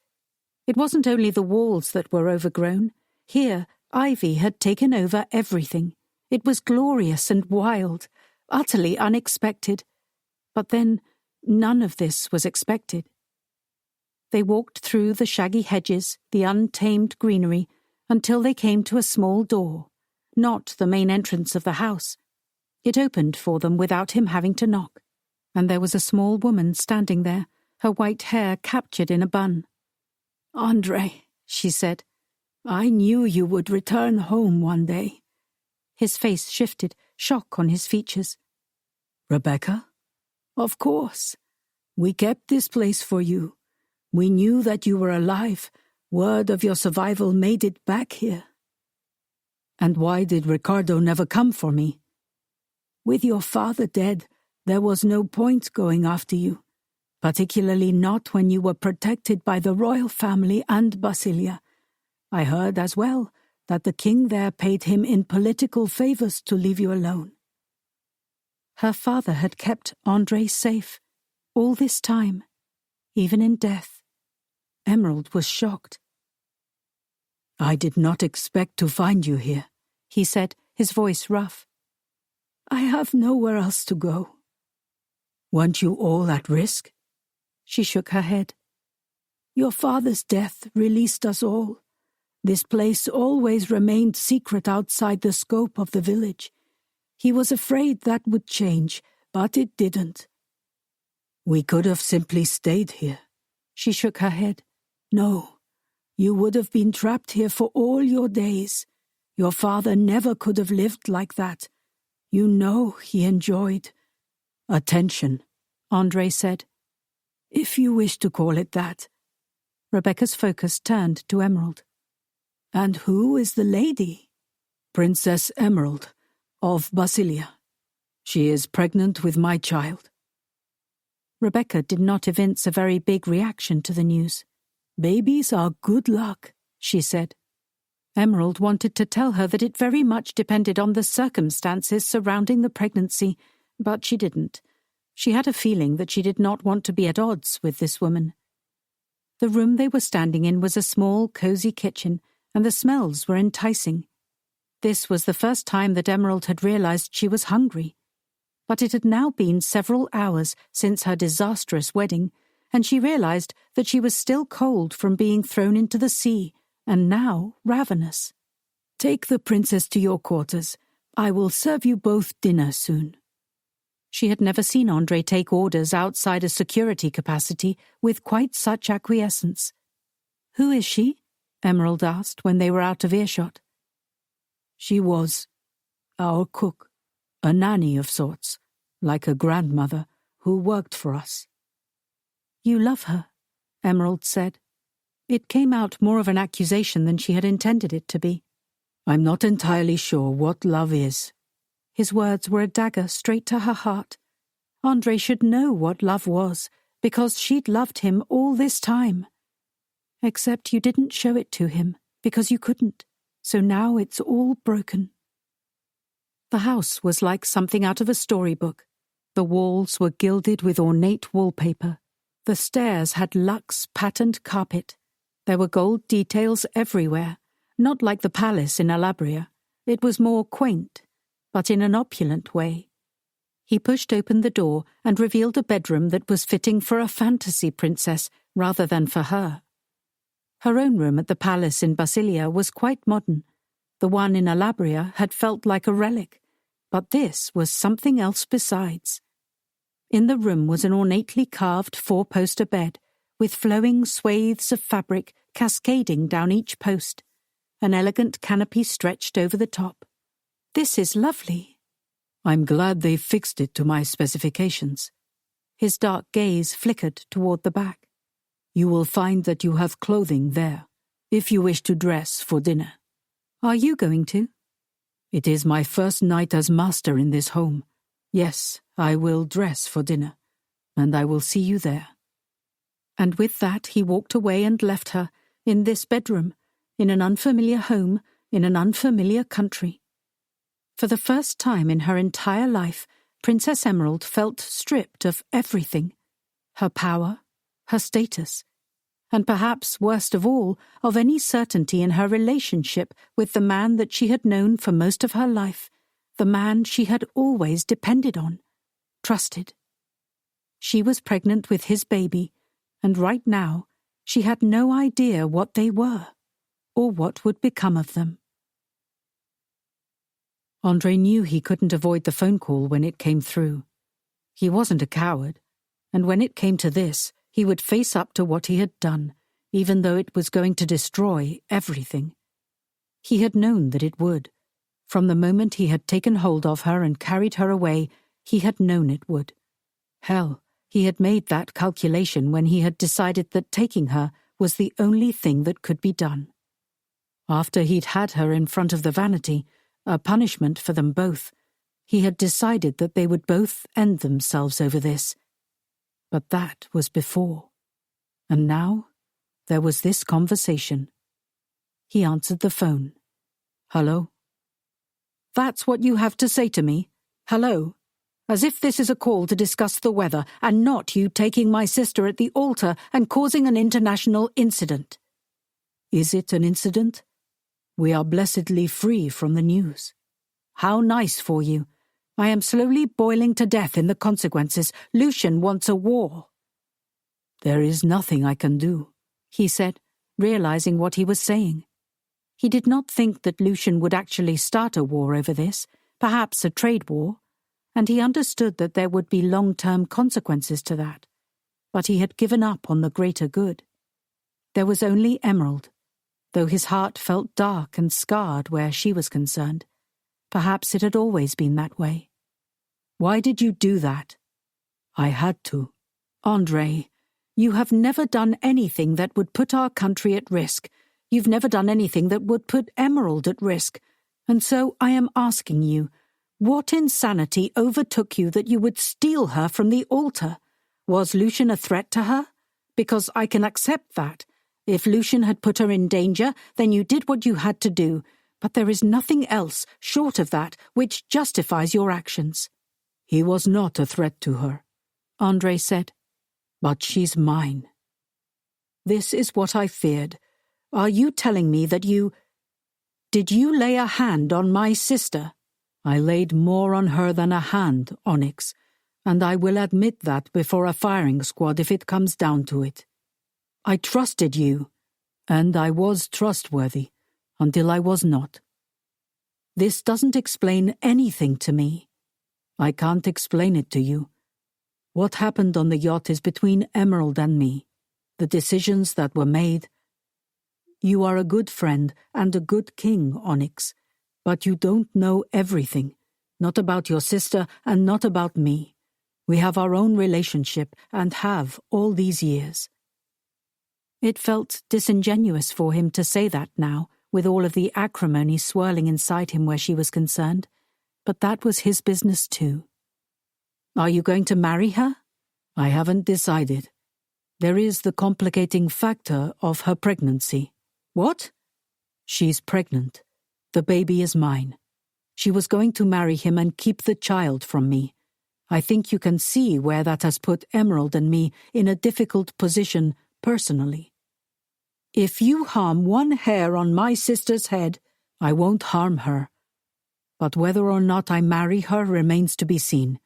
It wasn't only the walls that were overgrown. Here, ivy had taken over everything. It was glorious and wild, utterly unexpected. But then, none of this was expected. They walked through the shaggy hedges, the untamed greenery, until they came to a small door, not the main entrance of the house. It opened for them without him having to knock, and there was a small woman standing there, her white hair captured in a bun. "André," she said, "I knew you would return home one day." His face shifted, shock on his features. "Rebecca? Of course. We kept this place for you. We knew that you were alive. Word of your survival made it back here." "And why did Ricardo never come for me?" "With your father dead, there was no point going after you, particularly not when you were protected by the royal family and Basilia. I heard as well that the king there paid him in political favors to leave you alone." Her father had kept André safe. All this time, even in death. Emerald was shocked. "I did not expect to find you here," he said, his voice rough. "I have nowhere else to go." "Weren't you all at risk?" She shook her head. "Your father's death released us all. This place always remained secret outside the scope of the village. He was afraid that would change, but it didn't." "We could have simply stayed here." She shook her head. "No, you would have been trapped here for all your days. Your father never could have lived like that. You know he enjoyed attention," André said. "If you wish to call it that." Rebecca's focus turned to Emerald. "And who is the lady?" "Princess Emerald of Basilia. She is pregnant with my child." Rebecca did not evince a very big reaction to the news. "Babies are good luck," she said. Emerald wanted to tell her that it very much depended on the circumstances surrounding the pregnancy, but she didn't. She had a feeling that she did not want to be at odds with this woman. The room they were standing in was a small, cozy kitchen, and the smells were enticing. This was the first time that Emerald had realized she was hungry. But it had now been several hours since her disastrous wedding, and she realized that she was still cold from being thrown into the sea, and now ravenous. "Take the princess to your quarters. I will serve you both dinner soon." She had never seen André take orders outside a security capacity with quite such acquiescence. "Who is she?" Emerald asked when they were out of earshot. "She was our cook, a nanny of sorts, like a grandmother who worked for us." "You love her," Emerald said. It came out more of an accusation than she had intended it to be. "I'm not entirely sure what love is." His words were a dagger straight to her heart. André should know what love was, because she'd loved him all this time. Except you didn't show it to him, because you couldn't, so now it's all broken. The house was like something out of a storybook. The walls were gilded with ornate wallpaper. The stairs had luxe patterned carpet. There were gold details everywhere, not like the palace in Alabria. It was more quaint, but in an opulent way. He pushed open the door and revealed a bedroom that was fitting for a fantasy princess rather than for her. Her own room at the palace in Basilia was quite modern. The one in Alabria had felt like a relic, but this was something else besides. In the room was an ornately carved four-poster bed, with flowing swathes of fabric cascading down each post. An elegant canopy stretched over the top. "This is lovely." "I'm glad they fixed it to my specifications." His dark gaze flickered toward the back. "You will find that you have clothing there, if you wish to dress for dinner." "Are you going to?" "It is my first night as master in this home. Yes, I will dress for dinner, and I will see you there." And with that he walked away and left her, in this bedroom, in an unfamiliar home, in an unfamiliar country. For the first time in her entire life, Princess Emerald felt stripped of everything. Her power, her status, and perhaps, worst of all, of any certainty in her relationship with the man that she had known for most of her life, the man she had always depended on, trusted. She was pregnant with his baby, and right now she had no idea what they were, or what would become of them. André knew he couldn't avoid the phone call when it came through. He wasn't a coward, and when it came to this, he would face up to what he had done, even though it was going to destroy everything. He had known that it would. From the moment he had taken hold of her and carried her away, he had known it would. Hell, he had made that calculation when he had decided that taking her was the only thing that could be done. After he'd had her in front of the vanity, a punishment for them both, he had decided that they would both end themselves over this. But that was before. And now, there was this conversation. He answered the phone. "Hello?" "That's what you have to say to me? Hello?" As if this is a call to discuss the weather, and not you taking my sister at the altar and causing an international incident. Is it an incident? We are blessedly free from the news. How nice for you. I am slowly boiling to death in the consequences. Lucian wants a war. There is nothing I can do, he said, realizing what he was saying. He did not think that Lucian would actually start a war over this, perhaps a trade war, and he understood that there would be long-term consequences to that. But he had given up on the greater good. There was only Emerald, though his heart felt dark and scarred where she was concerned. Perhaps it had always been that way. Why did you do that? I had to. André, you have never done anything that would put our country at risk. You've never done anything that would put Emerald at risk. And so I am asking you, what insanity overtook you that you would steal her from the altar? Was Lucian a threat to her? Because I can accept that. If Lucian had put her in danger, then you did what you had to do. But there is nothing else, short of that, which justifies your actions. He was not a threat to her, André said. But she's mine. This is what I feared. Are you telling me that you... Did you lay a hand on my sister? I laid more on her than a hand, Onyx, and I will admit that before a firing squad if it comes down to it. I trusted you. And I was trustworthy, until I was not. This doesn't explain anything to me. I can't explain it to you. What happened on the yacht is between Emerald and me. The decisions that were made. You are a good friend and a good king, Onyx, but you don't know everything, not about your sister and not about me. We have our own relationship and have all these years. It felt disingenuous for him to say that now, with all of the acrimony swirling inside him where she was concerned, but that was his business too. Are you going to marry her? I haven't decided. There is the complicating factor of her pregnancy. What? She's pregnant. The baby is mine. She was going to marry him and keep the child from me. I think you can see where that has put Emerald and me in a difficult position personally. If you harm one hair on my sister's head, I won't harm her. But whether or not I marry her remains to be seen.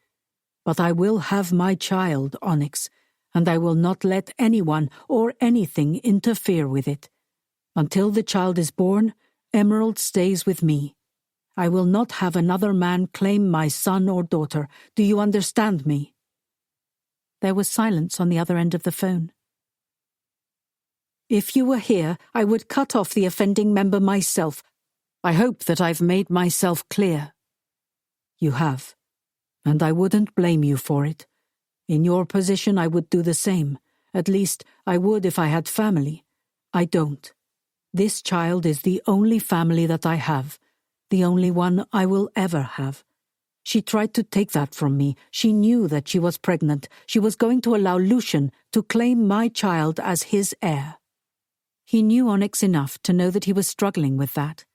But I will have my child, Onyx, and I will not let anyone or anything interfere with it. Until the child is born, Emerald stays with me. I will not have another man claim my son or daughter. Do you understand me? There was silence on the other end of the phone. If you were here, I would cut off the offending member myself. I hope that I've made myself clear. You have, and I wouldn't blame you for it. In your position, I would do the same. At least, I would if I had family. I don't. This child is the only family that I have, the only one I will ever have. She tried to take that from me. She knew that she was pregnant. She was going to allow Lucian to claim my child as his heir. He knew Onyx enough to know that he was struggling with that,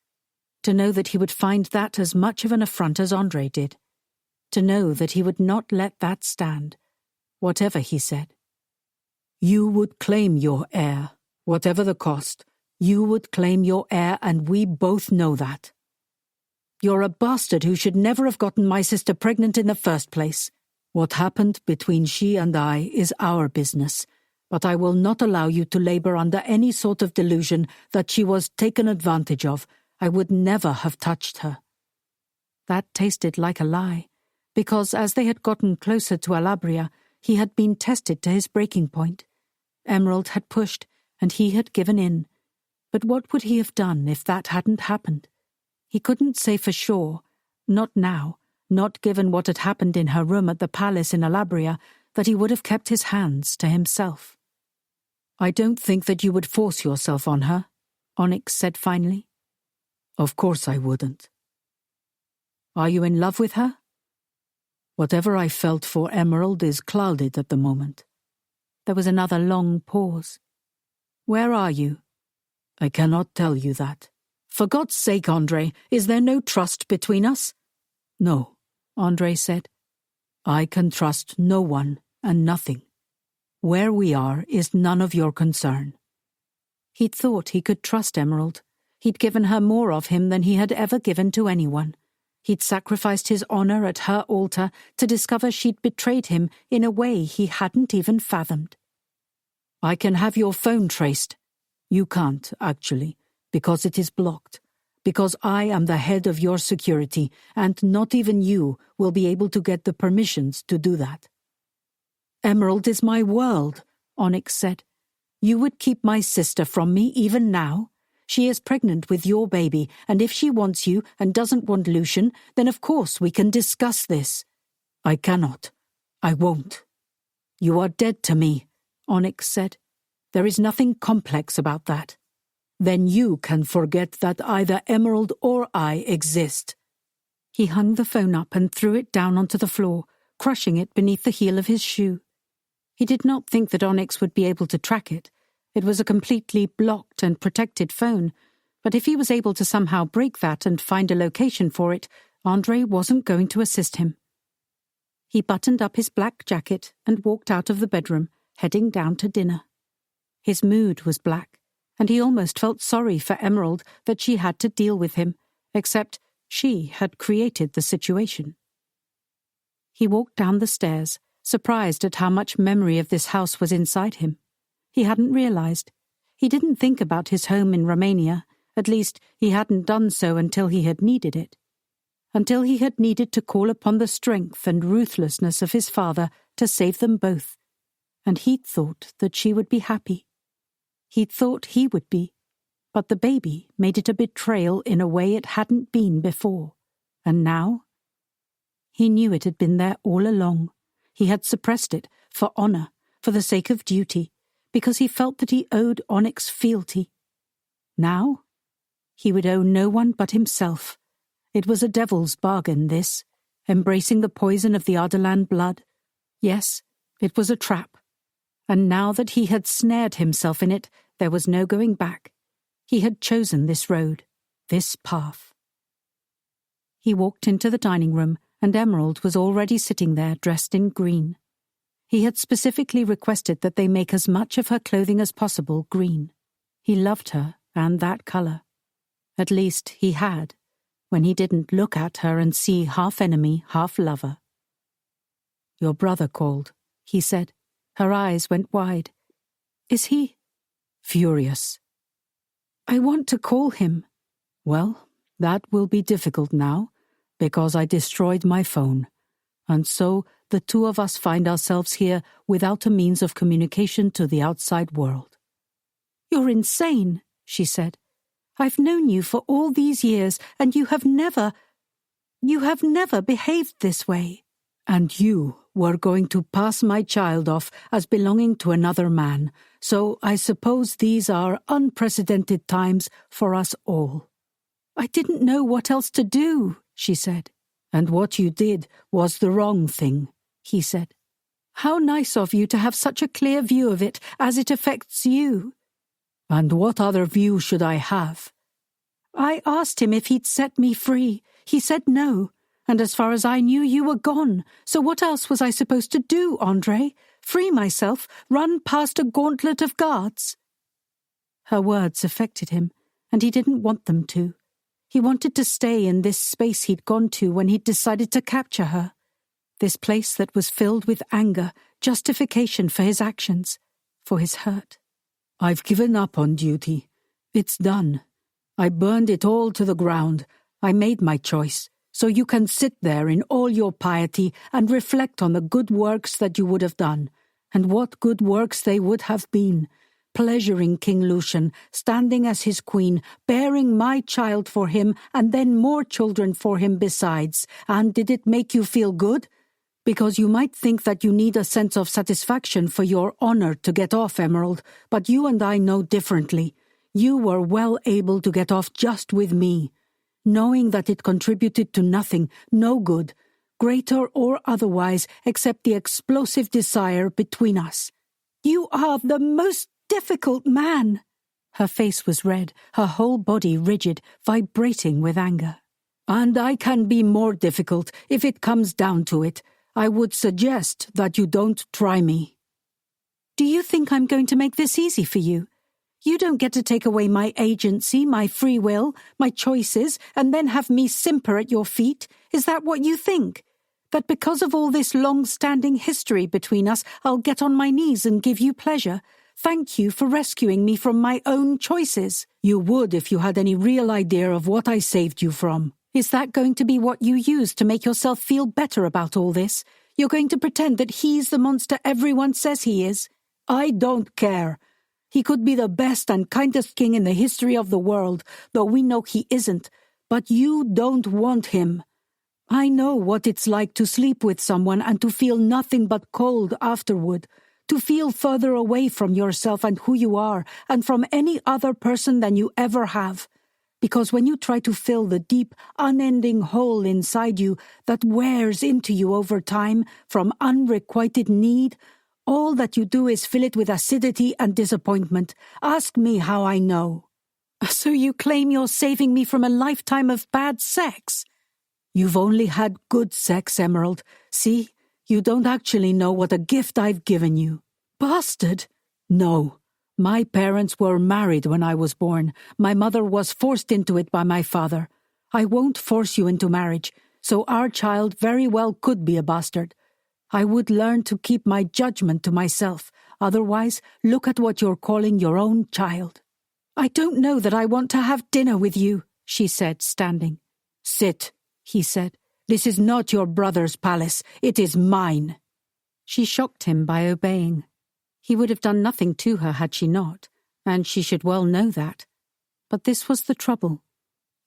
to know that he would find that as much of an affront as André did, to know that he would not let that stand, whatever he said. You would claim your heir, whatever the cost. You would claim your heir, and we both know that. You're a bastard who should never have gotten my sister pregnant in the first place. What happened between she and I is our business, but I will not allow you to labor under any sort of delusion that she was taken advantage of. I would never have touched her. That tasted like a lie, because as they had gotten closer to Alabria, he had been tested to his breaking point. Emerald had pushed, and he had given in. But what would he have done if that hadn't happened? He couldn't say for sure, not now, not given what had happened in her room at the palace in Alabria, that he would have kept his hands to himself. I don't think that you would force yourself on her, Onyx said finally. Of course I wouldn't. Are you in love with her? Whatever I felt for Emerald is clouded at the moment. There was another long pause. Where are you? I cannot tell you that. For God's sake, André, is there no trust between us? No, André said. I can trust no one and nothing. Where we are is none of your concern. He'd thought he could trust Emerald. He'd given her more of him than he had ever given to anyone. He'd sacrificed his honor at her altar to discover she'd betrayed him in a way he hadn't even fathomed. I can have your phone traced. You can't, actually, because it is blocked. Because I am the head of your security, and not even you will be able to get the permissions to do that. Emerald is my world, Onyx said. You would keep my sister from me even now? She is pregnant with your baby, and if she wants you and doesn't want Lucian, then of course we can discuss this. I cannot. I won't. You are dead to me, Onyx said. There is nothing complex about that. Then you can forget that either Emerald or I exist. He hung the phone up and threw it down onto the floor, crushing it beneath the heel of his shoe. He did not think that Onyx would be able to track it. It was a completely blocked and protected phone, but if he was able to somehow break that and find a location for it, Andre wasn't going to assist him. He buttoned up his black jacket and walked out of the bedroom, heading down to dinner. His mood was black, and he almost felt sorry for Emerald that she had to deal with him, except she had created the situation. He walked down the stairs, surprised at how much memory of this house was inside him. He hadn't realized. He didn't think about his home in Romania. At least, he hadn't done so until he had needed it. Until he had needed to call upon the strength and ruthlessness of his father to save them both. And he'd thought that she would be happy. He'd thought he would be. But the baby made it a betrayal in a way it hadn't been before. And now? He knew it had been there all along. He had suppressed it, for honor, for the sake of duty, because he felt that he owed Onyx fealty. Now? He would owe no one but himself. It was a devil's bargain, this, embracing the poison of the Ardalan blood. Yes, it was a trap. And now that he had snared himself in it, there was no going back. He had chosen this road, this path. He walked into the dining room, and Emerald was already sitting there dressed in green. He had specifically requested that they make as much of her clothing as possible green. He loved her and that colour. At least he had, when he didn't look at her and see half enemy, half lover. "Your brother called," he said. Her eyes went wide. "Is he?" "Furious." "I want to call him." "Well, that will be difficult now, because I destroyed my phone. And so the two of us find ourselves here without a means of communication to the outside world." "You're insane," she said. "I've known you for all these years, and you have never behaved this way." "And you were going to pass my child off as belonging to another man, so I suppose these are unprecedented times for us all." "I didn't know what else to do," she said. "And what you did was the wrong thing," he said. "How nice of you to have such a clear view of it as it affects you." "And what other view should I have?" "I asked him if he'd set me free. He said no. And as far as I knew, you were gone. So what else was I supposed to do, Andre? Free myself? Run past a gauntlet of guards?" Her words affected him, and he didn't want them to. He wanted to stay in this space he'd gone to when he'd decided to capture her. This place that was filled with anger, justification for his actions, for his hurt. "I've given up on duty. It's done. I burned it all to the ground. I made my choice. So you can sit there in all your piety and reflect on the good works that you would have done, and what good works they would have been. Pleasuring King Lucian, standing as his queen, bearing my child for him, and then more children for him besides. And did it make you feel good? Because you might think that you need a sense of satisfaction for your honor to get off, Emerald, but you and I know differently. You were well able to get off just with me, knowing that it contributed to nothing, no good, greater or otherwise, except the explosive desire between us. You are the most difficult man." Her face was red, her whole body rigid, vibrating with anger. "And I can be more difficult if it comes down to it. I would suggest that you don't try me. Do you think I'm going to make this easy for you? You don't get to take away my agency, my free will, my choices, and then have me simper at your feet. Is that what you think? That because of all this long-standing history between us, I'll get on my knees and give you pleasure? Thank you for rescuing me from my own choices. You would if you had any real idea of what I saved you from. Is that going to be what you use to make yourself feel better about all this? You're going to pretend that he's the monster everyone says he is? I don't care. He could be the best and kindest king in the history of the world, though we know he isn't. But you don't want him. I know what it's like to sleep with someone and to feel nothing but cold afterward, to feel further away from yourself and who you are, and from any other person than you ever have. Because when you try to fill the deep, unending hole inside you that wears into you over time from unrequited need, all that you do is fill it with acidity and disappointment. Ask me how I know. So you claim you're saving me from a lifetime of bad sex? You've only had good sex, Emerald. See, you don't actually know what a gift I've given you. Bastard! No. My parents were married when I was born. My mother was forced into it by my father. I won't force you into marriage, so our child very well could be a bastard. I would learn to keep my judgment to myself. Otherwise, look at what you're calling your own child. I don't know that I want to have dinner with you, she said, standing. Sit, he said. This is not your brother's palace. It is mine. She shocked him by obeying. He would have done nothing to her had she not, and she should well know that. But this was the trouble.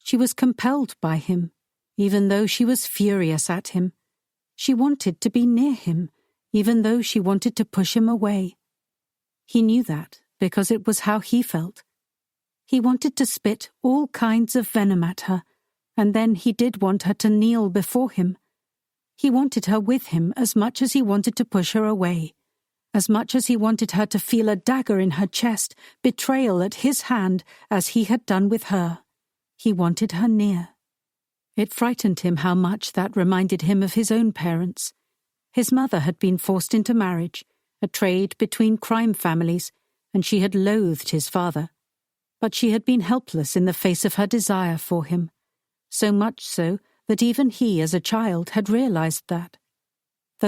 She was compelled by him, even though she was furious at him. She wanted to be near him, even though she wanted to push him away. He knew that because it was how he felt. He wanted to spit all kinds of venom at her, and then he did want her to kneel before him. He wanted her with him as much as he wanted to push her away, as much as he wanted her to feel a dagger in her chest, betrayal at his hand as he had done with her. He wanted her near. It frightened him how much that reminded him of his own parents. His mother had been forced into marriage, a trade between crime families, and she had loathed his father. But she had been helpless in the face of her desire for him, so much so that even he as a child had realized that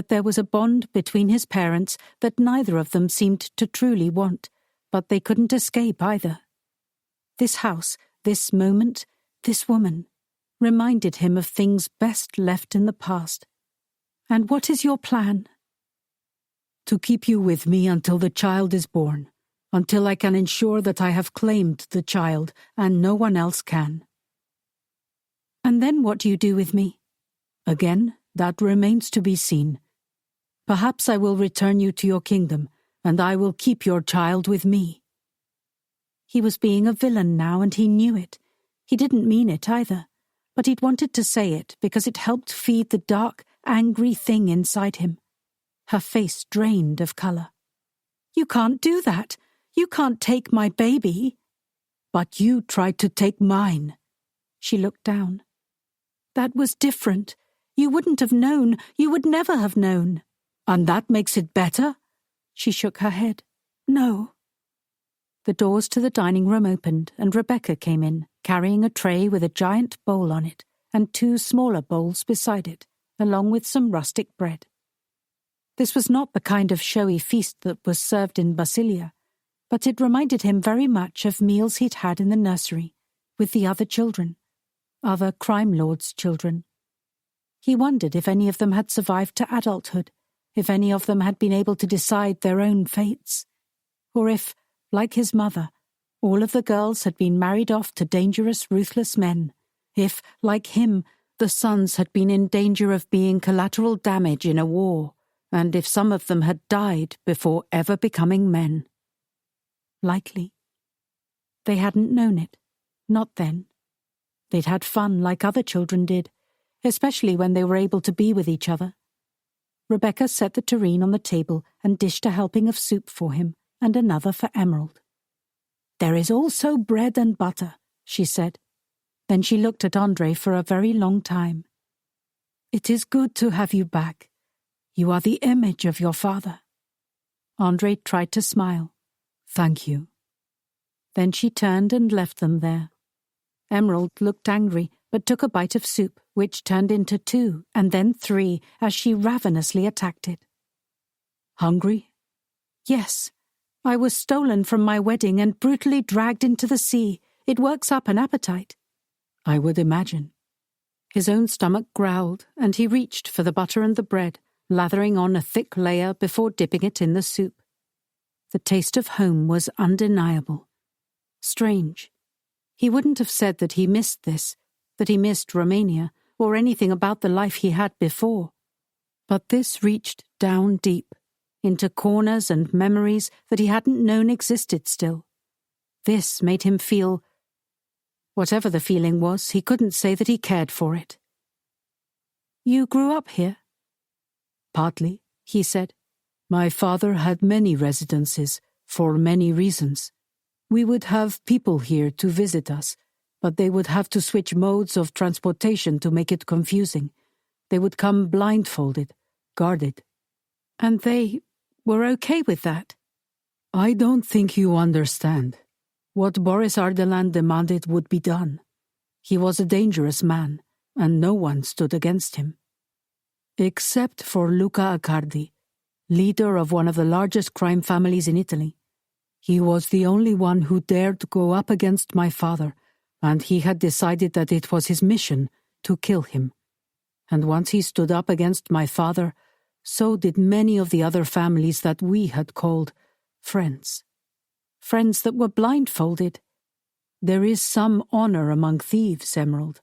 there was a bond between his parents that neither of them seemed to truly want, but they couldn't escape either. This house, this moment, this woman, reminded him of things best left in the past. And what is your plan? To keep you with me until the child is born, until I can ensure that I have claimed the child and no one else can. And then what do you do with me? Again, that remains to be seen. Perhaps I will return you to your kingdom, and I will keep your child with me. He was being a villain now, and he knew it. He didn't mean it either. But he'd wanted to say it because it helped feed the dark, angry thing inside him. Her face drained of colour. You can't do that. You can't take my baby. But you tried to take mine. She looked down. That was different. You wouldn't have known. You would never have known. And that makes it better? She shook her head. No. The doors to the dining room opened, and Rebecca came in, carrying a tray with a giant bowl on it and 2 smaller bowls beside it, along with some rustic bread. This was not the kind of showy feast that was served in Basilia, but it reminded him very much of meals he'd had in the nursery, with the other children, other crime lords' children. He wondered if any of them had survived to adulthood, if any of them had been able to decide their own fates, or if, like his mother, all of the girls had been married off to dangerous, ruthless men, if, like him, the sons had been in danger of being collateral damage in a war, and if some of them had died before ever becoming men. Likely. They hadn't known it, not then. They'd had fun like other children did, especially when they were able to be with each other. Rebecca set the tureen on the table and dished a helping of soup for him, and another for Emerald. "There is also bread and butter," she said. Then she looked at André for a very long time. "It is good to have you back. You are the image of your father." Andre tried to smile. "Thank you." Then she turned and left them there. Emerald looked angry, but took a bite of soup, which turned into 2, and then 3, as she ravenously attacked it. "Hungry?" "Yes. I was stolen from my wedding and brutally dragged into the sea. It works up an appetite." "I would imagine." His own stomach growled, and he reached for the butter and the bread, lathering on a thick layer before dipping it in the soup. The taste of home was undeniable. Strange. He wouldn't have said that he missed this, that he missed Romania, or anything about the life he had before. But this reached down deep, into corners and memories that he hadn't known existed still. This made him feel... Whatever the feeling was, he couldn't say that he cared for it. "You grew up here?" "Partly," he said. "My father had many residences, for many reasons. We would have people here to visit us, but they would have to switch modes of transportation to make it confusing. They would come blindfolded, guarded." "And they were okay with that?" "I don't think you understand. What Boris Ardalan demanded would be done. He was a dangerous man, and no one stood against him. Except for Luca Accardi, leader of one of the largest crime families in Italy. He was the only one who dared go up against my father, and he had decided that it was his mission to kill him. And once he stood up against my father, so did many of the other families that we had called friends. Friends that were blindfolded. There is some honor among thieves, Emerald,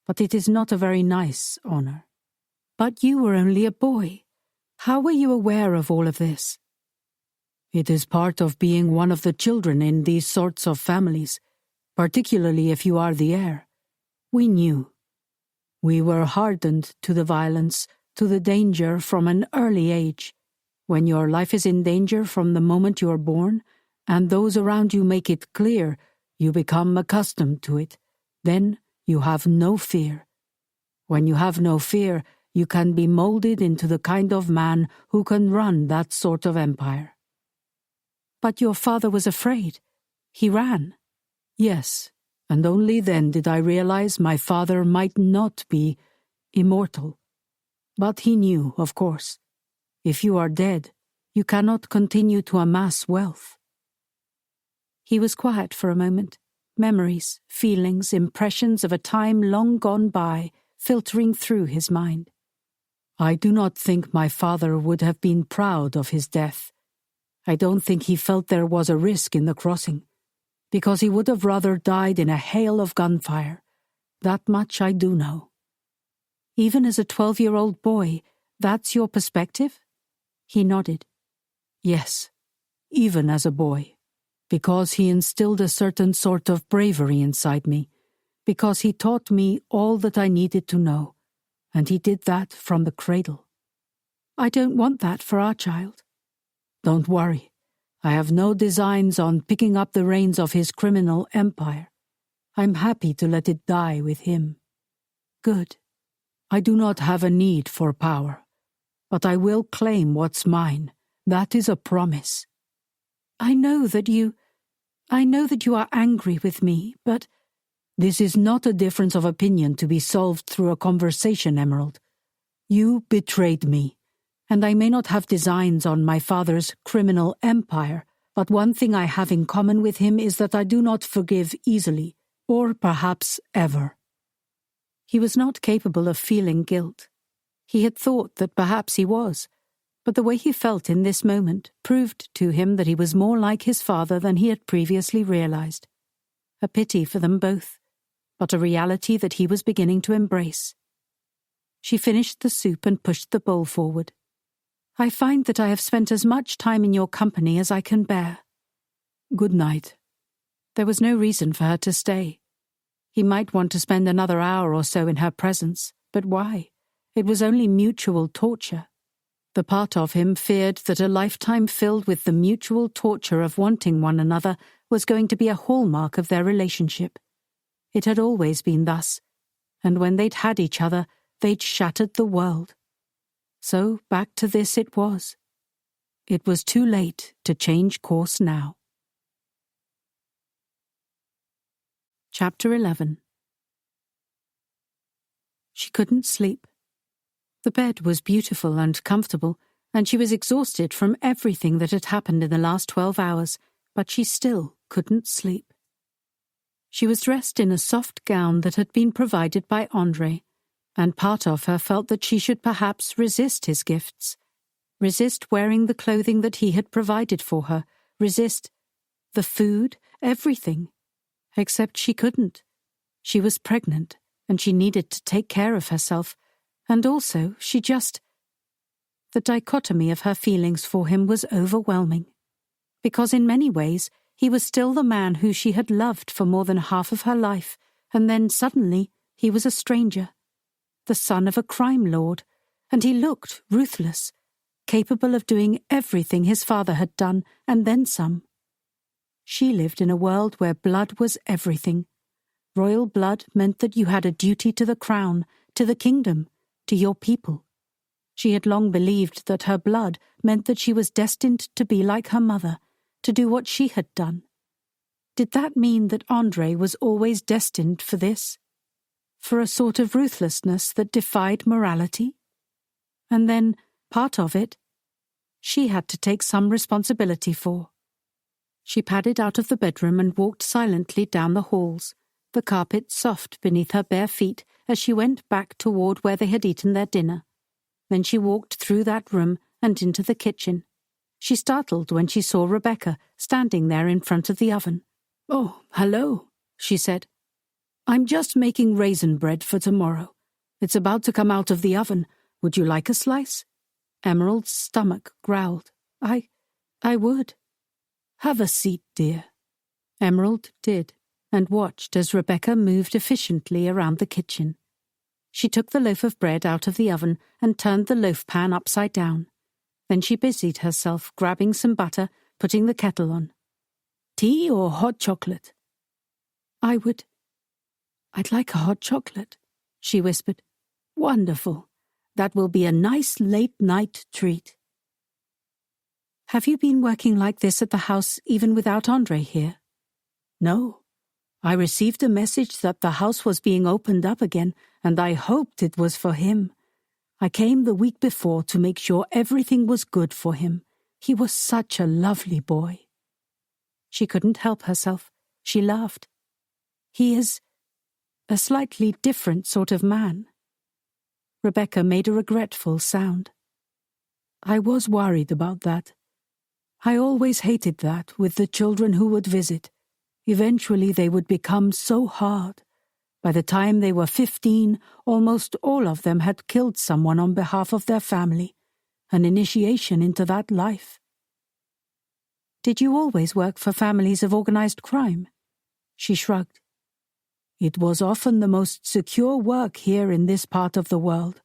but it is not a very nice honor." "But you were only a boy. How were you aware of all of this?" "It is part of being one of the children in these sorts of families, particularly if you are the heir. We knew. We were hardened to the violence, to the danger from an early age. When your life is in danger from the moment you are born, and those around you make it clear, you become accustomed to it. Then you have no fear. When you have no fear, you can be molded into the kind of man who can run that sort of empire." "But your father was afraid. He ran." "Yes, and only then did I realize my father might not be immortal. But he knew, of course. If you are dead, you cannot continue to amass wealth." He was quiet for a moment, memories, feelings, impressions of a time long gone by filtering through his mind. "I do not think my father would have been proud of his death. I don't think he felt there was a risk in the crossing, because he would have rather died in a hail of gunfire. That much I do know." "Even as a 12-year-old boy, that's your perspective?" He nodded. "Yes, even as a boy. Because he instilled a certain sort of bravery inside me, because he taught me all that I needed to know, and he did that from the cradle." "I don't want that for our child." "Don't worry. I have no designs on picking up the reins of his criminal empire. I'm happy to let it die with him." "Good." "I do not have a need for power, but I will claim what's mine. That is a promise." I know that you are angry with me, but..." "This is not a difference of opinion to be solved through a conversation, Emerald. You betrayed me, and I may not have designs on my father's criminal empire, but one thing I have in common with him is that I do not forgive easily, or perhaps ever." He was not capable of feeling guilt. He had thought that perhaps he was, but the way he felt in this moment proved to him that he was more like his father than he had previously realized. A pity for them both, but a reality that he was beginning to embrace. She finished the soup and pushed the bowl forward. "I find that I have spent as much time in your company as I can bear." "Good night." There was no reason for her to stay. He might want to spend another hour or so in her presence, but why? It was only mutual torture. The part of him feared that a lifetime filled with the mutual torture of wanting one another was going to be a hallmark of their relationship. It had always been thus, and when they'd had each other, they'd shattered the world. So back to this it was. It was too late to change course now. Chapter 11. She couldn't sleep. The bed was beautiful and comfortable, and she was exhausted from everything that had happened in the last 12 hours, but she still couldn't sleep. She was dressed in a soft gown that had been provided by André, and part of her felt that she should perhaps resist his gifts, resist wearing the clothing that he had provided for her, resist the food, everything. Except she couldn't. She was pregnant, and she needed to take care of herself, and also she just... The dichotomy of her feelings for him was overwhelming, because in many ways he was still the man who she had loved for more than half of her life, and then suddenly he was a stranger, the son of a crime lord, and he looked ruthless, capable of doing everything his father had done, and then some. She lived in a world where blood was everything. Royal blood meant that you had a duty to the crown, to the kingdom, to your people. She had long believed that her blood meant that she was destined to be like her mother, to do what she had done. Did that mean that André was always destined for this? For a sort of ruthlessness that defied morality? And then, part of it, she had to take some responsibility for. She padded out of the bedroom and walked silently down the halls, the carpet soft beneath her bare feet as she went back toward where they had eaten their dinner. Then she walked through that room and into the kitchen. She startled when she saw Rebecca standing there in front of the oven. "Oh, hello," she said. "I'm just making raisin bread for tomorrow. It's about to come out of the oven. Would you like a slice?" Emerald's stomach growled. I would." "Have a seat, dear." Emerald did, and watched as Rebecca moved efficiently around the kitchen. She took the loaf of bread out of the oven and turned the loaf pan upside down. Then she busied herself grabbing some butter, putting the kettle on. "Tea or hot chocolate?" I'd like a hot chocolate," she whispered. "Wonderful. That will be a nice late-night treat." "Have you been working like this at the house even without André here?" "No. I received a message that the house was being opened up again, and I hoped it was for him. I came the week before to make sure everything was good for him. He was such a lovely boy." She couldn't help herself. She laughed. "He is a slightly different sort of man." Rebecca made a regretful sound. "I was worried about that. I always hated that with the children who would visit. Eventually they would become so hard. By the time they were 15, almost all of them had killed someone on behalf of their family, an initiation into that life." "Did you always work for families of organized crime?" She shrugged. "It was often the most secure work here in this part of the world.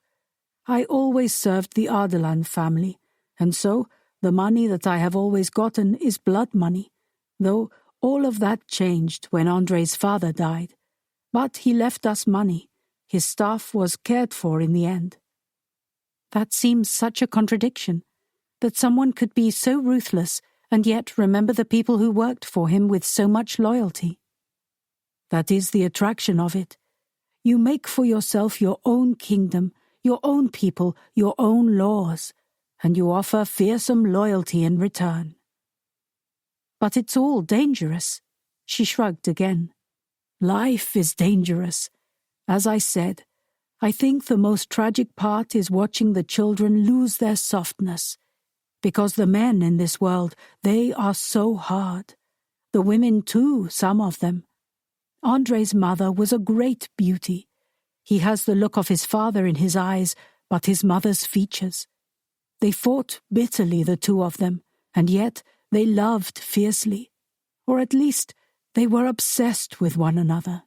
I always served the Ardalan family, and so the money that I have always gotten is blood money, though all of that changed when André's father died. But he left us money. His staff was cared for in the end." That seems such a contradiction, that someone could be so ruthless and yet remember the people who worked for him with so much loyalty. That is the attraction of it. You make for yourself your own kingdom, your own people, your own laws, and you offer fearsome loyalty in return. "But it's all dangerous." She shrugged again. "Life is dangerous. As I said, I think the most tragic part is watching the children lose their softness. Because the men in this world, they are so hard. The women too, some of them. André's mother was a great beauty. He has the look of his father in his eyes, but his mother's features. They fought bitterly, the two of them, and yet they loved fiercely. Or at least they were obsessed with one another."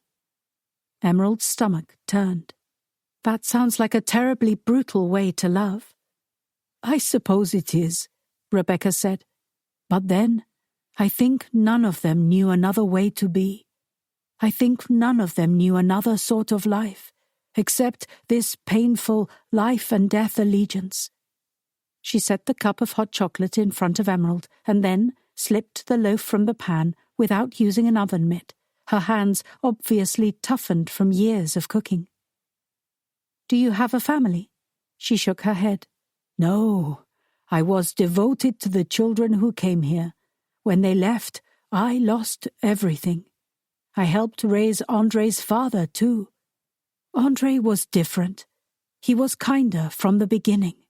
Emerald's stomach turned. "That sounds like a terribly brutal way to love." "I suppose it is," Rebecca said. "But then, I think none of them knew another way to be. I think none of them knew another sort of life, except this painful life and death allegiance. She set the cup of hot chocolate in front of Emerald and then slipped the loaf from the pan without using an oven mitt, her hands obviously toughened from years of cooking. "Do you have a family?" She shook her head. "No, I was devoted to the children who came here. When they left, I lost everything. I helped raise Andre's father, too. Andre was different. He was kinder from the beginning.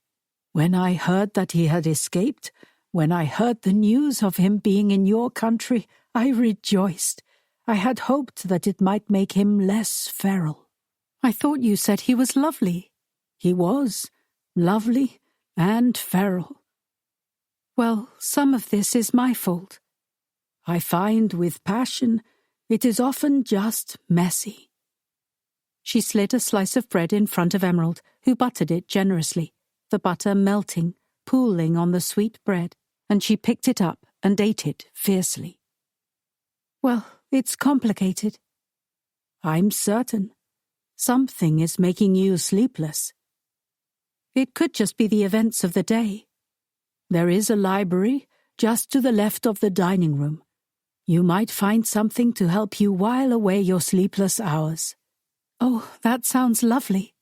When I heard that he had escaped, when I heard the news of him being in your country, I rejoiced. I had hoped that it might make him less feral." "I thought you said he was lovely." "He was, lovely and feral." "Well, some of this is my fault." "I find with passion, it is often just messy." She slid a slice of bread in front of Emerald, who buttered it generously, the butter melting, pooling on the sweet bread, and she picked it up and ate it fiercely. "Well, it's complicated." "I'm certain. Something is making you sleepless." "It could just be the events of the day." "There is a library just to the left of the dining room. You might find something to help you while away your sleepless hours." "Oh, that sounds lovely."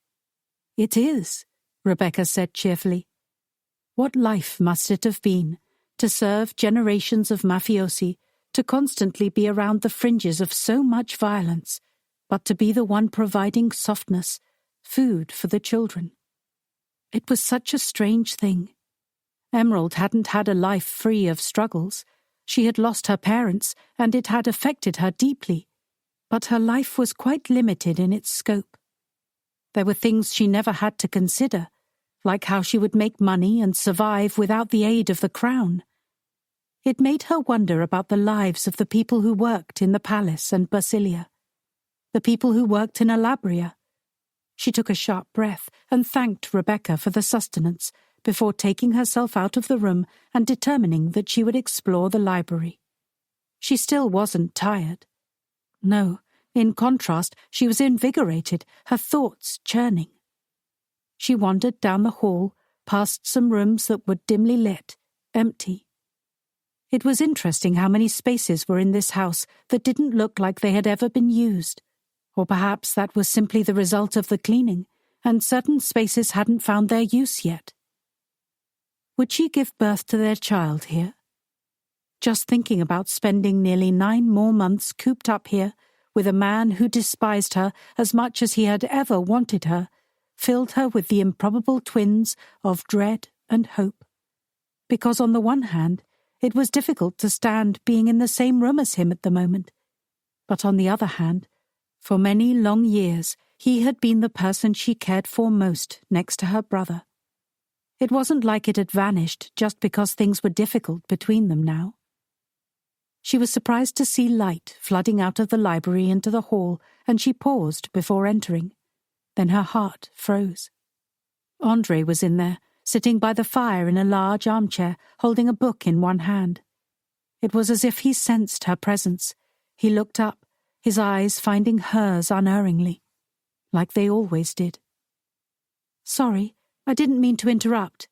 "It is," Rebecca said cheerfully. What life must it have been, to serve generations of mafiosi, to constantly be around the fringes of so much violence, but to be the one providing softness, food for the children. It was such a strange thing. Emerald hadn't had a life free of struggles. She had lost her parents, and it had affected her deeply. But her life was quite limited in its scope. There were things she never had to consider, like how she would make money and survive without the aid of the crown. It made her wonder about the lives of the people who worked in the palace and Basilia, the people who worked in Alabria. She took a sharp breath and thanked Rebecca for the sustenance before taking herself out of the room and determining that she would explore the library. She still wasn't tired. No, in contrast, she was invigorated, her thoughts churning. She wandered down the hall, past some rooms that were dimly lit, empty. It was interesting how many spaces were in this house that didn't look like they had ever been used. Or perhaps that was simply the result of the cleaning, and certain spaces hadn't found their use yet. Would she give birth to their child here? Just thinking about spending nearly 9 more months cooped up here with a man who despised her as much as he had ever wanted her, filled her with the improbable twins of dread and hope. Because on the one hand, it was difficult to stand being in the same room as him at the moment. But on the other hand, for many long years, he had been the person she cared for most next to her brother. It wasn't like it had vanished just because things were difficult between them now. She was surprised to see light flooding out of the library into the hall, and she paused before entering. Then her heart froze. Andre was in there, sitting by the fire in a large armchair, holding a book in one hand. It was as if he sensed her presence. He looked up, his eyes finding hers unerringly, like they always did. "Sorry, I didn't mean to interrupt."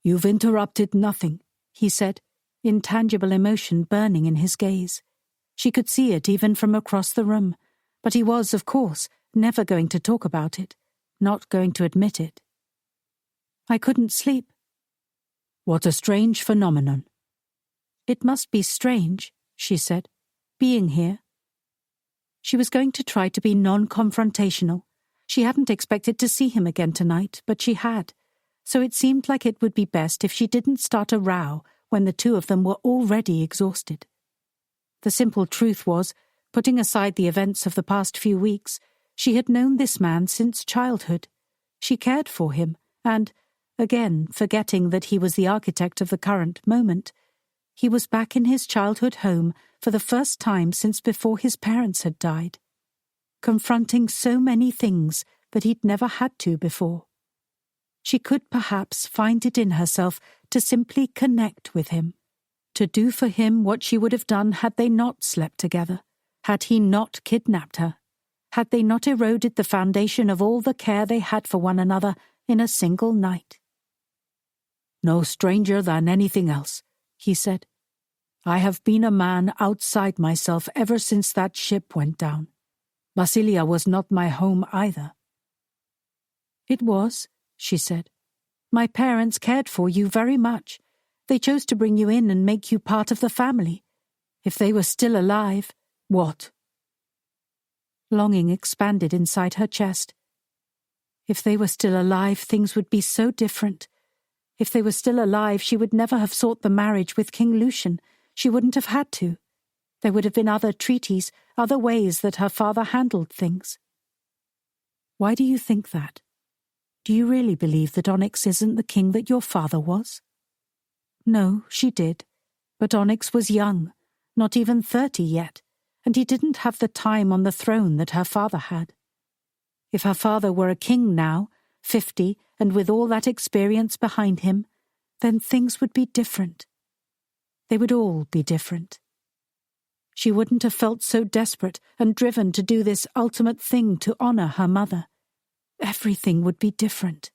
"You've interrupted nothing," he said, intangible emotion burning in his gaze. She could see it even from across the room, but he was, of course, never going to talk about it, not going to admit it. "I couldn't sleep." "What a strange phenomenon." "It must be strange," she said, "being here." She was going to try to be non-confrontational. She hadn't expected to see him again tonight, but she had, so it seemed like it would be best if she didn't start a row when the two of them were already exhausted. The simple truth was, putting aside the events of the past few weeks, she had known this man since childhood. She cared for him, and, again forgetting that he was the architect of the current moment, he was back in his childhood home for the first time since before his parents had died, confronting so many things that he'd never had to before. She could perhaps find it in herself to simply connect with him, to do for him what she would have done had they not slept together, had he not kidnapped her, had they not eroded the foundation of all the care they had for one another in a single night. No stranger than anything else, he said. I have been a man outside myself ever since that ship went down. Basilia was not my home either. It was, she said. My parents cared for you very much. They chose to bring you in and make you part of the family. If they were still alive, what? Longing expanded inside her chest. If they were still alive, things would be so different. If they were still alive, she would never have sought the marriage with King Lucian. She wouldn't have had to. There would have been other treaties, other ways that her father handled things. Why do you think that? Do you really believe that Onyx isn't the king that your father was? No, she did. But Onyx was young, not even 30 yet, and he didn't have the time on the throne that her father had. If her father were a king now, 50, and with all that experience behind him, then things would be different. They would all be different. She wouldn't have felt so desperate and driven to do this ultimate thing to honor her mother. Everything would be different.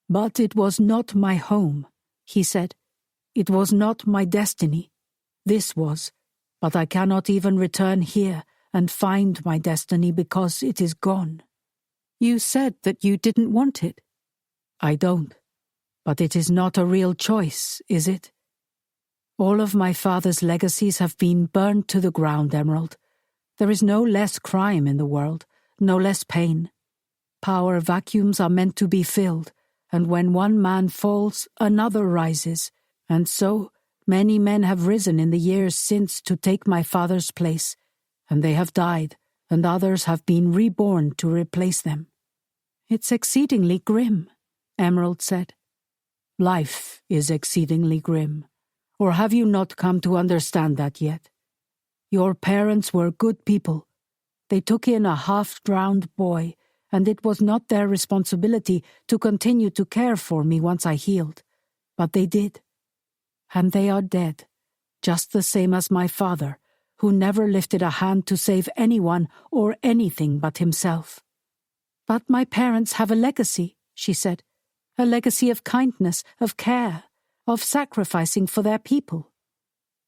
But it was not my home, he said. It was not my destiny. This was, but I cannot even return here and find my destiny because it is gone. You said that you didn't want it. I don't. But it is not a real choice, is it? All of my father's legacies have been burned to the ground, Emerald. There is no less crime in the world, no less pain. Power vacuums are meant to be filled, and when one man falls, another rises. And so, many men have risen in the years since to take my father's place, and they have died, and others have been reborn to replace them. It's exceedingly grim, Emerald said. Life is exceedingly grim. Or have you not come to understand that yet? Your parents were good people. They took in a half-drowned boy, and it was not their responsibility to continue to care for me once I healed. But they did. And they are dead, just the same as my father, who never lifted a hand to save anyone or anything but himself. But my parents have a legacy, she said. A legacy of kindness, of care, of sacrificing for their people.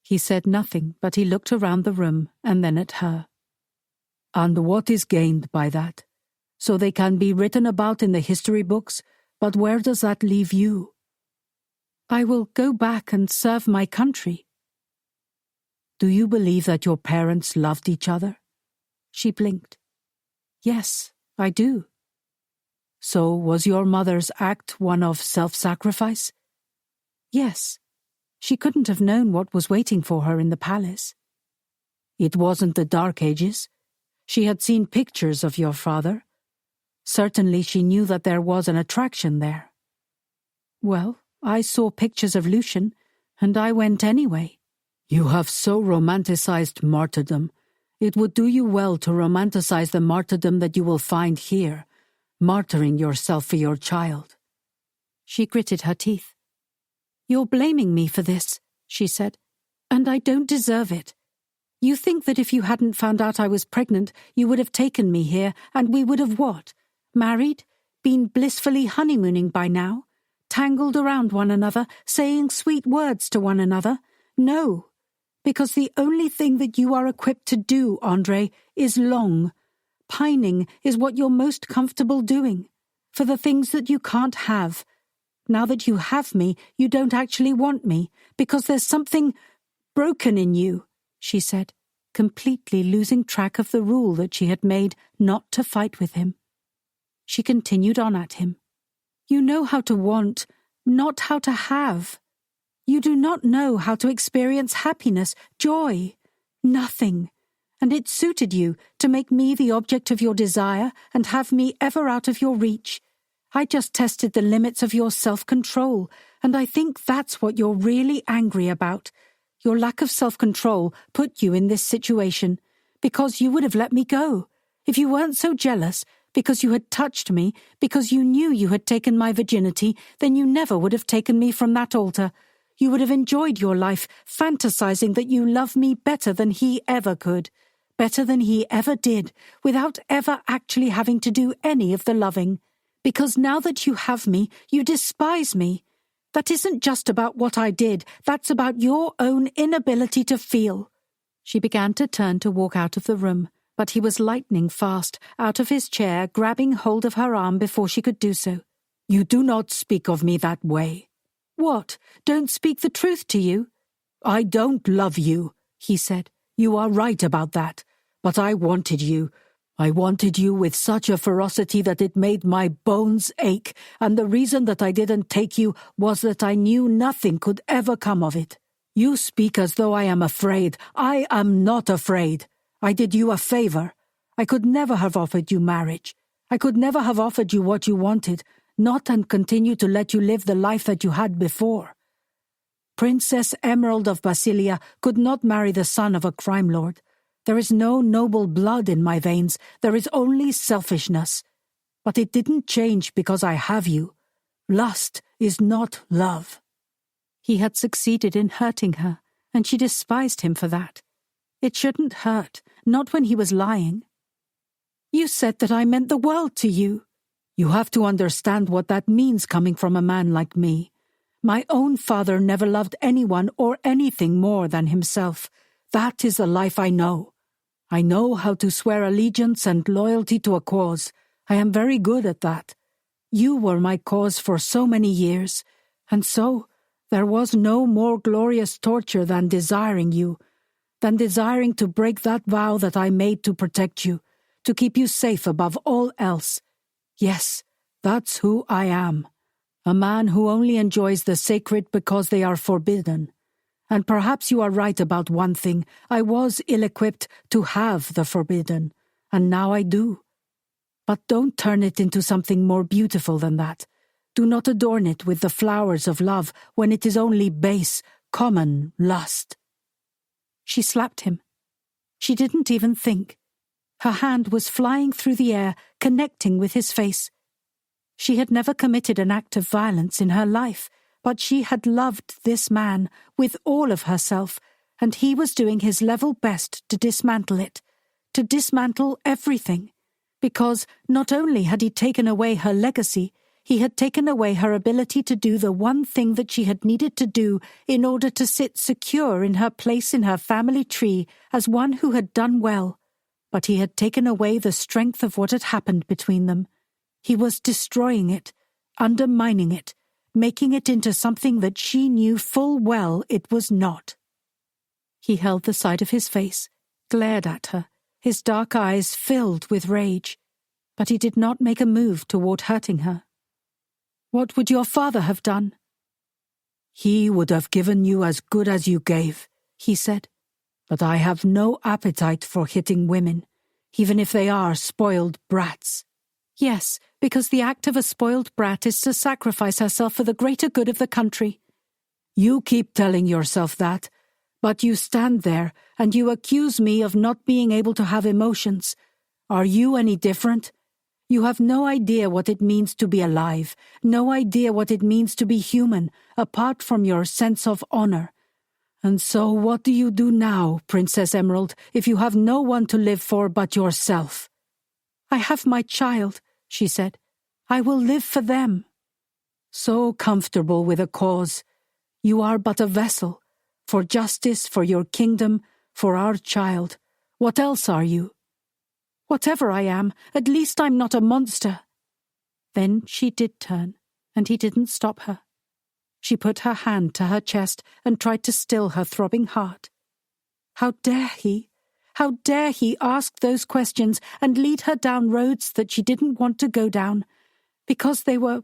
He said nothing, but he looked around the room and then at her. And what is gained by that? So they can be written about in the history books, but where does that leave you? I will go back and serve my country. Do you believe that your parents loved each other? She blinked. Yes, I do. So was your mother's act one of self-sacrifice? Yes. She couldn't have known what was waiting for her in the palace. It wasn't the Dark Ages. She had seen pictures of your father. Certainly she knew that there was an attraction there. Well, I saw pictures of Lucian, and I went anyway. You have so romanticized martyrdom. It would do you well to romanticize the martyrdom that you will find here, martyring yourself for your child. She gritted her teeth. You're blaming me for this, she said, and I don't deserve it. You think that if you hadn't found out I was pregnant, you would have taken me here, and we would have what? Married? Been blissfully honeymooning by now? Tangled around one another, saying sweet words to one another? No, because the only thing that you are equipped to do, Andre, is long. Pining is what you're most comfortable doing, for the things that you can't have. Now that you have me, you don't actually want me, because there's something broken in you, she said, completely losing track of the rule that she had made not to fight with him. She continued on at him. You know how to want, not how to have. You do not know how to experience happiness, joy, nothing. And it suited you to make me the object of your desire and have me ever out of your reach. I just tested the limits of your self-control, and I think that's what you're really angry about. Your lack of self-control put you in this situation, because you would have let me go. If you weren't so jealous, because you had touched me, because you knew you had taken my virginity, then you never would have taken me from that altar. You would have enjoyed your life, fantasizing that you love me better than he ever could, better than he ever did, without ever actually having to do any of the loving. Because now that you have me, you despise me. That isn't just about what I did, that's about your own inability to feel." She began to turn to walk out of the room, but he was lightning fast, out of his chair, grabbing hold of her arm before she could do so. "You do not speak of me that way." "What? Don't speak the truth to you?" "I don't love you," he said. "You are right about that. But I wanted you. I wanted you with such a ferocity that it made my bones ache, and the reason that I didn't take you was that I knew nothing could ever come of it. You speak as though I am afraid. I am not afraid. I did you a favor. I could never have offered you marriage. I could never have offered you what you wanted, not and continue to let you live the life that you had before. Princess Emerald of Basilia could not marry the son of a crime lord. There is no noble blood in my veins, there is only selfishness. But it didn't change because I have you. Lust is not love." He had succeeded in hurting her, and she despised him for that. It shouldn't hurt, not when he was lying. "You said that I meant the world to you." "You have to understand what that means coming from a man like me. My own father never loved anyone or anything more than himself. That is the life I know. I know how to swear allegiance and loyalty to a cause. I am very good at that. You were my cause for so many years, and so there was no more glorious torture than desiring you, than desiring to break that vow that I made to protect you, to keep you safe above all else. Yes, that's who I am. A man who only enjoys the sacred because they are forbidden. And perhaps you are right about one thing. I was ill-equipped to have the forbidden, and now I do. But don't turn it into something more beautiful than that. Do not adorn it with the flowers of love when it is only base, common lust." She slapped him. She didn't even think. Her hand was flying through the air, connecting with his face. She had never committed an act of violence in her life, but she had loved this man with all of herself, and he was doing his level best to dismantle it, to dismantle everything, because not only had he taken away her legacy, he had taken away her ability to do the one thing that she had needed to do in order to sit secure in her place in her family tree as one who had done well, but he had taken away the strength of what had happened between them. He was destroying it, undermining it, making it into something that she knew full well it was not. He held the side of his face, glared at her, his dark eyes filled with rage, but he did not make a move toward hurting her. "What would your father have done?" "He would have given you as good as you gave," he said. "But I have no appetite for hitting women, even if they are spoiled brats." "Yes, because the act of a spoiled brat is to sacrifice herself for the greater good of the country." "You keep telling yourself that, but you stand there and you accuse me of not being able to have emotions. Are you any different? You have no idea what it means to be alive, no idea what it means to be human, apart from your sense of honor. And so what do you do now, Princess Emerald, if you have no one to live for but yourself?" "I have my child," she said. "I will live for them." "So comfortable with a cause. You are but a vessel, for justice, for your kingdom, for our child. What else are you?" "Whatever I am, at least I'm not a monster." Then she did turn, and he didn't stop her. She put her hand to her chest and tried to still her throbbing heart. How dare he? How dare he ask those questions and lead her down roads that she didn't want to go down, because they were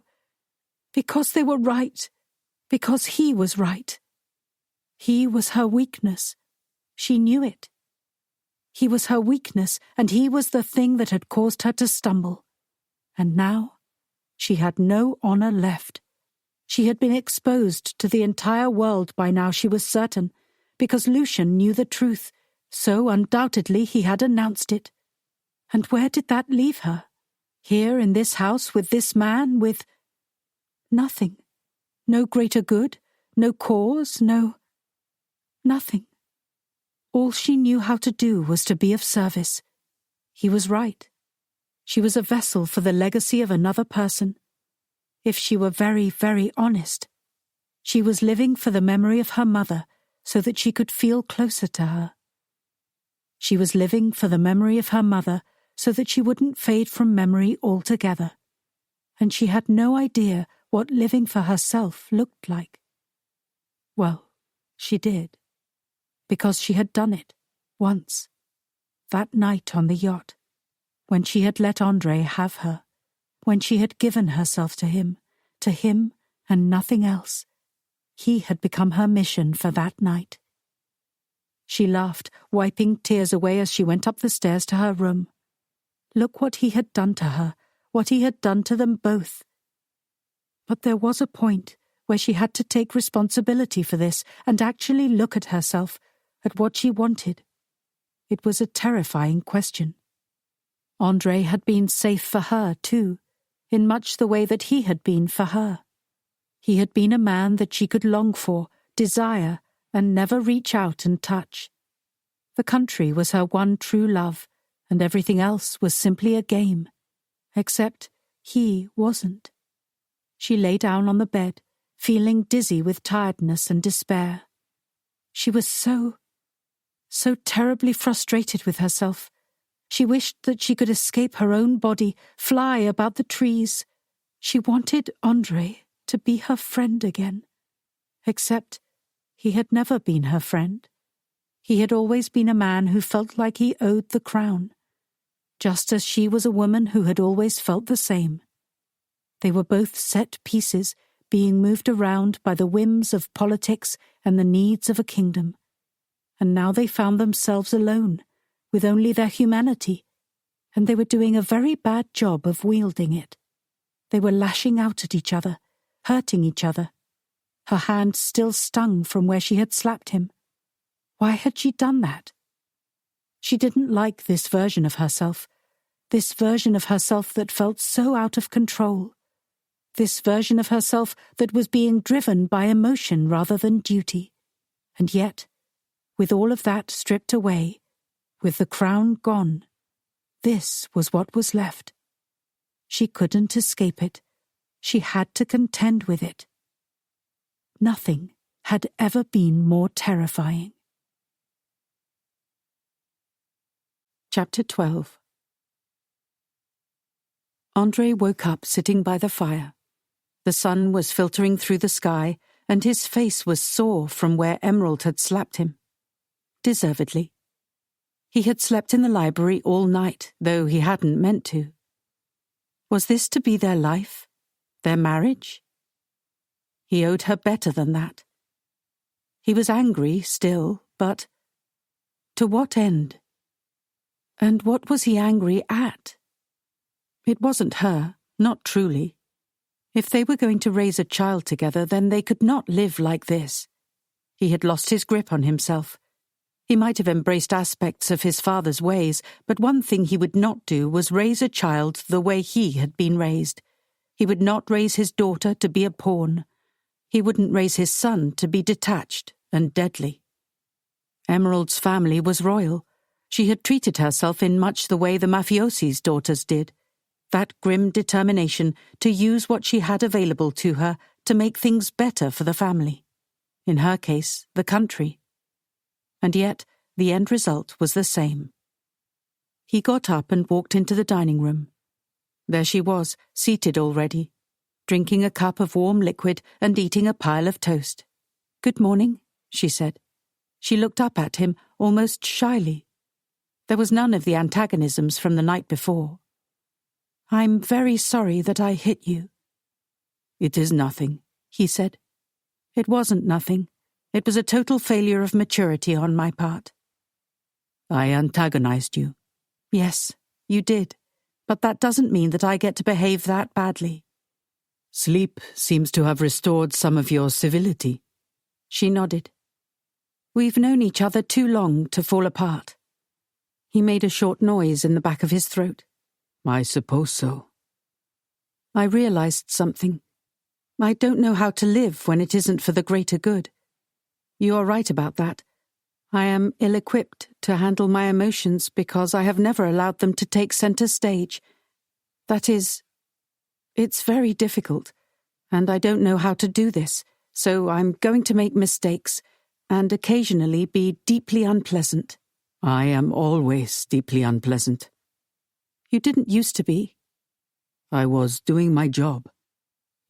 right, because he was right. He was her weakness. She knew it. He was her weakness, and he was the thing that had caused her to stumble. And now she had no honor left. She had been exposed to the entire world by now, she was certain, because Lucian knew the truth, so undoubtedly he had announced it. And where did that leave her? Here in this house with this man, with nothing. No greater good, no cause, nothing. All she knew how to do was to be of service. He was right. She was a vessel for the legacy of another person. If she were very, very honest, She was living for the memory of her mother so that she could feel closer to her. She was living for the memory of her mother so that she wouldn't fade from memory altogether. And she had no idea what living for herself looked like. Well, she did, because she had done it once, that night on the yacht, when she had let André have her, when she had given herself to him and nothing else. He had become her mission for that night. She laughed, wiping tears away as she went up the stairs to her room. Look what he had done to her, what he had done to them both. But there was a point where she had to take responsibility for this and actually look at herself, at what she wanted. It was a terrifying question. André had been safe for her, too, in much the way that he had been for her. He had been a man that she could long for, desire, and never reach out and touch. The country was her one true love, and everything else was simply a game. Except he wasn't. She lay down on the bed, feeling dizzy with tiredness and despair. She was so terribly frustrated with herself. She wished that she could escape her own body, fly about the trees. She wanted André to be her friend again. Except he had never been her friend. He had always been a man who felt like he owed the crown, just as she was a woman who had always felt the same. They were both set pieces, being moved around by the whims of politics and the needs of a kingdom. And now they found themselves alone, with only their humanity, and they were doing a very bad job of wielding it. They were lashing out at each other, hurting each other. Her hand still stung from where she had slapped him. Why had she done that? She didn't like this version of herself that felt so out of control, this version of herself that was being driven by emotion rather than duty. And yet, with all of that stripped away, with the crown gone, this was what was left. She couldn't escape it. She had to contend with it. Nothing had ever been more terrifying. Chapter 12. André woke up sitting by the fire. The sun was filtering through the sky, and his face was sore from where Emerald had slapped him. Deservedly. He had slept in the library all night, though he hadn't meant to. Was this to be their life? Their marriage? He owed her better than that. He was angry still, but to what end? And what was he angry at? It wasn't her, not truly. If they were going to raise a child together, then they could not live like this. He had lost his grip on himself. He might have embraced aspects of his father's ways, but one thing he would not do was raise a child the way he had been raised. He would not raise his daughter to be a pawn. He wouldn't raise his son to be detached and deadly. Emerald's family was royal. She had treated herself in much the way the mafiosi's daughters did. That grim determination to use what she had available to her to make things better for the family. In her case, the country. And yet, the end result was the same. He got up and walked into the dining room. There she was, seated already, drinking a cup of warm liquid and eating a pile of toast. "Good morning," she said. She looked up at him almost shyly. There was none of the antagonisms from the night before. "I'm very sorry that I hit you." "It is nothing," he said. "It wasn't nothing. It was a total failure of maturity on my part." "I antagonized you." "Yes, you did. But that doesn't mean that I get to behave that badly." "Sleep seems to have restored some of your civility." She nodded. "We've known each other too long to fall apart." He made a short noise in the back of his throat. "I suppose so." I realized something. I don't know how to live when it isn't for the greater good. You are right about that. I am ill-equipped to handle my emotions because I have never allowed them to take center stage. That is, it's very difficult, and I don't know how to do this, so I'm going to make mistakes and occasionally be deeply unpleasant. I am always deeply unpleasant. You didn't used to be. I was doing my job.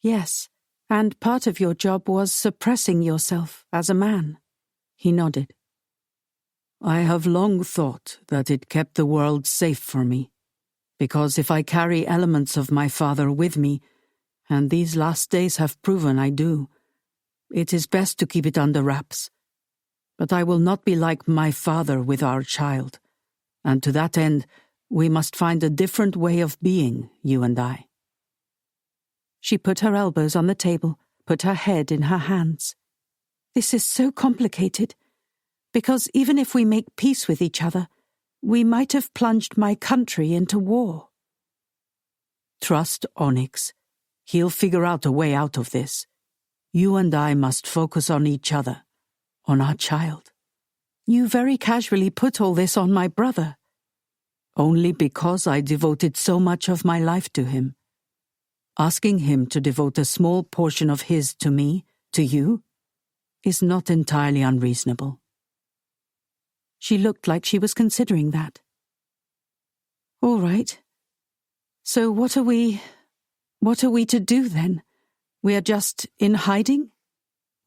Yes, and part of your job was suppressing yourself as a man. He nodded. I have long thought that it kept the world safe for me, because if I carry elements of my father with me, and these last days have proven I do, it is best to keep it under wraps. But I will not be like my father with our child, and to that end, we must find a different way of being, you and I. She put her elbows on the table, put her head in her hands. This is so complicated, because even if we make peace with each other, we might have plunged my country into war. Trust Onyx. He'll figure out a way out of this. You and I must focus on each other, on our child. You very casually put all this on my brother. Only because I devoted so much of my life to him. Asking him to devote a small portion of his to me, to you, is not entirely unreasonable. She looked like she was considering that. All right. So what are we to do then? We are just in hiding?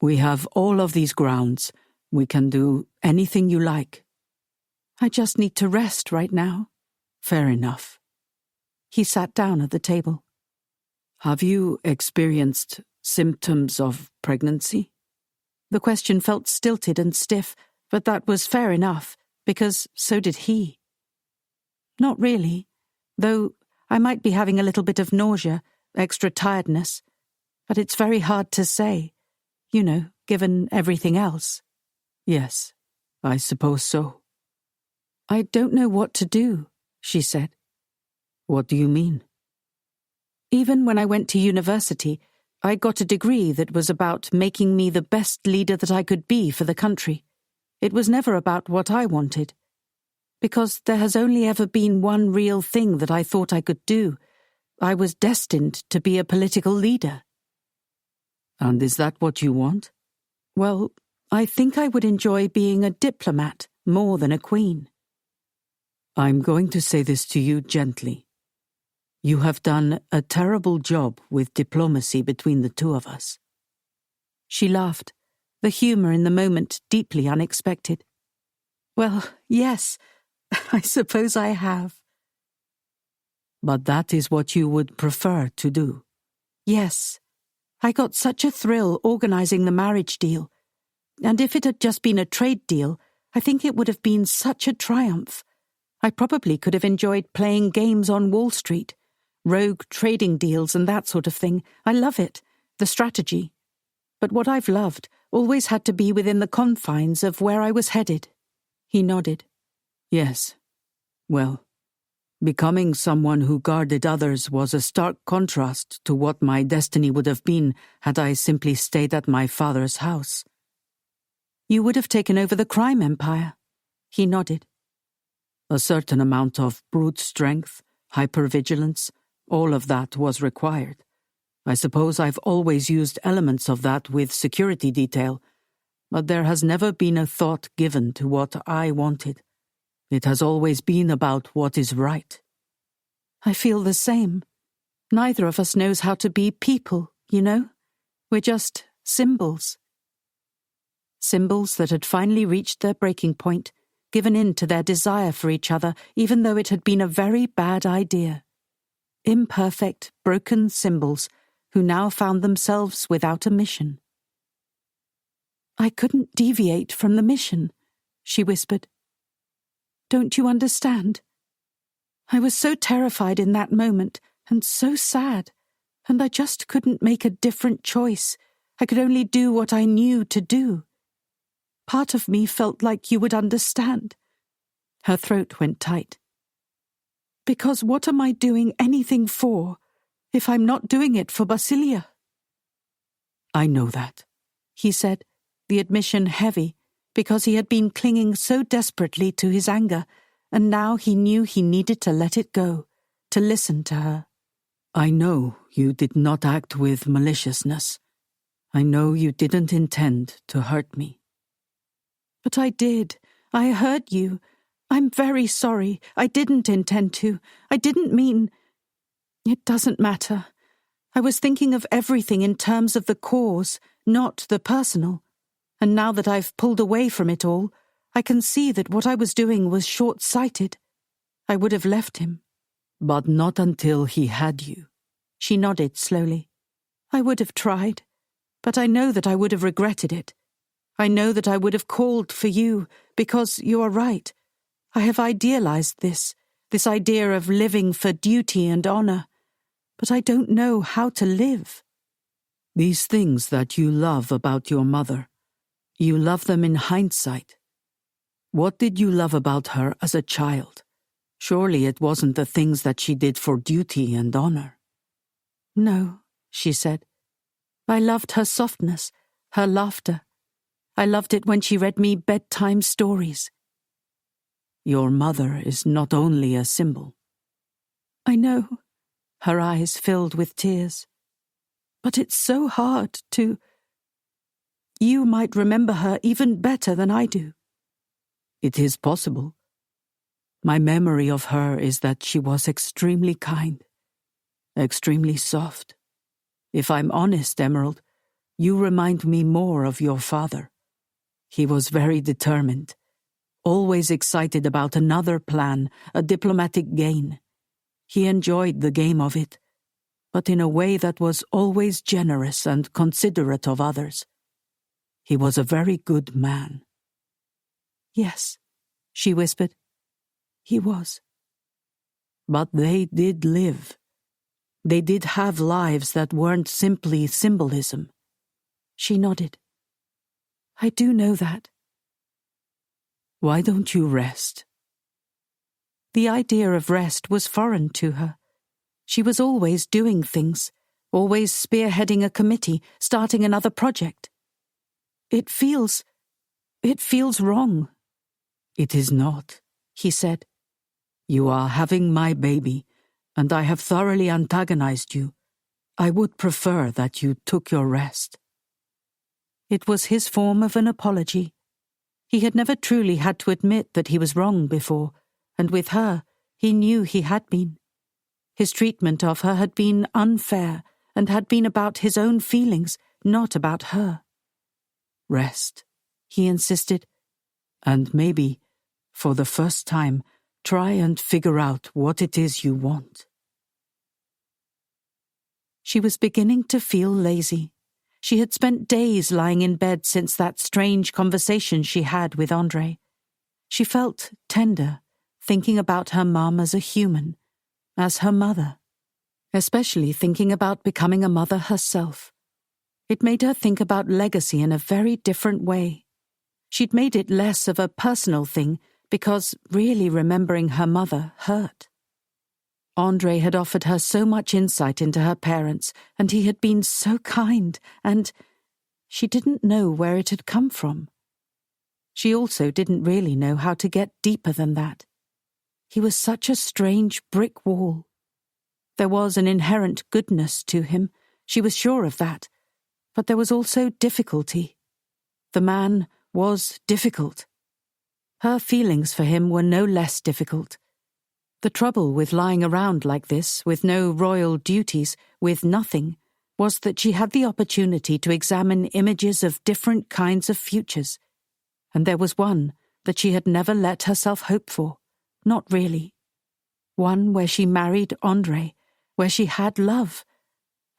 We have all of these grounds. We can do anything you like. I just need to rest right now. Fair enough. He sat down at the table. Have you experienced symptoms of pregnancy? The question felt stilted and stiff, but that was fair enough, because so did he. Not really, though I might be having a little bit of nausea, extra tiredness, but it's very hard to say, given everything else. Yes, I suppose so. I don't know what to do, she said. What do you mean? Even when I went to university, I got a degree that was about making me the best leader that I could be for the country. It was never about what I wanted. Because there has only ever been one real thing that I thought I could do. I was destined to be a political leader. And is that what you want? Well, I think I would enjoy being a diplomat more than a queen. I'm going to say this to you gently. You have done a terrible job with diplomacy between the two of us. She laughed, the humor in the moment deeply unexpected. Well, yes, I suppose I have. But that is what you would prefer to do. Yes. I got such a thrill organizing the marriage deal. And if it had just been a trade deal, I think it would have been such a triumph. I probably could have enjoyed playing games on Wall Street, rogue trading deals and that sort of thing. I love it, the strategy. But what I've loved always had to be within the confines of where I was headed. He nodded. Yes. Well, becoming someone who guarded others was a stark contrast to what my destiny would have been had I simply stayed at my father's house. You would have taken over the crime empire. He nodded. A certain amount of brute strength, hypervigilance, all of that was required. I suppose I've always used elements of that with security detail, but there has never been a thought given to what I wanted. It has always been about what is right. I feel the same. Neither of us knows how to be people, We're just symbols. Symbols that had finally reached their breaking point, given in to their desire for each other, even though it had been a very bad idea. Imperfect, broken symbols who now found themselves without a mission. I couldn't deviate from the mission, she whispered. Don't you understand? I was so terrified in that moment, and so sad, and I just couldn't make a different choice. I could only do what I knew to do. Part of me felt like you would understand. Her throat went tight. Because what am I doing anything for, if I'm not doing it for Basilia? I know that, he said, the admission heavy, because he had been clinging so desperately to his anger, and now he knew he needed to let it go, to listen to her. I know you did not act with maliciousness. I know you didn't intend to hurt me. But I did. I hurt you. I'm very sorry. I didn't intend to. I didn't mean... It doesn't matter. I was thinking of everything in terms of the cause, not the personal. And now that I've pulled away from it all, I can see that what I was doing was short-sighted. I would have left him. But not until he had you. She nodded slowly. I would have tried, but I know that I would have regretted it. I know that I would have called for you, because you are right. I have idealized this idea of living for duty and honor. But I don't know how to live. These things that you love about your mother, you love them in hindsight. What did you love about her as a child? Surely it wasn't the things that she did for duty and honor. No, she said. I loved her softness, her laughter. I loved it when she read me bedtime stories. Your mother is not only a symbol. I know. Her eyes filled with tears. But it's so hard to... You might remember her even better than I do. It is possible. My memory of her is that she was extremely kind, extremely soft. If I'm honest, Emerald, you remind me more of your father. He was very determined, always excited about another plan, a diplomatic gain. He enjoyed the game of it, but in a way that was always generous and considerate of others. He was a very good man. Yes, she whispered. He was. But they did live. They did have lives that weren't simply symbolism. She nodded. I do know that. Why don't you rest? The idea of rest was foreign to her. She was always doing things, always spearheading a committee, starting another project. It feels wrong. It is not, he said. You are having my baby, and I have thoroughly antagonized you. I would prefer that you took your rest. It was his form of an apology. He had never truly had to admit that he was wrong before, and with her, he knew he had been. His treatment of her had been unfair and had been about his own feelings, not about her. Rest, he insisted. And maybe, for the first time, try and figure out what it is you want. She was beginning to feel lazy. She had spent days lying in bed since that strange conversation she had with André. She felt tender, thinking about her mum as a human, as her mother, especially thinking about becoming a mother herself. It made her think about legacy in a very different way. She'd made it less of a personal thing because really remembering her mother hurt. André had offered her so much insight into her parents, and he had been so kind, and she didn't know where it had come from. She also didn't really know how to get deeper than that. He was such a strange brick wall. There was an inherent goodness to him, she was sure of that, but there was also difficulty. The man was difficult. Her feelings for him were no less difficult. The trouble with lying around like this, with no royal duties, with nothing, was that she had the opportunity to examine images of different kinds of futures, and there was one that she had never let herself hope for, not really. One where she married André, where she had love,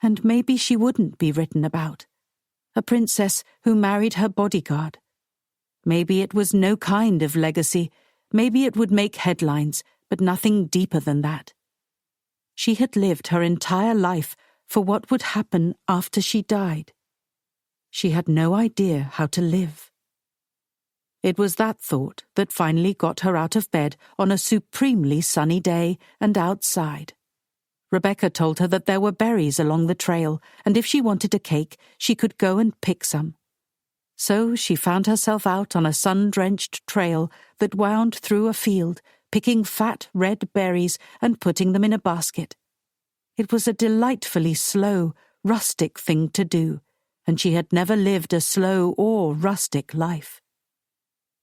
and maybe she wouldn't be written about. A princess who married her bodyguard. Maybe it was no kind of legacy, maybe it would make headlines, but nothing deeper than that. She had lived her entire life for what would happen after she died. She had no idea how to live. It was that thought that finally got her out of bed on a supremely sunny day and outside. Rebecca told her that there were berries along the trail, and if she wanted a cake, she could go and pick some. So she found herself out on a sun-drenched trail that wound through a field, picking fat red berries and putting them in a basket. It was a delightfully slow, rustic thing to do, and she had never lived a slow or rustic life.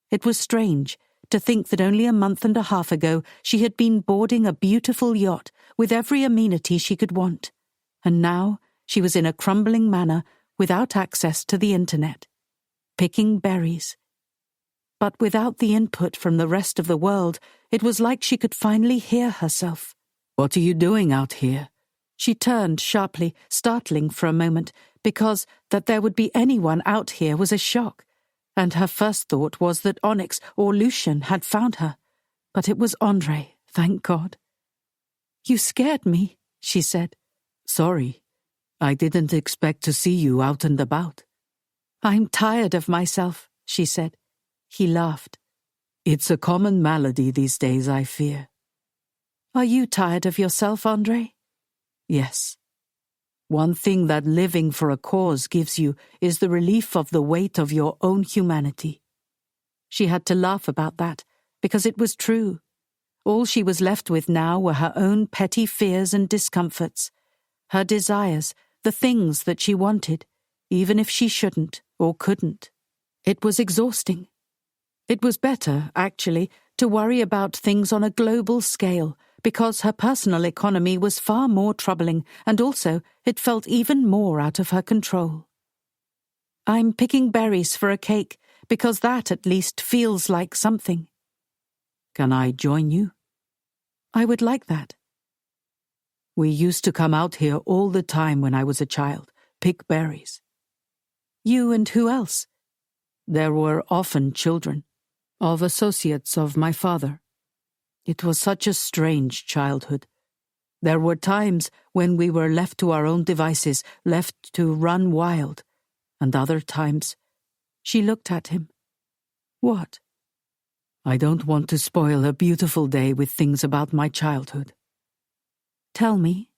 It was strange to think that only a month and a half ago she had been boarding a beautiful yacht with every amenity she could want, and now she was in a crumbling manor without access to the internet, picking berries. But without the input from the rest of the world, it was like she could finally hear herself. "What are you doing out here?" She turned sharply, startling for a moment, because that there would be anyone out here was a shock, and her first thought was that Onyx or Lucian had found her. But it was Andre, thank God. "You scared me," she said. "Sorry. I didn't expect to see you out and about." "I'm tired of myself," she said. He laughed. "It's a common malady these days, I fear." "Are you tired of yourself, Andre?" "Yes. One thing that living for a cause gives you is the relief of the weight of your own humanity." She had to laugh about that, because it was true. All she was left with now were her own petty fears and discomforts, her desires, the things that she wanted, even if she shouldn't or couldn't. It was exhausting. It was better, actually, to worry about things on a global scale, because her personal economy was far more troubling, and also it felt even more out of her control. "I'm picking berries for a cake, because that at least feels like something." "Can I join you?" "I would like that." "We used to come out here all the time when I was a child, pick berries." "You and who else?" "There were often children, of associates of my father. It was such a strange childhood. There were times when we were left to our own devices, left to run wild, and other times—" She looked at him. "What?" "I don't want to spoil a beautiful day with things about my childhood." "Tell me."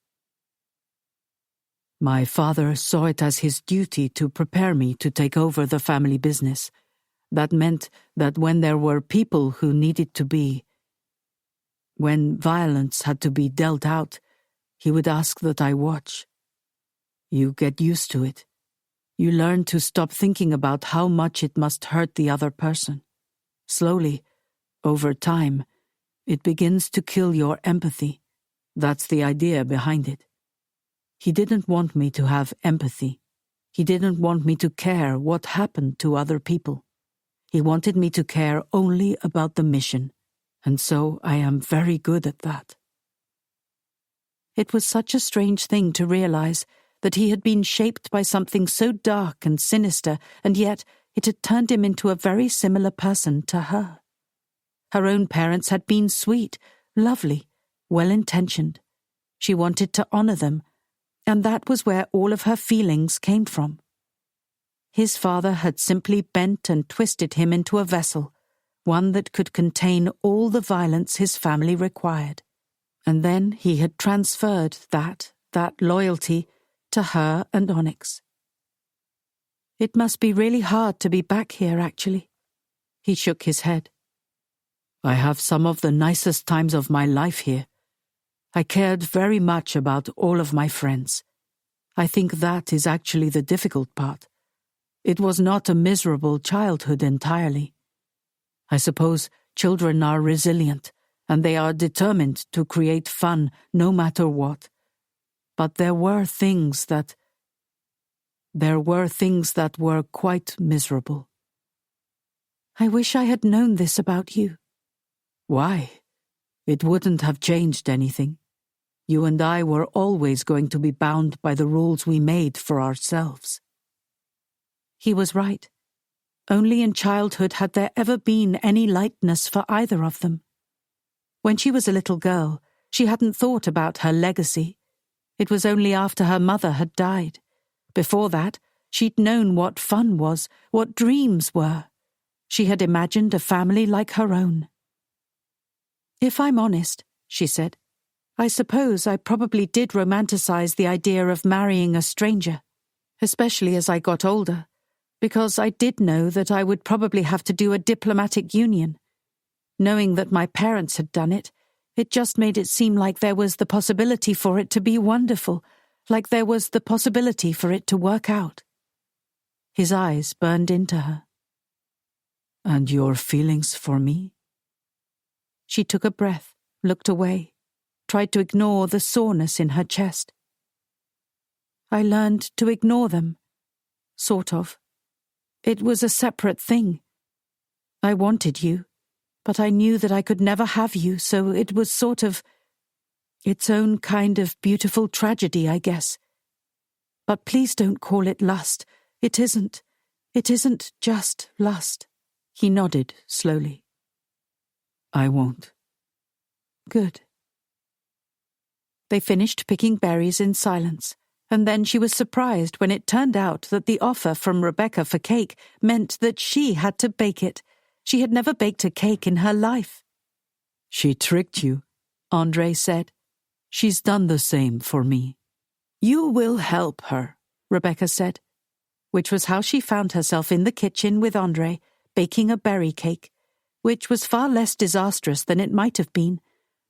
"My father saw it as his duty to prepare me to take over the family business. That meant that when there were people who needed to be, when violence had to be dealt out, he would ask that I watch. You get used to it. You learn to stop thinking about how much it must hurt the other person. Slowly, over time, it begins to kill your empathy. That's the idea behind it. He didn't want me to have empathy. He didn't want me to care what happened to other people. He wanted me to care only about the mission. And so I am very good at that." It was such a strange thing to realize that he had been shaped by something so dark and sinister, and yet it had turned him into a very similar person to her. Her own parents had been sweet, lovely, well-intentioned. She wanted to honor them, and that was where all of her feelings came from. His father had simply bent and twisted him into a vessel, one that could contain all the violence his family required. And then he had transferred that loyalty, to her and Onyx. "It must be really hard to be back here, actually." He shook his head. "I have some of the nicest times of my life here. I cared very much about all of my friends. I think that is actually the difficult part. It was not a miserable childhood entirely. I suppose children are resilient, and they are determined to create fun no matter what. But there were things that were quite miserable." "I wish I had known this about you." "Why? It wouldn't have changed anything. You and I were always going to be bound by the rules we made for ourselves." He was right. Only in childhood had there ever been any lightness for either of them. When she was a little girl, she hadn't thought about her legacy. It was only after her mother had died. Before that, she'd known what fun was, what dreams were. She had imagined a family like her own. "If I'm honest," she said, "I suppose I probably did romanticize the idea of marrying a stranger, especially as I got older, because I did know that I would probably have to do a diplomatic union. Knowing that my parents had done it, it just made it seem like there was the possibility for it to be wonderful, like there was the possibility for it to work out." His eyes burned into her. "And your feelings for me?" She took a breath, looked away, tried to ignore the soreness in her chest. "I learned to ignore them. Sort of. It was a separate thing. I wanted you, but I knew that I could never have you, so it was sort of its own kind of beautiful tragedy, I guess. But please don't call it lust. It isn't. It isn't just lust." He nodded slowly. "I won't." "Good." They finished picking berries in silence, and then she was surprised when it turned out that the offer from Rebecca for cake meant that she had to bake it. She had never baked a cake in her life. "She tricked you," André said. "She's done the same for me." "You will help her," Rebecca said, which was how she found herself in the kitchen with André, baking a berry cake, which was far less disastrous than it might have been,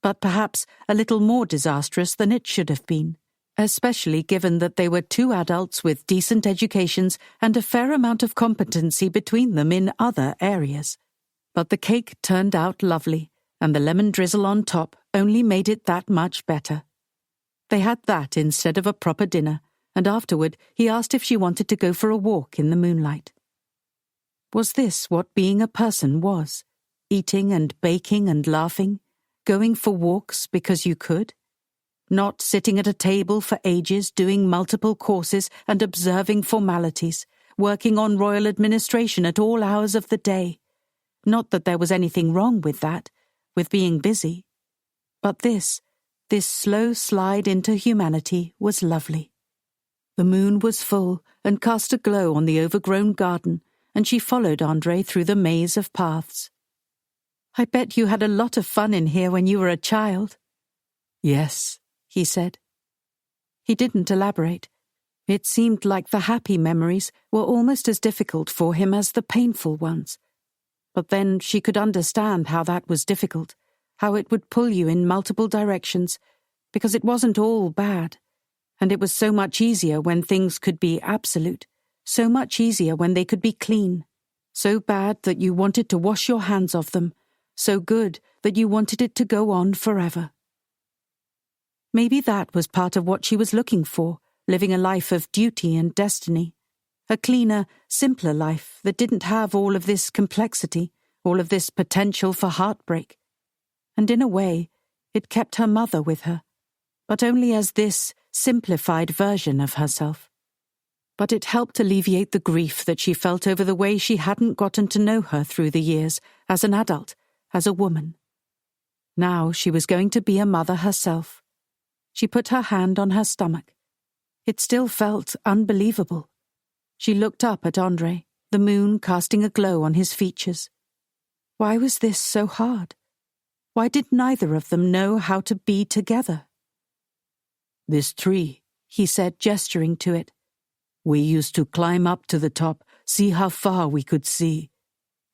but perhaps a little more disastrous than it should have been, especially given that they were two adults with decent educations and a fair amount of competency between them in other areas. But the cake turned out lovely, and the lemon drizzle on top only made it that much better. They had that instead of a proper dinner, and afterward he asked if she wanted to go for a walk in the moonlight. Was this what being a person was? Eating and baking and laughing? Going for walks because you could? Not sitting at a table for ages, doing multiple courses and observing formalities, working on royal administration at all hours of the day. Not that there was anything wrong with that, with being busy. But this slow slide into humanity was lovely. The moon was full and cast a glow on the overgrown garden, and she followed André through the maze of paths. "I bet you had a lot of fun in here when you were a child." "Yes," he said. He didn't elaborate. It seemed like the happy memories were almost as difficult for him as the painful ones. But then she could understand how that was difficult, how it would pull you in multiple directions, because it wasn't all bad, and it was so much easier when things could be absolute, so much easier when they could be clean, so bad that you wanted to wash your hands of them, so good that you wanted it to go on forever. Maybe that was part of what she was looking for, living a life of duty and destiny. A cleaner, simpler life that didn't have all of this complexity, all of this potential for heartbreak. And in a way, it kept her mother with her, but only as this simplified version of herself. But it helped alleviate the grief that she felt over the way she hadn't gotten to know her through the years, as an adult, as a woman. Now she was going to be a mother herself. She put her hand on her stomach. It still felt unbelievable. She looked up at André, the moon casting a glow on his features. Why was this so hard? Why did neither of them know how to be together? "This tree," he said, gesturing to it. "We used to climb up to the top, see how far we could see,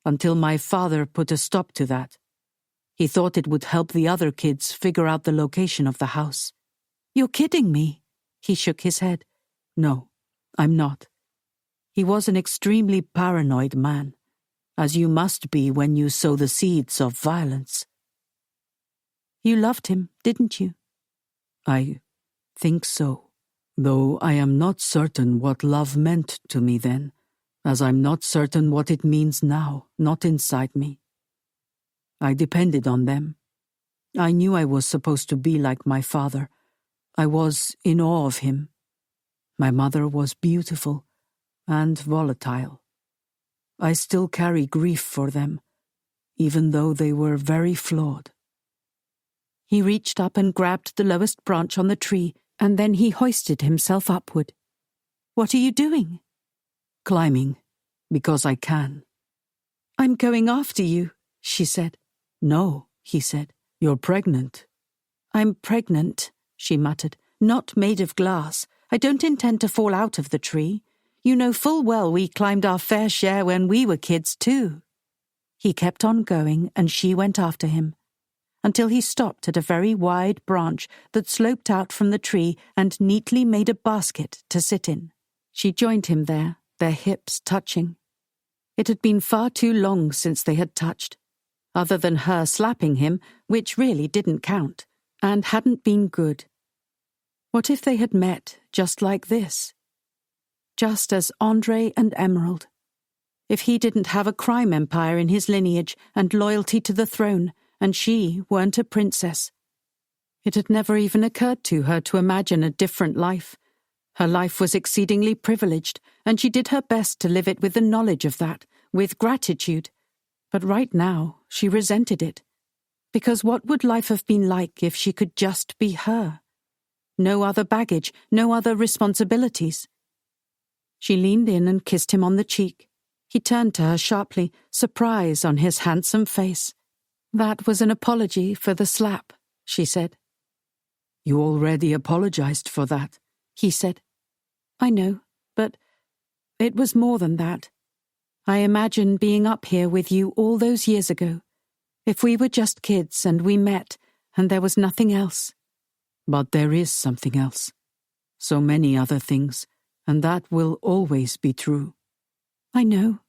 until my father put a stop to that. He thought it would help the other kids figure out the location of the house." "You're kidding me." He shook his head. "No, I'm not. He was an extremely paranoid man, as you must be when you sow the seeds of violence." "You loved him, didn't you?" "I think so, though I am not certain what love meant to me then, as I'm not certain what it means now, not inside me. I depended on them. I knew I was supposed to be like my father. I was in awe of him. My mother was beautiful and volatile. I still carry grief for them, even though they were very flawed." He reached up and grabbed the lowest branch on the tree, and then he hoisted himself upward. "What are you doing?" "Climbing, because I can." "I'm going after you," she said. "No," he said. "You're pregnant." "I'm pregnant," she muttered. "Not made of glass. I don't intend to fall out of the tree. You know full well we climbed our fair share when we were kids too." He kept on going, and she went after him, until he stopped at a very wide branch that sloped out from the tree and neatly made a basket to sit in. She joined him there, their hips touching. It had been far too long since they had touched, other than her slapping him, which really didn't count, and hadn't been good. What if they had met just like this? Just as Andre and Emerald. If he didn't have a crime empire in his lineage and loyalty to the throne, and she weren't a princess. It had never even occurred to her to imagine a different life. Her life was exceedingly privileged, and she did her best to live it with the knowledge of that, with gratitude. But right now, she resented it. Because what would life have been like if she could just be her? No other baggage, no other responsibilities. She leaned in and kissed him on the cheek. He turned to her sharply, surprise on his handsome face. "That was an apology for the slap," she said. "You already apologized for that," he said. "I know, but it was more than that. I imagine being up here with you all those years ago. If we were just kids and we met and there was nothing else." "But there is something else. So many other things, and that will always be true." "I know,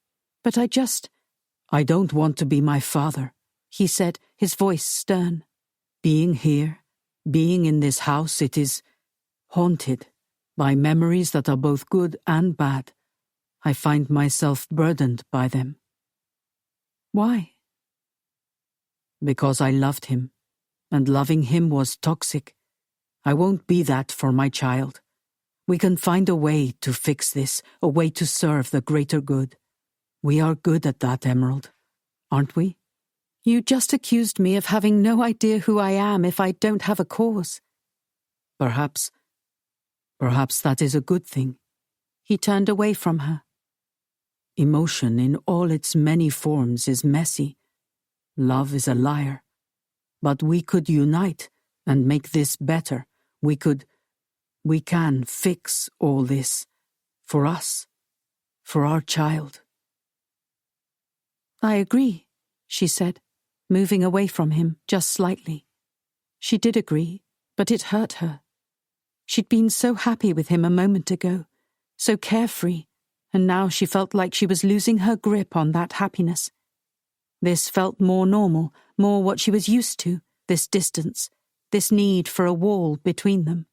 but I don't want to be my father," he said, his voice stern. "Being here, being in this house, it is haunted by memories that are both good and bad. I find myself burdened by them." "Why?" "Because I loved him, and loving him was toxic. I won't be that for my child. We can find a way to fix this, a way to serve the greater good. We are good at that, Emerald, aren't we?" "You just accused me of having no idea who I am if I don't have a cause." Perhaps that is a good thing." He turned away from her. "Emotion in all its many forms is messy. Love is a liar. But we could unite and make this better. We can fix all this. For us. For our child." "I agree," she said, moving away from him just slightly. She did agree, but it hurt her. She'd been so happy with him a moment ago, so carefree, and now she felt like she was losing her grip on that happiness. This felt more normal, more what she was used to, this distance, this need for a wall between them.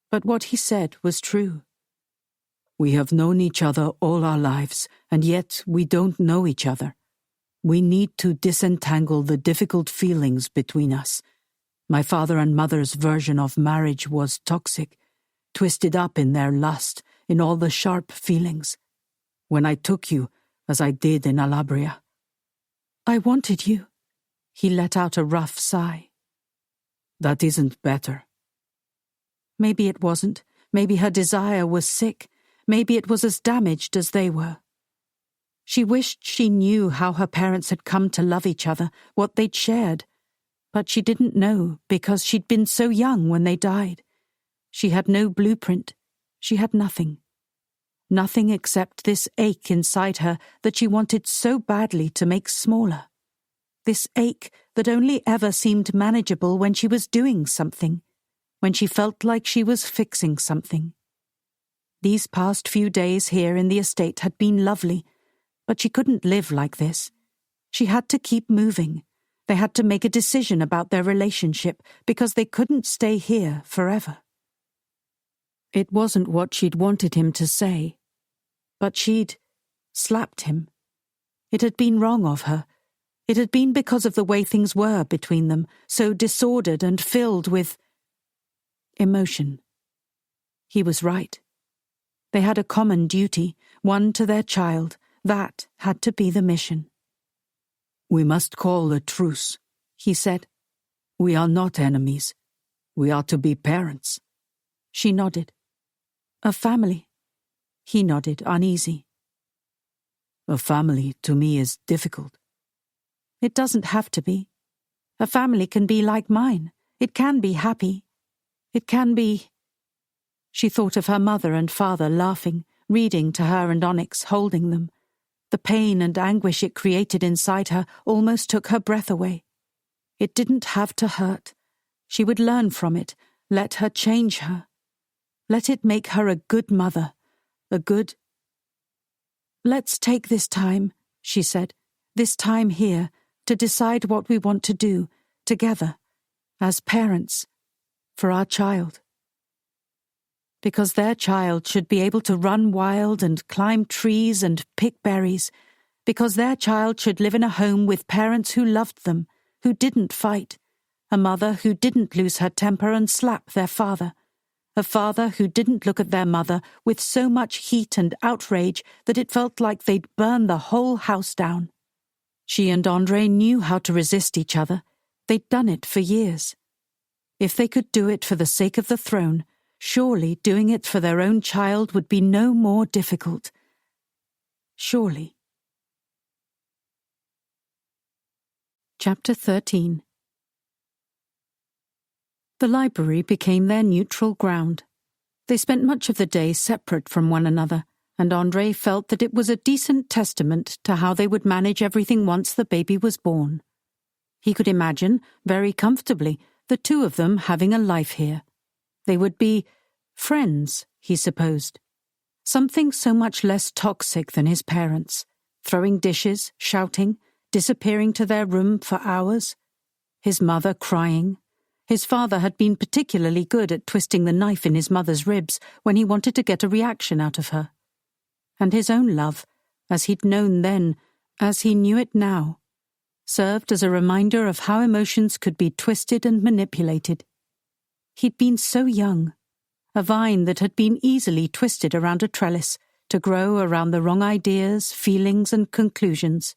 But what he said was true. "We have known each other all our lives, and yet we don't know each other. We need to disentangle the difficult feelings between us. My father and mother's version of marriage was toxic, twisted up in their lust, in all the sharp feelings. When I took you, as I did in Alabria." "I wanted you." He let out a rough sigh. "That isn't better." Maybe it wasn't. Maybe her desire was sick. Maybe it was as damaged as they were. She wished she knew how her parents had come to love each other, what they'd shared. But she didn't know because she'd been so young when they died. She had no blueprint. She had nothing. Nothing except this ache inside her that she wanted so badly to make smaller. This ache that only ever seemed manageable when she was doing something, when she felt like she was fixing something. These past few days here in the estate had been lovely, but she couldn't live like this. She had to keep moving. They had to make a decision about their relationship because they couldn't stay here forever. It wasn't what she'd wanted him to say, but she'd slapped him. It had been wrong of her. It had been because of the way things were between them, so disordered and filled with emotion. He was right. They had a common duty, one to their child. That had to be the mission. "We must call a truce," he said. "We are not enemies. We are to be parents." She nodded. "A family." He nodded, uneasy. "A family to me is difficult." "It doesn't have to be. A family can be like mine. It can be happy. It can be—" She thought of her mother and father laughing, reading to her and Onyx, holding them. The pain and anguish it created inside her almost took her breath away. It didn't have to hurt. She would learn from it, let her change her. Let it make her a good mother, a good Let's take this time, she said, this time here, to decide what we want to do, together, as parents, for our child. Because their child should be able to run wild and climb trees and pick berries, because their child should live in a home with parents who loved them, who didn't fight, a mother who didn't lose her temper and slap their father, a father who didn't look at their mother with so much heat and outrage that it felt like they'd burn the whole house down. She and André knew how to resist each other. They'd done it for years. If they could do it for the sake of the throne, surely doing it for their own child would be no more difficult. Surely. Chapter 13. The library became their neutral ground. They spent much of the day separate from one another, and André felt that it was a decent testament to how they would manage everything once the baby was born. He could imagine, very comfortably, the two of them having a life here. They would be friends, he supposed. Something so much less toxic than his parents, throwing dishes, shouting, disappearing to their room for hours. His mother crying. His father had been particularly good at twisting the knife in his mother's ribs when he wanted to get a reaction out of her. And his own love, as he'd known then, as he knew it now, served as a reminder of how emotions could be twisted and manipulated. He'd been so young, a vine that had been easily twisted around a trellis to grow around the wrong ideas, feelings, and conclusions.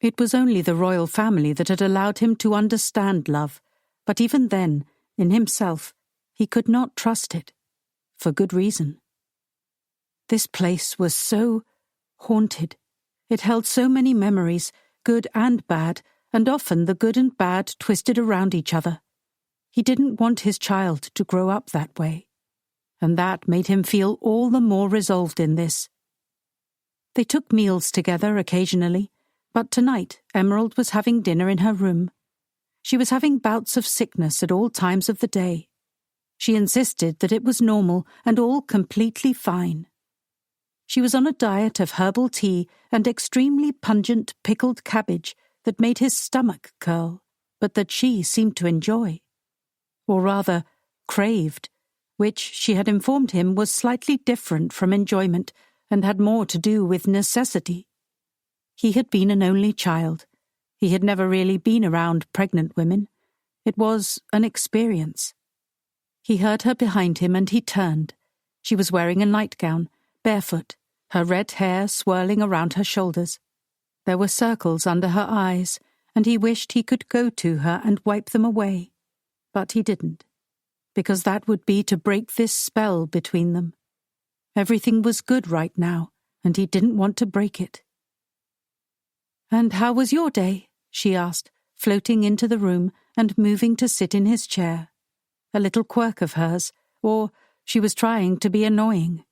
It was only the royal family that had allowed him to understand love, but even then, in himself, he could not trust it, for good reason. This place was so haunted. It held so many memories, good and bad, and often the good and bad twisted around each other. He didn't want his child to grow up that way, and that made him feel all the more resolved in this. They took meals together occasionally, but tonight Emerald was having dinner in her room. She was having bouts of sickness at all times of the day. She insisted that it was normal and all completely fine. She was on a diet of herbal tea and extremely pungent pickled cabbage that made his stomach curl, but that she seemed to enjoy. Or rather, craved, which she had informed him was slightly different from enjoyment and had more to do with necessity. He had been an only child. He had never really been around pregnant women. It was an experience. He heard her behind him and he turned. She was wearing a nightgown, barefoot, her red hair swirling around her shoulders. There were circles under her eyes, and he wished he could go to her and wipe them away. But he didn't, because that would be to break this spell between them. Everything was good right now, and he didn't want to break it. "And how was your day?" she asked, floating into the room and moving to sit in his chair. A little quirk of hers, or she was trying to be annoying.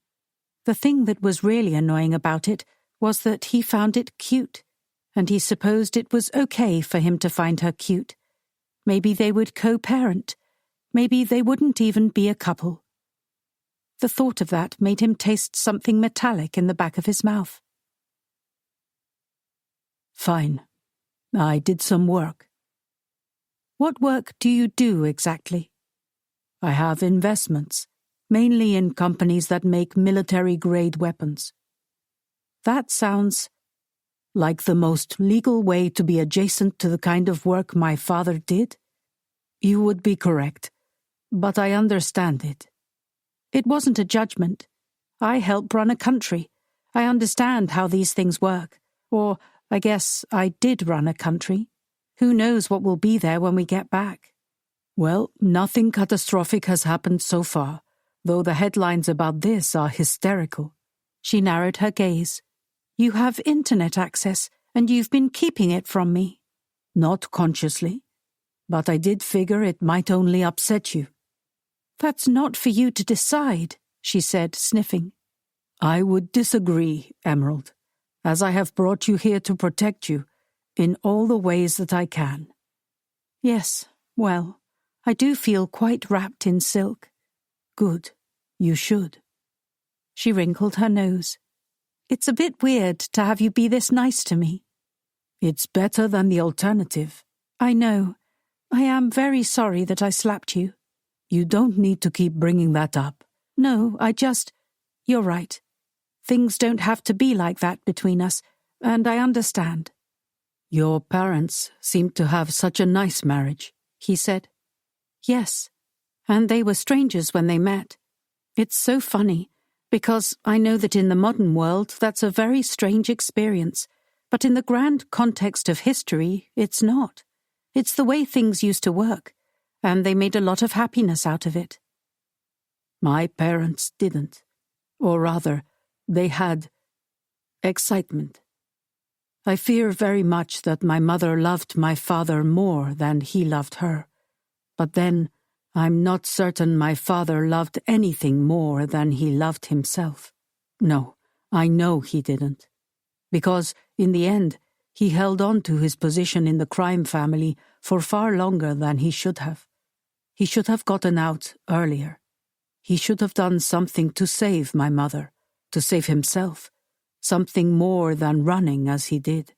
The thing that was really annoying about it was that he found it cute, and he supposed it was okay for him to find her cute. Maybe they would co-parent. Maybe they wouldn't even be a couple. The thought of that made him taste something metallic in the back of his mouth. "Fine. I did some work." "What work do you do exactly?" "I have investments, mainly in companies that make military-grade weapons." "That sounds like the most legal way to be adjacent to the kind of work my father did?" "You would be correct, but I understand it." "It wasn't a judgment. I help run a country. I understand how these things work. Or, I guess I did run a country. Who knows what will be there when we get back?" "Well, nothing catastrophic has happened so far, though the headlines about this are hysterical." She narrowed her gaze. "You have internet access, and you've been keeping it from me." "Not consciously, but I did figure it might only upset you." "That's not for you to decide," she said, sniffing. "I would disagree, Emerald, as I have brought you here to protect you in all the ways that I can." "Yes, well, I do feel quite wrapped in silk." "Good, you should." She wrinkled her nose. It's a bit weird to have you be this nice to me. It's better than the alternative. I know. I am very sorry that I slapped you. You don't need to keep bringing that up. No, You're right. Things don't have to be like that between us, and I understand. Your parents seem to have such a nice marriage, he said. Yes, and they were strangers when they met. It's so funny, because I know that in the modern world that's a very strange experience, but in the grand context of history, it's not. It's the way things used to work, and they made a lot of happiness out of it. My parents didn't. Or rather, they had excitement. I fear very much that my mother loved my father more than he loved her. But then, I'm not certain my father loved anything more than he loved himself. No, I know he didn't. Because, in the end, he held on to his position in the crime family for far longer than he should have. He should have gotten out earlier. He should have done something to save my mother, to save himself, something more than running as he did.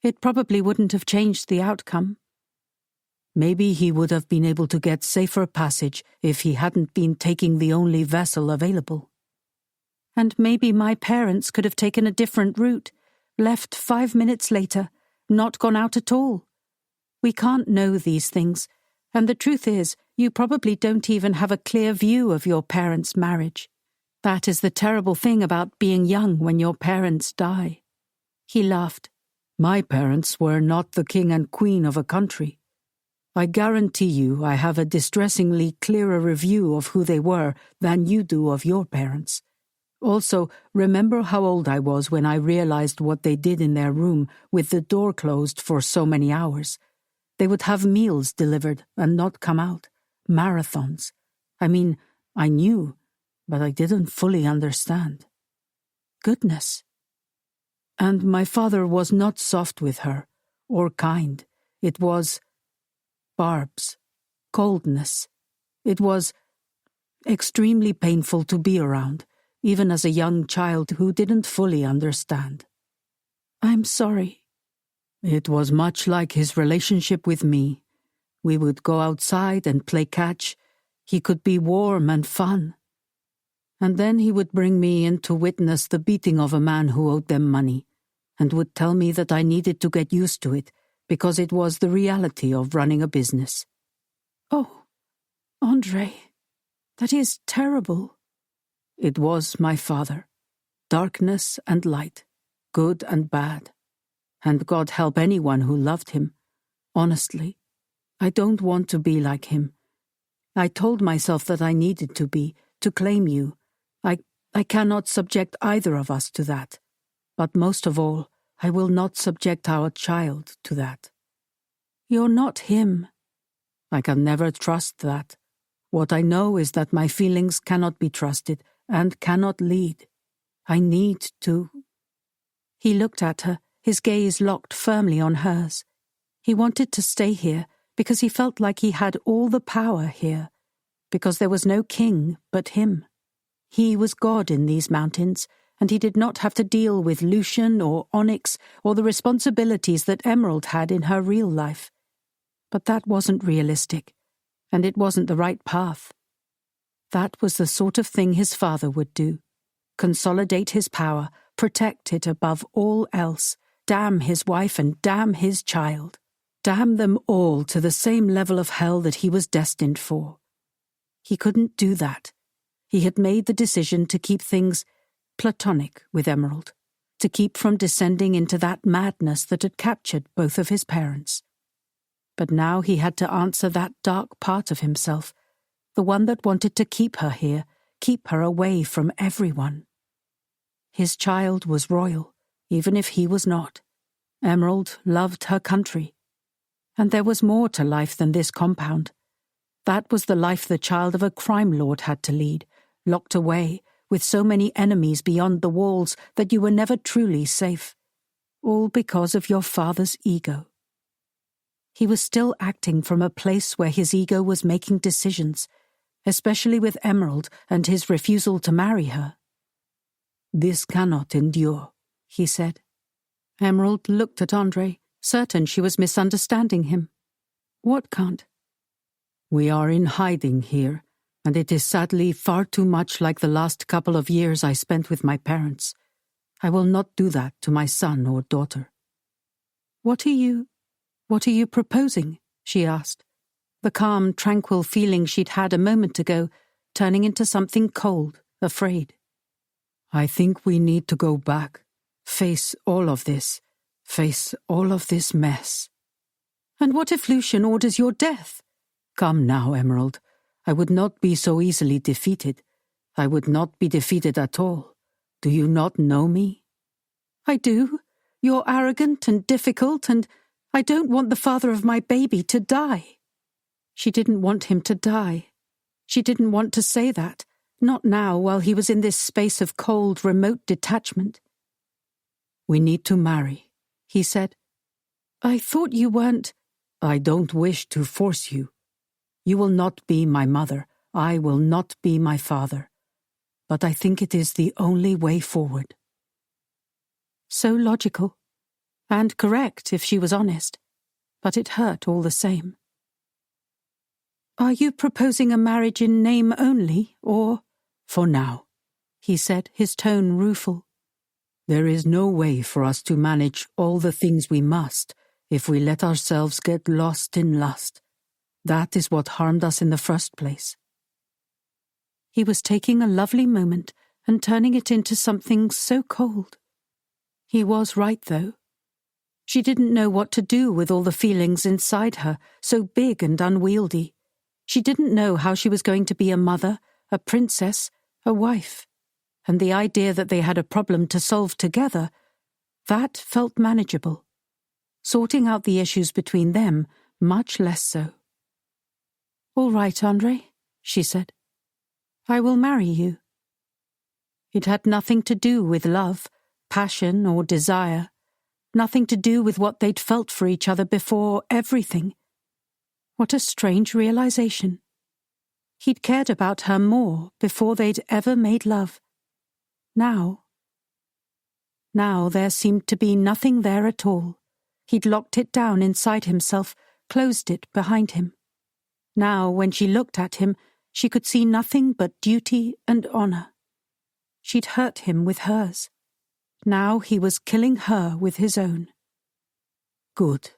It probably wouldn't have changed the outcome. Maybe he would have been able to get safer passage if he hadn't been taking the only vessel available. And maybe my parents could have taken a different route, left 5 minutes later, not gone out at all. We can't know these things, and the truth is, you probably don't even have a clear view of your parents' marriage. That is the terrible thing about being young when your parents die. He laughed. My parents were not the king and queen of a country. I guarantee you I have a distressingly clearer view of who they were than you do of your parents. Also, remember how old I was when I realized what they did in their room with the door closed for so many hours. They would have meals delivered and not come out. Marathons. I mean, I knew, but I didn't fully understand. Goodness. And my father was not soft with her, or kind. It was barbs, coldness. It was extremely painful to be around, even as a young child who didn't fully understand. I'm sorry. It was much like his relationship with me. We would go outside and play catch. He could be warm and fun. And then he would bring me in to witness the beating of a man who owed them money, and would tell me that I needed to get used to it, because it was the reality of running a business. Oh, André, that is terrible. It was my father. Darkness and light, good and bad. And God help anyone who loved him. Honestly, I don't want to be like him. I told myself that I needed to be, to claim you. I cannot subject either of us to that. But most of all, I will not subject our child to that. You're not him. I can never trust that. What I know is that my feelings cannot be trusted and cannot lead. I need to. He looked at her, his gaze locked firmly on hers. He wanted to stay here because he felt like he had all the power here, because there was no king but him. He was God in these mountains, and he did not have to deal with Lucian or Onyx or the responsibilities that Emerald had in her real life. But that wasn't realistic, and it wasn't the right path. That was the sort of thing his father would do. Consolidate his power, protect it above all else, damn his wife and damn his child. Damn them all to the same level of hell that he was destined for. He couldn't do that. He had made the decision to keep things platonic with Emerald, to keep from descending into that madness that had captured both of his parents. But now he had to answer that dark part of himself, the one that wanted to keep her here, keep her away from everyone. His child was royal, even if he was not. Emerald loved her country. And there was more to life than this compound. That was the life the child of a crime lord had to lead, locked away, with so many enemies beyond the walls that you were never truly safe. All because of your father's ego. He was still acting from a place where his ego was making decisions, especially with Emerald and his refusal to marry her. This cannot endure, he said. Emerald looked at Andre, certain she was misunderstanding him. What can't? We are in hiding here, and it is sadly far too much like the last couple of years I spent with my parents. I will not do that to my son or daughter. What are you proposing? She asked, the calm, tranquil feeling she'd had a moment ago turning into something cold, afraid. I think we need to go back, face all of this mess. And what if Lucian orders your death? Come now, Emerald. I would not be so easily defeated. I would not be defeated at all. Do you not know me? I do. You're arrogant and difficult, and I don't want the father of my baby to die. She didn't want him to die. She didn't want to say that, not now while he was in this space of cold, remote detachment. We need to marry, he said. I thought you weren't... I don't wish to force you. You will not be my mother. I will not be my father. But I think it is the only way forward. So logical. And correct, if she was honest. But it hurt all the same. Are you proposing a marriage in name only, or... For now, he said, his tone rueful. There is no way for us to manage all the things we must if we let ourselves get lost in lust. That is what harmed us in the first place. He was taking a lovely moment and turning it into something so cold. He was right, though. She didn't know what to do with all the feelings inside her, so big and unwieldy. She didn't know how she was going to be a mother, a princess, a wife. And the idea that they had a problem to solve together, that felt manageable. Sorting out the issues between them, much less so. All right, Andre, she said. I will marry you. It had nothing to do with love, passion, or desire. Nothing to do with what they'd felt for each other before everything. What a strange realization. He'd cared about her more before they'd ever made love. Now there seemed to be nothing there at all. He'd locked it down inside himself, closed it behind him. Now, when she looked at him, she could see nothing but duty and honor. She'd hurt him with hers. Now he was killing her with his own. Good.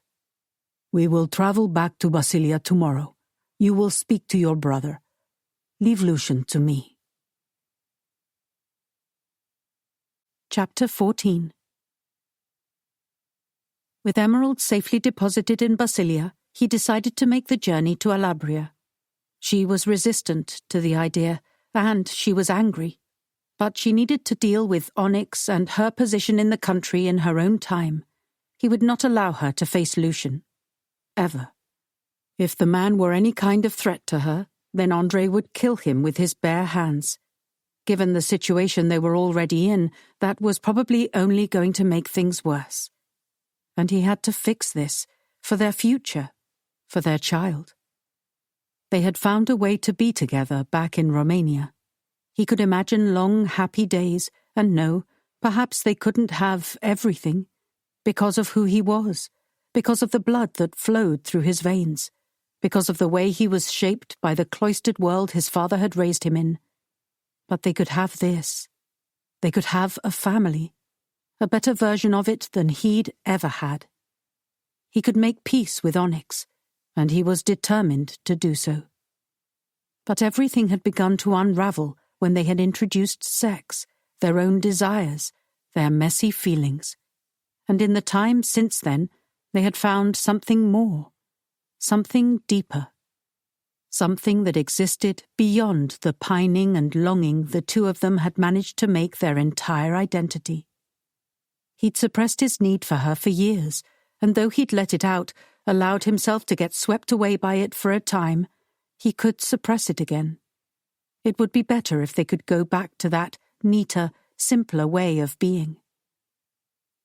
We will travel back to Basilia tomorrow. You will speak to your brother. Leave Lucian to me. Chapter 14. With Emerald safely deposited in Basilia, he decided to make the journey to Alabria. She was resistant to the idea, and she was angry. But she needed to deal with Onyx and her position in the country in her own time. He would not allow her to face Lucian. Ever. If the man were any kind of threat to her, then Andre would kill him with his bare hands. Given the situation they were already in, that was probably only going to make things worse. And he had to fix this, for their future, for their child. They had found a way to be together back in Romania. He could imagine long, happy days, and no, perhaps they couldn't have everything, because of who he was, because of the blood that flowed through his veins, because of the way he was shaped by the cloistered world his father had raised him in. But they could have this. They could have a family, a better version of it than he'd ever had. He could make peace with Onyx, and he was determined to do so. But everything had begun to unravel when they had introduced sex, their own desires, their messy feelings. And in the time since then, they had found something more, something deeper, something that existed beyond the pining and longing the two of them had managed to make their entire identity. He'd suppressed his need for her for years, and though he'd let it out, allowed himself to get swept away by it for a time, he could suppress it again. It would be better if they could go back to that neater, simpler way of being.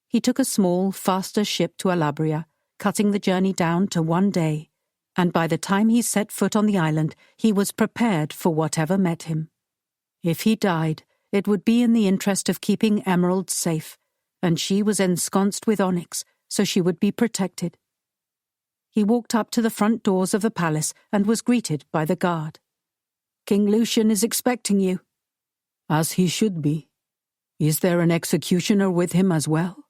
He took a small, faster ship to Alabria, cutting the journey down to 1 day, and by the time he set foot on the island, he was prepared for whatever met him. If he died, It would be in the interest of keeping Emerald safe, and she was ensconced with Onyx, so she would be protected. He walked up to the front doors of the palace and was greeted by the guard. "King Lucian is expecting you." As he should be. Is there an executioner with him as well?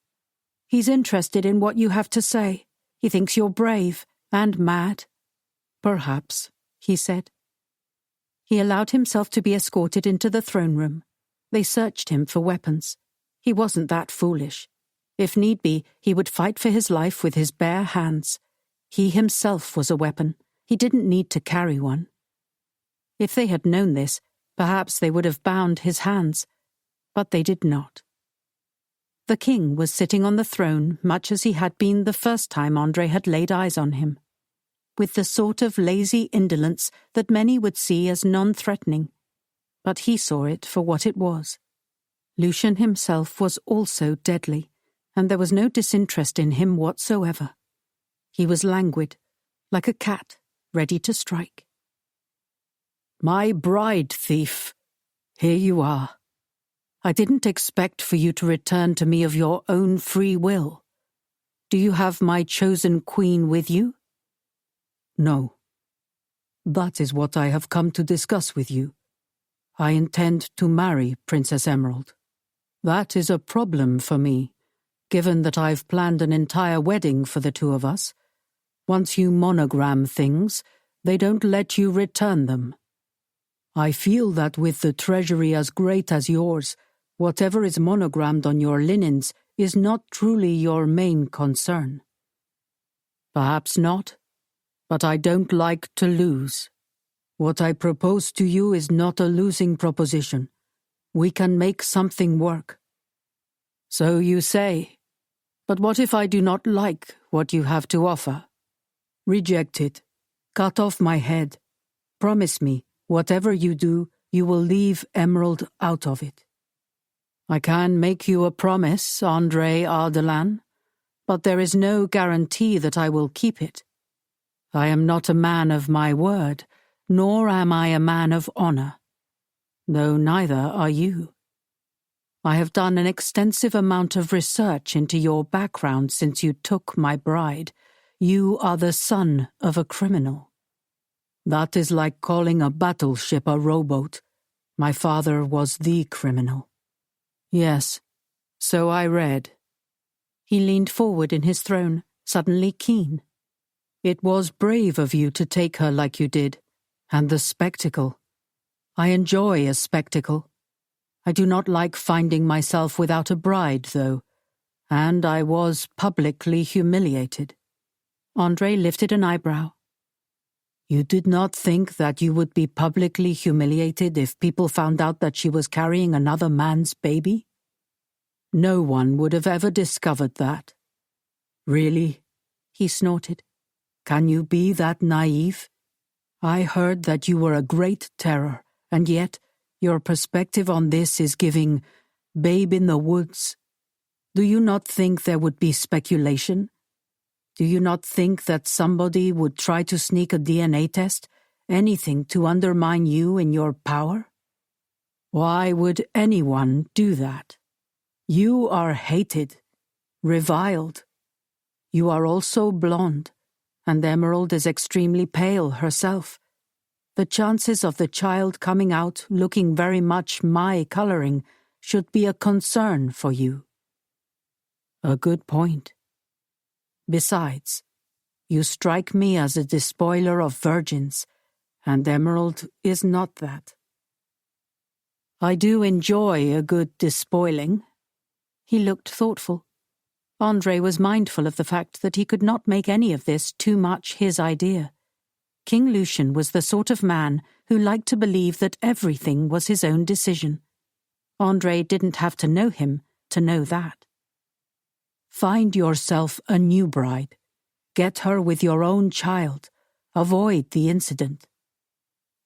"He's interested in what you have to say. He thinks you're brave and mad." Perhaps, he said. He allowed himself to be escorted into the throne room. They searched him for weapons. He wasn't that foolish. If need be, he would fight for his life with his bare hands. He himself was a weapon. He didn't need to carry one. If they had known this, perhaps they would have bound his hands, but they did not. The king was sitting on the throne much as he had been the first time André had laid eyes on him, with the sort of lazy indolence that many would see as non-threatening, but he saw it for what it was. Lucian himself was also deadly, and there was no disinterest in him whatsoever. He was languid, like a cat, ready to strike. "My bride, thief. Here you are. I didn't expect for you to return to me of your own free will. Do you have my chosen queen with you?" "No. That is what I have come to discuss with you. I intend to marry Princess Emerald. That is a problem for me, given that I've planned an entire wedding for the two of us. Once you monogram things, they don't let you return them. I feel that with the treasury as great as yours, whatever is monogrammed on your linens is not truly your main concern." "Perhaps not, but I don't like to lose. What I propose to you is not a losing proposition. We can make something work." "So you say. But what if I do not like what you have to offer?" "Reject it. Cut off my head. Promise me, whatever you do, you will leave Emerald out of it." "I can make you a promise, André Ardalan, but there is no guarantee that I will keep it. I am not a man of my word, nor am I a man of honor, though neither are you. I have done an extensive amount of research into your background since you took my bride. You are the son of a criminal. That is like calling a battleship a rowboat. My father was the criminal." "Yes, so I read." He leaned forward in his throne, suddenly keen. "It was brave of you to take her like you did, and the spectacle. I enjoy a spectacle. I do not like finding myself without a bride, though, and I was publicly humiliated." André lifted an eyebrow. "You did not think that you would be publicly humiliated if people found out that she was carrying another man's baby? No one would have ever discovered that." "Really?" he snorted. "Can you be that naive? I heard that you were a great terror, and yet your perspective on this is giving Babe in the Woods. Do you not think there would be speculation? Do you not think that somebody would try to sneak a DNA test, anything to undermine you in your power? Why would anyone do that? You are hated, reviled. You are also blonde, and Emerald is extremely pale herself. The chances of the child coming out looking very much my coloring should be a concern for you." "A good point. Besides, you strike me as a despoiler of virgins, and Emerald is not that." "I do enjoy a good despoiling." He looked thoughtful. André was mindful of the fact that he could not make any of this too much his idea. King Lucian was the sort of man who liked to believe that everything was his own decision. André didn't have to know him to know that. "Find yourself a new bride. Get her with your own child. Avoid the incident."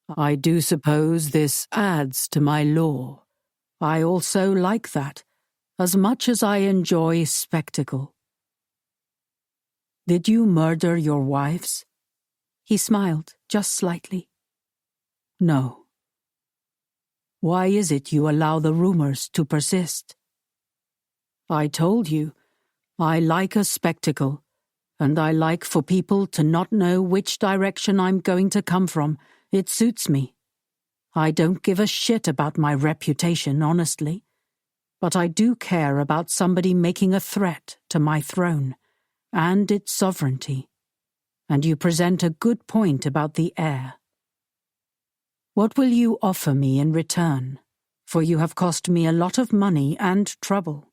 "I do suppose this adds to my lore. I also like that, as much as I enjoy spectacle." "Did you murder your wives?" He smiled, just slightly. "No." Why is it you allow the rumors to persist? I told you, I like a spectacle, and I like for people to not know which direction I'm going to come from. It suits me. I don't give a shit about my reputation, honestly. But I do care about somebody making a threat to my throne and its sovereignty. And you present a good point about the heir. What will you offer me in return? For you have cost me a lot of money and trouble.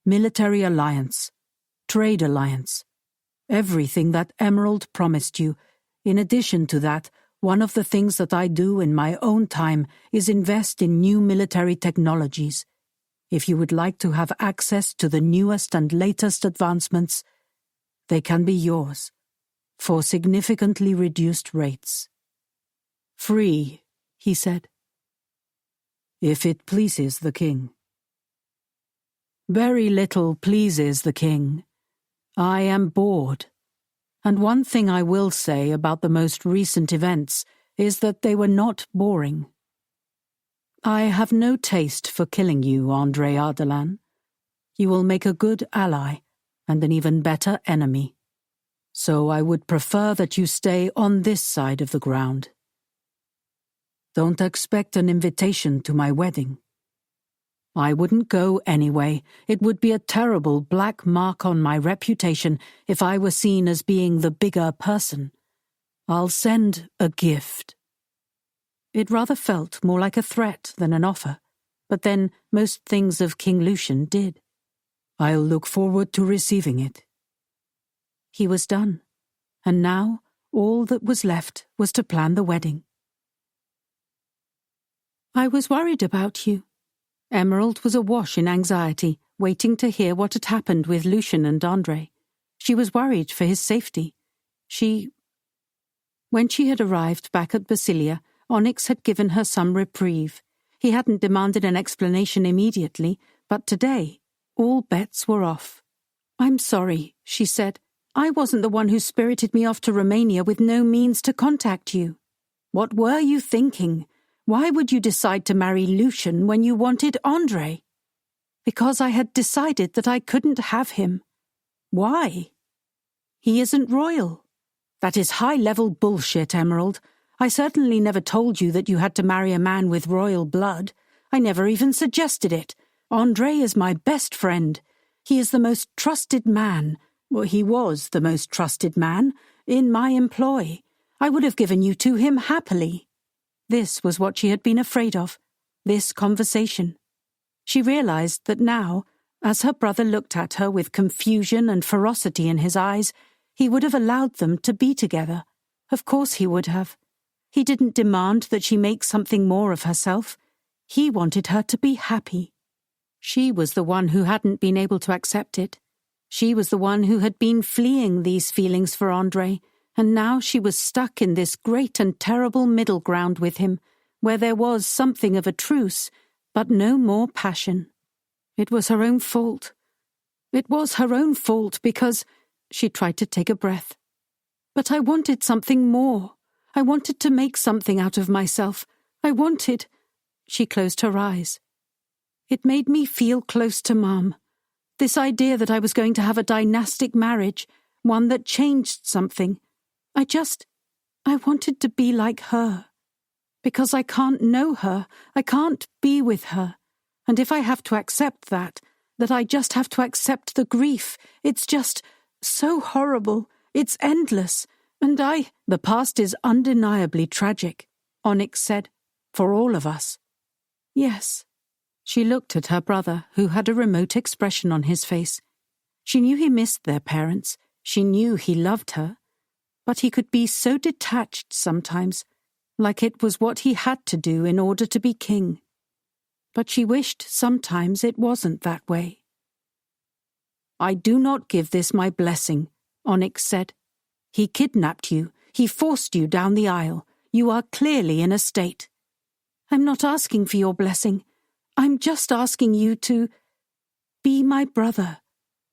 Military alliance, trade alliance, everything that Emerald promised you. In addition to that, one of the things that I do in my own time is invest in new military technologies. If you would like to have access to the newest and latest advancements, they can be yours, for significantly reduced rates. Free, he said. If it pleases the king. Very little pleases the king. I am bored. And one thing I will say about the most recent events is that they were not boring. I have no taste for killing you, Andre Ardalan. You will make a good ally and an even better enemy. So I would prefer that you stay on this side of the ground. Don't expect an invitation to my wedding. I wouldn't go anyway. It would be a terrible black mark on my reputation if I were seen as being the bigger person. I'll send a gift. It rather felt more like a threat than an offer, but then most things of King Lucian did. I'll look forward to receiving it. He was done, and now all that was left was to plan the wedding. I was worried about you. Emerald was awash in anxiety, waiting to hear what had happened with Lucian and Andre. She was worried for his safety. When she had arrived back at Basilia, Onyx had given her some reprieve. He hadn't demanded an explanation immediately, but today, all bets were off. I'm sorry, she said. I wasn't the one who spirited me off to Romania with no means to contact you. What were you thinking? Why would you decide to marry Lucian when you wanted Andre? Because I had decided that I couldn't have him. Why? He isn't royal. That is high-level bullshit, Emerald. I certainly never told you that you had to marry a man with royal blood. I never even suggested it. Andre is my best friend. He is the most trusted man. Well, he was the most trusted man in my employ. I would have given you to him happily. This was what she had been afraid of, this conversation. She realized that now, as her brother looked at her with confusion and ferocity in his eyes, he would have allowed them to be together. Of course he would have. He didn't demand that she make something more of herself. He wanted her to be happy. She was the one who hadn't been able to accept it. She was the one who had been fleeing these feelings for Andre, and now she was stuck in this great and terrible middle ground with him, where there was something of a truce, but no more passion. It was her own fault. It was her own fault because... She tried to take a breath. But I wanted something more. I wanted to make something out of myself. I wanted... She closed her eyes. It made me feel close to Mum. This idea that I was going to have a dynastic marriage, one that changed something. I wanted to be like her. Because I can't know her, I can't be with her. And if I have to accept that I just have to accept the grief, it's just so horrible, it's endless, and The past is undeniably tragic, Onyx said, for all of us. Yes. She looked at her brother, who had a remote expression on his face. She knew he missed their parents, she knew he loved her. But he could be so detached sometimes, like it was what he had to do in order to be king. But she wished sometimes it wasn't that way. I do not give this my blessing, Onyx said. He kidnapped you, he forced you down the aisle. You are clearly in a state. I'm not asking for your blessing. I'm just asking you to be my brother,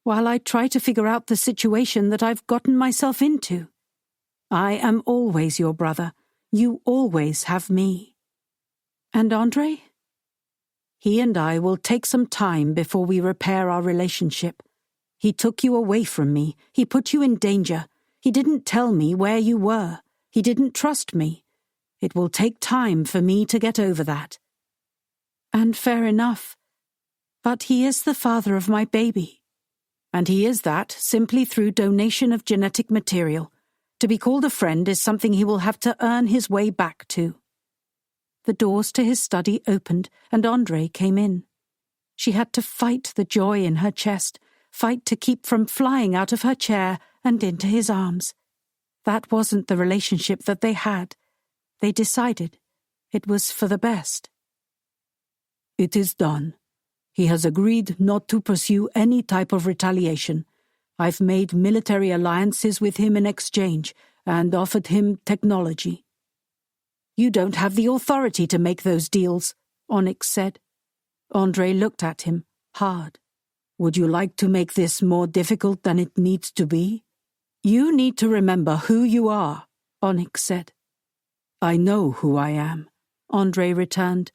while I try to figure out the situation that I've gotten myself into. I am always your brother. You always have me. And Andrei? He and I will take some time before we repair our relationship. He took you away from me. He put you in danger. He didn't tell me where you were. He didn't trust me. It will take time for me to get over that. And fair enough. But he is the father of my baby. And he is that simply through donation of genetic material. To be called a friend is something he will have to earn his way back to. The doors to his study opened, and Andrei came in. She had to fight the joy in her chest, fight to keep from flying out of her chair and into his arms. That wasn't the relationship that they had. They decided it was for the best. It is done. He has agreed not to pursue any type of retaliation. I've made military alliances with him in exchange and offered him technology. You don't have the authority to make those deals, Onyx said. Andrei looked at him, hard. Would you like to make this more difficult than it needs to be? You need to remember who you are, Onyx said. I know who I am, Andrei returned.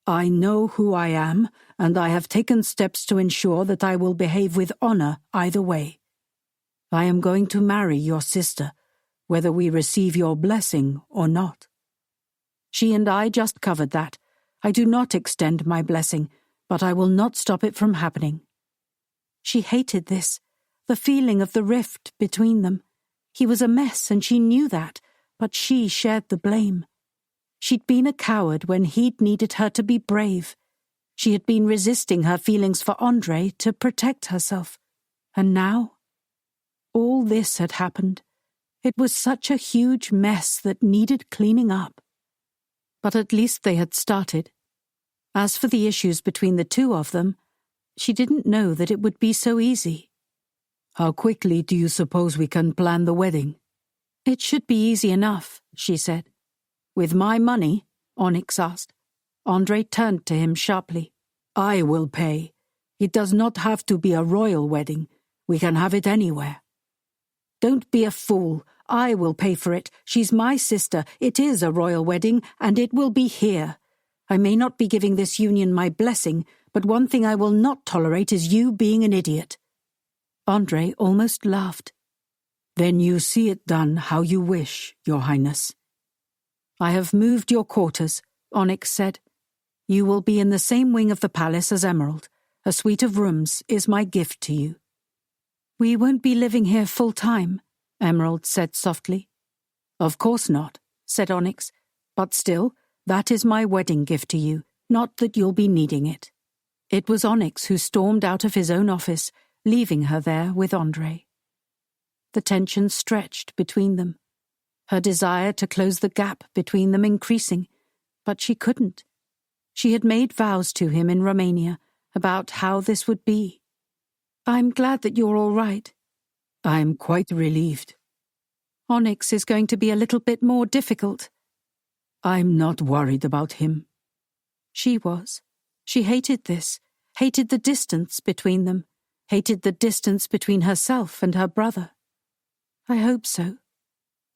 I know who I am, and I have taken steps to ensure that I will behave with honor either way. I am going to marry your sister, whether we receive your blessing or not. She and I just covered that. I do not extend my blessing, but I will not stop it from happening. She hated this, the feeling of the rift between them. He was a mess and she knew that, but she shared the blame. She'd been a coward when he'd needed her to be brave. She had been resisting her feelings for Andrei to protect herself. And now? All this had happened. It was such a huge mess that needed cleaning up. But at least they had started. As for the issues between the two of them, she didn't know that it would be so easy. How quickly do you suppose we can plan the wedding? It should be easy enough, she said. With my money? Onyx asked. Andrei turned to him sharply. I will pay. It does not have to be a royal wedding. We can have it anywhere. Don't be a fool. I will pay for it. She's my sister. It is a royal wedding, and it will be here. I may not be giving this union my blessing, but one thing I will not tolerate is you being an idiot. Andrei almost laughed. Then you see it done how you wish, Your Highness. I have moved your quarters, Onyx said. You will be in the same wing of the palace as Emerald. A suite of rooms is my gift to you. We won't be living here full time, Emerald said softly. Of course not, said Onyx. But still, that is my wedding gift to you, not that you'll be needing it. It was Onyx who stormed out of his own office, leaving her there with Andrei. The tension stretched between them, her desire to close the gap between them increasing, but she couldn't. She had made vows to him in Romania about how this would be. I'm glad that you're all right. I'm quite relieved. Onyx is going to be a little bit more difficult. I'm not worried about him. She was. She hated this, hated the distance between them, hated the distance between herself and her brother. I hope so.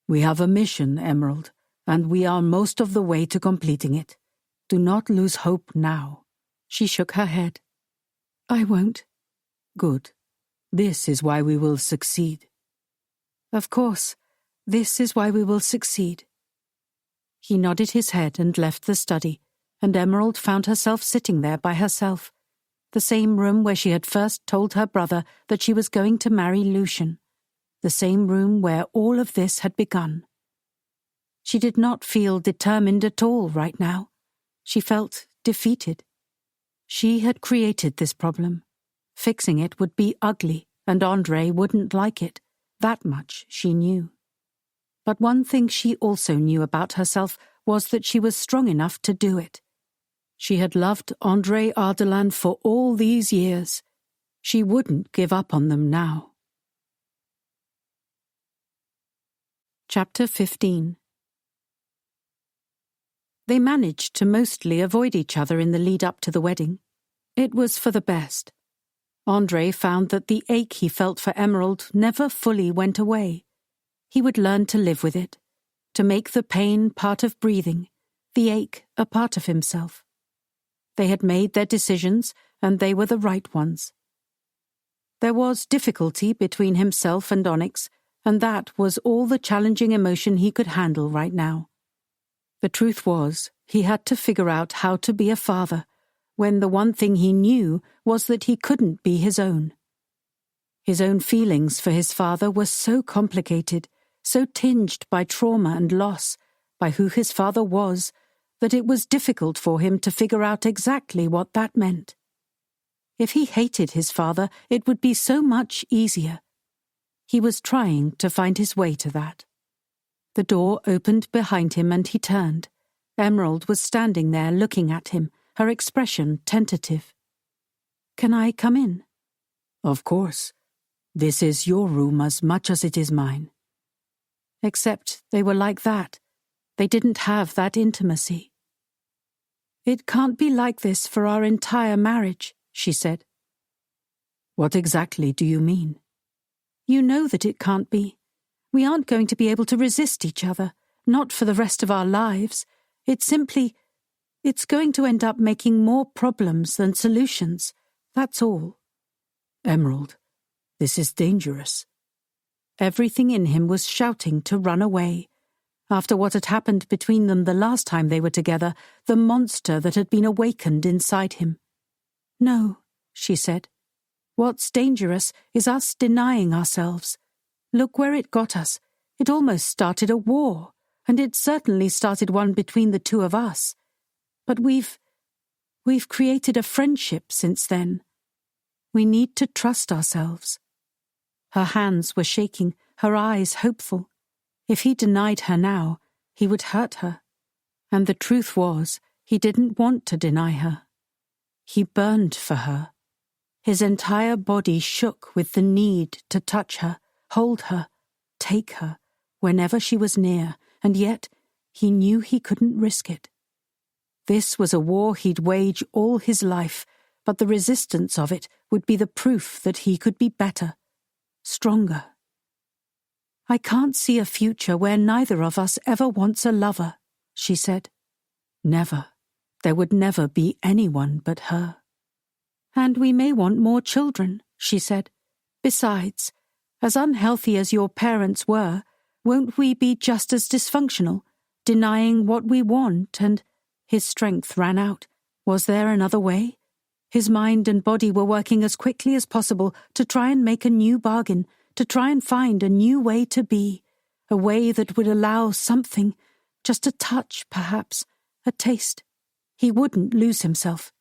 We have a mission, Emerald, and we are most of the way to completing it. Do not lose hope now. She shook her head. I won't. Good. This is why we will succeed. Of course, this is why we will succeed. He nodded his head and left the study, and Emerald found herself sitting there by herself, the same room where she had first told her brother that she was going to marry Lucian, the same room where all of this had begun. She did not feel determined at all right now. She felt defeated. She had created this problem. Fixing it would be ugly, and Andrei wouldn't like it. That much she knew. But one thing she also knew about herself was that she was strong enough to do it. She had loved Andrei Ardalan for all these years. She wouldn't give up on them now. Chapter 15. They managed to mostly avoid each other in the lead-up to the wedding. It was for the best. Andrei found that the ache he felt for Emerald never fully went away. He would learn to live with it, to make the pain part of breathing, the ache a part of himself. They had made their decisions, and they were the right ones. There was difficulty between himself and Onyx, and that was all the challenging emotion he could handle right now. The truth was, he had to figure out how to be a father, when the one thing he knew was that he couldn't be his own. His own feelings for his father were so complicated, so tinged by trauma and loss, by who his father was, that it was difficult for him to figure out exactly what that meant. If he hated his father, it would be so much easier. He was trying to find his way to that. The door opened behind him and he turned. Emerald was standing there looking at him, her expression tentative. "Can I come in?" "Of course. This is your room as much as it is mine." Except they were like that. They didn't have that intimacy. "It can't be like this for our entire marriage," she said. "What exactly do you mean?" "You know that it can't be. We aren't going to be able to resist each other, not for the rest of our lives. It's going to end up making more problems than solutions. That's all." "Emerald, this is dangerous." Everything in him was shouting to run away. After what had happened between them the last time they were together, the monster that had been awakened inside him. "No," she said. "What's dangerous is us denying ourselves. Look where it got us. It almost started a war, and it certainly started one between the two of us. But we've created a friendship since then. We need to trust ourselves." Her hands were shaking, her eyes hopeful. If he denied her now, he would hurt her. And the truth was, he didn't want to deny her. He burned for her. His entire body shook with the need to touch her, hold her, take her, whenever she was near, and yet he knew he couldn't risk it. This was a war he'd wage all his life, but the resistance of it would be the proof that he could be better, stronger. "I can't see a future where neither of us ever wants a lover," she said. "Never. There would never be anyone but her." "And we may want more children," she said. "Besides, as unhealthy as your parents were, won't we be just as dysfunctional, denying what we want and—" His strength ran out. Was there another way? His mind and body were working as quickly as possible to try and make a new bargain, to try and find a new way to be, a way that would allow something, just a touch, perhaps, a taste. He wouldn't lose himself.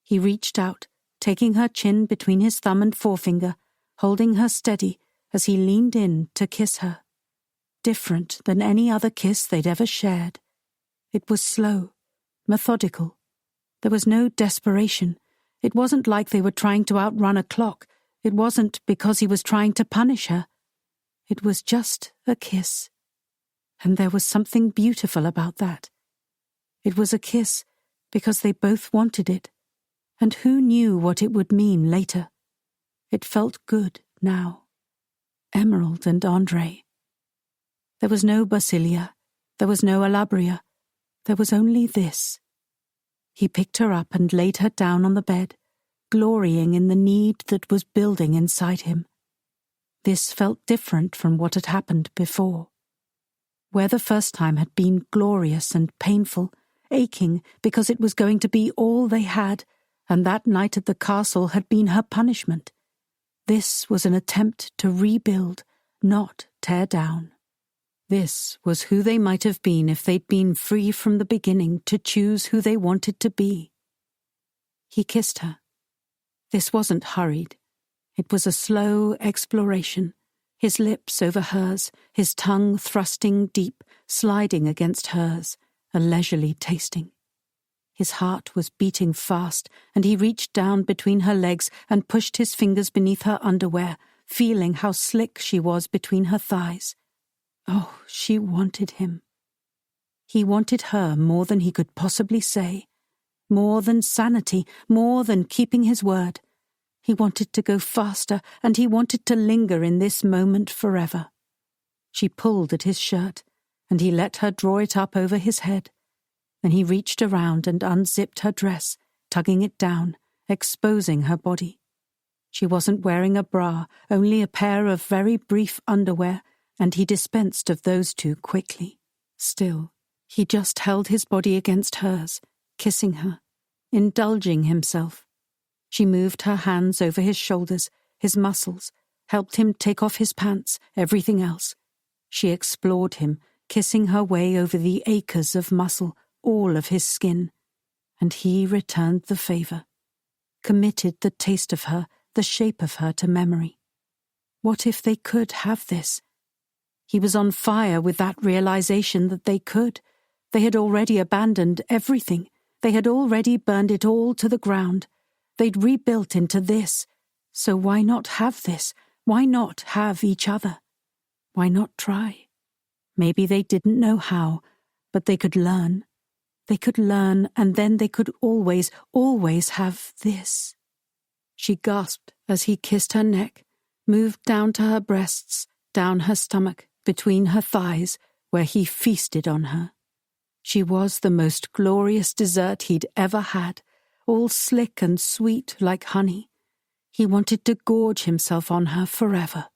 He reached out, taking her chin between his thumb and forefinger, holding her steady as he leaned in to kiss her. Different than any other kiss they'd ever shared. It was slow, methodical. There was no desperation. It wasn't like they were trying to outrun a clock. It wasn't because he was trying to punish her. It was just a kiss. And there was something beautiful about that. It was a kiss because they both wanted it. And who knew what it would mean later? It felt good now. Emerald and Andre. There was no Basilia. There was no Alabria. There was only this. He picked her up and laid her down on the bed, glorying in the need that was building inside him. This felt different from what had happened before. Where the first time had been glorious and painful, aching because it was going to be all they had, and that night at the castle had been her punishment. This was an attempt to rebuild, not tear down. This was who they might have been if they'd been free from the beginning to choose who they wanted to be. He kissed her. This wasn't hurried. It was a slow exploration, his lips over hers, his tongue thrusting deep, sliding against hers, a leisurely tasting. His heart was beating fast, and he reached down between her legs and pushed his fingers beneath her underwear, feeling how slick she was between her thighs. Oh, she wanted him. He wanted her more than he could possibly say, more than sanity, more than keeping his word. He wanted to go faster, and he wanted to linger in this moment forever. She pulled at his shirt, and he let her draw it up over his head. and he reached around and unzipped her dress, tugging it down, exposing her body. She wasn't wearing a bra, only a pair of very brief underwear, and he dispensed of those two quickly. Still, he just held his body against hers, kissing her, indulging himself. She moved her hands over his shoulders, his muscles, helped him take off his pants, everything else. She explored him, kissing her way over the acres of muscle, all of his skin. And he returned the favor, committed the taste of her, the shape of her to memory. What if they could have this? He was on fire with that realization that they could. They had already abandoned everything. They had already burned it all to the ground. They'd rebuilt into this. So why not have this? Why not have each other? Why not try? Maybe they didn't know how, but they could learn. They could learn, and then they could always, always have this. She gasped as he kissed her neck, moved down to her breasts, down her stomach, between her thighs, where he feasted on her. She was the most glorious dessert he'd ever had, all slick and sweet like honey. He wanted to gorge himself on her forever.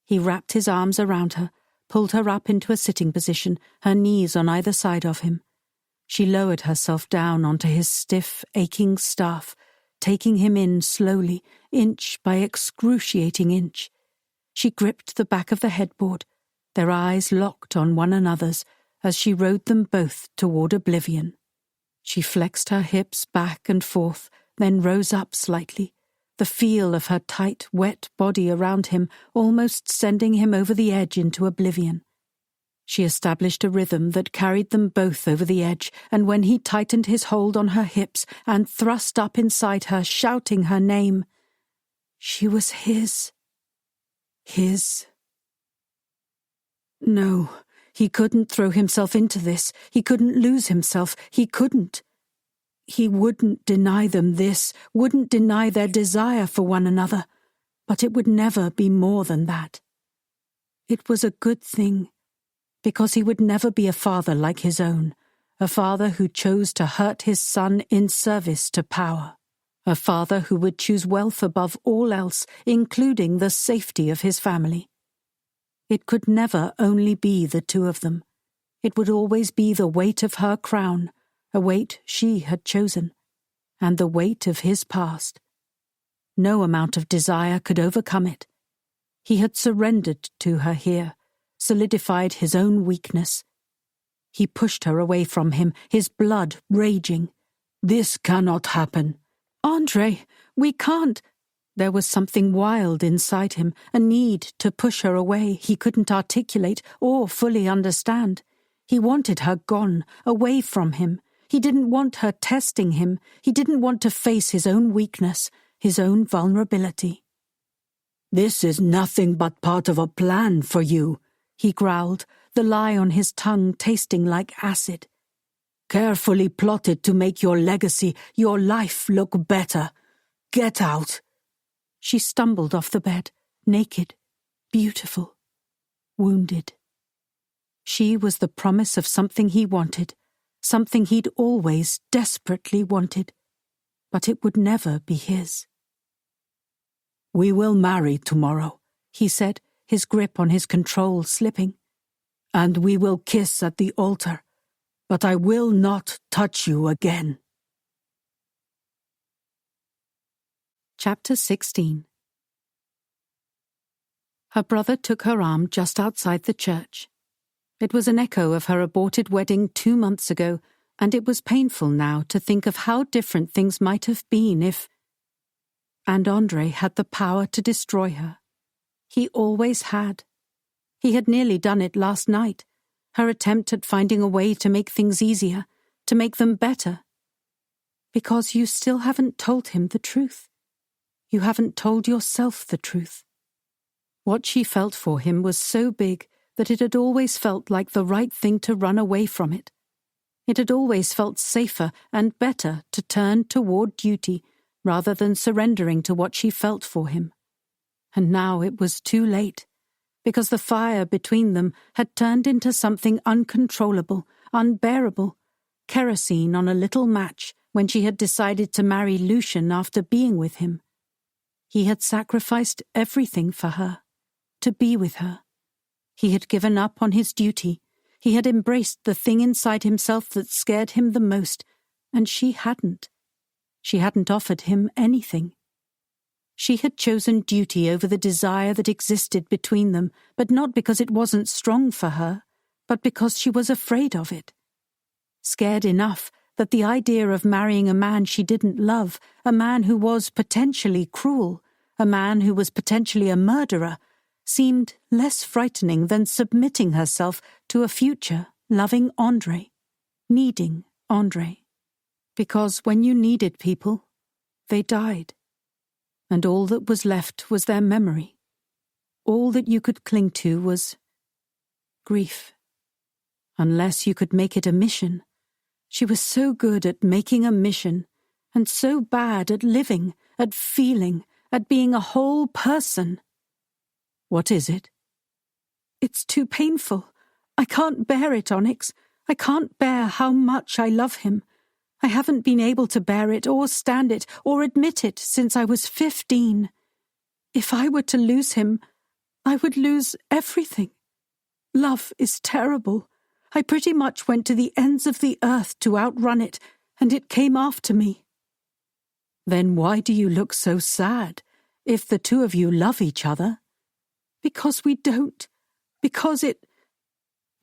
He wrapped his arms around her, pulled her up into a sitting position, her knees on either side of him. She lowered herself down onto his stiff, aching staff, taking him in slowly, inch by excruciating inch. She gripped the back of the headboard, their eyes locked on one another's as she rode them both toward oblivion. She flexed her hips back and forth, then rose up slightly, the feel of her tight, wet body around him almost sending him over the edge into oblivion. She established a rhythm that carried them both over the edge, and when he tightened his hold on her hips and thrust up inside her, shouting her name, she was his. His. No, he couldn't throw himself into this. He couldn't lose himself. He couldn't. He wouldn't deny them this, wouldn't deny their desire for one another, but it would never be more than that. It was a good thing, because he would never be a father like his own, a father who chose to hurt his son in service to power, a father who would choose wealth above all else, including the safety of his family. It could never only be the two of them. It would always be the weight of her crown, a weight she had chosen, and the weight of his past. No amount of desire could overcome it. He had surrendered to her here, solidified his own weakness. He pushed her away from him, his blood raging. This cannot happen. Andre, we can't. There was something wild inside him, a need to push her away he couldn't articulate or fully understand. He wanted her gone, away from him. He didn't want her testing him. He didn't want to face his own weakness, his own vulnerability. This is nothing but part of a plan for you, he growled, the lie on his tongue tasting like acid. Carefully plotted to make your legacy, your life look better. Get out. She stumbled off the bed, naked, beautiful, wounded. She was the promise of something he wanted, something he'd always desperately wanted, but it would never be his. We will marry tomorrow, he said, his grip on his control slipping. And we will kiss at the altar, but I will not touch you again. Chapter 16. Her brother took her arm just outside the church. It was an echo of her aborted wedding 2 months ago, and it was painful now to think of how different things might have been if... And Andre had the power to destroy her. He always had. He had nearly done it last night, her attempt at finding a way to make things easier, to make them better. Because you still haven't told him the truth. You haven't told yourself the truth. What she felt for him was so big that it had always felt like the right thing to run away from it. It had always felt safer and better to turn toward duty rather than surrendering to what she felt for him. And now it was too late, because the fire between them had turned into something uncontrollable, unbearable, kerosene on a little match when she had decided to marry Lucian after being with him. He had sacrificed everything for her, to be with her. He had given up on his duty. He had embraced the thing inside himself that scared him the most, and she hadn't. She hadn't offered him anything. She had chosen duty over the desire that existed between them, but not because it wasn't strong for her, but because she was afraid of it. Scared enough that the idea of marrying a man she didn't love, a man who was potentially cruel, a man who was potentially a murderer, seemed less frightening than submitting herself to a future loving André, needing André. Because when you needed people, they died. And all that was left was their memory. All that you could cling to was grief. Unless you could make it a mission. She was so good at making a mission, and so bad at living, at feeling, at being a whole person. What is it? It's too painful. I can't bear it, Onyx. I can't bear how much I love him. I haven't been able to bear it or stand it or admit it since I was 15. If I were to lose him, I would lose everything. Love is terrible. I pretty much went to the ends of the earth to outrun it, and it came after me. Then why do you look so sad, if the two of you love each other? Because we don't.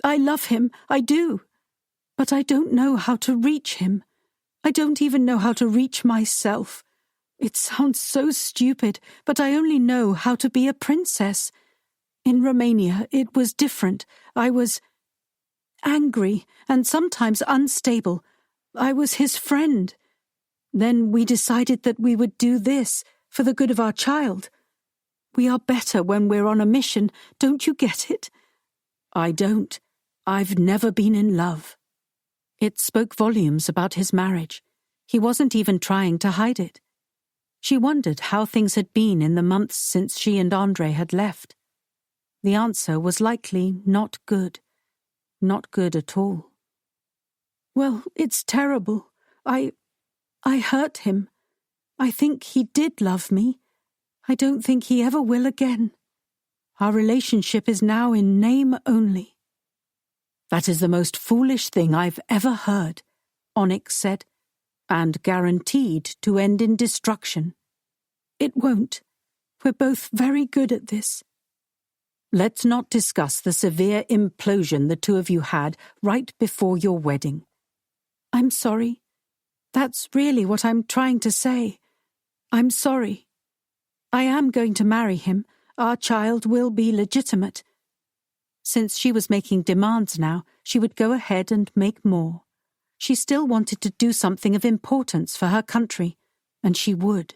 I love him, I do. But I don't know how to reach him. I don't even know how to reach myself. It sounds so stupid, but I only know how to be a princess. In Romania, it was different. I was angry and sometimes unstable. I was his friend. Then we decided that we would do this for the good of our child. We are better when we're on a mission, don't you get it? I don't. I've never been in love. It spoke volumes about his marriage. He wasn't even trying to hide it. She wondered how things had been in the months since she and André had left. The answer was likely not good. Not good at all. Well, it's terrible. I hurt him. I think he did love me. I don't think he ever will again. Our relationship is now in name only. That is the most foolish thing I've ever heard, Onyx said, and guaranteed to end in destruction. It won't. We're both very good at this. Let's not discuss the severe implosion the two of you had right before your wedding. I'm sorry. That's really what I'm trying to say. I'm sorry. I am going to marry him. Our child will be legitimate. Since she was making demands now, she would go ahead and make more. She still wanted to do something of importance for her country, and she would.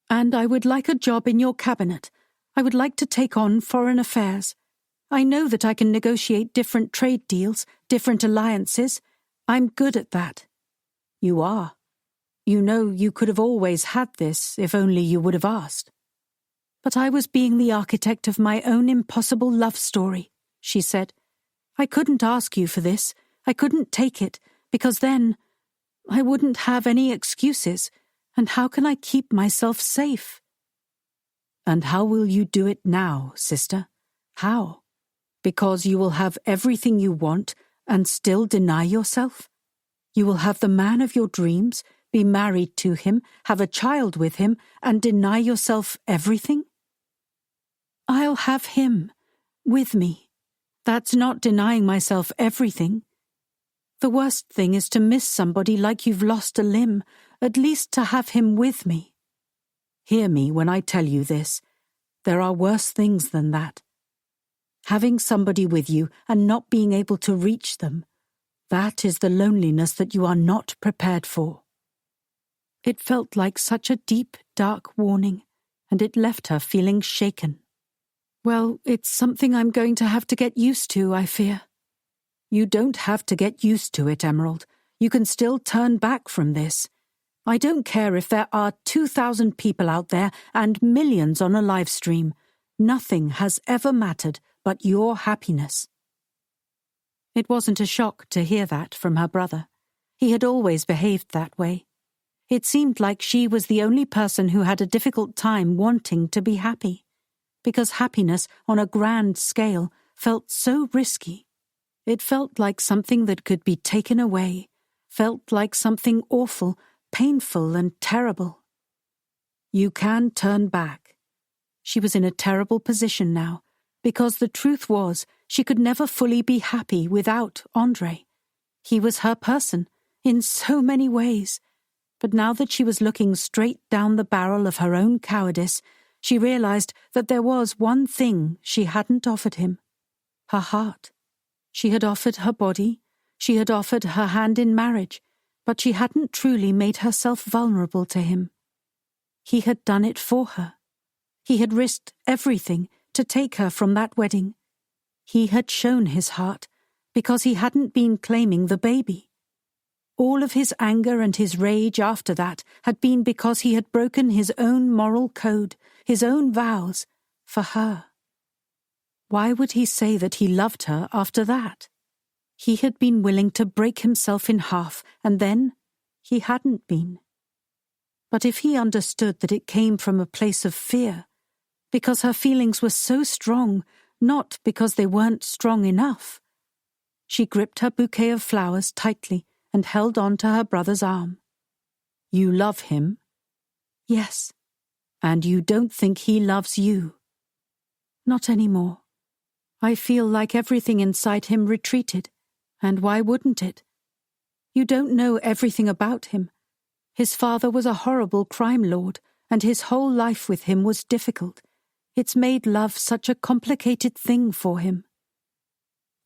And I would like a job in your cabinet. I would like to take on foreign affairs. I know that I can negotiate different trade deals, different alliances. I'm good at that. You are. You know you could have always had this if only you would have asked. But I was being the architect of my own impossible love story, she said. I couldn't ask you for this. I couldn't take it, because then I wouldn't have any excuses, and how can I keep myself safe? And how will you do it now, sister? How? Because you will have everything you want and still deny yourself? You will have the man of your dreams, be married to him, have a child with him, and deny yourself everything? I'll have him with me. That's not denying myself everything. The worst thing is to miss somebody like you've lost a limb, at least to have him with me. Hear me when I tell you this. There are worse things than that. Having somebody with you and not being able to reach them, that is the loneliness that you are not prepared for. It felt like such a deep, dark warning, and it left her feeling shaken. Well, it's something I'm going to have to get used to, I fear. You don't have to get used to it, Emerald. You can still turn back from this. I don't care if there are 2,000 people out there and millions on a live stream. Nothing has ever mattered but your happiness. It wasn't a shock to hear that from her brother. He had always behaved that way. It seemed like she was the only person who had a difficult time wanting to be happy, because happiness on a grand scale felt so risky. It felt like something that could be taken away, felt like something awful, painful and terrible. You can turn back. She was in a terrible position now, because the truth was she could never fully be happy without André. He was her person, in so many ways. But now that she was looking straight down the barrel of her own cowardice, she realized that there was one thing she hadn't offered him: her heart. She had offered her body, she had offered her hand in marriage, but she hadn't truly made herself vulnerable to him. He had done it for her. He had risked everything to take her from that wedding. He had shown his heart, because he hadn't been claiming the baby. All of his anger and his rage after that had been because he had broken his own moral code, his own vows, for her. Why would he say that he loved her after that? He had been willing to break himself in half, and then he hadn't been. But if he understood that it came from a place of fear, because her feelings were so strong, not because they weren't strong enough. She gripped her bouquet of flowers tightly and held on to her brother's arm. You love him? Yes. And you don't think he loves you? Not anymore. I feel like everything inside him retreated, and why wouldn't it? You don't know everything about him. His father was a horrible crime lord, and his whole life with him was difficult. It's made love such a complicated thing for him.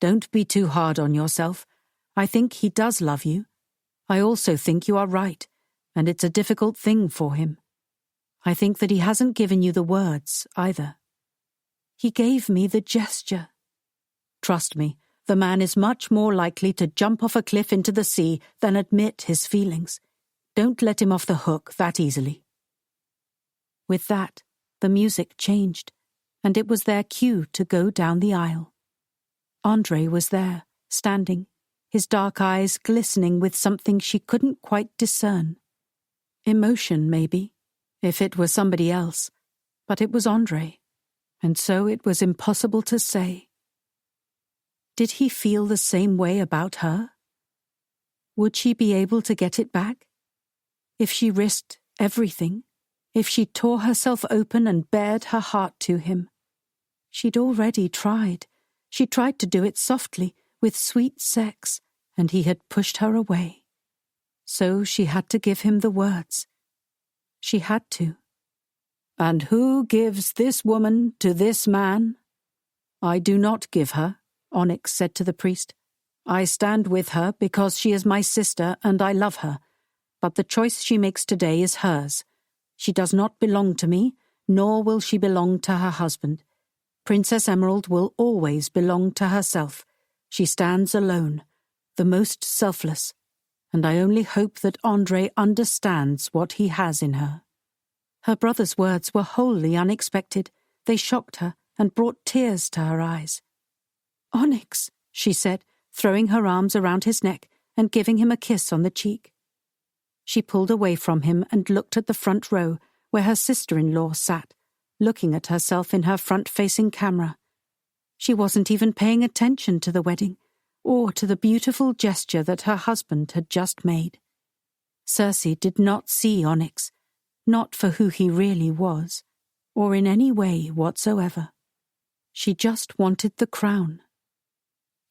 Don't be too hard on yourself. I think he does love you. I also think you are right, and it's a difficult thing for him. I think that he hasn't given you the words, either. He gave me the gesture. Trust me, the man is much more likely to jump off a cliff into the sea than admit his feelings. Don't let him off the hook that easily. With that, the music changed, and it was their cue to go down the aisle. André was there, standing, his dark eyes glistening with something she couldn't quite discern. Emotion, maybe, if it were somebody else, but it was André, and so it was impossible to say. Did he feel the same way about her? Would she be able to get it back? If she risked everything, if she tore herself open and bared her heart to him? She'd already tried. She tried to do it softly, with sweet sex, and he had pushed her away. So she had to give him the words. She had to. And who gives this woman to this man? I do not give her, Onyx said to the priest. I stand with her because she is my sister and I love her, but the choice she makes today is hers. She does not belong to me, nor will she belong to her husband. Princess Emerald will always belong to herself. She stands alone, the most selfless, and I only hope that André understands what he has in her. Her brother's words were wholly unexpected. They shocked her and brought tears to her eyes. Onyx, she said, throwing her arms around his neck and giving him a kiss on the cheek. She pulled away from him and looked at the front row where her sister-in-law sat, looking at herself in her front-facing camera. She wasn't even paying attention to the wedding, or to the beautiful gesture that her husband had just made. Circe did not see Onyx, not for who he really was, or in any way whatsoever. She just wanted the crown.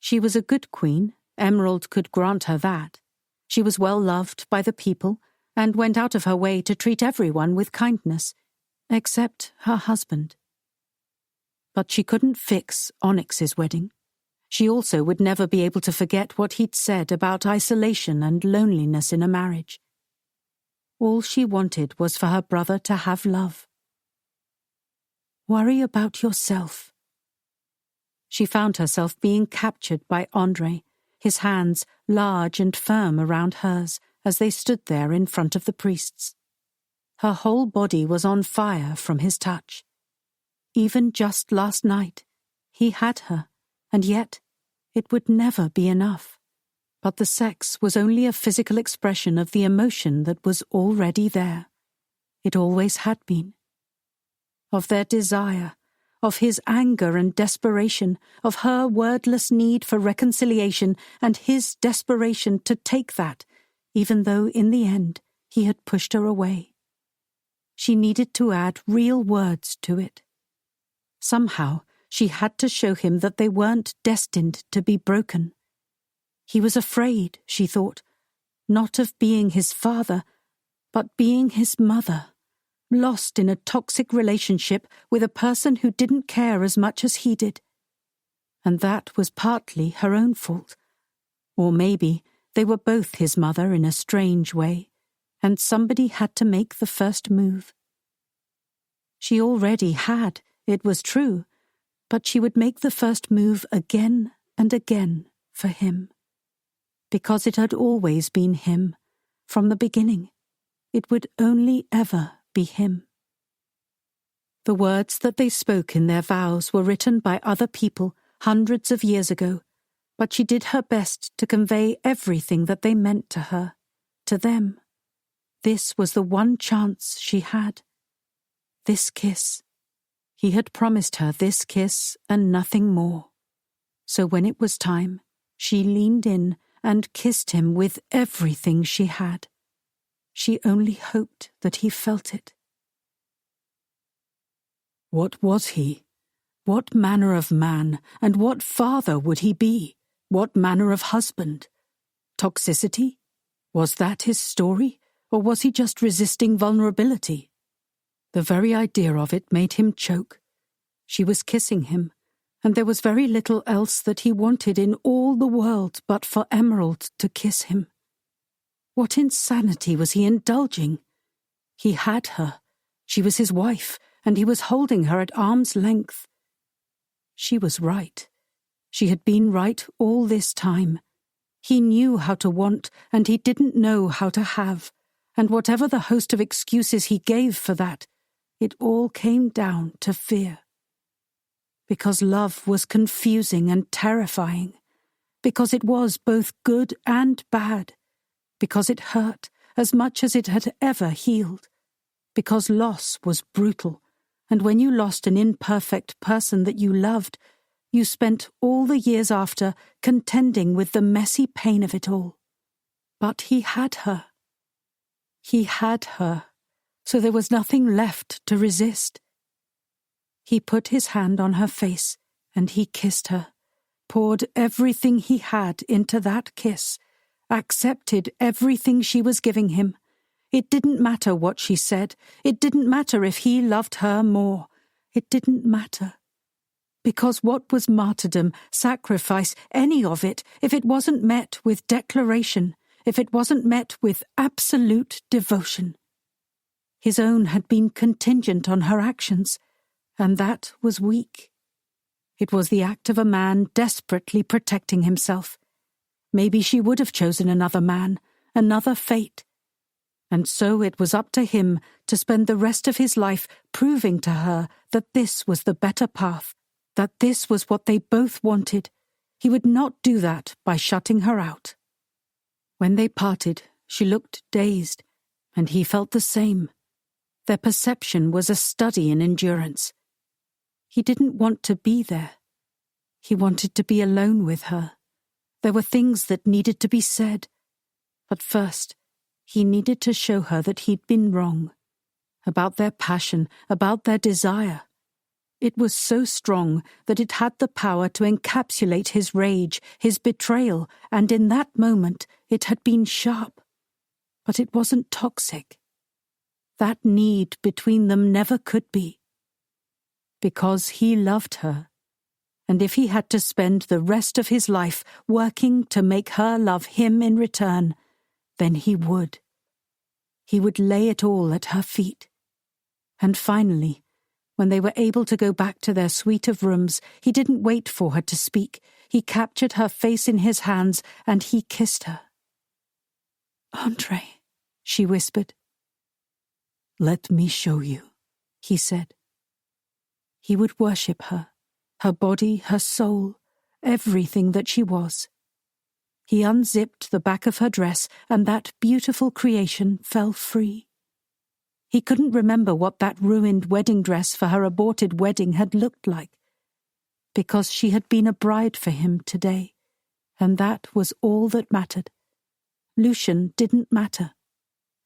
She was a good queen, Emerald could grant her that. She was well loved by the people, and went out of her way to treat everyone with kindness, except her husband. But she couldn't fix Onyx's wedding. She also would never be able to forget what he'd said about isolation and loneliness in a marriage. All she wanted was for her brother to have love. Worry about yourself. She found herself being captured by André, his hands large and firm around hers as they stood there in front of the priests. Her whole body was on fire from his touch. Even just last night, he had her, and yet it would never be enough. But the sex was only a physical expression of the emotion that was already there. It always had been. Of their desire, of his anger and desperation, of her wordless need for reconciliation and his desperation to take that, even though in the end he had pushed her away. She needed to add real words to it. Somehow she had to show him that they weren't destined to be broken. He was afraid, she thought, not of being his father, but being his mother, lost in a toxic relationship with a person who didn't care as much as he did. And that was partly her own fault. Or maybe they were both his mother in a strange way, and somebody had to make the first move. She already had, it was true, but she would make the first move again and again for him. Because it had always been him, from the beginning. It would only ever be him. The words that they spoke in their vows were written by other people hundreds of years ago, but she did her best to convey everything that they meant to her, to them. This was the one chance she had. This kiss. He had promised her this kiss and nothing more. So when it was time, she leaned in and kissed him with everything she had. She only hoped that he felt it. What was he? What manner of man, and what father would he be? What manner of husband? Toxicity? Was that his story, or was he just resisting vulnerability? The very idea of it made him choke. She was kissing him, and there was very little else that he wanted in all the world but for Emerald to kiss him. What insanity was he indulging? He had her. She was his wife, and he was holding her at arm's length. She was right. She had been right all this time. He knew how to want, and he didn't know how to have, and whatever the host of excuses he gave for that, it all came down to fear. Because love was confusing and terrifying, because it was both good and bad, because it hurt as much as it had ever healed, because loss was brutal, and when you lost an imperfect person that you loved, you spent all the years after contending with the messy pain of it all. But he had her. He had her, so there was nothing left to resist. He put his hand on her face, and he kissed her, poured everything he had into that kiss, accepted everything she was giving him. It didn't matter what she said. It didn't matter if he loved her more. It didn't matter. Because what was martyrdom, sacrifice, any of it, if it wasn't met with declaration, if it wasn't met with absolute devotion? His own had been contingent on her actions, and that was weak. It was the act of a man desperately protecting himself. Maybe she would have chosen another man, another fate. And so it was up to him to spend the rest of his life proving to her that this was the better path, that this was what they both wanted. He would not do that by shutting her out. When they parted, she looked dazed, and he felt the same. Their perception was a study in endurance. He didn't want to be there. He wanted to be alone with her. There were things that needed to be said. But first, he needed to show her that he'd been wrong. About their passion, about their desire. It was so strong that it had the power to encapsulate his rage, his betrayal, and in that moment it had been sharp. But it wasn't toxic. That need between them never could be. Because he loved her. And if he had to spend the rest of his life working to make her love him in return, then he would. He would lay it all at her feet. And finally, when they were able to go back to their suite of rooms, he didn't wait for her to speak. He captured her face in his hands and he kissed her. "Andre," she whispered. "Let me show you," he said. He would worship her body, her soul, everything that she was. He unzipped the back of her dress, and that beautiful creation fell free. He couldn't remember what that ruined wedding dress for her aborted wedding had looked like, because she had been a bride for him today, and that was all that mattered. Lucian didn't matter.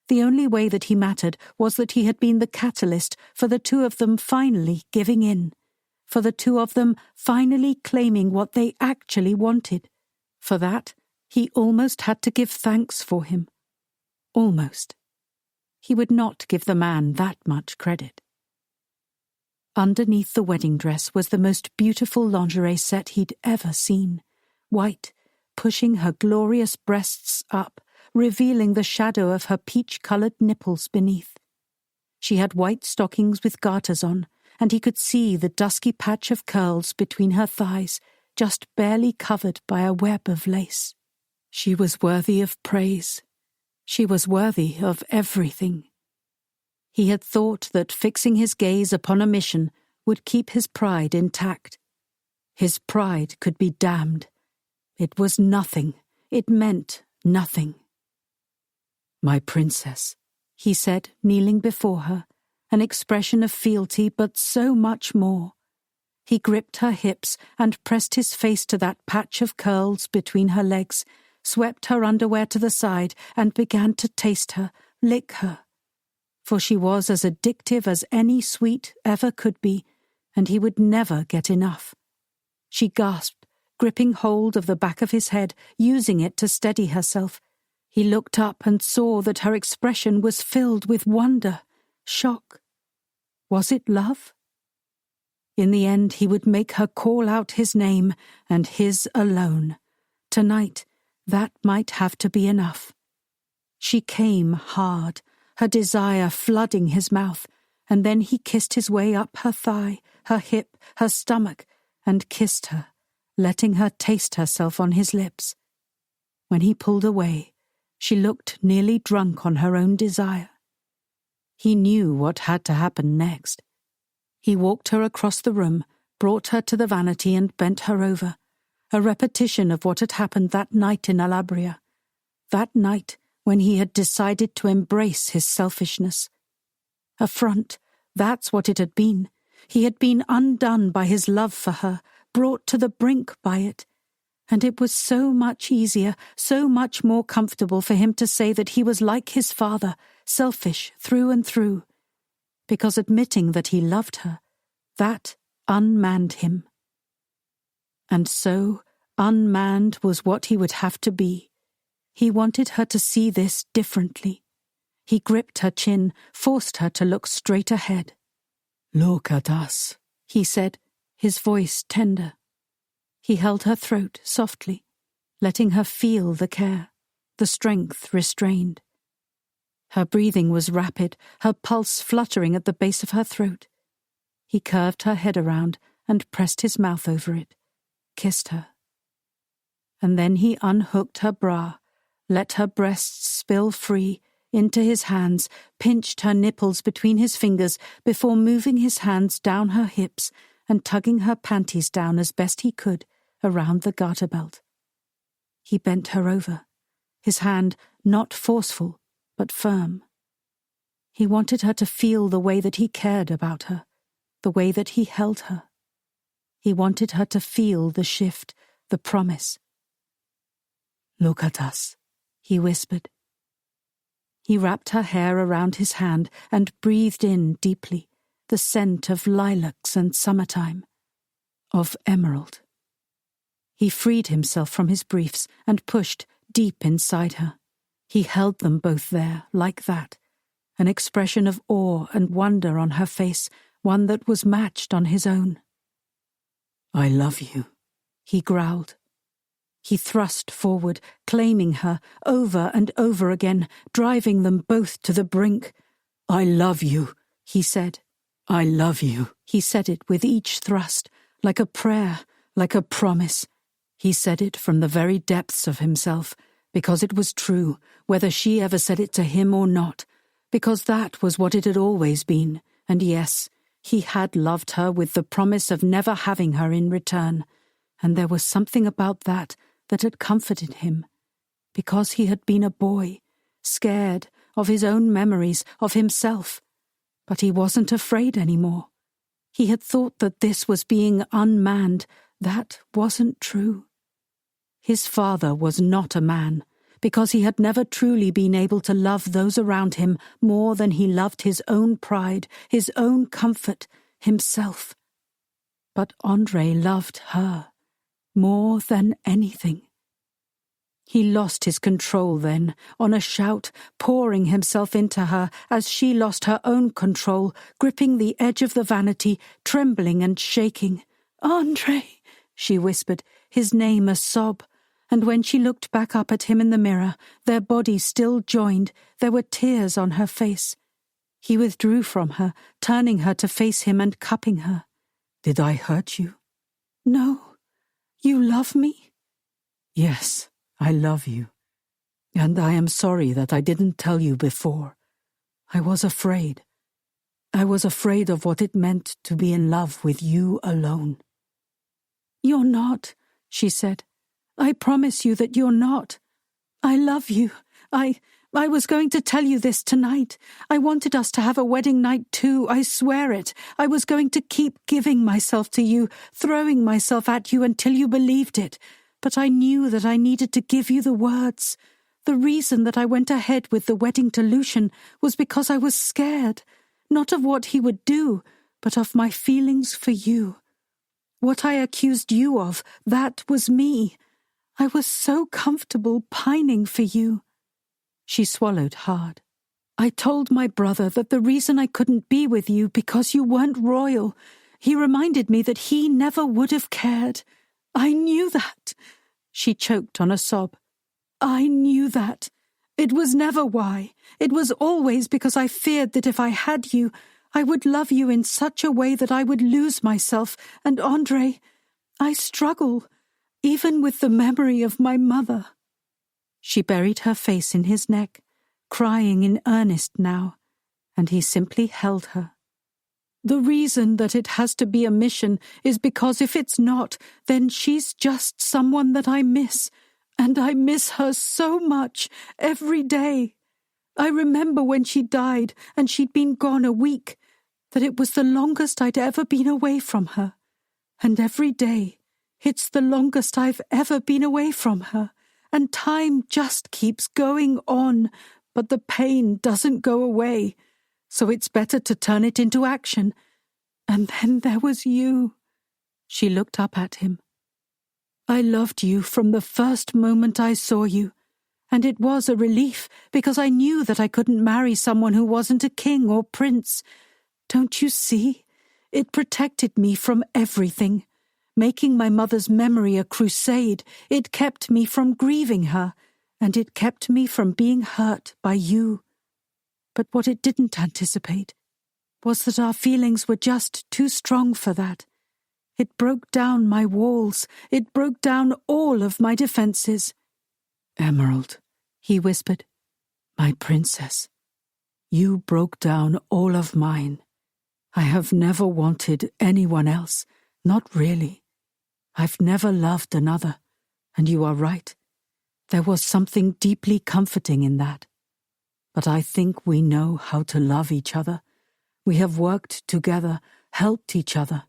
The only way that he mattered was that he had been the catalyst for the two of them finally giving in, for the two of them finally claiming what they actually wanted. For that, he almost had to give thanks for him. Almost. He would not give the man that much credit. Underneath the wedding dress was the most beautiful lingerie set he'd ever seen, white, pushing her glorious breasts up, revealing the shadow of her peach-coloured nipples beneath. She had white stockings with garters on, and he could see the dusky patch of curls between her thighs, just barely covered by a web of lace. She was worthy of praise. She was worthy of everything. He had thought that fixing his gaze upon a mission would keep his pride intact. His pride could be damned. It was nothing. It meant nothing. "My princess," he said, kneeling before her, an expression of fealty, but so much more. He gripped her hips and pressed his face to that patch of curls between her legs, swept her underwear to the side, and began to taste her, lick her. For she was as addictive as any sweet ever could be, and he would never get enough. She gasped, gripping hold of the back of his head, using it to steady herself. He looked up and saw that her expression was filled with wonder, shock. Was it love? In the end, he would make her call out his name, and his alone. Tonight, that might have to be enough. She came hard, her desire flooding his mouth, and then he kissed his way up her thigh, her hip, her stomach, and kissed her, letting her taste herself on his lips. When he pulled away, she looked nearly drunk on her own desire. He knew what had to happen next. He walked her across the room, brought her to the vanity and bent her over, a repetition of what had happened that night in Alabria, that night when he had decided to embrace his selfishness. A front, that's what it had been. He had been undone by his love for her, brought to the brink by it. And it was so much easier, so much more comfortable for him to say that he was like his father, selfish through and through. Because admitting that he loved her, that unmanned him. And so, unmanned was what he would have to be. He wanted her to see this differently. He gripped her chin, forced her to look straight ahead. "Look at us," he said, his voice tender. He held her throat softly, letting her feel the care, the strength restrained. Her breathing was rapid, her pulse fluttering at the base of her throat. He curved her head around and pressed his mouth over it, kissed her. And then he unhooked her bra, let her breasts spill free into his hands, pinched her nipples between his fingers before moving his hands down her hips and tugging her panties down as best he could around the garter belt. He bent her over, his hand not forceful, but firm. He wanted her to feel the way that he cared about her, the way that he held her. He wanted her to feel the shift, the promise. "Look at us," he whispered. He wrapped her hair around his hand and breathed in deeply the scent of lilacs and summertime, of emerald. He freed himself from his briefs and pushed deep inside her. He held them both there, like that, an expression of awe and wonder on her face, one that was matched on his own. "I love you," he growled. He thrust forward, claiming her, over and over again, driving them both to the brink. "I love you," he said. "I love you." He said it with each thrust, like a prayer, like a promise. He said it from the very depths of himself, because it was true, whether she ever said it to him or not, because that was what it had always been, and yes, he had loved her with the promise of never having her in return, and there was something about that had comforted him, because he had been a boy, scared of his own memories, of himself. But he wasn't afraid anymore. He had thought that this was being unmanned. That wasn't true. His father was not a man, because he had never truly been able to love those around him more than he loved his own pride, his own comfort, himself. But Andrei loved her more than anything. He lost his control then, on a shout, pouring himself into her as she lost her own control, gripping the edge of the vanity, trembling and shaking. "Andrei," she whispered, his name a sob. And when she looked back up at him in the mirror, their bodies still joined, there were tears on her face. He withdrew from her, turning her to face him and cupping her. "Did I hurt you?" "No. You love me?" "Yes, I love you. And I am sorry that I didn't tell you before. I was afraid. I was afraid of what it meant to be in love with you alone." "You're not," she said. "I promise you that you're not. I love you. I was going to tell you this tonight. I wanted us to have a wedding night too, I swear it. I was going to keep giving myself to you, throwing myself at you until you believed it. But I knew that I needed to give you the words. The reason that I went ahead with the wedding to Lucian was because I was scared, not of what he would do, but of my feelings for you. What I accused you of, that was me. I was so comfortable pining for you." She swallowed hard. "I told my brother that the reason I couldn't be with you because you weren't royal. He reminded me that he never would have cared. I knew that." She choked on a sob. "I knew that. It was never why. It was always because I feared that if I had you, I would love you in such a way that I would lose myself. And Andrei, I struggle, even with the memory of my mother." She buried her face in his neck, crying in earnest now, and he simply held her. "The reason that it has to be a mission is because if it's not, then she's just someone that I miss, and I miss her so much every day. I remember when she died and she'd been gone a week, that it was the longest I'd ever been away from her, and every day it's the longest I've ever been away from her, and time just keeps going on, but the pain doesn't go away, so it's better to turn it into action. And then there was you." She looked up at him. "I loved you from the first moment I saw you, and it was a relief because I knew that I couldn't marry someone who wasn't a king or prince. Don't you see? It protected me from everything. Making my mother's memory a crusade, it kept me from grieving her, and it kept me from being hurt by you. But what it didn't anticipate was that our feelings were just too strong for that. It broke down my walls. It broke down all of my defenses." "Emerald," he whispered, "my princess, you broke down all of mine. I have never wanted anyone else, not really. I've never loved another, and you are right. There was something deeply comforting in that. But I think we know how to love each other. We have worked together, helped each other.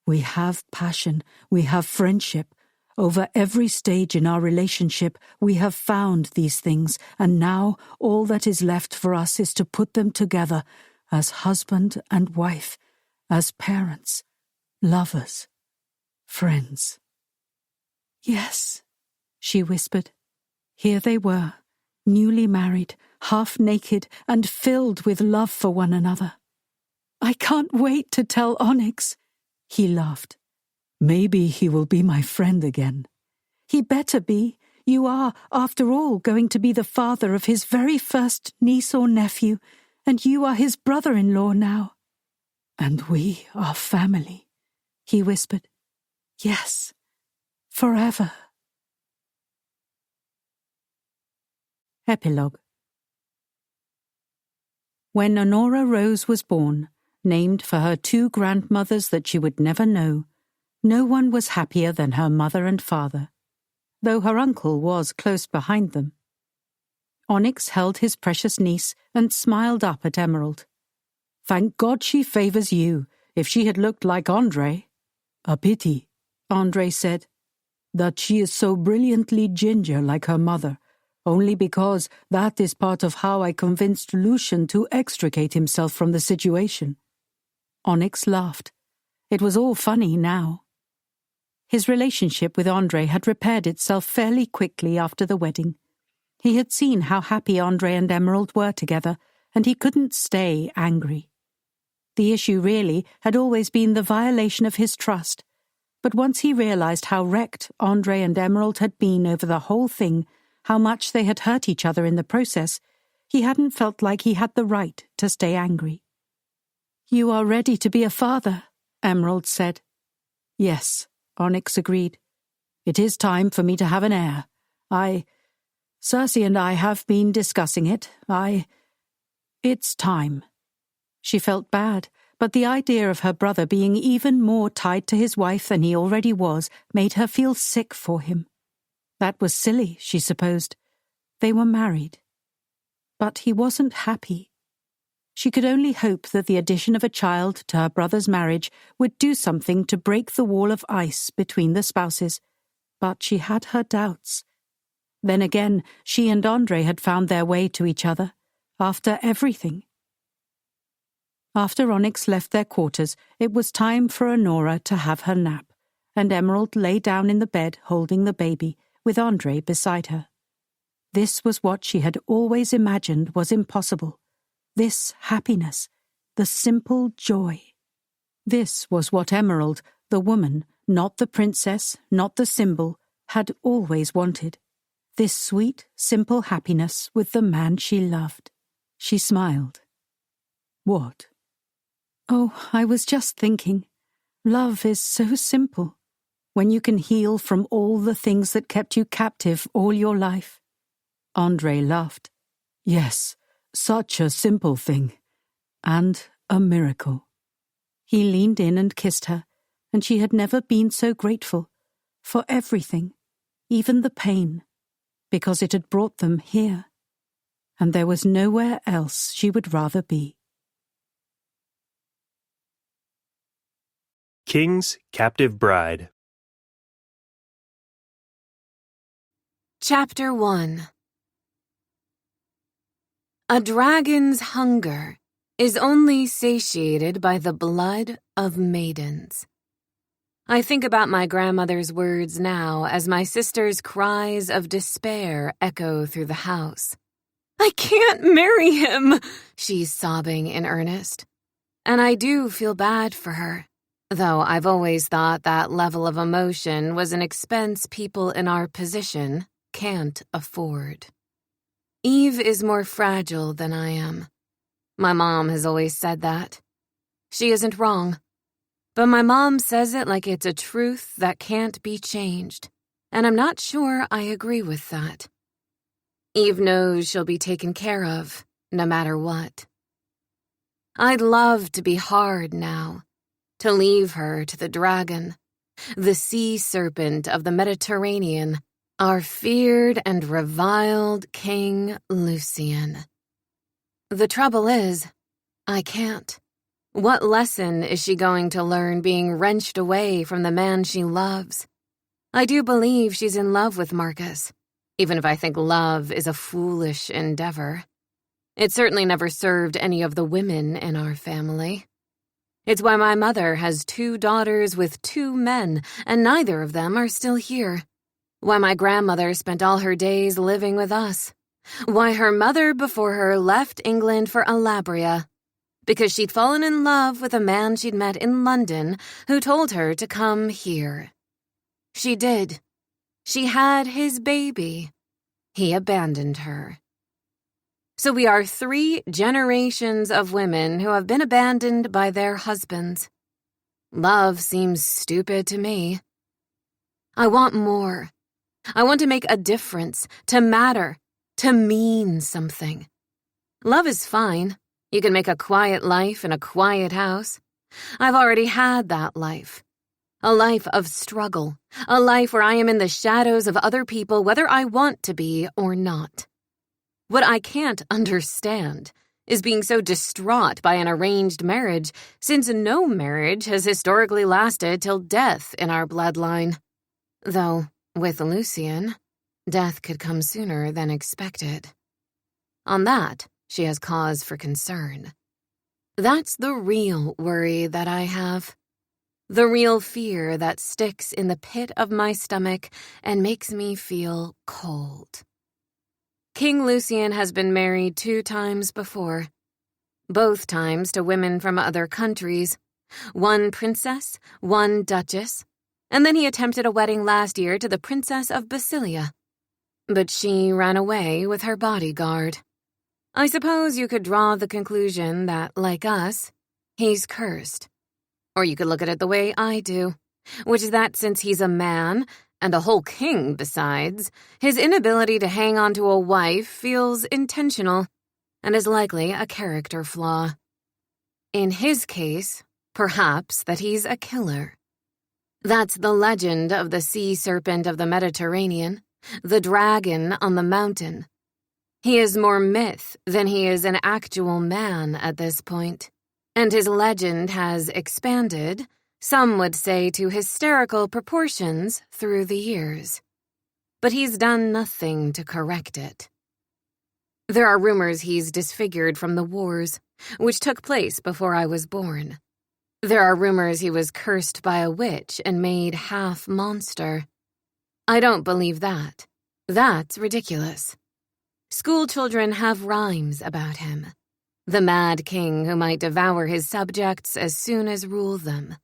We have passion, we have friendship. Over every stage in our relationship, we have found these things, and now all that is left for us is to put them together as husband and wife, as parents, lovers, friends." "Yes," she whispered. Here they were, newly married, half naked, and filled with love for one another. "I can't wait to tell Onyx." He laughed. "Maybe he will be my friend again." "He better be. You are, after all, going to be the father of his very first niece or nephew, and you are his brother-in-law now." "And we are family," he whispered. "Yes, forever." Epilogue. When Honora Rose was born, named for her two grandmothers that she would never know, no one was happier than her mother and father, though her uncle was close behind them. Onyx held his precious niece and smiled up at Emerald. Thank God she favors you. If she had looked like Andre. A pity, Andre said, that she is so brilliantly ginger like her mother, only because that is part of how I convinced Lucian to extricate himself from the situation. Onyx laughed. It was all funny now. His relationship with Andre had repaired itself fairly quickly after the wedding. He had seen how happy Andre and Emerald were together, and he couldn't stay angry. The issue really had always been the violation of his trust, but once he realized how wrecked Andre and Emerald had been over the whole thing, how much they had hurt each other in the process, he hadn't felt like he had the right to stay angry. You are ready to be a father, Emerald said. Yes, Onyx agreed. It is time for me to have an heir. Cersei and I have been discussing it. It's time. She felt bad, but the idea of her brother being even more tied to his wife than he already was made her feel sick for him. That was silly, she supposed. They were married. But he wasn't happy. She could only hope that the addition of a child to her brother's marriage would do something to break the wall of ice between the spouses, but she had her doubts. Then again, she and Andre had found their way to each other, after everything. After Onyx left their quarters, it was time for Honora to have her nap, and Emerald lay down in the bed holding the baby, with Andre beside her. This was what she had always imagined was impossible. This happiness, the simple joy. This was what Emerald, the woman, not the princess, not the symbol, had always wanted. This sweet, simple happiness with the man she loved. She smiled. What? Oh, I was just thinking. Love is so simple. When you can heal from all the things that kept you captive all your life. Andre laughed. Yes, such a simple thing. And a miracle. He leaned in and kissed her, and she had never been so grateful. For everything, even the pain. Because it had brought them here. And there was nowhere else she would rather be. King's Captive Bride. Chapter 1. A dragon's hunger is only satiated by the blood of maidens. I think about my grandmother's words now as my sister's cries of despair echo through the house. I can't marry him, she's sobbing in earnest. And I do feel bad for her, though I've always thought that level of emotion was an expense people in our position can't afford. Eve is more fragile than I am. My mom has always said that. She isn't wrong. But my mom says it like it's a truth that can't be changed, and I'm not sure I agree with that. Eve knows she'll be taken care of, no matter what. I'd love to be hard now, to leave her to the dragon, the sea serpent of the Mediterranean, our feared and reviled King Lucian. The trouble is, I can't. What lesson is she going to learn being wrenched away from the man she loves? I do believe she's in love with Marcus, even if I think love is a foolish endeavor. It certainly never served any of the women in our family. It's why my mother has 2 daughters with 2 men, and neither of them are still here. Why my grandmother spent all her days living with us. Why her mother before her left England for Alabria. Because she'd fallen in love with a man she'd met in London who told her to come here. She did. She had his baby. He abandoned her. So we are 3 generations of women who have been abandoned by their husbands. Love seems stupid to me. I want more. I want to make a difference, to matter, to mean something. Love is fine. You can make a quiet life in a quiet house. I've already had that life. A life of struggle. A life where I am in the shadows of other people whether I want to be or not. What I can't understand is being so distraught by an arranged marriage, since no marriage has historically lasted till death in our bloodline. Though, with Lucian, death could come sooner than expected. On that, she has cause for concern. That's the real worry that I have. The real fear that sticks in the pit of my stomach and makes me feel cold. King Lucian has been married 2 times before. Both times to women from other countries. 1 princess, 1 duchess. And then he attempted a wedding last year to the Princess of Basilia. But she ran away with her bodyguard. I suppose you could draw the conclusion that, like us, he's cursed. Or you could look at it the way I do, which is that since he's a man, and a whole king besides, his inability to hang on to a wife feels intentional, and is likely a character flaw. In his case, perhaps that he's a killer. That's the legend of the sea serpent of the Mediterranean, the dragon on the mountain. He is more myth than he is an actual man at this point, and his legend has expanded, some would say to hysterical proportions, through the years. But he's done nothing to correct it. There are rumors he's disfigured from the wars, which took place before I was born. There are rumors he was cursed by a witch and made half monster. I don't believe that. That's ridiculous. School children have rhymes about him. The mad king who might devour his subjects as soon as rule them.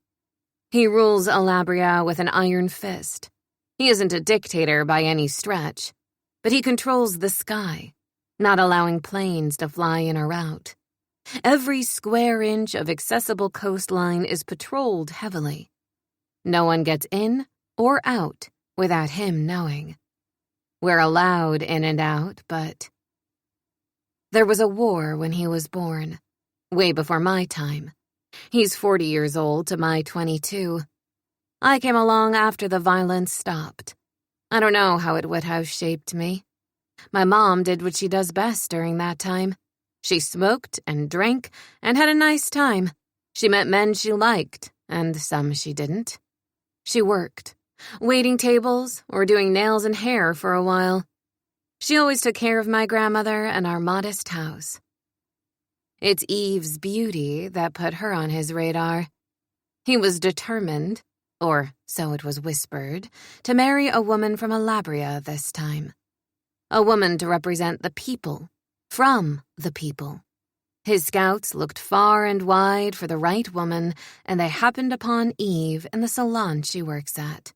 He rules Alabria with an iron fist. He isn't a dictator by any stretch, but he controls the sky, not allowing planes to fly in or out. Every square inch of accessible coastline is patrolled heavily. No one gets in or out without him knowing. We're allowed in and out, but... There was a war when he was born, way before my time. He's 40 years old to my 22. I came along after the violence stopped. I don't know how it would have shaped me. My mom did what she does best during that time. She smoked and drank and had a nice time. She met men she liked, and some she didn't. She worked, waiting tables or doing nails and hair for a while. She always took care of my grandmother and our modest house. It's Eve's beauty that put her on his radar. He was determined, or so it was whispered, to marry a woman from Alabria this time. A woman to represent the people, from the people. His scouts looked far and wide for the right woman, and they happened upon Eve in the salon she works at.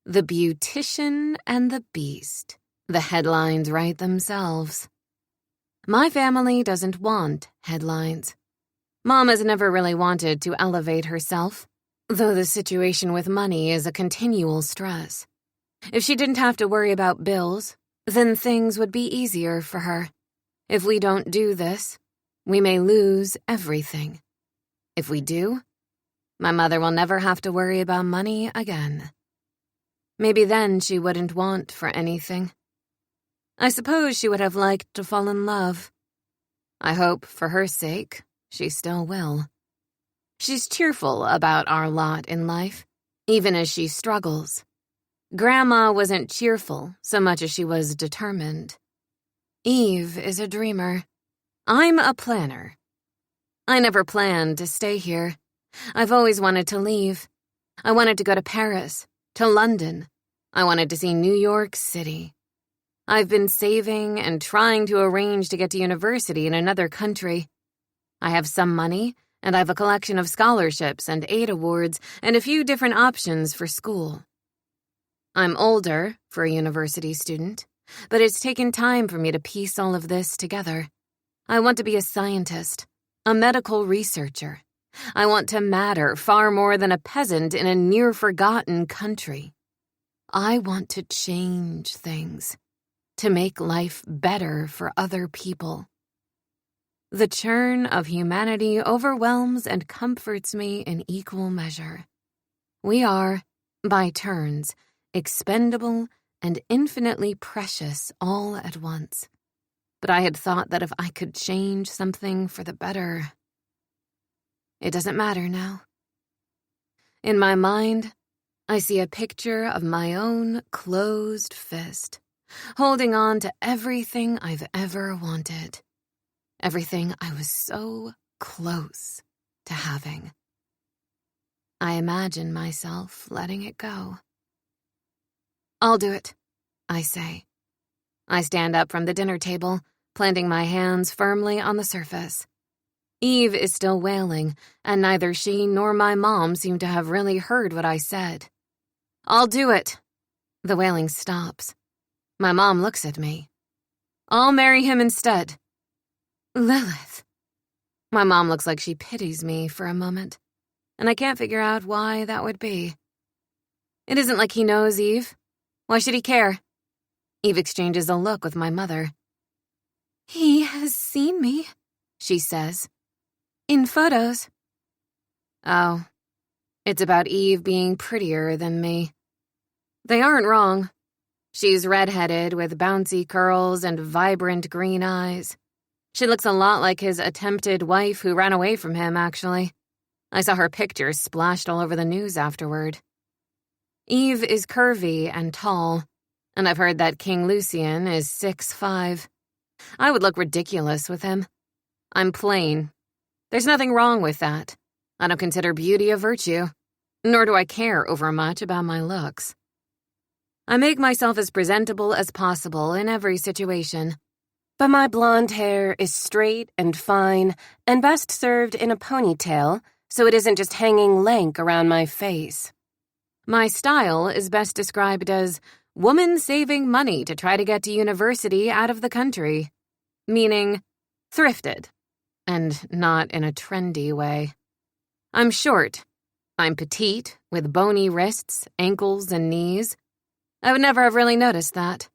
The Beautician and the Beast. The headlines write themselves. My family doesn't want headlines. Mom has never really wanted to elevate herself, though the situation with money is a continual stress. If she didn't have to worry about bills, then things would be easier for her. If we don't do this, we may lose everything. If we do, my mother will never have to worry about money again. Maybe then she wouldn't want for anything. I suppose she would have liked to fall in love. I hope, for her sake, she still will. She's cheerful about our lot in life, even as she struggles. Grandma wasn't cheerful so much as she was determined. Eve is a dreamer. I'm a planner. I never planned to stay here. I've always wanted to leave. I wanted to go to Paris, to London. I wanted to see New York City. I've been saving and trying to arrange to get to university in another country. I have some money, and I have a collection of scholarships and aid awards and a few different options for school. I'm older for a university student, but it's taken time for me to piece all of this together. I want to be a scientist, a medical researcher. I want to matter far more than a peasant in a near-forgotten country. I want to change things, to make life better for other people. The churn of humanity overwhelms and comforts me in equal measure. We are, by turns, expendable and infinitely precious all at once. but I had thought that if I could change something for the better. It doesn't matter now. In my mind, I see a picture of my own closed fist, holding on to everything I've ever wanted. Everything I was so close to having. I imagine myself letting it go. I'll do it, I say. I stand up from the dinner table, planting my hands firmly on the surface. Eve is still wailing, and neither she nor my mom seem to have really heard what I said. I'll do it. The wailing stops. My mom looks at me. I'll marry him instead. Lilith. My mom looks like she pities me for a moment, and I can't figure out why that would be. It isn't like he knows Eve. Why should he care? Eve exchanges a look with my mother. He has seen me, she says. In photos. Oh, it's about Eve being prettier than me. They aren't wrong. She's redheaded with bouncy curls and vibrant green eyes. She looks a lot like his attempted wife who ran away from him, actually. I saw her picture splashed all over the news afterward. Eve is curvy and tall, and I've heard that King Lucian is 6'5". I would look ridiculous with him. I'm plain. There's nothing wrong with that. I don't consider beauty a virtue, nor do I care overmuch about my looks. I make myself as presentable as possible in every situation. But my blonde hair is straight and fine and best served in a ponytail so it isn't just hanging lank around my face. My style is best described as woman saving money to try to get to university out of the country, meaning thrifted, and not in a trendy way. I'm short. I'm petite, with bony wrists, ankles, and knees. I would never have really noticed that.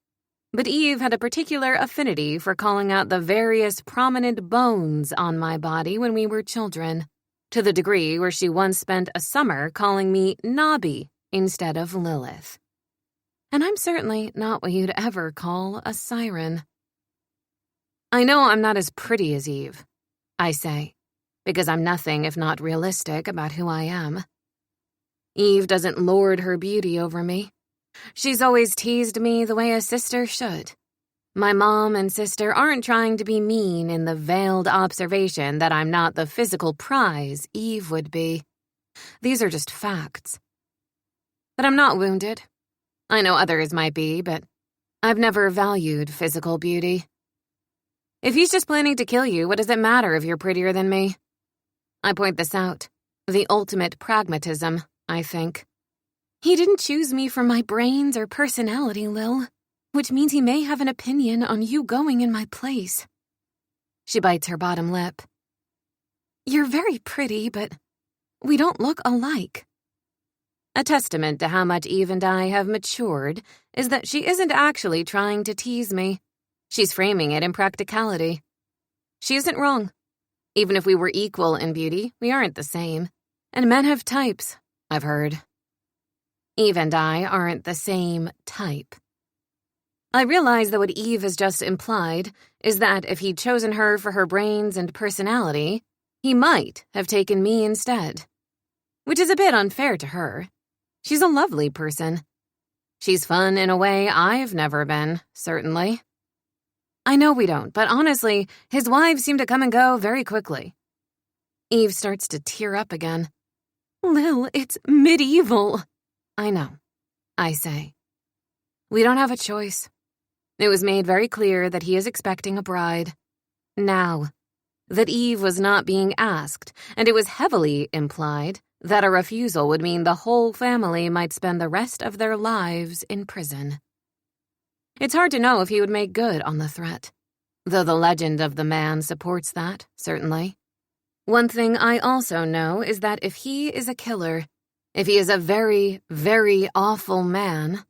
But Eve had a particular affinity for calling out the various prominent bones on my body when we were children, to the degree where she once spent a summer calling me Nobby instead of Lilith. And I'm certainly not what you'd ever call a siren. I know I'm not as pretty as Eve, I say, because I'm nothing if not realistic about who I am. Eve doesn't lord her beauty over me. She's always teased me the way a sister should. My mom and sister aren't trying to be mean in the veiled observation that I'm not the physical prize Eve would be. These are just facts. But I'm not wounded. I know others might be, but I've never valued physical beauty. If he's just planning to kill you, what does it matter if you're prettier than me? I point this out. The ultimate pragmatism, I think. He didn't choose me for my brains or personality, Lil, which means he may have an opinion on you going in my place. She bites her bottom lip. You're very pretty, but we don't look alike. A testament to how much Eve and I have matured is that she isn't actually trying to tease me. She's framing it in practicality. She isn't wrong. Even if we were equal in beauty, we aren't the same. And men have types, I've heard. Eve and I aren't the same type. I realize that what Eve has just implied is that if he'd chosen her for her brains and personality, he might have taken me instead. Which is a bit unfair to her. She's a lovely person. She's fun in a way I've never been, certainly. I know we don't, but honestly, his wives seem to come and go very quickly. Eve starts to tear up again. Lil, it's medieval. I know, I say. We don't have a choice. It was made very clear that he is expecting a bride. Now, that Eve was not being asked, and it was heavily implied that a refusal would mean the whole family might spend the rest of their lives in prison. It's hard to know if he would make good on the threat, though the legend of the man supports that, certainly. One thing I also know is that if he is a killer, if he is a very, very awful man,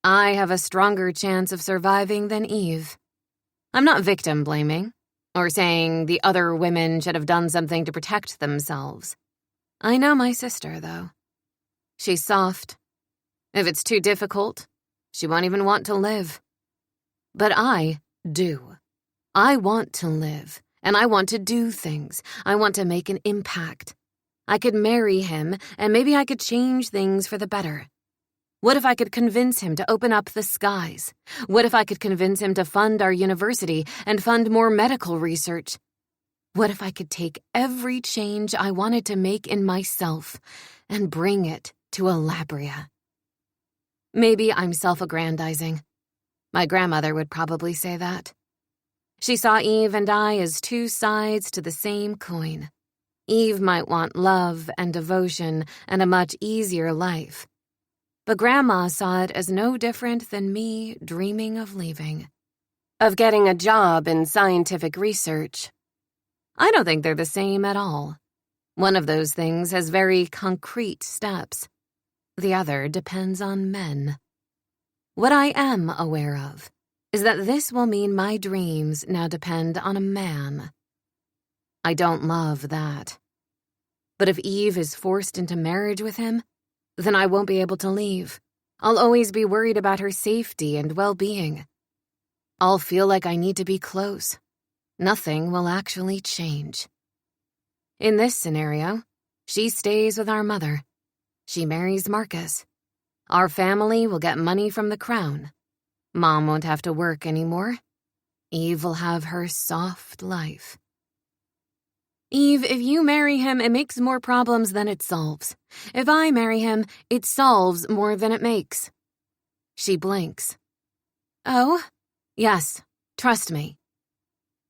I have a stronger chance of surviving than Eve. I'm not victim blaming, or saying the other women should have done something to protect themselves. I know my sister, though. She's soft. If it's too difficult, she won't even want to live. But I do. I want to live, and I want to do things. I want to make an impact. I could marry him, and maybe I could change things for the better. What if I could convince him to open up the skies? What if I could convince him to fund our university and fund more medical research? What if I could take every change I wanted to make in myself and bring it to Alabria? Maybe I'm self-aggrandizing. My grandmother would probably say that. She saw Eve and I as two sides to the same coin. Eve might want love and devotion and a much easier life. But Grandma saw it as no different than me dreaming of leaving, of getting a job in scientific research. I don't think they're the same at all. One of those things has very concrete steps. The other depends on men. What I am aware of is that this will mean my dreams now depend on a man. I don't love that. But if Eve is forced into marriage with him, then I won't be able to leave. I'll always be worried about her safety and well-being. I'll feel like I need to be close. Nothing will actually change. In this scenario, she stays with our mother. She marries Marcus. Our family will get money from the crown. Mom won't have to work anymore. Eve will have her soft life. Eve, if you marry him, it makes more problems than it solves. If I marry him, it solves more than it makes. She blinks. Oh? Yes, trust me.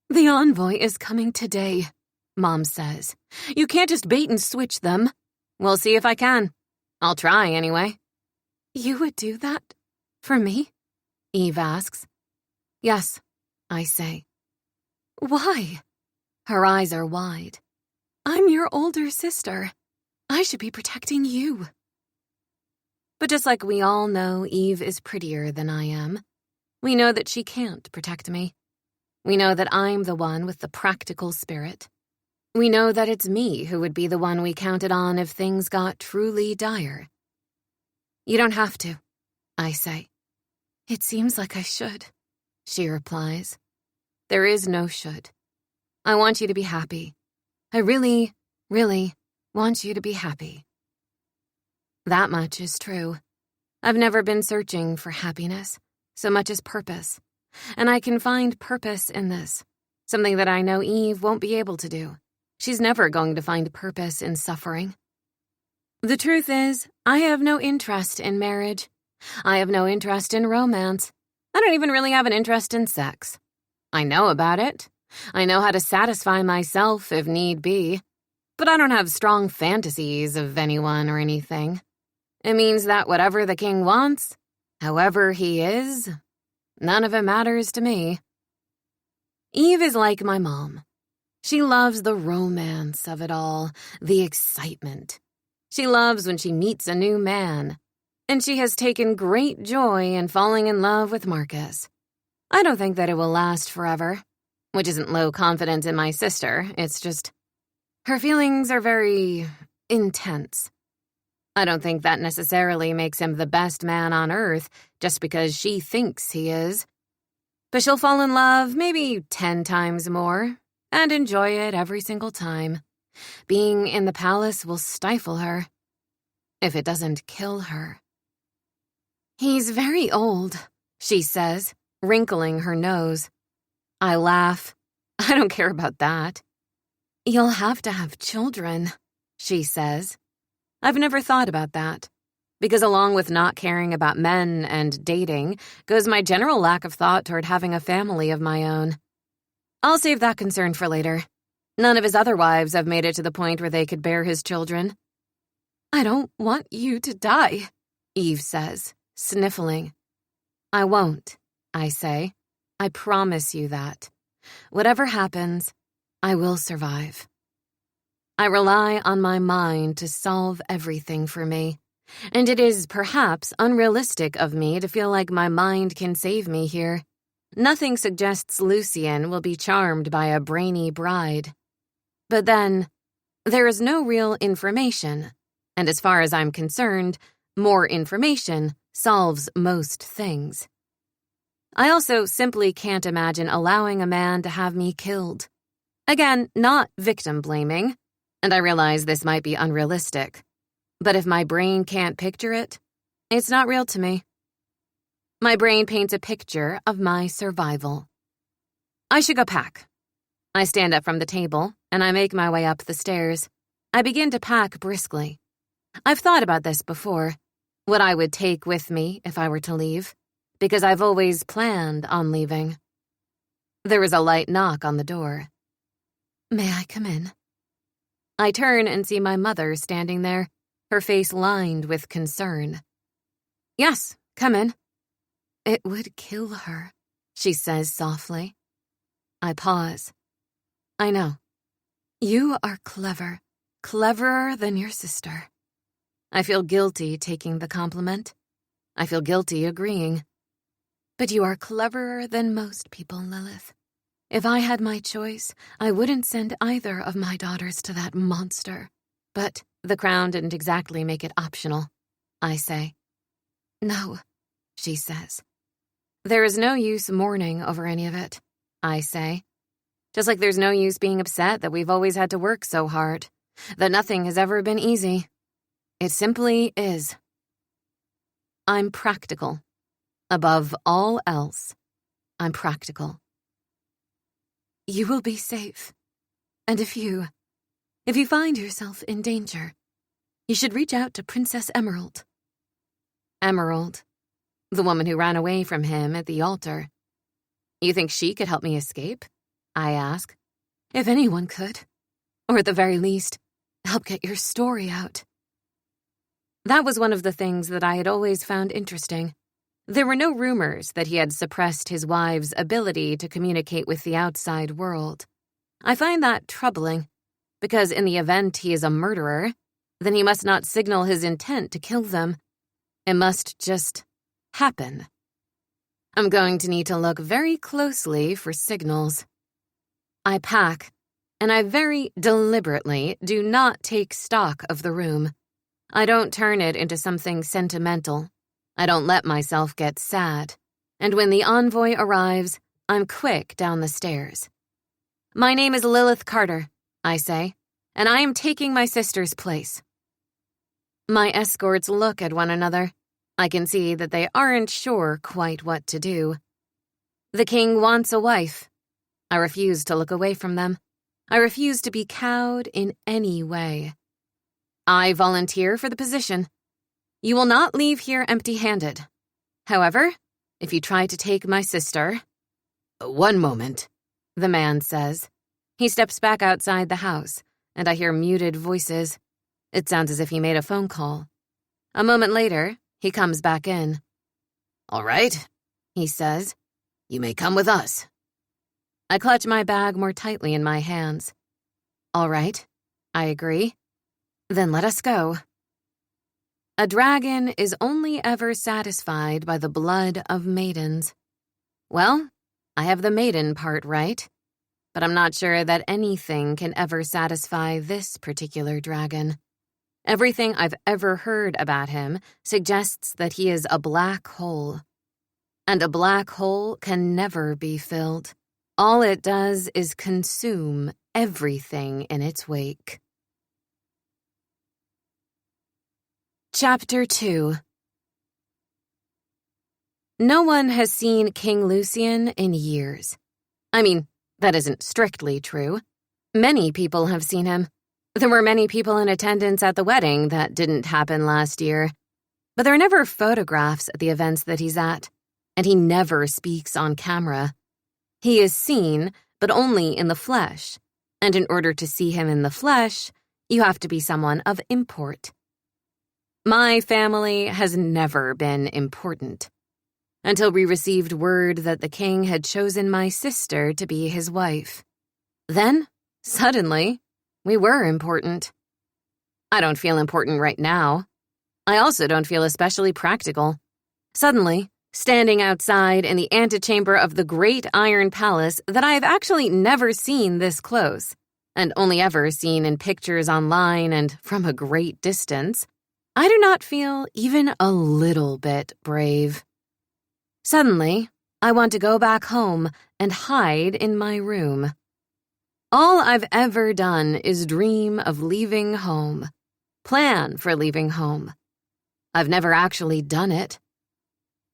The envoy is coming today, Mom says. You can't just bait and switch them. We'll see if I can. I'll try anyway. You would do that? For me? Eve asks. Yes, I say. Why? Her eyes are wide. I'm your older sister. I should be protecting you. But just like we all know Eve is prettier than I am, we know that she can't protect me. We know that I'm the one with the practical spirit. We know that it's me who would be the one we counted on if things got truly dire. You don't have to, I say. It seems like I should, she replies. There is no should. I want you to be happy. I really, really want you to be happy. That much is true. I've never been searching for happiness, so much as purpose. And I can find purpose in this, something that I know Eve won't be able to do. She's never going to find purpose in suffering. The truth is, I have no interest in marriage. I have no interest in romance. I don't even really have an interest in sex. I know about it. I know how to satisfy myself if need be. But I don't have strong fantasies of anyone or anything. It means that whatever the king wants, however he is, none of it matters to me. Eve is like my mom. She loves the romance of it all, the excitement. She loves when she meets a new man. And she has taken great joy in falling in love with Marcus. I don't think that it will last forever, which isn't low confidence in my sister. It's just, her feelings are very intense. I don't think that necessarily makes him the best man on earth just because she thinks he is. But she'll fall in love maybe 10 times more and enjoy it every single time. Being in the palace will stifle her, if it doesn't kill her. He's very old, she says, wrinkling her nose. I laugh. I don't care about that. You'll have to have children, she says. I've never thought about that, because along with not caring about men and dating goes my general lack of thought toward having a family of my own. I'll save that concern for later. None of his other wives have made it to the point where they could bear his children. I don't want you to die, Eve says, sniffling. I won't, I say. I promise you that. Whatever happens, I will survive. I rely on my mind to solve everything for me, and it is perhaps unrealistic of me to feel like my mind can save me here. Nothing suggests Lucien will be charmed by a brainy bride. But then, there is no real information, and as far as I'm concerned, more information solves most things. I also simply can't imagine allowing a man to have me killed. Again, not victim blaming, and I realize this might be unrealistic. But if my brain can't picture it, it's not real to me. My brain paints a picture of my survival. I should go pack. I stand up from the table, and I make my way up the stairs. I begin to pack briskly. I've thought about this before, what I would take with me if I were to leave, because I've always planned on leaving. There is a light knock on the door. May I come in? I turn and see my mother standing there, her face lined with concern. Yes, come in. It would kill her, she says softly. I pause. I know. You are clever, cleverer than your sister. I feel guilty taking the compliment. I feel guilty agreeing. But you are cleverer than most people, Lilith. If I had my choice, I wouldn't send either of my daughters to that monster. But the crown didn't exactly make it optional, I say. No, she says. There is no use mourning over any of it, I say. Just like there's no use being upset that we've always had to work so hard, that nothing has ever been easy. It simply is. I'm practical. Above all else, I'm practical. You will be safe. And if you find yourself in danger, you should reach out to Princess Emerald. Emerald, the woman who ran away from him at the altar. You think she could help me escape? I ask. If anyone could. Or at the very least, help get your story out. That was one of the things that I had always found interesting. There were no rumors that he had suppressed his wife's ability to communicate with the outside world. I find that troubling, because in the event he is a murderer, then he must not signal his intent to kill them. It must just happen. I'm going to need to look very closely for signals. I pack, and I very deliberately do not take stock of the room. I don't turn it into something sentimental. I don't let myself get sad. And when the envoy arrives, I'm quick down the stairs. My name is Lilith Carter, I say, and I am taking my sister's place. My escorts look at one another. I can see that they aren't sure quite what to do. The king wants a wife. I refuse to look away from them. I refuse to be cowed in any way. I volunteer for the position. You will not leave here empty-handed. However, if you try to take my sister... One moment, the man says. He steps back outside the house, and I hear muted voices. It sounds as if he made a phone call. A moment later, he comes back in. All right, he says. You may come with us. I clutch my bag more tightly in my hands. All right, I agree. Then let us go. A dragon is only ever satisfied by the blood of maidens. Well, I have the maiden part right, but I'm not sure that anything can ever satisfy this particular dragon. Everything I've ever heard about him suggests that he is a black hole. And a black hole can never be filled. All it does is consume everything in its wake. Chapter 2. No one has seen King Lucian in years. I mean, that isn't strictly true. Many people have seen him. There were many people in attendance at the wedding that didn't happen last year. But there are never photographs at the events that he's at, and he never speaks on camera. He is seen, but only in the flesh. And in order to see him in the flesh, you have to be someone of import. My family has never been important, until we received word that the king had chosen my sister to be his wife. Then, suddenly, we were important. I don't feel important right now. I also don't feel especially practical. Suddenly, standing outside in the antechamber of the great iron palace that I have actually never seen this close, and only ever seen in pictures online and from a great distance, I do not feel even a little bit brave. Suddenly, I want to go back home and hide in my room. All I've ever done is dream of leaving home, plan for leaving home. I've never actually done it.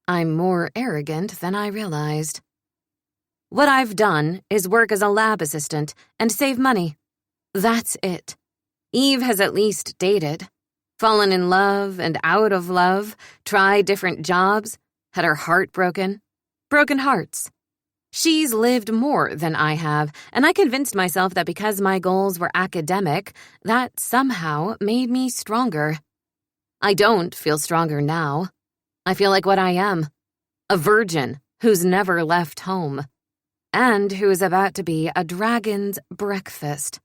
I'm more arrogant than I realized. What I've done is work as a lab assistant and save money. That's it. Eve has at least dated, fallen in love and out of love, tried different jobs, had her heart broken hearts. She's lived more than I have, and I convinced myself that because my goals were academic, that somehow made me stronger. I don't feel stronger now. I feel like what I am, a virgin who's never left home, and who is about to be a dragon's breakfast.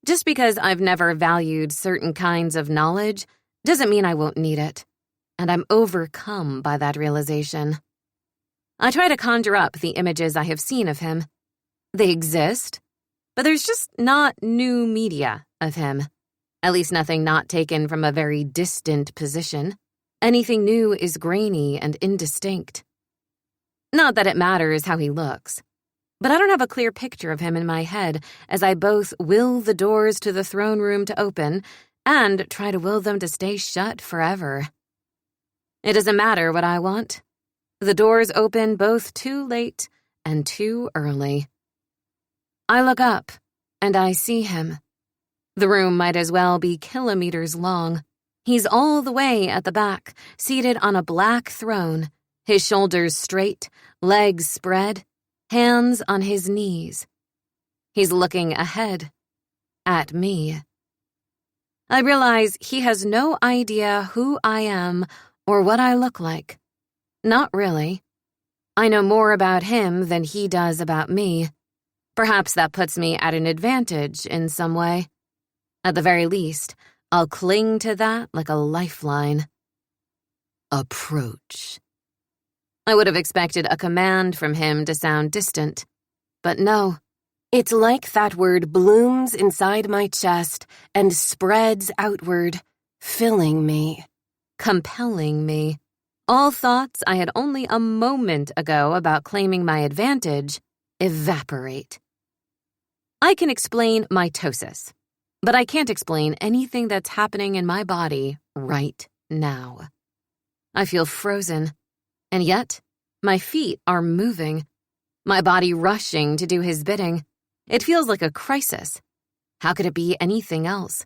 Just because I've never valued certain kinds of knowledge doesn't mean I won't need it, and I'm overcome by that realization. I try to conjure up the images I have seen of him. They exist, but there's just not new media of him, at least nothing not taken from a very distant position. Anything new is grainy and indistinct. Not that it matters how he looks, but I don't have a clear picture of him in my head as I both will the doors to the throne room to open and try to will them to stay shut forever. It doesn't matter what I want. The doors open both too late and too early. I look up, and I see him. The room might as well be kilometers long. He's all the way at the back, seated on a black throne, his shoulders straight, legs spread, hands on his knees. He's looking ahead, at me. I realize he has no idea who I am or what I look like. Not really. I know more about him than he does about me. Perhaps that puts me at an advantage in some way. At the very least, I'll cling to that like a lifeline. Approach. I would have expected a command from him to sound distant. But no, it's like that word blooms inside my chest and spreads outward, filling me, compelling me. All thoughts I had only a moment ago about claiming my advantage evaporate. I can explain mitosis, but I can't explain anything that's happening in my body right now. I feel frozen, and yet my feet are moving, my body rushing to do his bidding. It feels like a crisis. How could it be anything else?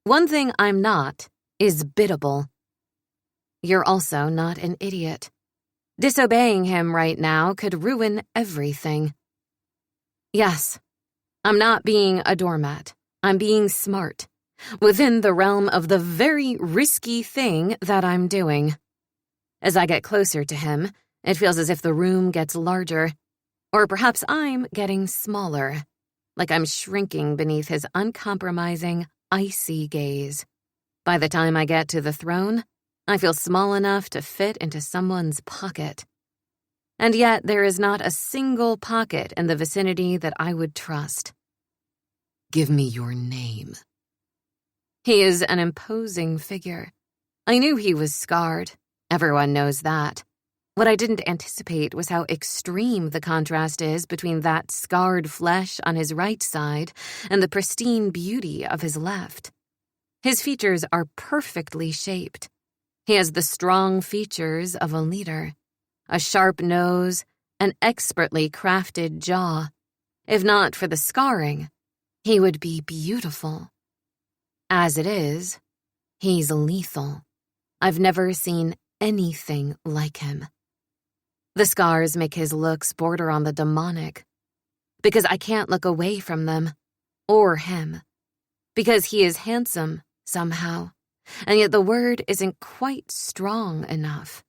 One thing I'm not is biddable. You're also not an idiot. Disobeying him right now could ruin everything. Yes, I'm not being a doormat. I'm being smart, within the realm of the very risky thing that I'm doing. As I get closer to him, it feels as if the room gets larger, or perhaps I'm getting smaller, like I'm shrinking beneath his uncompromising, icy gaze. By the time I get to the throne, I feel small enough to fit into someone's pocket. And yet there is not a single pocket in the vicinity that I would trust. Give me your name. He is an imposing figure. I knew he was scarred. Everyone knows that. What I didn't anticipate was how extreme the contrast is between that scarred flesh on his right side and the pristine beauty of his left. His features are perfectly shaped. He has the strong features of a leader, a sharp nose, an expertly crafted jaw. If not for the scarring, he would be beautiful. As it is, he's lethal. I've never seen anything like him. The scars make his looks border on the demonic, because I can't look away from them, or him, because he is handsome somehow. And yet the word isn't quite strong enough.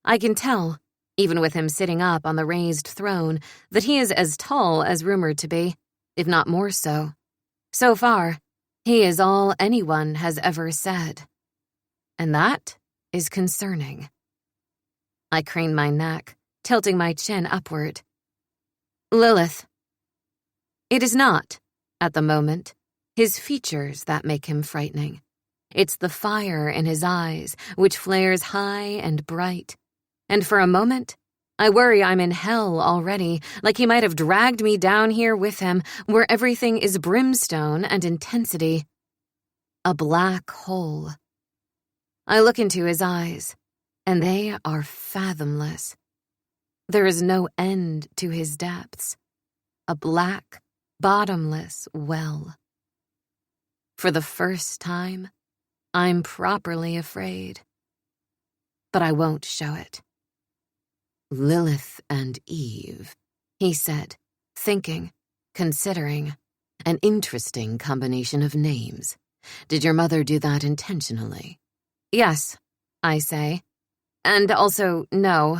I can tell, even with him sitting up on the raised throne, that he is as tall as rumored to be, if not more so. So far, he is all anyone has ever said. And that is concerning. I crane my neck, tilting my chin upward. Lilith. It is not, at the moment, his features that make him frightening. It's the fire in his eyes, which flares high and bright, and for a moment, I worry I'm in hell already, like he might have dragged me down here with him, where everything is brimstone and intensity. A black hole. I look into his eyes, and they are fathomless. There is no end to his depths. A black, bottomless well. For the first time, I'm properly afraid. But I won't show it. Lilith and Eve, he said, thinking, considering. An interesting combination of names. Did your mother do that intentionally? Yes, I say. And also, no.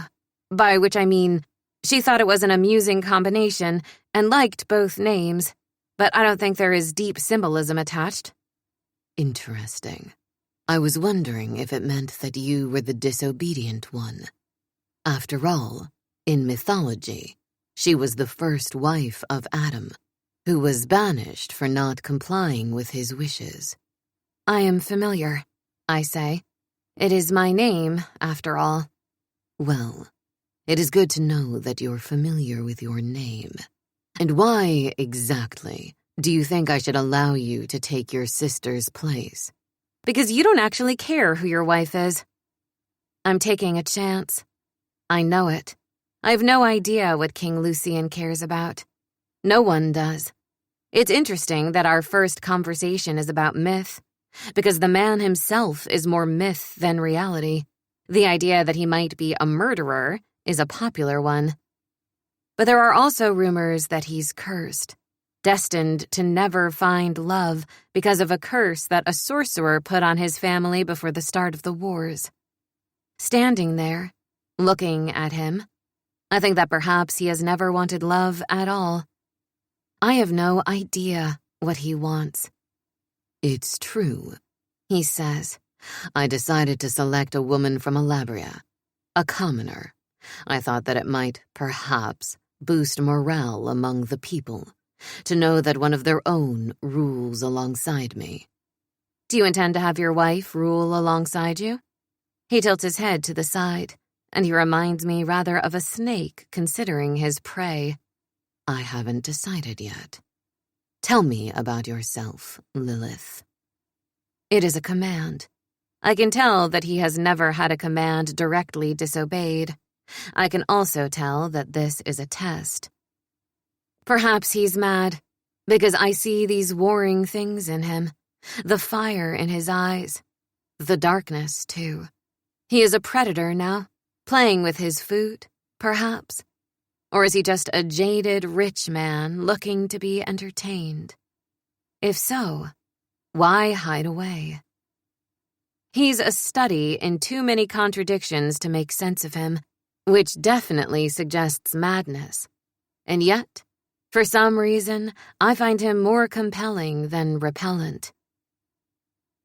By which I mean, she thought it was an amusing combination and liked both names, but I don't think there is deep symbolism attached. Interesting. I was wondering if it meant that you were the disobedient one. After all, in mythology, she was the first wife of Adam, who was banished for not complying with his wishes. I am familiar, I say. It is my name, after all. Well, it is good to know that you're familiar with your name. And why, exactly, do you think I should allow you to take your sister's place? Because you don't actually care who your wife is. I'm taking a chance. I know it. I have no idea what King Lucian cares about. No one does. It's interesting that our first conversation is about myth, because the man himself is more myth than reality. The idea that he might be a murderer is a popular one. But there are also rumors that he's cursed, destined to never find love because of a curse that a sorcerer put on his family before the start of the wars. Standing there, looking at him, I think that perhaps he has never wanted love at all. I have no idea what he wants. It's true, he says. I decided to select a woman from Alabria, a commoner. I thought that it might, perhaps, boost morale among the people, to know that one of their own rules alongside me. Do you intend to have your wife rule alongside you? He tilts his head to the side, and he reminds me rather of a snake considering his prey. I haven't decided yet. Tell me about yourself, Lilith. It is a command. I can tell that he has never had a command directly disobeyed. I can also tell that this is a test. Perhaps he's mad, because I see these warring things in him, the fire in his eyes, the darkness, too. He is a predator now, playing with his food, perhaps. Or is he just a jaded rich man looking to be entertained? If so, why hide away? He's a study in too many contradictions to make sense of him, which definitely suggests madness. And yet, for some reason, I find him more compelling than repellent.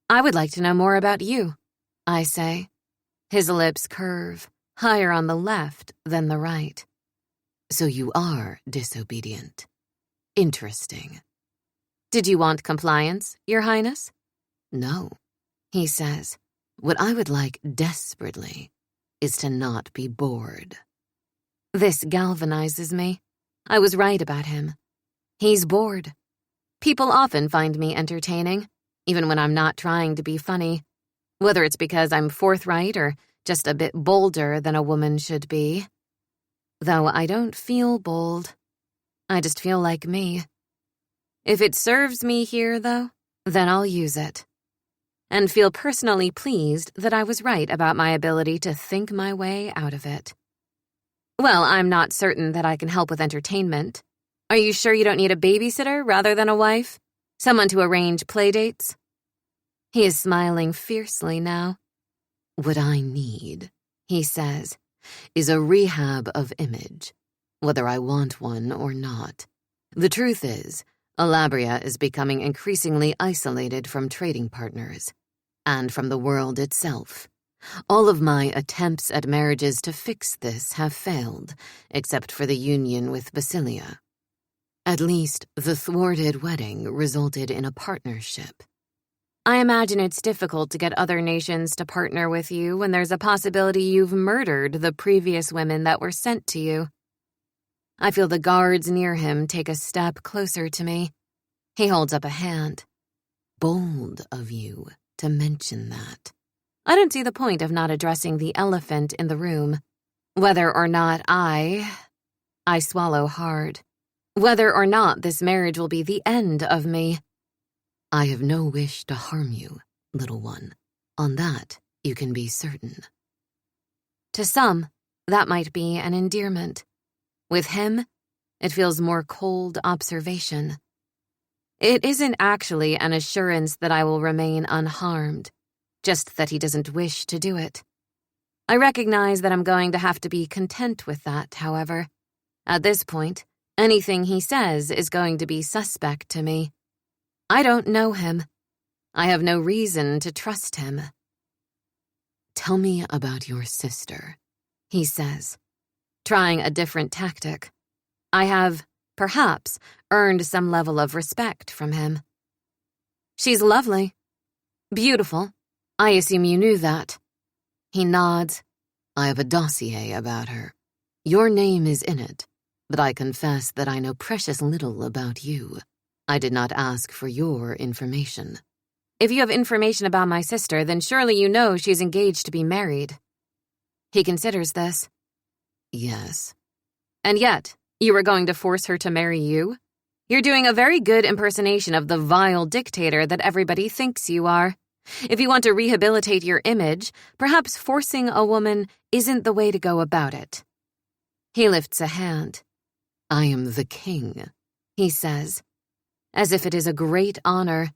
I would like to know more about you, I say. His lips curve, higher on the left than the right. So you are disobedient. Interesting. Did you want compliance, Your Highness? No, he says. What I would like desperately is to not be bored. This galvanizes me. I was right about him. He's bored. People often find me entertaining, even when I'm not trying to be funny, whether it's because I'm forthright or just a bit bolder than a woman should be. Though I don't feel bold. I just feel like me. If it serves me here, though, then I'll use it. And feel personally pleased that I was right about my ability to think my way out of it. Well, I'm not certain that I can help with entertainment. Are you sure you don't need a babysitter rather than a wife? Someone to arrange playdates? He is smiling fiercely now. What I need, he says, is a rehab of image, whether I want one or not. The truth is, Alabria is becoming increasingly isolated from trading partners, and from the world itself. All of my attempts at marriages to fix this have failed, except for the union with Basilia. At least, the thwarted wedding resulted in a partnership. I imagine it's difficult to get other nations to partner with you when there's a possibility you've murdered the previous women that were sent to you. I feel the guards near him take a step closer to me. He holds up a hand. Bold of you to mention that. I don't see the point of not addressing the elephant in the room. Whether or not I swallow hard. Whether or not this marriage will be the end of me. I have no wish to harm you, little one. On that, you can be certain. To some, that might be an endearment. With him, it feels more cold observation. It isn't actually an assurance that I will remain unharmed, just that he doesn't wish to do it. I recognize that I'm going to have to be content with that, however. At this point, anything he says is going to be suspect to me. I don't know him. I have no reason to trust him. Tell me about your sister, he says, trying a different tactic. I have, perhaps, earned some level of respect from him. She's lovely. Beautiful. I assume you knew that. He nods. I have a dossier about her. Your name is in it, but I confess that I know precious little about you. I did not ask for your information. If you have information about my sister, then surely you know she's engaged to be married. He considers this. Yes. And yet, you were going to force her to marry you? You're doing a very good impersonation of the vile dictator that everybody thinks you are. If you want to rehabilitate your image, perhaps forcing a woman isn't the way to go about it. He lifts a hand. I am the king, he says, as if it is a great honor,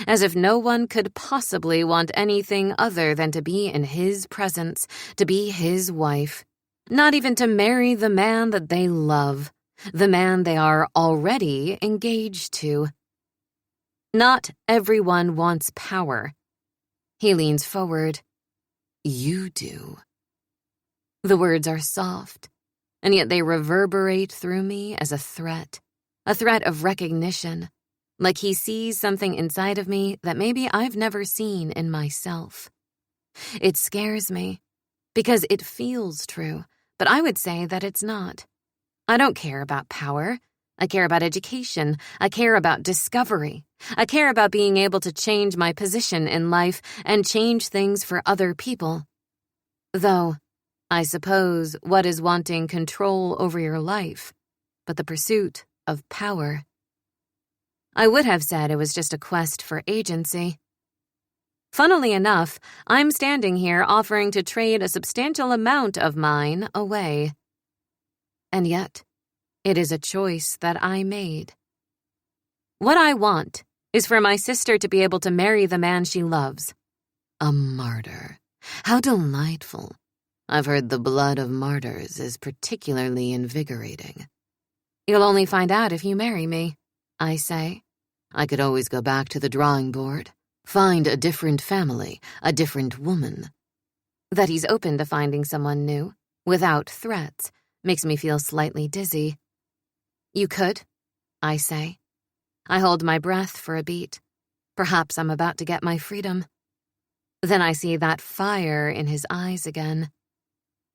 as if no one could possibly want anything other than to be in his presence, to be his wife, not even to marry the man that they love, the man they are already engaged to. Not everyone wants power. He leans forward. You do. The words are soft, and yet they reverberate through me as a threat of recognition, like he sees something inside of me that maybe I've never seen in myself. It scares me, because it feels true, but I would say that it's not. I don't care about power. I care about education. I care about discovery. I care about being able to change my position in life and change things for other people. Though, I suppose, what is wanting control over your life, but the pursuit of power? I would have said it was just a quest for agency. Funnily enough, I'm standing here offering to trade a substantial amount of mine away. And yet, it is a choice that I made. What I want is for my sister to be able to marry the man she loves. A martyr. How delightful. I've heard the blood of martyrs is particularly invigorating. You'll only find out if you marry me, I say. I could always go back to the drawing board, find a different family, a different woman. That he's open to finding someone new, without threats, makes me feel slightly dizzy. You could, I say. I hold my breath for a beat. Perhaps I'm about to get my freedom. Then I see that fire in his eyes again.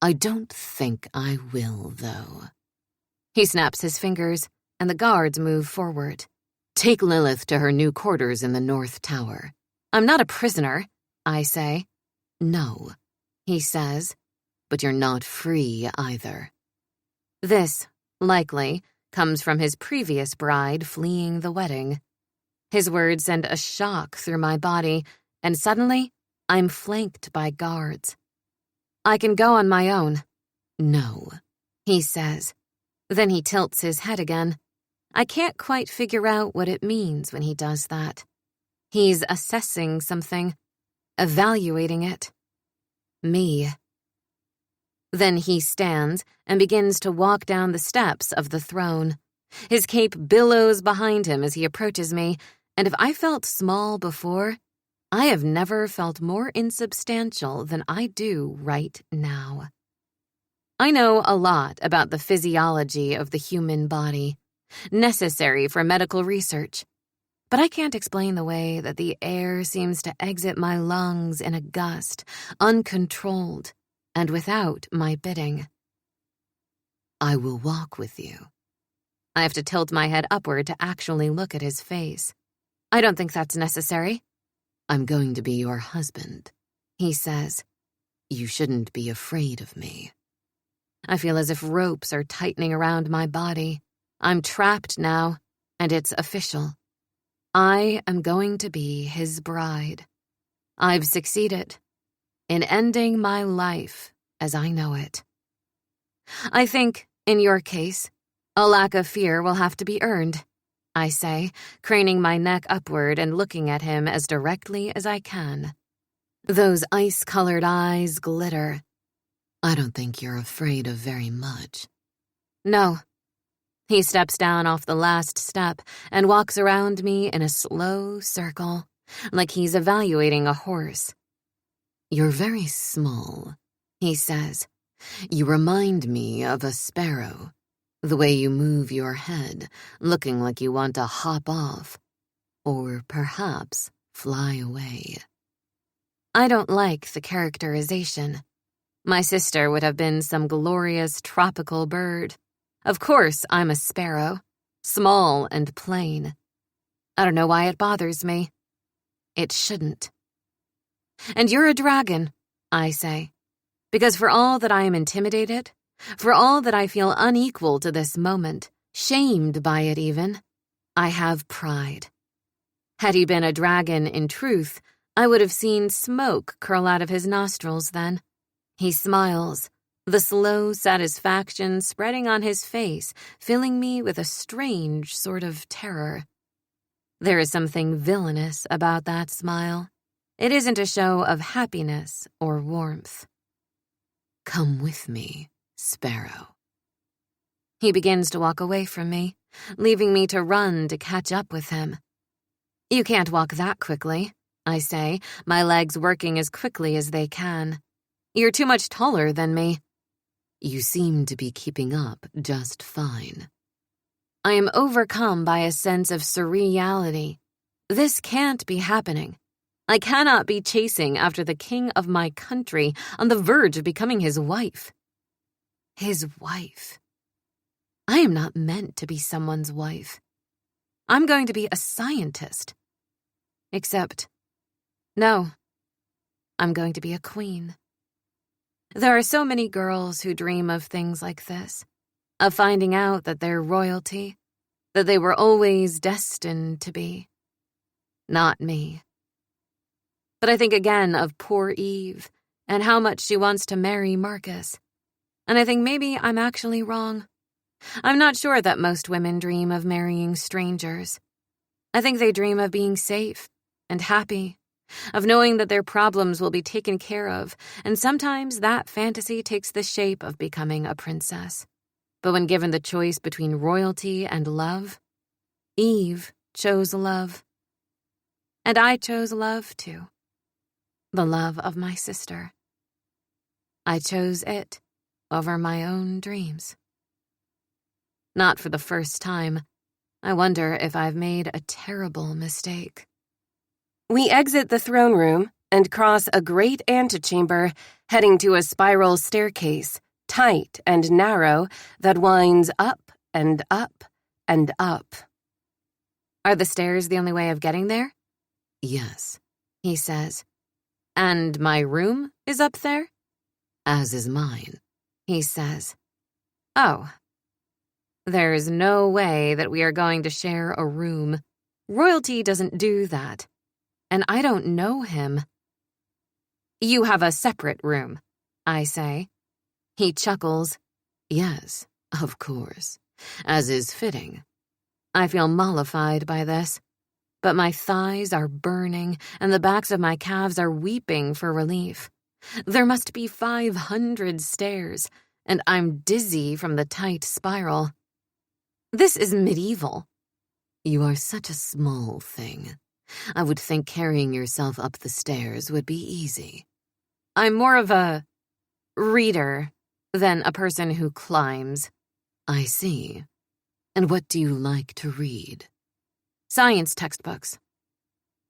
I don't think I will, though. He snaps his fingers, and the guards move forward. Take Lilith to her new quarters in the North Tower. I'm not a prisoner, I say. No, he says, but you're not free either. This, likely, comes from his previous bride fleeing the wedding. His words send a shock through my body, and suddenly, I'm flanked by guards. I can go on my own. No, he says. Then he tilts his head again. I can't quite figure out what it means when he does that. He's assessing something, evaluating it. Me. Then he stands and begins to walk down the steps of the throne. His cape billows behind him as he approaches me, and if I felt small before, I have never felt more insubstantial than I do right now. I know a lot about the physiology of the human body, necessary for medical research. but I can't explain the way that the air seems to exit my lungs in a gust, uncontrolled, and without my bidding. I will walk with you. I have to tilt my head upward to actually look at his face. I don't think that's necessary. I'm going to be your husband, he says. You shouldn't be afraid of me. I feel as if ropes are tightening around my body. I'm trapped now, and it's official. I am going to be his bride. I've succeeded in ending my life as I know it. I think, in your case, a lack of fear will have to be earned, I say, craning my neck upward and looking at him as directly as I can. Those ice-colored eyes glitter. I don't think you're afraid of very much. No. He steps down off the last step and walks around me in a slow circle, like he's evaluating a horse. You're very small, he says. You remind me of a sparrow, the way you move your head, looking like you want to hop off, or perhaps fly away. I don't like the characterization. My sister would have been some glorious tropical bird. Of course, I'm a sparrow, small and plain. I don't know why it bothers me. It shouldn't. And you're a dragon, I say, because for all that I am intimidated, for all that I feel unequal to this moment, shamed by it even, I have pride. Had he been a dragon in truth, I would have seen smoke curl out of his nostrils then. He smiles, the slow satisfaction spreading on his face, filling me with a strange sort of terror. There is something villainous about that smile. It isn't a show of happiness or warmth. Come with me, Sparrow. He begins to walk away from me, leaving me to run to catch up with him. You can't walk that quickly, I say, my legs working as quickly as they can. You're too much taller than me. You seem to be keeping up just fine. I am overcome by a sense of surreality. This can't be happening. I cannot be chasing after the king of my country on the verge of becoming his wife. His wife. I am not meant to be someone's wife. I'm going to be a scientist. Except, no, I'm going to be a queen. There are so many girls who dream of things like this, of finding out that they're royalty, that they were always destined to be. Not me. But I think again of poor Eve and how much she wants to marry Marcus. And I think maybe I'm actually wrong. I'm not sure that most women dream of marrying strangers. I think they dream of being safe and happy, of knowing that their problems will be taken care of, and sometimes that fantasy takes the shape of becoming a princess. But when given the choice between royalty and love, Eve chose love. And I chose love, too. The love of my sister. I chose it over my own dreams. Not for the first time. I wonder if I've made a terrible mistake. We exit the throne room and cross a great antechamber, heading to a spiral staircase, tight and narrow, that winds up and up and up. Are the stairs the only way of getting there? Yes, he says. And my room is up there? As is mine, he says. Oh. There's no way that we are going to share a room. Royalty doesn't do that. And I don't know him. You have a separate room, I say. He chuckles. Yes, of course, as is fitting. I feel mollified by this, but my thighs are burning and the backs of my calves are weeping for relief. There must be 500 stairs, and I'm dizzy from the tight spiral. This is medieval. You are such a small thing. I would think carrying yourself up the stairs would be easy. I'm more of a reader than a person who climbs. I see. And what do you like to read? Science textbooks.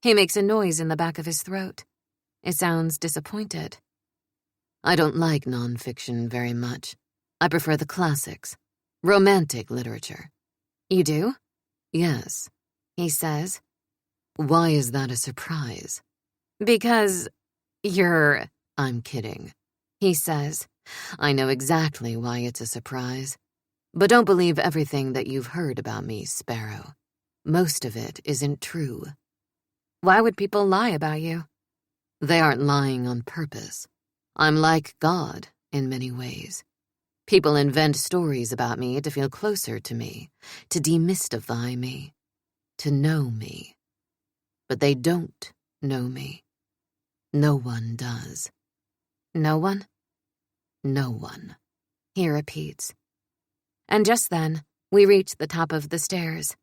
He makes a noise in the back of his throat. It sounds disappointed. I don't like nonfiction very much. I prefer the classics. Romantic literature. You do? Yes, He says. Why is that a surprise? Because you're... I'm kidding. He says. I know exactly why it's a surprise. But don't believe everything that you've heard about me, Sparrow. Most of it isn't true. Why would people lie about you? They aren't lying on purpose. I'm like God in many ways. People invent stories about me to feel closer to me, to demystify me, to know me. But they don't know me. No one does. No one? No one. He repeats. And just then, we reach the top of the stairs.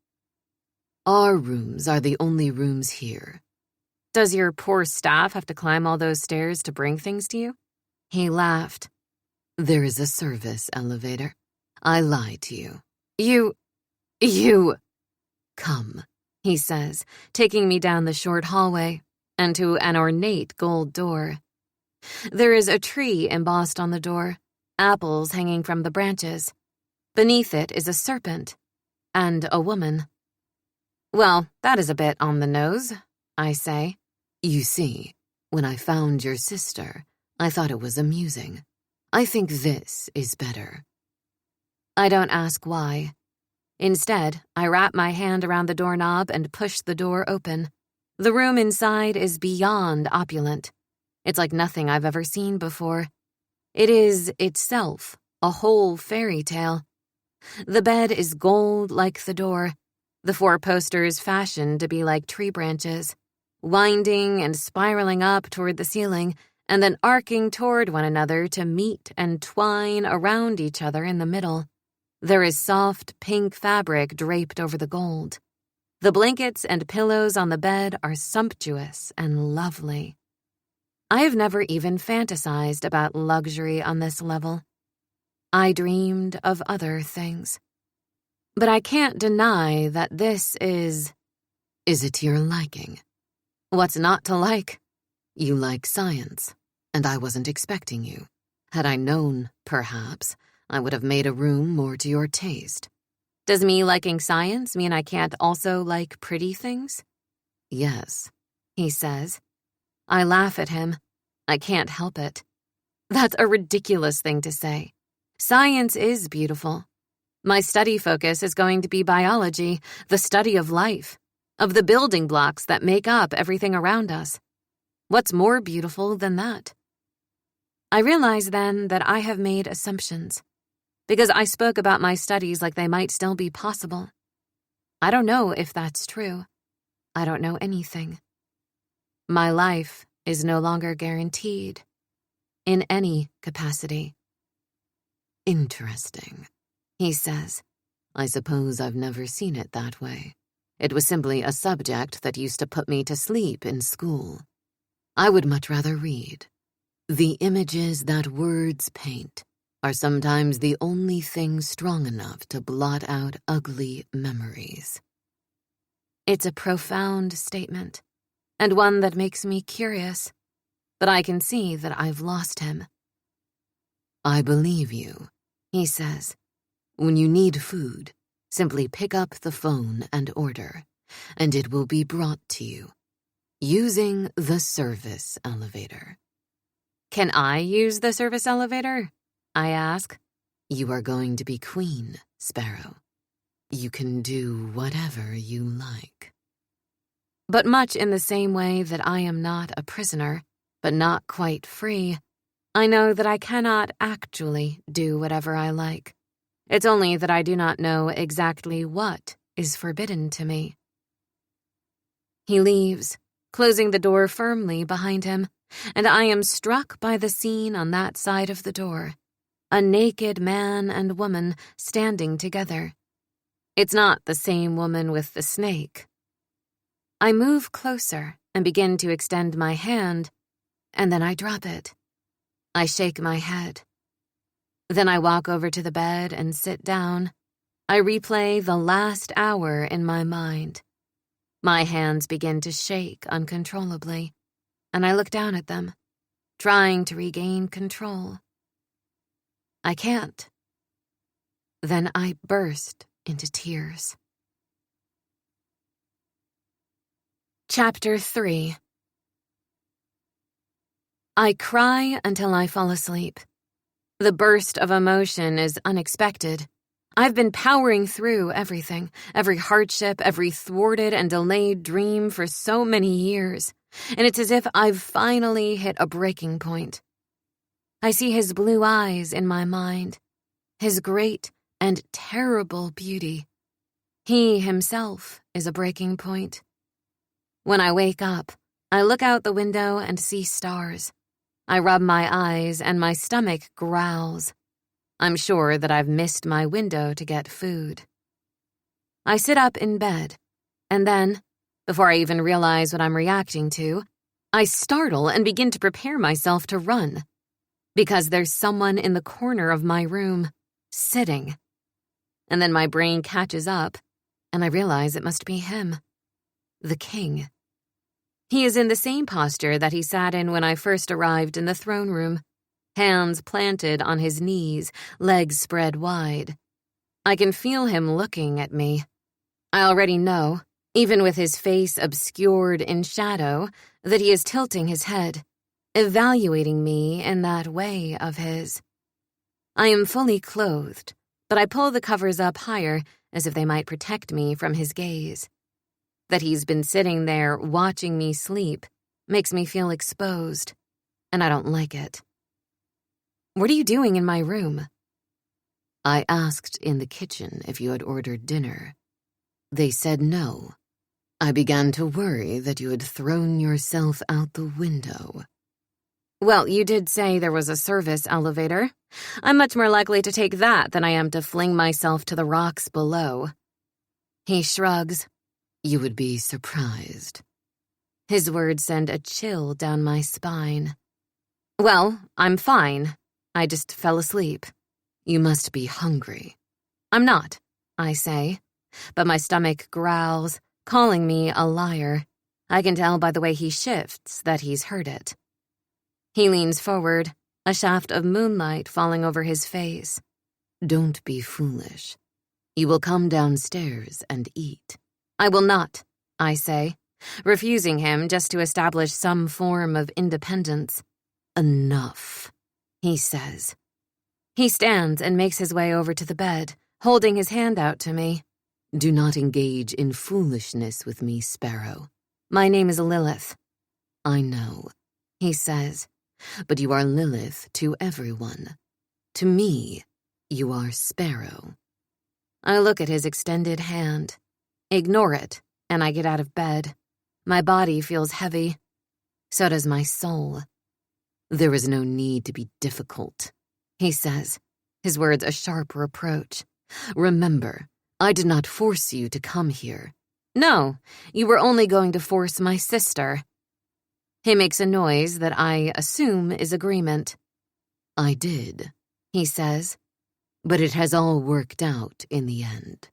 Our rooms are the only rooms here. Does your poor staff have to climb all those stairs to bring things to you? He laughed. There is a service elevator. I lied to you. You... Come, he says, taking me down the short hallway and to an ornate gold door. There is a tree embossed on the door, apples hanging from the branches. Beneath it is a serpent and a woman. Well, that is a bit on the nose, I say. You see, when I found your sister, I thought it was amusing. I think this is better. I don't ask why. Instead, I wrap my hand around the doorknob and push the door open. The room inside is beyond opulent. It's like nothing I've ever seen before. It is itself a whole fairy tale. The bed is gold like the door, the four posters fashioned to be like tree branches, winding and spiraling up toward the ceiling, and then arcing toward one another to meet and twine around each other in the middle. There is soft pink fabric draped over the gold. The blankets and pillows on the bed are sumptuous and lovely. I have never even fantasized about luxury on this level. I dreamed of other things. But I can't deny that this is... Is it to your liking? What's not to like? You like science, and I wasn't expecting you. Had I known, perhaps, I would have made a room more to your taste. Does me liking science mean I can't also like pretty things? Yes, he says. I laugh at him. I can't help it. That's a ridiculous thing to say. Science is beautiful. My study focus is going to be biology, the study of life, of the building blocks that make up everything around us. What's more beautiful than that? I realize then that I have made assumptions, because I spoke about my studies like they might still be possible. I don't know if that's true. I don't know anything. My life is no longer guaranteed, in any capacity. Interesting, he says. I suppose I've never seen it that way. It was simply a subject that used to put me to sleep in school. I would much rather read. The images that words paint are sometimes the only thing strong enough to blot out ugly memories. It's a profound statement, and one that makes me curious, but I can see that I've lost him. I believe you, he says. When you need food, simply pick up the phone and order, and it will be brought to you, using the service elevator. Can I use the service elevator? I ask. You are going to be queen, Sparrow. You can do whatever you like. But much in the same way that I am not a prisoner, but not quite free, I know that I cannot actually do whatever I like. It's only that I do not know exactly what is forbidden to me. He leaves, closing the door firmly behind him, and I am struck by the scene on that side of the door. A naked man and woman standing together. It's not the same woman with the snake. I move closer and begin to extend my hand, and then I drop it. I shake my head. Then I walk over to the bed and sit down. I replay the last hour in my mind. My hands begin to shake uncontrollably, and I look down at them, trying to regain control. I can't. Then I burst into tears. Chapter 3. I cry until I fall asleep. The burst of emotion is unexpected. I've been powering through everything, every hardship, every thwarted and delayed dream for so many years, and it's as if I've finally hit a breaking point. I see his blue eyes in my mind, his great and terrible beauty. He himself is a breaking point. When I wake up, I look out the window and see stars. I rub my eyes and my stomach growls. I'm sure that I've missed my window to get food. I sit up in bed, and then, before I even realize what I'm reacting to, I startle and begin to prepare myself to run, because there's someone in the corner of my room, sitting. And then my brain catches up, and I realize it must be him, the king. He is in the same posture that he sat in when I first arrived in the throne room, hands planted on his knees, legs spread wide. I can feel him looking at me. I already know, even with his face obscured in shadow, that he is tilting his head, evaluating me in that way of his. I am fully clothed, but I pull the covers up higher as if they might protect me from his gaze. That he's been sitting there watching me sleep makes me feel exposed, and I don't like it. What are you doing in my room? I asked in the kitchen if you had ordered dinner. They said no. I began to worry that you had thrown yourself out the window. Well, you did say there was a service elevator. I'm much more likely to take that than I am to fling myself to the rocks below. He shrugs. You would be surprised. His words send a chill down my spine. Well, I'm fine. I just fell asleep. You must be hungry. I'm not, I say, but my stomach growls, calling me a liar. I can tell by the way he shifts that he's heard it. He leans forward, a shaft of moonlight falling over his face. Don't be foolish. You will come downstairs and eat. I will not, I say, refusing him just to establish some form of independence. Enough, he says. He stands and makes his way over to the bed, holding his hand out to me. Do not engage in foolishness with me, Sparrow. My name is Lilith. I know, he says, but you are Lilith to everyone. To me, you are Sparrow. I look at his extended hand. Ignore it, and I get out of bed. My body feels heavy. So does my soul. There is no need to be difficult, he says, his words a sharp reproach. Remember, I did not force you to come here. No, you were only going to force my sister. He makes a noise that I assume is agreement. I did, he says, but it has all worked out in the end.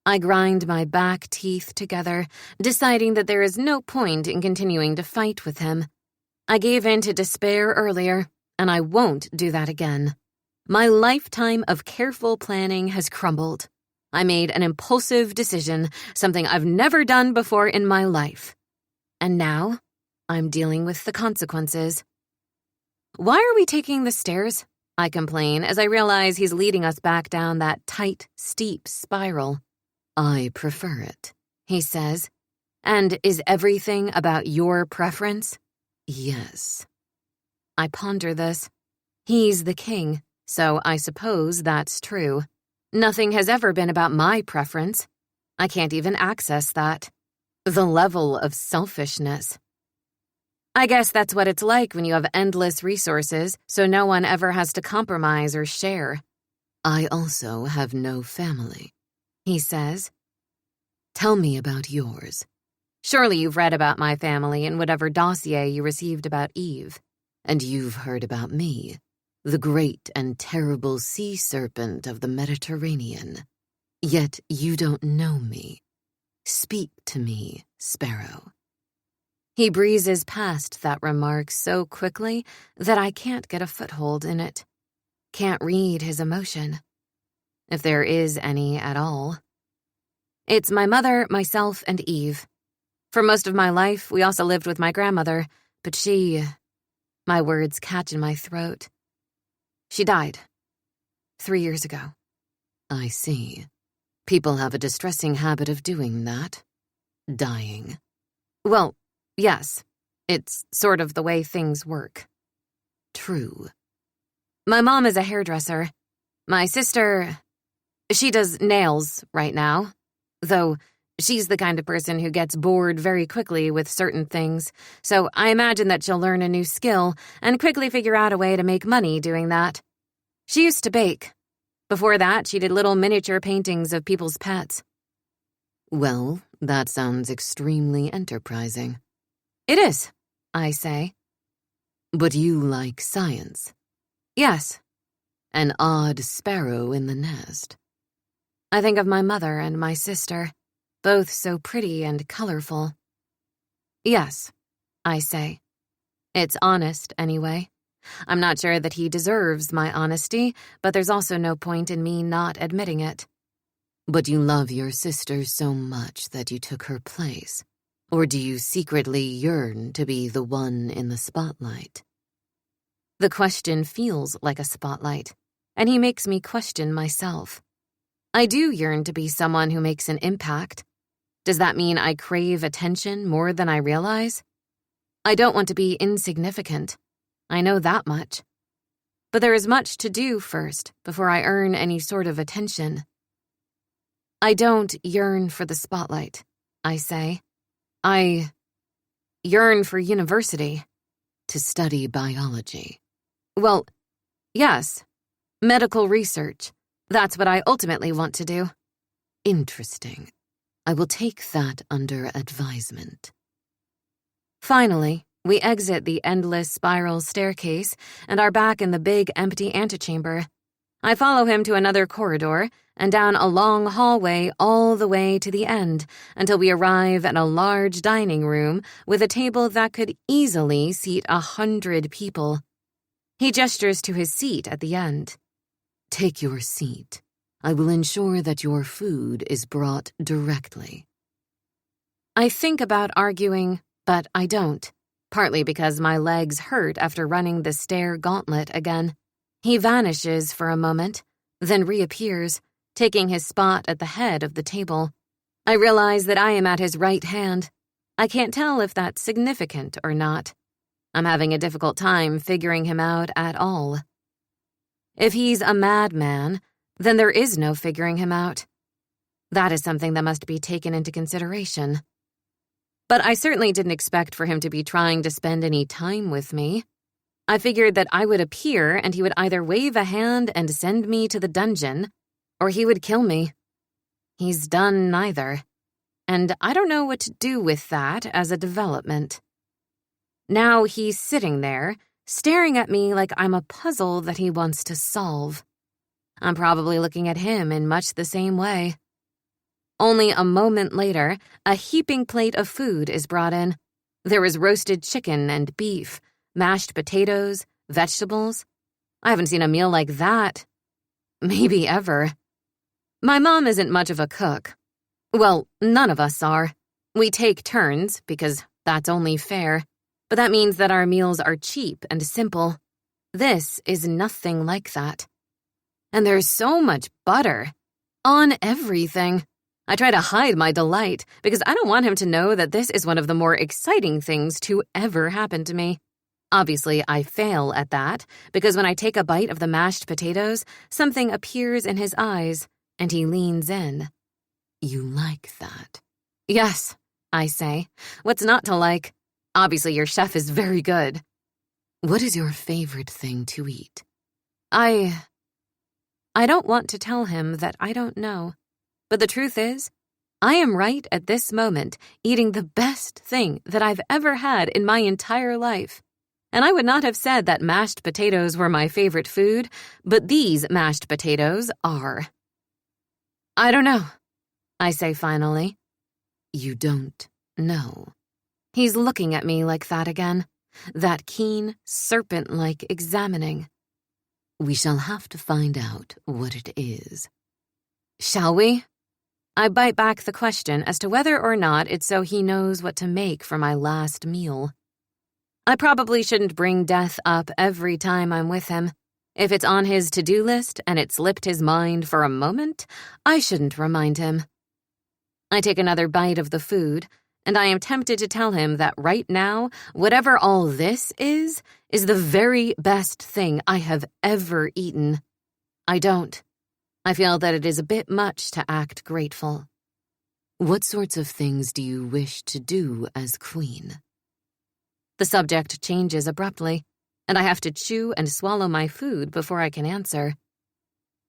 I grind my back teeth together, deciding that there is no point in continuing to fight with him. I gave in to despair earlier, and I won't do that again. My lifetime of careful planning has crumbled. I made an impulsive decision, something I've never done before in my life. And now, I'm dealing with the consequences. Why are we taking the stairs? I complain as I realize he's leading us back down that tight, steep spiral. I prefer it, he says. And is everything about your preference? Yes. I ponder this. He's the king, so I suppose that's true. Nothing has ever been about my preference. I can't even access that. The level of selfishness. I guess that's what it's like when you have endless resources, so no one ever has to compromise or share. I also have no family, he says. Tell me about yours. Surely you've read about my family in whatever dossier you received about Eve. And you've heard about me, the great and terrible sea serpent of the Mediterranean. Yet you don't know me. Speak to me, sparrow. He breezes past that remark so quickly that I can't get a foothold in it. Can't read his emotion, if there is any at all. It's my mother, myself, and Eve. For most of my life, we also lived with my grandmother, but my words catch in my throat. She died 3 years ago. I see. People have a distressing habit of doing that. Dying. Well, yes. It's sort of the way things work. True. My mom is a hairdresser. My sister, she does nails right now, though she's the kind of person who gets bored very quickly with certain things, so I imagine that she'll learn a new skill and quickly figure out a way to make money doing that. She used to bake. Before that, she did little miniature paintings of people's pets. Well, that sounds extremely enterprising. It is, I say. But you like science? Yes. An odd sparrow in the nest. I think of my mother and my sister, both so pretty and colorful. Yes, I say. It's honest, anyway. I'm not sure that he deserves my honesty, but there's also no point in me not admitting it. But you love your sister so much that you took her place? Or do you secretly yearn to be the one in the spotlight? The question feels like a spotlight, and he makes me question myself. I do yearn to be someone who makes an impact. Does that mean I crave attention more than I realize? I don't want to be insignificant. I know that much. But there is much to do first before I earn any sort of attention. I don't yearn for the spotlight, I say. I yearn for university. To study biology. Well, yes. Medical research. That's what I ultimately want to do. Interesting. I will take that under advisement. Finally, we exit the endless spiral staircase and are back in the big empty antechamber. I follow him to another corridor and down a long hallway all the way to the end until we arrive at a large dining room with a table that could easily seat 100 people. He gestures to his seat at the end. Take your seat. I will ensure that your food is brought directly. I think about arguing, but I don't, partly because my legs hurt after running the stair gauntlet again. He vanishes for a moment, then reappears, taking his spot at the head of the table. I realize that I am at his right hand. I can't tell if that's significant or not. I'm having a difficult time figuring him out at all. If he's a madman, then there is no figuring him out. That is something that must be taken into consideration. But I certainly didn't expect for him to be trying to spend any time with me. I figured that I would appear and he would either wave a hand and send me to the dungeon, or he would kill me. He's done neither. And I don't know what to do with that as a development. Now he's sitting there, staring at me like I'm a puzzle that he wants to solve. I'm probably looking at him in much the same way. Only a moment later, a heaping plate of food is brought in. There is roasted chicken and beef, mashed potatoes, vegetables. I haven't seen a meal like that. Maybe ever. My mom isn't much of a cook. Well, none of us are. We take turns, because that's only fair. But that means that our meals are cheap and simple. This is nothing like that. And there's so much butter. On everything. I try to hide my delight, because I don't want him to know that this is one of the more exciting things to ever happen to me. Obviously, I fail at that, because when I take a bite of the mashed potatoes, something appears in his eyes, and he leans in. You like that? Yes, I say. What's not to like? Obviously, your chef is very good. What is your favorite thing to eat? I don't want to tell him that I don't know. But the truth is, I am right at this moment eating the best thing that I've ever had in my entire life. And I would not have said that mashed potatoes were my favorite food, but these mashed potatoes are. I don't know, I say finally. You don't know. He's looking at me like that again, that keen, serpent-like examining. We shall have to find out what it is. Shall we? I bite back the question as to whether or not it's so he knows what to make for my last meal. I probably shouldn't bring death up every time I'm with him. If it's on his to-do list and it slipped his mind for a moment, I shouldn't remind him. I take another bite of the food, and I am tempted to tell him that right now, whatever all this is the very best thing I have ever eaten. I don't. I feel that it is a bit much to act grateful. What sorts of things do you wish to do as queen? The subject changes abruptly, and I have to chew and swallow my food before I can answer.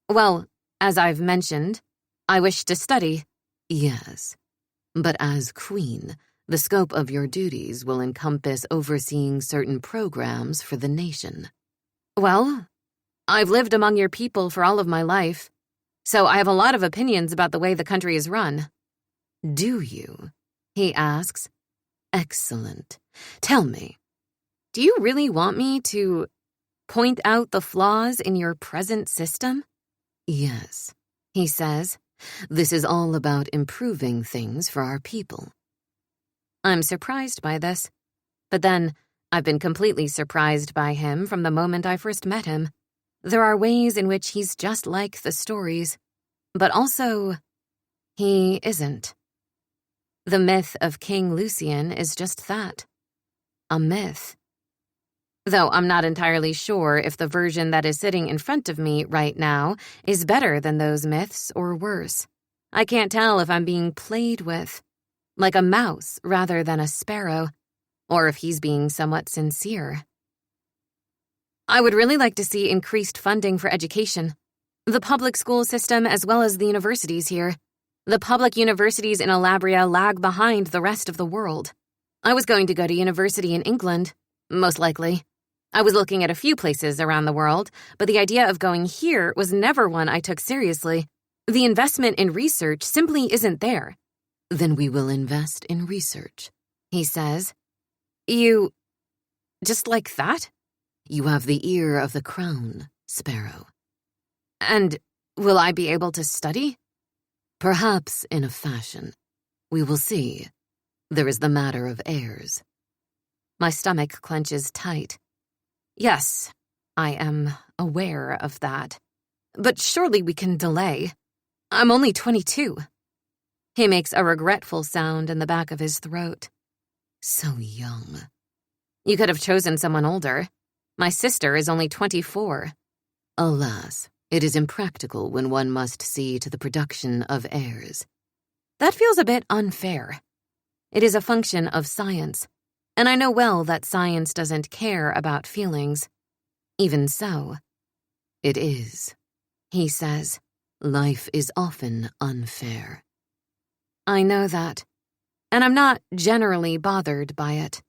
Well, as I've mentioned, I wish to study. Yes, but as queen, the scope of your duties will encompass overseeing certain programs for the nation. Well, I've lived among your people for all of my life, so I have a lot of opinions about the way the country is run. Do you? He asks. Excellent. Tell me, do you really want me to point out the flaws in your present system? Yes, he says. This is all about improving things for our people. I'm surprised by this, but then I've been completely surprised by him from the moment I first met him. There are ways in which he's just like the stories, but also he isn't. The myth of King Lucian is just that, a myth. Though I'm not entirely sure if the version that is sitting in front of me right now is better than those myths or worse. I can't tell if I'm being played with, like a mouse rather than a sparrow, or if he's being somewhat sincere. I would really like to see increased funding for education. The public school system as well as the universities here. The public universities in Alabria lag behind the rest of the world. I was going to go to university in England, most likely. I was looking at a few places around the world, but the idea of going here was never one I took seriously. The investment in research simply isn't there. Then we will invest in research, he says. You... just like that? You have the ear of the crown, Sparrow. And will I be able to study? Perhaps in a fashion. We will see. There is the matter of heirs. My stomach clenches tight. Yes, I am aware of that. But surely we can delay. I'm only 22. He makes a regretful sound in the back of his throat. So young. You could have chosen someone older. My sister is only 24. Alas, it is impractical when one must see to the production of heirs. That feels a bit unfair. It is a function of science, and I know well that science doesn't care about feelings. Even so, it is. He says, life is often unfair. I know that, and I'm not generally bothered by it.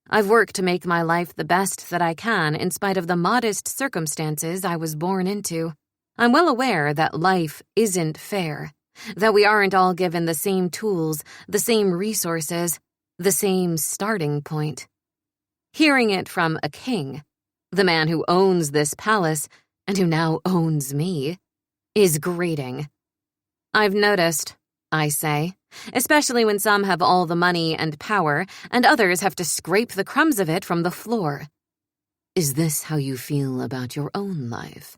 I've worked to make my life the best that I can in spite of the modest circumstances I was born into. I'm well aware that life isn't fair, that we aren't all given the same tools, the same resources, the same starting point. Hearing it from a king, the man who owns this palace and who now owns me, is grating. I've noticed, I say, especially when some have all the money and power and others have to scrape the crumbs of it from the floor. Is this how you feel about your own life?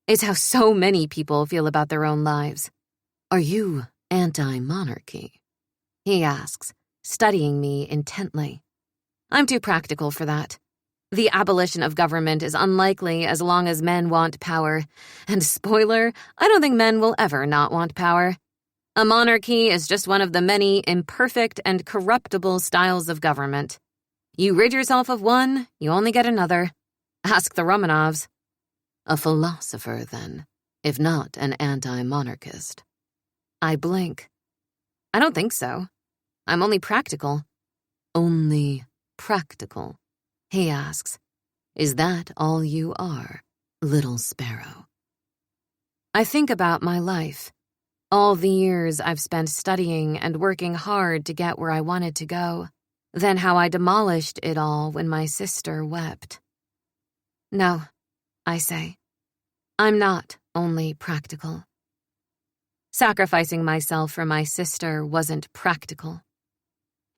It's how so many people feel about their own lives. Are you anti-monarchy? He asks, studying me intently. I'm too practical for that. The abolition of government is unlikely as long as men want power. And spoiler, I don't think men will ever not want power. A monarchy is just one of the many imperfect and corruptible styles of government. You rid yourself of one, you only get another. Ask the Romanovs. A philosopher, then, if not an anti-monarchist. I blink. I don't think so. I'm only practical. Only practical, he asks. Is that all you are, little sparrow? I think about my life. All the years I've spent studying and working hard to get where I wanted to go, then how I demolished it all when my sister wept. No, I say, I'm not only practical. Sacrificing myself for my sister wasn't practical.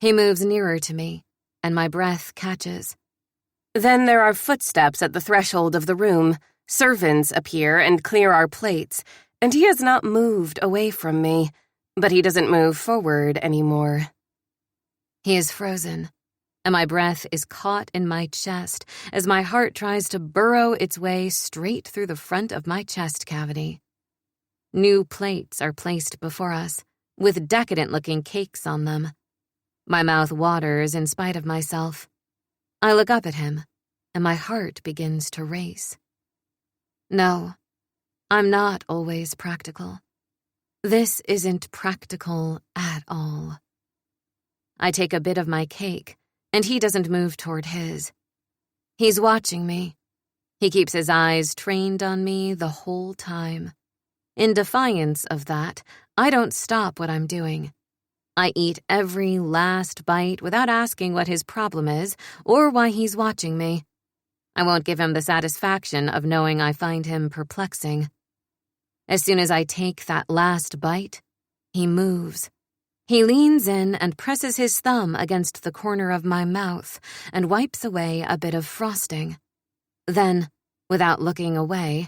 He moves nearer to me, and my breath catches. Then there are footsteps at the threshold of the room. Servants appear and clear our plates, and he has not moved away from me, but he doesn't move forward anymore. He is frozen, and my breath is caught in my chest as my heart tries to burrow its way straight through the front of my chest cavity. New plates are placed before us, with decadent-looking cakes on them. My mouth waters in spite of myself. I look up at him, and my heart begins to race. No, I'm not always practical. This isn't practical at all. I take a bit of my cake, and he doesn't move toward his. He's watching me. He keeps his eyes trained on me the whole time. In defiance of that, I don't stop what I'm doing. I eat every last bite without asking what his problem is or why he's watching me. I won't give him the satisfaction of knowing I find him perplexing. As soon as I take that last bite, he moves. He leans in and presses his thumb against the corner of my mouth and wipes away a bit of frosting. Then, without looking away,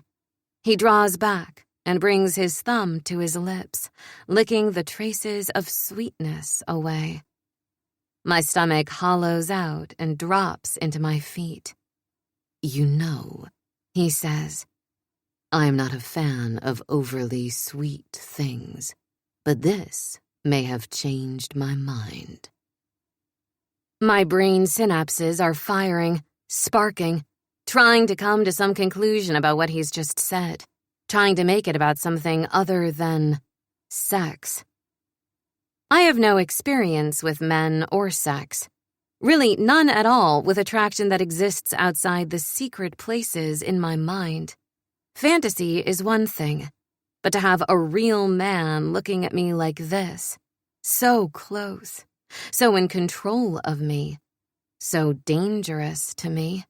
he draws back and brings his thumb to his lips, licking the traces of sweetness away. My stomach hollows out and drops into my feet. You know, he says, I'm not a fan of overly sweet things, but this may have changed my mind. My brain synapses are firing, sparking, trying to come to some conclusion about what he's just said, trying to make it about something other than sex. I have no experience with men or sex. Really, none at all with attraction that exists outside the secret places in my mind. Fantasy is one thing, but to have a real man looking at me like this, so close, so in control of me, so dangerous to me,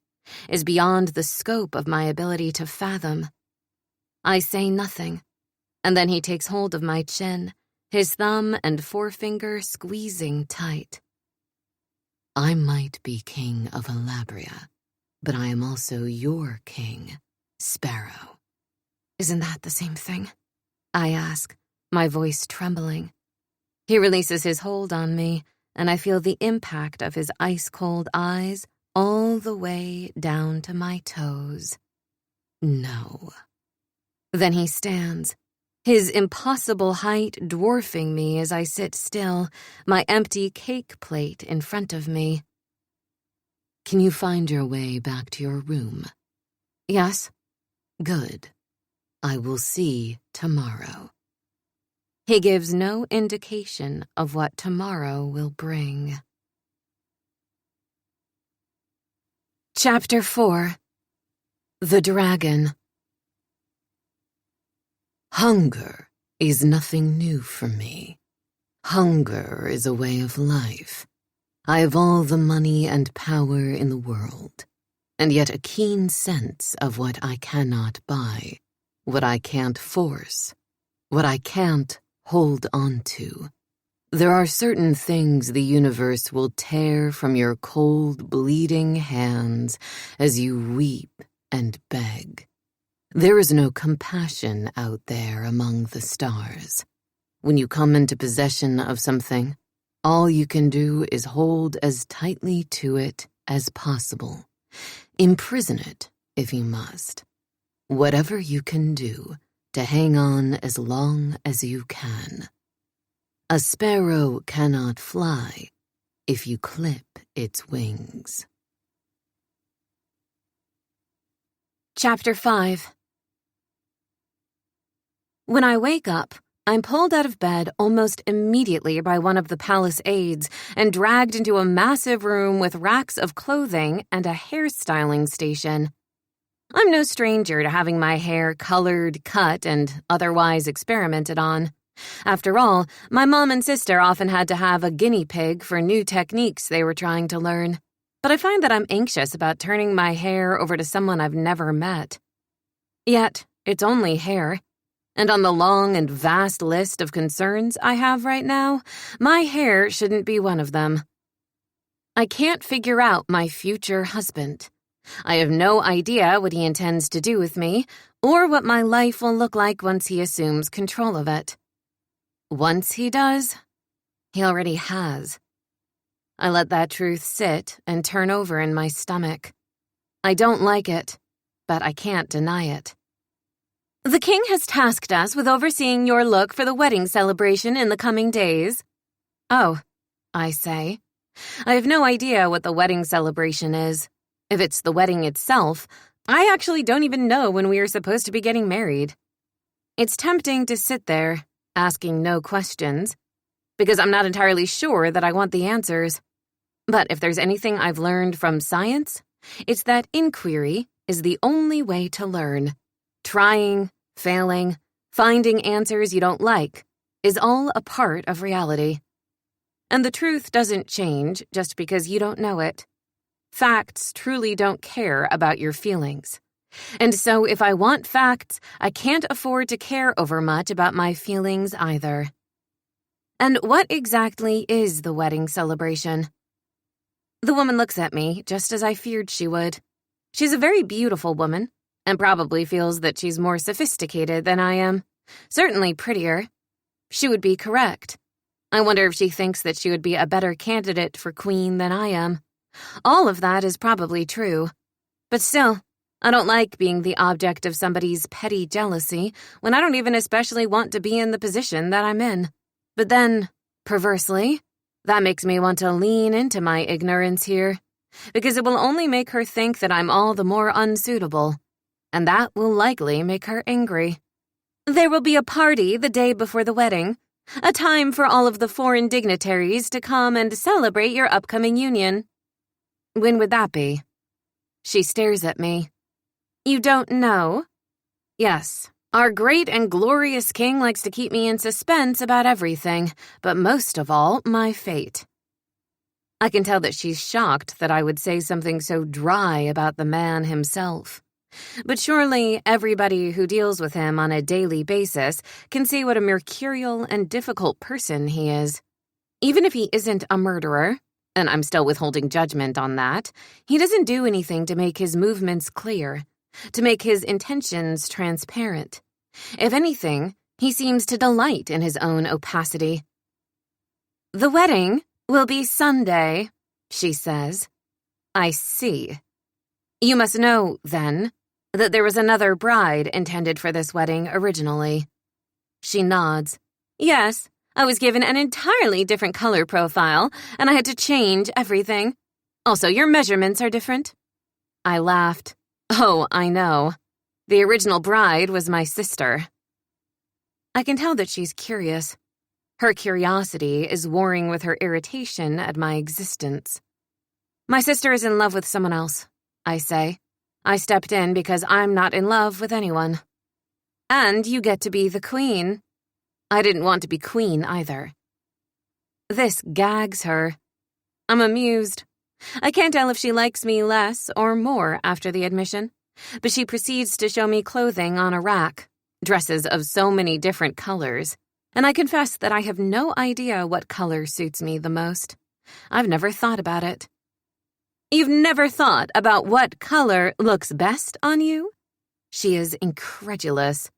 is beyond the scope of my ability to fathom. I say nothing, and then he takes hold of my chin, his thumb and forefinger squeezing tight. I might be king of Alabria, but I am also your king, Sparrow. Isn't that the same thing? I ask, my voice trembling. He releases his hold on me, and I feel the impact of his ice-cold eyes all the way down to my toes. No. Then he stands, his impossible height dwarfing me as I sit still, my empty cake plate in front of me. Can you find your way back to your room? Yes. Good. I will see tomorrow. He gives no indication of what tomorrow will bring. Chapter 4. The Dragon. Hunger is nothing new for me. Hunger is a way of life. I have all the money and power in the world, and yet a keen sense of what I cannot buy, what I can't force, what I can't hold on to. There are certain things the universe will tear from your cold, bleeding hands as you weep and beg. There is no compassion out there among the stars. When you come into possession of something, all you can do is hold as tightly to it as possible. Imprison it if you must. Whatever you can do to hang on as long as you can. A sparrow cannot fly if you clip its wings. Chapter 5. When I wake up, I'm pulled out of bed almost immediately by one of the palace aides and dragged into a massive room with racks of clothing and a hairstyling station. I'm no stranger to having my hair colored, cut, and otherwise experimented on. After all, my mom and sister often had to have a guinea pig for new techniques they were trying to learn. But I find that I'm anxious about turning my hair over to someone I've never met. Yet, it's only hair. And on the long and vast list of concerns I have right now, my hair shouldn't be one of them. I can't figure out my future husband. I have no idea what he intends to do with me, or what my life will look like once he assumes control of it. Once he does, he already has. I let that truth sit and turn over in my stomach. I don't like it, but I can't deny it. The king has tasked us with overseeing your look for the wedding celebration in the coming days. Oh, I say. I have no idea what the wedding celebration is. If it's the wedding itself, I actually don't even know when we are supposed to be getting married. It's tempting to sit there, asking no questions, because I'm not entirely sure that I want the answers. But if there's anything I've learned from science, it's that inquiry is the only way to learn. Trying, failing, finding answers you don't like is all a part of reality. And the truth doesn't change just because you don't know it. Facts truly don't care about your feelings. And so if I want facts, I can't afford to care over much about my feelings either. And what exactly is the wedding celebration? The woman looks at me just as I feared she would. She's a very beautiful woman, and probably feels that she's more sophisticated than I am. Certainly prettier. She would be correct. I wonder if she thinks that she would be a better candidate for queen than I am. All of that is probably true. But still, I don't like being the object of somebody's petty jealousy when I don't even especially want to be in the position that I'm in. But then, perversely, that makes me want to lean into my ignorance here, because it will only make her think that I'm all the more unsuitable, and that will likely make her angry. There will be a party the day before the wedding, a time for all of the foreign dignitaries to come and celebrate your upcoming union. When would that be? She stares at me. You don't know? Yes, our great and glorious king likes to keep me in suspense about everything, but most of all, my fate. I can tell that she's shocked that I would say something so dry about the man himself. But surely everybody who deals with him on a daily basis can see what a mercurial and difficult person he is. Even if he isn't a murderer, and I'm still withholding judgment on that, he doesn't do anything to make his movements clear, to make his intentions transparent. If anything, he seems to delight in his own opacity. The wedding will be Sunday, she says. I see. You must know, then, that there was another bride intended for this wedding originally. She nods. Yes, I was given an entirely different color profile, and I had to change everything. Also, your measurements are different. I laughed. Oh, I know. The original bride was my sister. I can tell that she's curious. Her curiosity is warring with her irritation at my existence. My sister is in love with someone else, I say. I stepped in because I'm not in love with anyone. And you get to be the queen. I didn't want to be queen either. This gags her. I'm amused. I can't tell if she likes me less or more after the admission, but she proceeds to show me clothing on a rack, dresses of so many different colors, and I confess that I have no idea what color suits me the most. I've never thought about it. You've never thought about what color looks best on you? She is incredulous.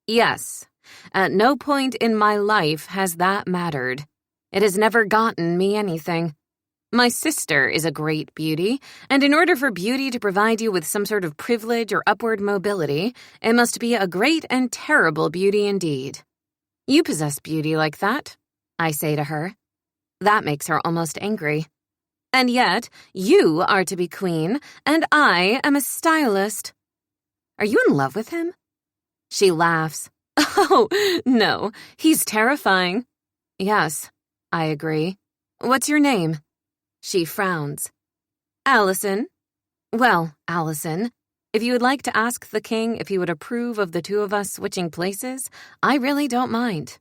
Yes, at no point in my life has that mattered. It has never gotten me anything. My sister is a great beauty, and in order for beauty to provide you with some sort of privilege or upward mobility, it must be a great and terrible beauty indeed. You possess beauty like that, I say to her. That makes her almost angry. And yet, you are to be queen, and I am a stylist. Are you in love with him? She laughs. Oh, no, he's terrifying. Yes, I agree. What's your name? She frowns. Allison. Well, Allison, if you would like to ask the king if he would approve of the two of us switching places, I really don't mind.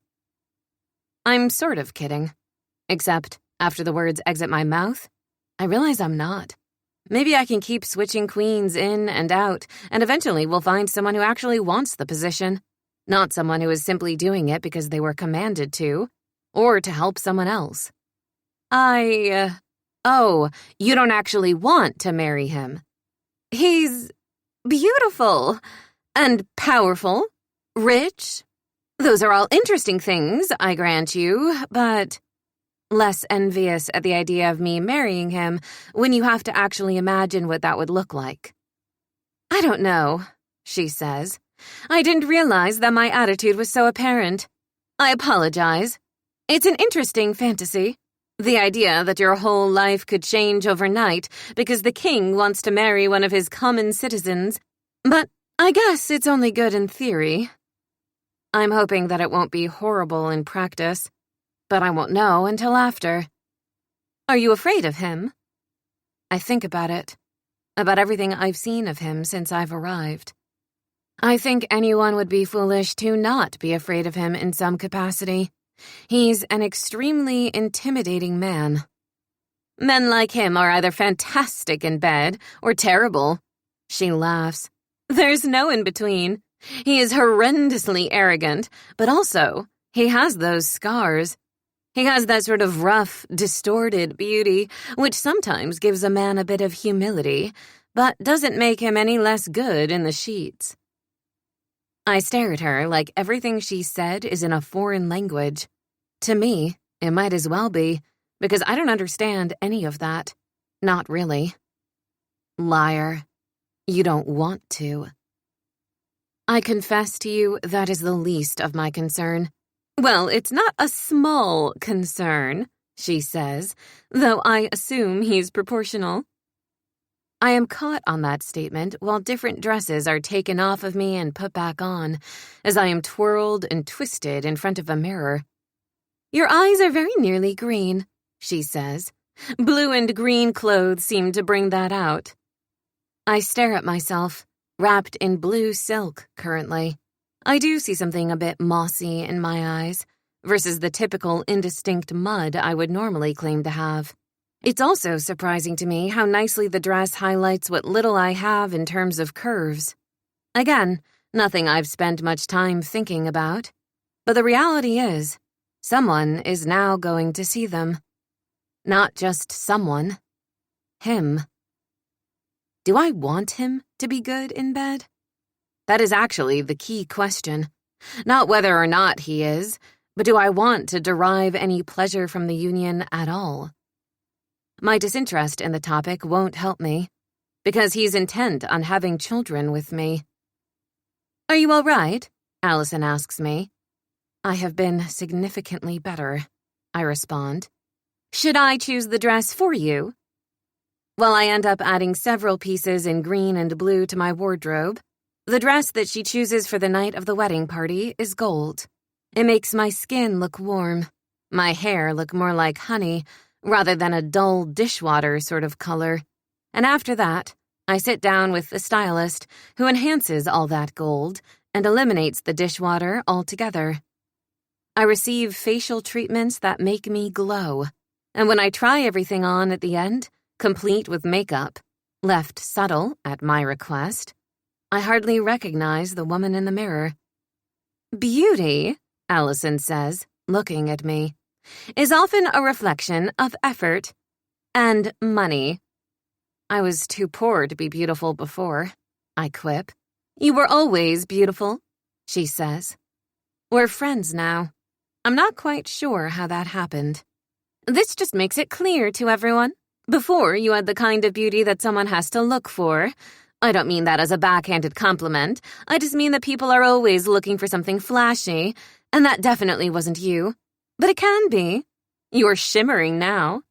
I'm sort of kidding. Except, after the words exit my mouth, I realize I'm not. Maybe I can keep switching queens in and out, and eventually we'll find someone who actually wants the position, not someone who is simply doing it because they were commanded to, or to help someone else. Oh, you don't actually want to marry him. He's beautiful and powerful, rich. Those are all interesting things, I grant you, but less envious at the idea of me marrying him when you have to actually imagine what that would look like. I don't know, she says. I didn't realize that my attitude was so apparent. I apologize. It's an interesting fantasy. The idea that your whole life could change overnight because the king wants to marry one of his common citizens. But I guess it's only good in theory. I'm hoping that it won't be horrible in practice, but I won't know until after. Are you afraid of him? I think about it, about everything I've seen of him since I've arrived. I think anyone would be foolish to not be afraid of him in some capacity. He's an extremely intimidating man. Men like him are either fantastic in bed or terrible. She laughs. There's no in between. He is horrendously arrogant, but also, he has those scars. He has that sort of rough, distorted beauty, which sometimes gives a man a bit of humility, but doesn't make him any less good in the sheets. I stare at her like everything she said is in a foreign language. To me, it might as well be, because I don't understand any of that. Not really. Liar. You don't want to. I confess to you that is the least of my concern. Well, it's not a small concern, she says, though I assume he's proportional. I am caught on that statement while different dresses are taken off of me and put back on, as I am twirled and twisted in front of a mirror. Your eyes are very nearly green, she says. Blue and green clothes seem to bring that out. I stare at myself, wrapped in blue silk currently. I do see something a bit mossy in my eyes, versus the typical indistinct mud I would normally claim to have. It's also surprising to me how nicely the dress highlights what little I have in terms of curves. Again, nothing I've spent much time thinking about. But the reality is, someone is now going to see them. Not just someone. Him. Do I want him to be good in bed? That is actually the key question. Not whether or not he is, but do I want to derive any pleasure from the union at all? My disinterest in the topic won't help me, because he's intent on having children with me. Are you all right? Allison asks me. I have been significantly better, I respond. Should I choose the dress for you? Well, I end up adding several pieces in green and blue to my wardrobe. The dress that she chooses for the night of the wedding party is gold. It makes my skin look warm, my hair look more like honey, rather than a dull dishwater sort of color. And after that, I sit down with the stylist who enhances all that gold and eliminates the dishwater altogether. I receive facial treatments that make me glow, and when I try everything on at the end, complete with makeup, left subtle at my request, I hardly recognize the woman in the mirror. Beauty, Allison says, looking at me, is often a reflection of effort and money. I was too poor to be beautiful before, I quip. You were always beautiful, she says. We're friends now. I'm not quite sure how that happened. This just makes it clear to everyone. Before, you had the kind of beauty that someone has to look for. I don't mean that as a backhanded compliment. I just mean that people are always looking for something flashy, and that definitely wasn't you. But it can be. You're shimmering now.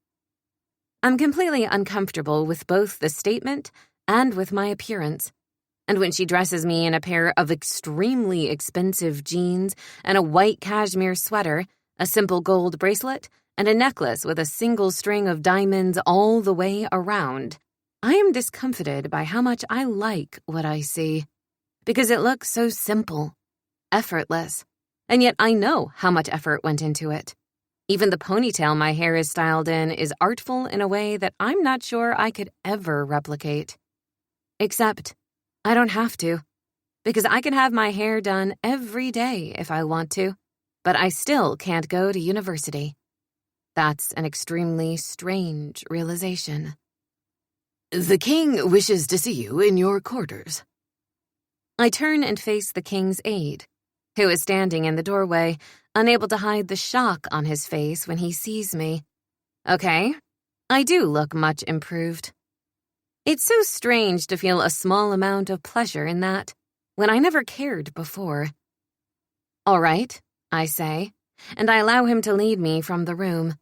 I'm completely uncomfortable with both the statement and with my appearance. And when she dresses me in a pair of extremely expensive jeans and a white cashmere sweater, a simple gold bracelet, and a necklace with a single string of diamonds all the way around, I am discomfited by how much I like what I see. Because it looks so simple, effortless. And yet I know how much effort went into it. Even the ponytail my hair is styled in is artful in a way that I'm not sure I could ever replicate. Except, I don't have to, because I can have my hair done every day if I want to, but I still can't go to university. That's an extremely strange realization. The king wishes to see you in your quarters. I turn and face the king's aide, who is standing in the doorway, unable to hide the shock on his face when he sees me. Okay, I do look much improved. It's so strange to feel a small amount of pleasure in that, when I never cared before. All right, I say, and I allow him to lead me from the room.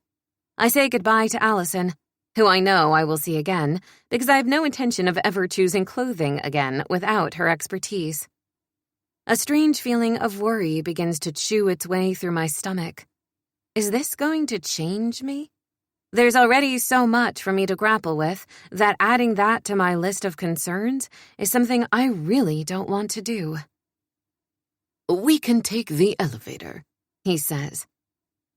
I say goodbye to Allison, who I know I will see again, because I have no intention of ever choosing clothing again without her expertise. A strange feeling of worry begins to chew its way through my stomach. Is this going to change me? There's already so much for me to grapple with that adding that to my list of concerns is something I really don't want to do. We can take the elevator, he says.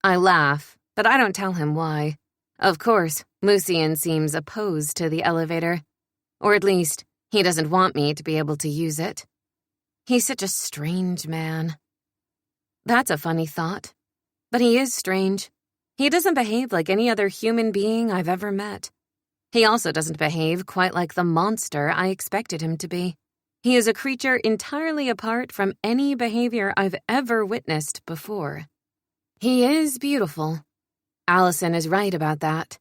I laugh, but I don't tell him why. Of course, Lucien seems opposed to the elevator. Or at least, he doesn't want me to be able to use it. He's such a strange man. That's a funny thought. But he is strange. He doesn't behave like any other human being I've ever met. He also doesn't behave quite like the monster I expected him to be. He is a creature entirely apart from any behavior I've ever witnessed before. He is beautiful. Allison is right about that.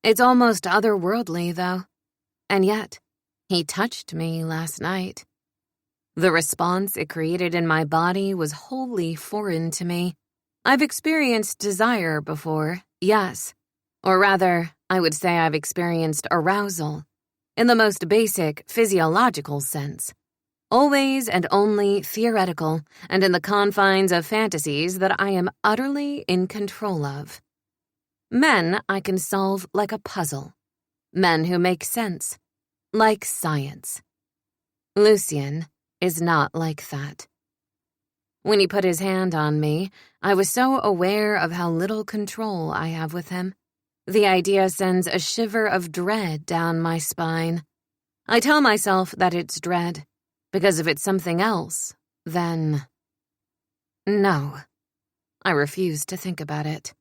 It's almost otherworldly, though. And yet, he touched me last night. The response it created in my body was wholly foreign to me. I've experienced desire before, yes. Or rather, I would say I've experienced arousal, in the most basic physiological sense. Always and only theoretical, and in the confines of fantasies that I am utterly in control of. Men I can solve like a puzzle. Men who make sense, like science. Lucien is not like that. When he put his hand on me, I was so aware of how little control I have with him. The idea sends a shiver of dread down my spine. I tell myself that it's dread, because if it's something else, then... No. I refuse to think about it.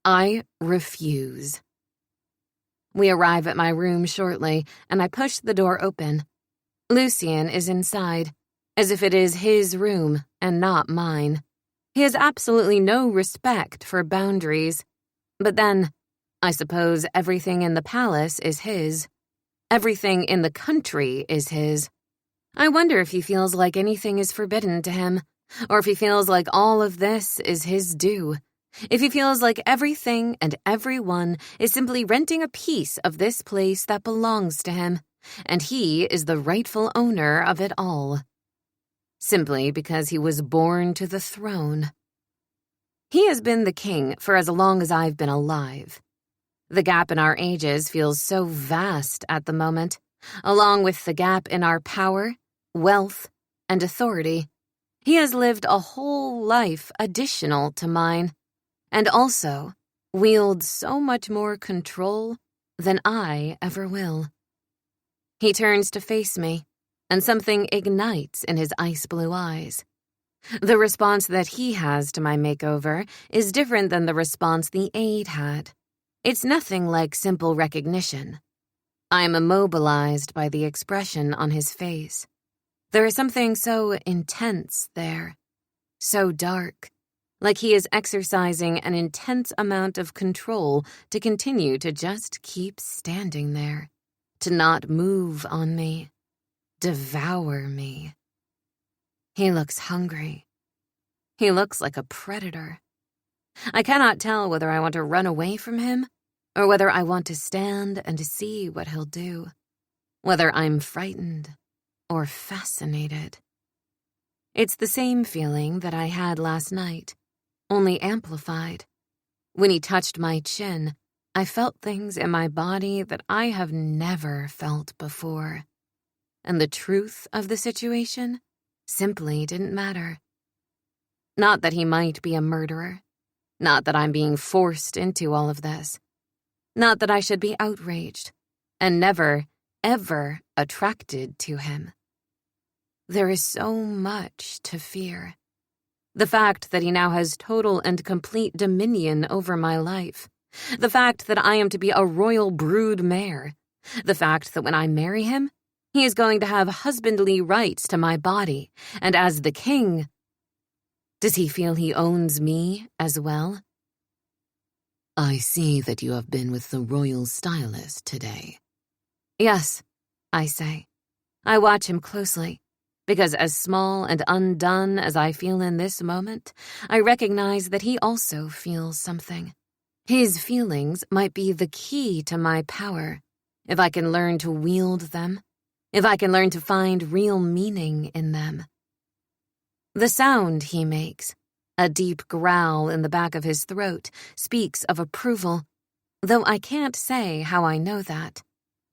I refuse. We arrive at my room shortly, and I push the door open. Lucien is inside, as if it is his room and not mine. He has absolutely no respect for boundaries. But then, I suppose everything in the palace is his. Everything in the country is his. I wonder if he feels like anything is forbidden to him, or if he feels like all of this is his due. If he feels like everything and everyone is simply renting a piece of this place that belongs to him, and he is the rightful owner of it all. Simply because he was born to the throne. He has been the king for as long as I've been alive. The gap in our ages feels so vast at the moment, along with the gap in our power, wealth, and authority. He has lived a whole life additional to mine, and also wields so much more control than I ever will. He turns to face me, and something ignites in his ice-blue eyes. The response that he has to my makeover is different than the response the aide had. It's nothing like simple recognition. I am immobilized by the expression on his face. There is something so intense there, so dark, like he is exercising an intense amount of control to continue to just keep standing there, to not move on me. Devour me. He looks hungry. He looks like a predator. I cannot tell whether I want to run away from him or whether I want to stand and see what he'll do, whether I'm frightened or fascinated. It's the same feeling that I had last night, only amplified. When he touched my chin, I felt things in my body that I have never felt before. And the truth of the situation simply didn't matter. Not that he might be a murderer. Not that I'm being forced into all of this. Not that I should be outraged and never, ever attracted to him. There is so much to fear. The fact that he now has total and complete dominion over my life. The fact that I am to be a royal brood mare. The fact that when I marry him, he is going to have husbandly rights to my body, and as the king, does he feel he owns me as well? I see that you have been with the royal stylist today. Yes, I say. I watch him closely, because as small and undone as I feel in this moment, I recognize that he also feels something. His feelings might be the key to my power, if I can learn to wield them, if I can learn to find real meaning in them. The sound he makes, a deep growl in the back of his throat, speaks of approval, though I can't say how I know that,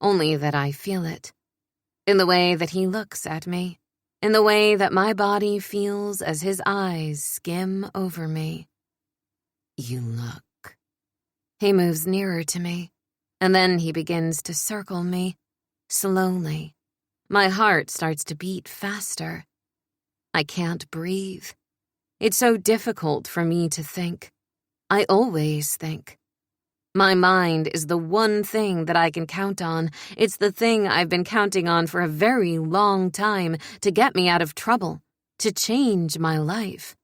only that I feel it. In the way that he looks at me, in the way that my body feels as his eyes skim over me. You look. He moves nearer to me, and then he begins to circle me, slowly. My heart starts to beat faster. I can't breathe. It's so difficult for me to think. I always think. My mind is the one thing that I can count on. It's the thing I've been counting on for a very long time to get me out of trouble, to change my life.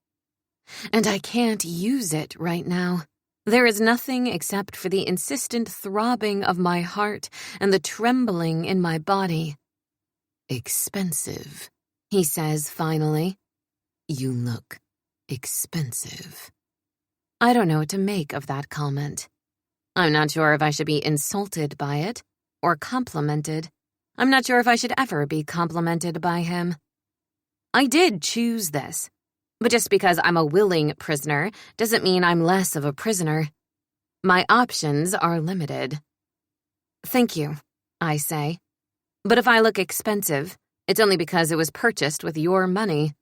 And I can't use it right now. There is nothing except for the insistent throbbing of my heart and the trembling in my body. Expensive, he says finally. You look expensive. I don't know what to make of that comment. I'm not sure if I should be insulted by it or complimented. I'm not sure if I should ever be complimented by him. I did choose this, but just because I'm a willing prisoner doesn't mean I'm less of a prisoner. My options are limited. Thank you, I say. But if I look expensive, it's only because it was purchased with your money.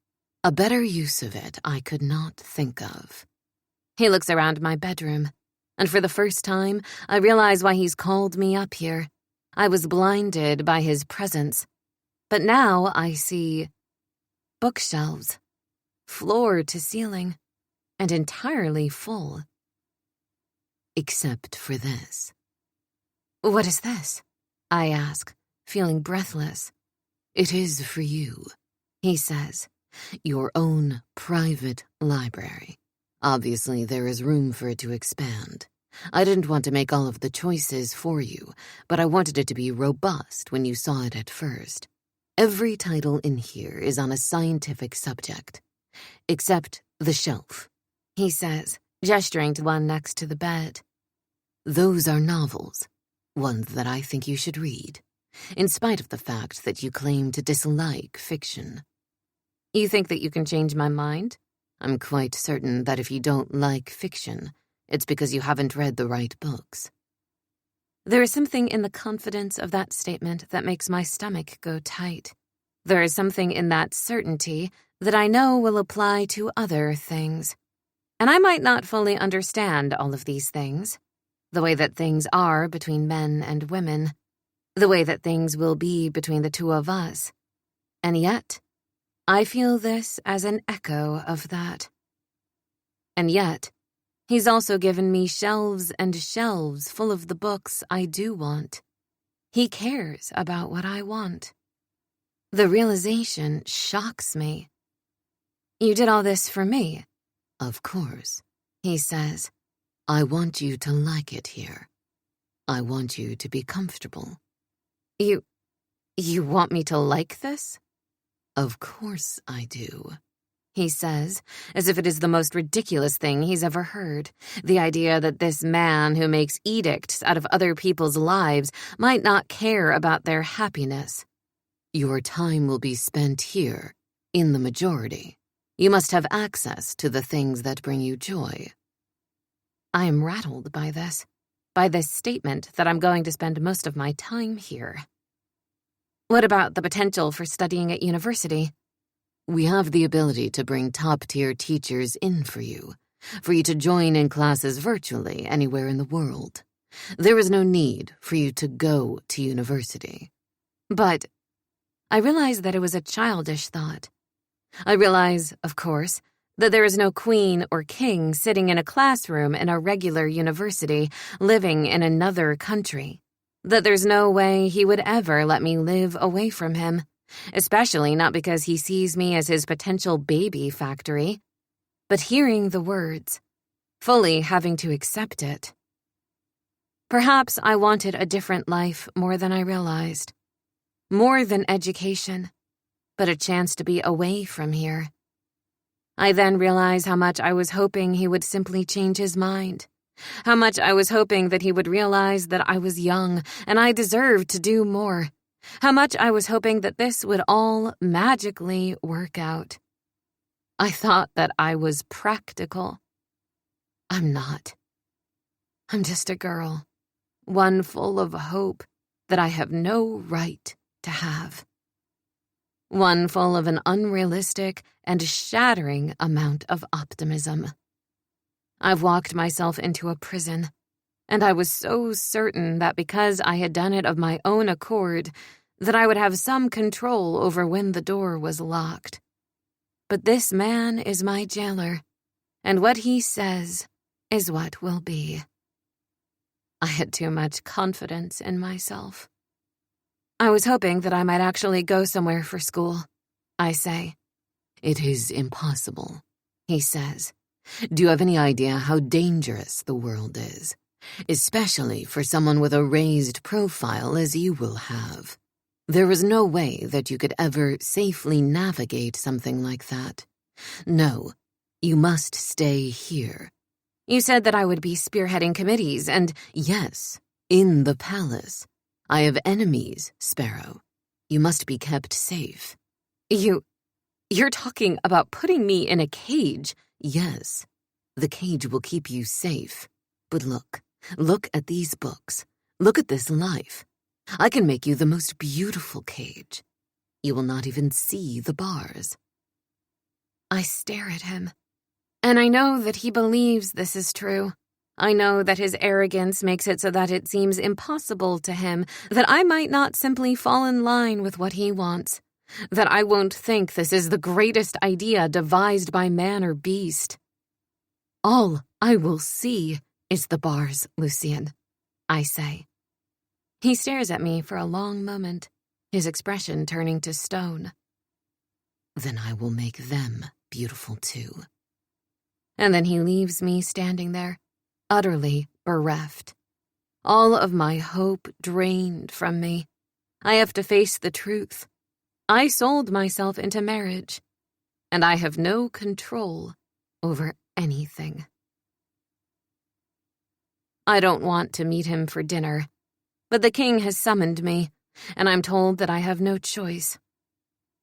A better use of it I could not think of. He looks around my bedroom, and for the first time, I realize why he's called me up here. I was blinded by his presence. But now I see bookshelves, floor to ceiling, and entirely full. Except for this. What is this? I ask, feeling breathless. It is for you, he says. Your own private library. Obviously, there is room for it to expand. I didn't want to make all of the choices for you, but I wanted it to be robust when you saw it at first. Every title in here is on a scientific subject. Except the shelf, he says, gesturing to one next to the bed. Those are novels, ones that I think you should read, in spite of the fact that you claim to dislike fiction. You think that you can change my mind? I'm quite certain that if you don't like fiction, it's because you haven't read the right books. There is something in the confidence of that statement that makes my stomach go tight. There is something in that certainty that I know will apply to other things. And I might not fully understand all of these things, the way that things are between men and women, the way that things will be between the two of us. And yet, I feel this as an echo of that. And yet, he's also given me shelves and shelves full of the books I do want. He cares about what I want. The realization shocks me. You did all this for me. Of course, he says. I want you to like it here. I want you to be comfortable. You want me to like this? Of course I do, he says, as if it is the most ridiculous thing he's ever heard. The idea that this man who makes edicts out of other people's lives might not care about their happiness. Your time will be spent here, in the majority. You must have access to the things that bring you joy. I am rattled by this statement that I'm going to spend most of my time here. What about the potential for studying at university? We have the ability to bring top-tier teachers in for you, for you to join in classes virtually anywhere in the world. There is no need for you to go to university. But I realized that it was a childish thought. I realize, of course, that there is no queen or king sitting in a classroom in a regular university living in another country, that there's no way he would ever let me live away from him, especially not because he sees me as his potential baby factory. But hearing the words, fully having to accept it. Perhaps I wanted a different life more than I realized. More than education, but a chance to be away from here. I then realized how much I was hoping he would simply change his mind. How much I was hoping that he would realize that I was young and I deserved to do more. How much I was hoping that this would all magically work out. I thought that I was practical. I'm not. I'm just a girl, one full of hope that I have no right to have. One full of an unrealistic and shattering amount of optimism. I've walked myself into a prison, and I was so certain that because I had done it of my own accord, that I would have some control over when the door was locked. But this man is my jailer, and what he says is what will be. I had too much confidence in myself. I was hoping that I might actually go somewhere for school, I say. It is impossible, he says. Do you have any idea how dangerous the world is? Especially for someone with a raised profile as you will have. There is no way that you could ever safely navigate something like that. No, you must stay here. You said that I would be spearheading committees and— Yes, in the palace. I have enemies, Sparrow. You must be kept safe. You're talking about putting me in a cage. Yes, the cage will keep you safe. But look at these books. Look at this life. I can make you the most beautiful cage. You will not even see the bars. I stare at him, and I know that he believes this is true. I know that his arrogance makes it so that it seems impossible to him that I might not simply fall in line with what he wants, that I won't think this is the greatest idea devised by man or beast. All I will see is the bars, Lucien, I say. He stares at me for a long moment, his expression turning to stone. Then I will make them beautiful too. And then he leaves me standing there, utterly bereft. All of my hope drained from me. I have to face the truth. I sold myself into marriage, and I have no control over anything. I don't want to meet him for dinner, but the king has summoned me, and I'm told that I have no choice.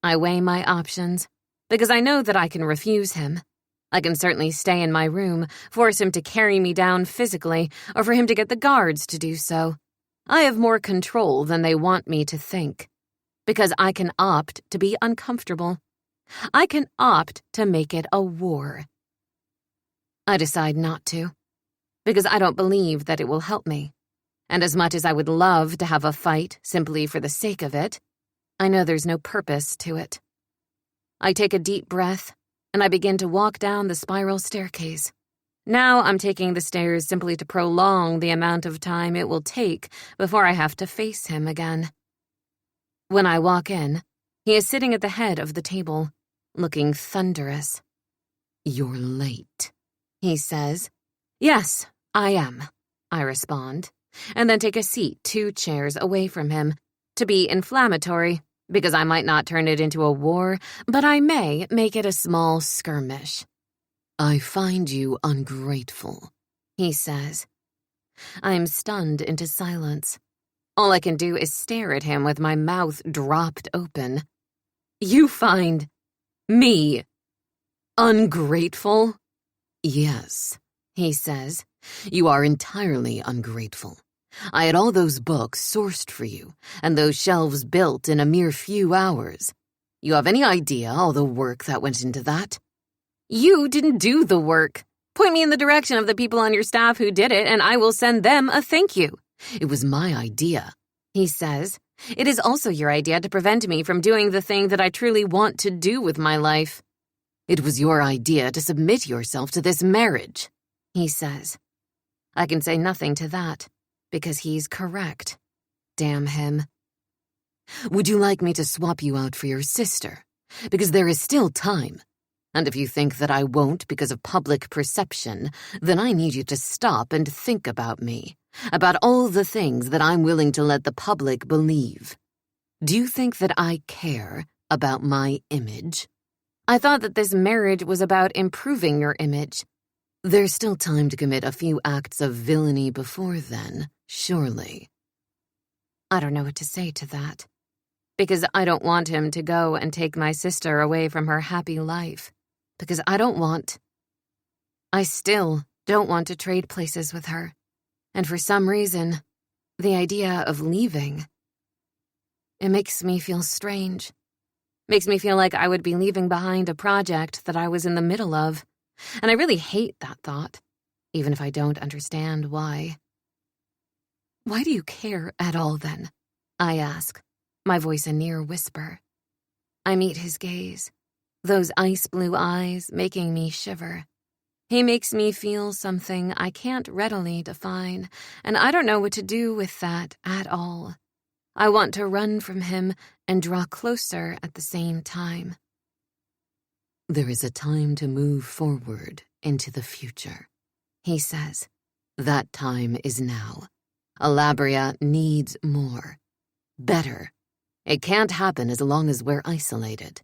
I weigh my options, because I know that I can refuse him. I can certainly stay in my room, force him to carry me down physically, or for him to get the guards to do so. I have more control than they want me to think, because I can opt to be uncomfortable. I can opt to make it a war. I decide not to, because I don't believe that it will help me. And as much as I would love to have a fight simply for the sake of it, I know there's no purpose to it. I take a deep breath, and I begin to walk down the spiral staircase. Now I'm taking the stairs simply to prolong the amount of time it will take before I have to face him again. When I walk in, he is sitting at the head of the table, looking thunderous. "You're late," he says. "Yes, I am," I respond, and then take a seat 2 chairs away from him, to be inflammatory, because I might not turn it into a war, but I may make it a small skirmish. "I find you ungrateful," he says. I am stunned into silence. All I can do is stare at him with my mouth dropped open. "You find me ungrateful?" "Yes," he says. "You are entirely ungrateful. I had all those books sourced for you, and those shelves built in a mere few hours. You have any idea all the work that went into that?" "You didn't do the work. Point me in the direction of the people on your staff who did it, and I will send them a thank you. It was my idea, he says. It is also your idea to prevent me from doing the thing that I truly want to do with my life. It was your idea to submit yourself to this marriage, he says. I can say nothing to that, because he's correct. Damn him. Would you like me to swap you out for your sister? Because there is still time. And if you think that I won't because of public perception, then I need you to stop and think about me, about all the things that I'm willing to let the public believe. Do you think that I care about my image? I thought that this marriage was about improving your image. There's still time to commit a few acts of villainy before then, surely. I don't know what to say to that, because I don't want him to go and take my sister away from her happy life, because I still don't want to trade places with her, and for some reason, the idea of leaving, it makes me feel strange. Makes me feel like I would be leaving behind a project that I was in the middle of, and I really hate that thought, even if I don't understand why. Why do you care at all, then? I ask, my voice a near whisper. I meet his gaze, those ice-blue eyes making me shiver. He makes me feel something I can't readily define, and I don't know what to do with that at all. I want to run from him and draw closer at the same time. There is a time to move forward into the future, he says. That time is now. Alabria needs more. Better. It can't happen as long as we're isolated.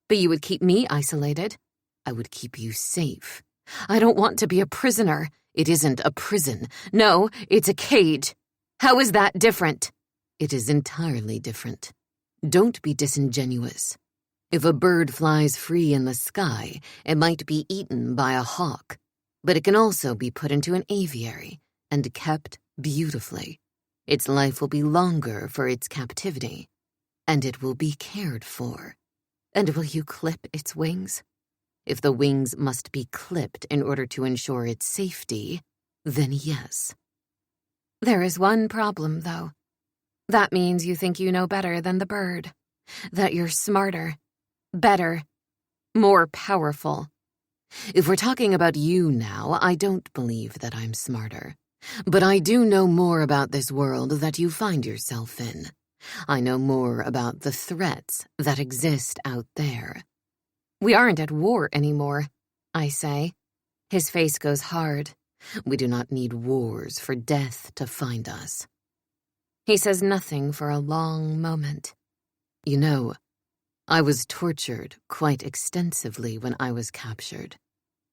But you would keep me isolated. I would keep you safe. I don't want to be a prisoner. It isn't a prison. No, it's a cage. How is that different? It is entirely different. Don't be disingenuous. If a bird flies free in the sky, it might be eaten by a hawk, but it can also be put into an aviary and kept beautifully. Its life will be longer for its captivity, and it will be cared for. And will you clip its wings? If the wings must be clipped in order to ensure its safety, then yes. There is one problem, though. That means you think you know better than the bird. That you're smarter, better, more powerful. If we're talking about you now, I don't believe that I'm smarter. But I do know more about this world that you find yourself in. I know more about the threats that exist out there. We aren't at war anymore, I say. His face goes hard. We do not need wars for death to find us. He says nothing for a long moment. You know, I was tortured quite extensively when I was captured.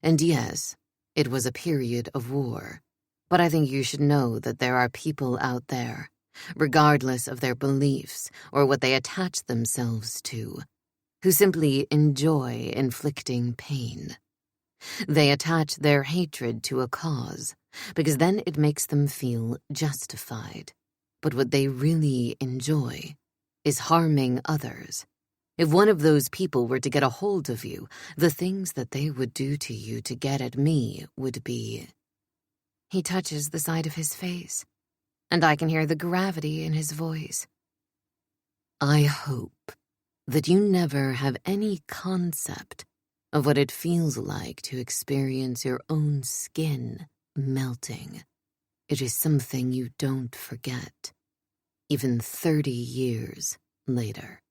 And yes, it was a period of war. But I think you should know that there are people out there, regardless of their beliefs or what they attach themselves to, who simply enjoy inflicting pain. They attach their hatred to a cause, because then it makes them feel justified. But what they really enjoy is harming others. If one of those people were to get a hold of you, the things that they would do to you to get at me would be... He touches the side of his face, and I can hear the gravity in his voice. I hope that you never have any concept of what it feels like to experience your own skin melting. It is something you don't forget, even 30 years later.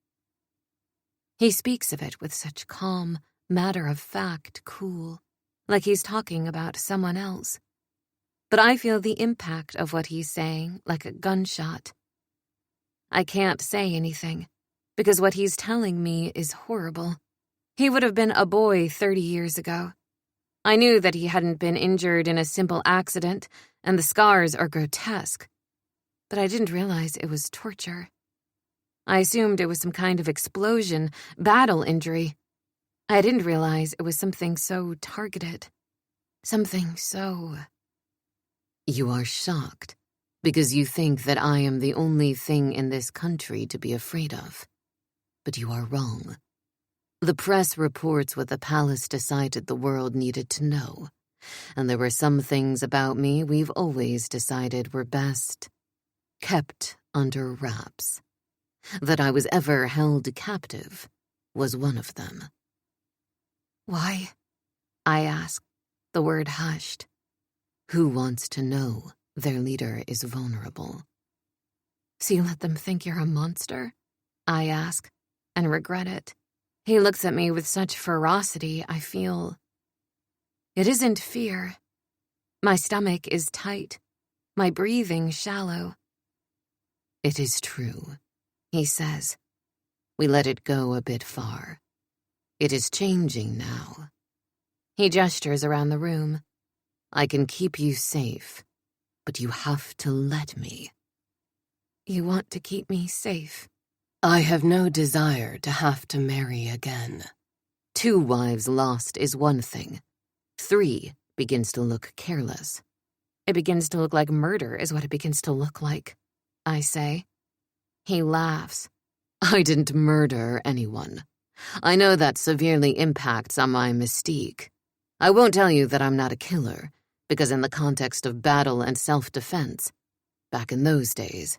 He speaks of it with such calm, matter-of-fact cool, like he's talking about someone else. But I feel the impact of what he's saying like a gunshot. I can't say anything, because what he's telling me is horrible. He would have been a boy 30 years ago. I knew that he hadn't been injured in a simple accident, and the scars are grotesque. But I didn't realize it was torture. I assumed it was some kind of explosion, battle injury. I didn't realize it was something so targeted. Something so... You are shocked because you think that I am the only thing in this country to be afraid of. But you are wrong. The press reports what the palace decided the world needed to know, And there were some things about me we've always decided were best kept under wraps. That I was ever held captive was one of them. Why? I asked, the word hushed. Who wants to know their leader is vulnerable? So you let them think you're a monster? I ask, and regret it. He looks at me with such ferocity, I feel. It isn't fear. My stomach is tight, my breathing shallow. It is true, he says. We let it go a bit far. It is changing now. He gestures around the room. I can keep you safe, but you have to let me. You want to keep me safe? I have no desire to have to marry again. 2 wives lost is one thing. 3 begins to look careless. It begins to look like murder is what it begins to look like, I say. He laughs. I didn't murder anyone. I know that severely impacts on my mystique. I won't tell you that I'm not a killer, because in the context of battle and self-defense, back in those days,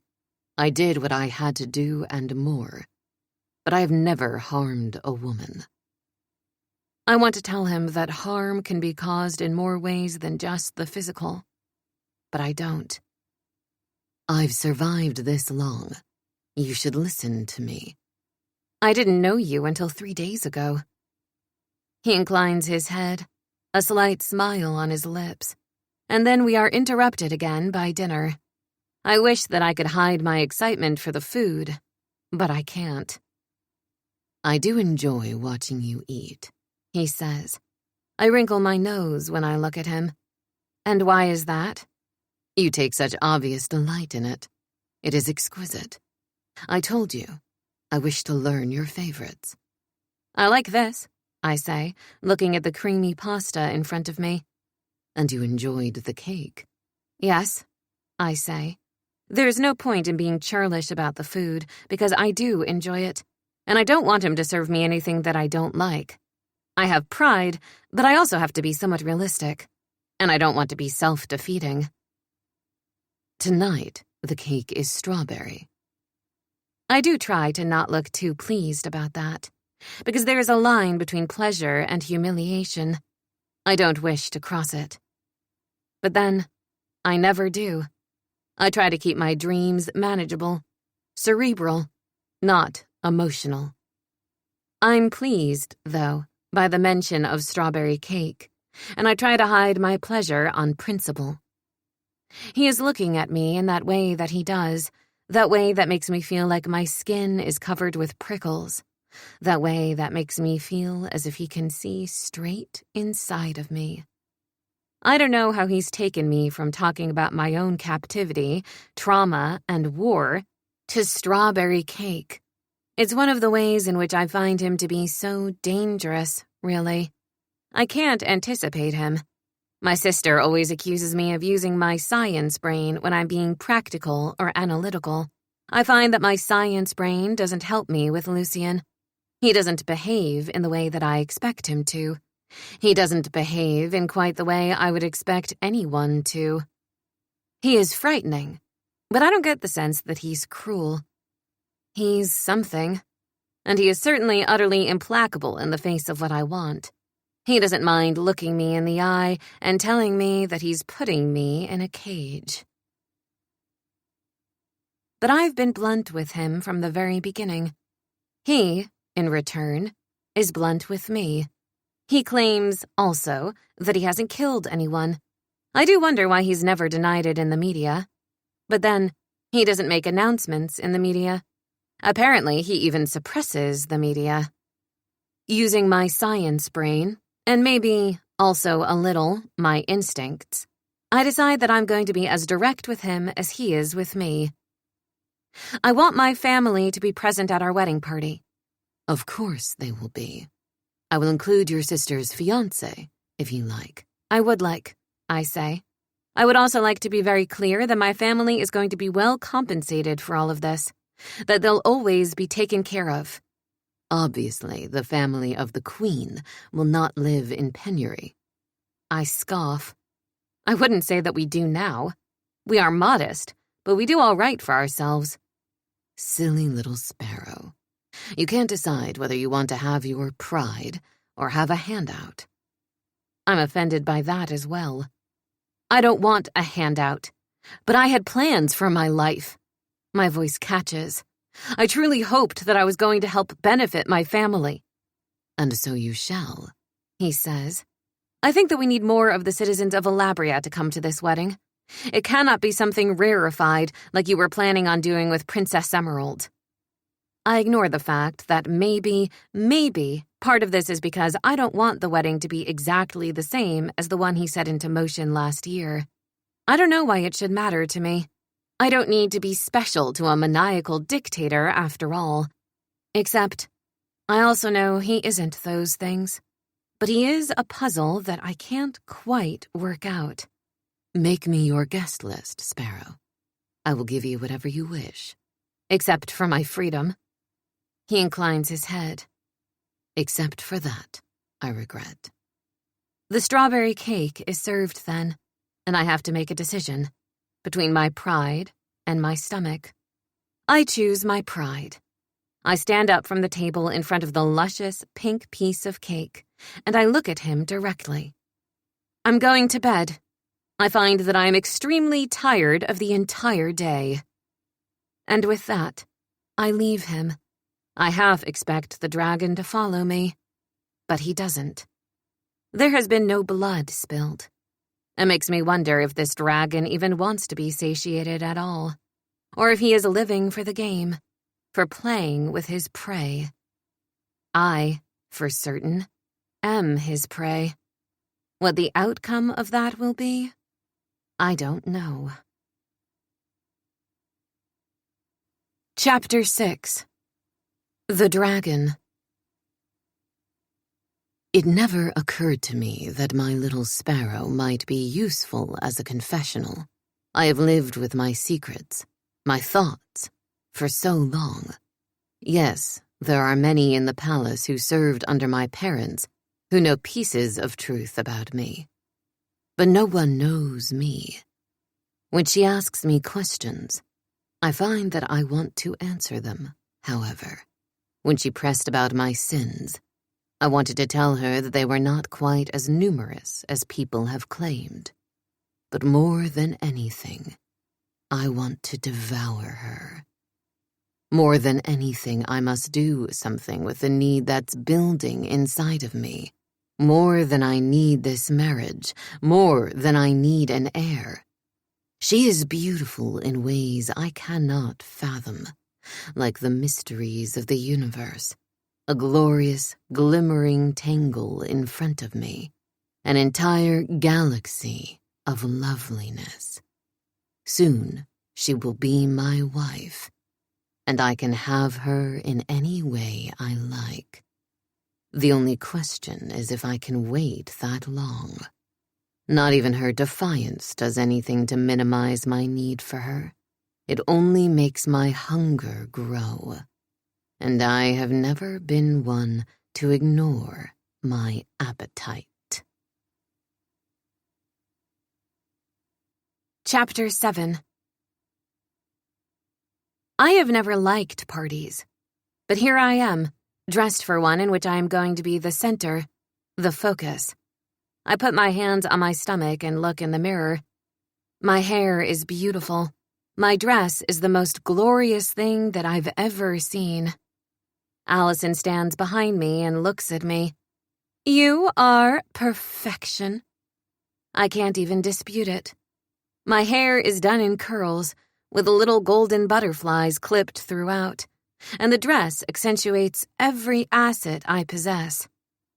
I did what I had to do and more. But I have never harmed a woman. I want to tell him that harm can be caused in more ways than just the physical. But I don't. I've survived this long. You should listen to me. I didn't know you until 3 days ago. He inclines his head, a slight smile on his lips, and then we are interrupted again by dinner. I wish that I could hide my excitement for the food, but I can't. I do enjoy watching you eat, he says. I wrinkle my nose when I look at him. And why is that? You take such obvious delight in it. It is exquisite. I told you, I wish to learn your favorites. I like this, I say, looking at the creamy pasta in front of me. And you enjoyed the cake? Yes, I say. There's no point in being churlish about the food, because I do enjoy it, and I don't want him to serve me anything that I don't like. I have pride, but I also have to be somewhat realistic, and I don't want to be self-defeating. Tonight, the cake is strawberry. I do try to not look too pleased about that, because there is a line between pleasure and humiliation. I don't wish to cross it. But then, I never do. I try to keep my dreams manageable, cerebral, not emotional. I'm pleased, though, by the mention of strawberry cake, and I try to hide my pleasure on principle. He is looking at me in that way that he does, that way that makes me feel like my skin is covered with prickles, that way that makes me feel as if he can see straight inside of me. I don't know how he's taken me from talking about my own captivity, trauma, and war to strawberry cake. It's one of the ways in which I find him to be so dangerous, really. I can't anticipate him. My sister always accuses me of using my science brain when I'm being practical or analytical. I find that my science brain doesn't help me with Lucien. He doesn't behave in the way that I expect him to. He doesn't behave in quite the way I would expect anyone to. He is frightening, but I don't get the sense that he's cruel. He's something, and he is certainly utterly implacable in the face of what I want. He doesn't mind looking me in the eye and telling me that he's putting me in a cage. But I've been blunt with him from the very beginning. He, in return, is blunt with me. He claims, also, that he hasn't killed anyone. I do wonder why he's never denied it in the media. But then, he doesn't make announcements in the media. Apparently, he even suppresses the media. Using my science brain, and maybe also a little my instincts, I decide that I'm going to be as direct with him as he is with me. I want my family to be present at our wedding party. Of course they will be. I will include your sister's fiancé, if you like. I would like, I say. I would also like to be very clear that my family is going to be well compensated for all of this, that they'll always be taken care of. Obviously, the family of the Queen will not live in penury. I scoff. I wouldn't say that we do now. We are modest, but we do all right for ourselves. Silly little sparrow. You can't decide whether you want to have your pride or have a handout. I'm offended by that as well. I don't want a handout, but I had plans for my life. My voice catches. I truly hoped that I was going to help benefit my family. And so you shall, he says. I think that we need more of the citizens of Alabria to come to this wedding. It cannot be something rarefied like you were planning on doing with Princess Emerald. I ignore the fact that maybe part of this is because I don't want the wedding to be exactly the same as the one he set into motion last year. I don't know why it should matter to me. I don't need to be special to a maniacal dictator after all. Except, I also know he isn't those things. But he is a puzzle that I can't quite work out. Make me your guest list, Sparrow. I will give you whatever you wish. Except for my freedom. He inclines his head. Except for that, I regret. The strawberry cake is served then, and I have to make a decision between my pride and my stomach. I choose my pride. I stand up from the table in front of the luscious pink piece of cake, and I look at him directly. I'm going to bed. I find that I am extremely tired of the entire day. And with that, I leave him. I half expect the dragon to follow me, but he doesn't. There has been no blood spilled. It makes me wonder if this dragon even wants to be satiated at all, or if he is living for the game, for playing with his prey. I, for certain, am his prey. What the outcome of that will be, I don't know. Chapter 6. The Dragon. It never occurred to me that my little sparrow might be useful as a confessional. I have lived with my secrets, my thoughts, for so long. Yes, there are many in the palace who served under my parents who know pieces of truth about me. But no one knows me. When she asks me questions, I find that I want to answer them, however. When she pressed about my sins, I wanted to tell her that they were not quite as numerous as people have claimed. But more than anything, I want to devour her. More than anything, I must do something with the need that's building inside of me. More than I need this marriage, more than I need an heir. She is beautiful in ways I cannot fathom, like the mysteries of the universe, a glorious, glimmering tangle in front of me, an entire galaxy of loveliness. Soon she will be my wife, and I can have her in any way I like. The only question is if I can wait that long. Not even her defiance does anything to minimize my need for her. It only makes my hunger grow. And I have never been one to ignore my appetite. Chapter 7. I have never liked parties, but here I am, dressed for one in which I am going to be the center, the focus. I put my hands on my stomach and look in the mirror. My hair is beautiful. My dress is the most glorious thing that I've ever seen. Allison stands behind me and looks at me. You are perfection. I can't even dispute it. My hair is done in curls, with little golden butterflies clipped throughout, and the dress accentuates every asset I possess.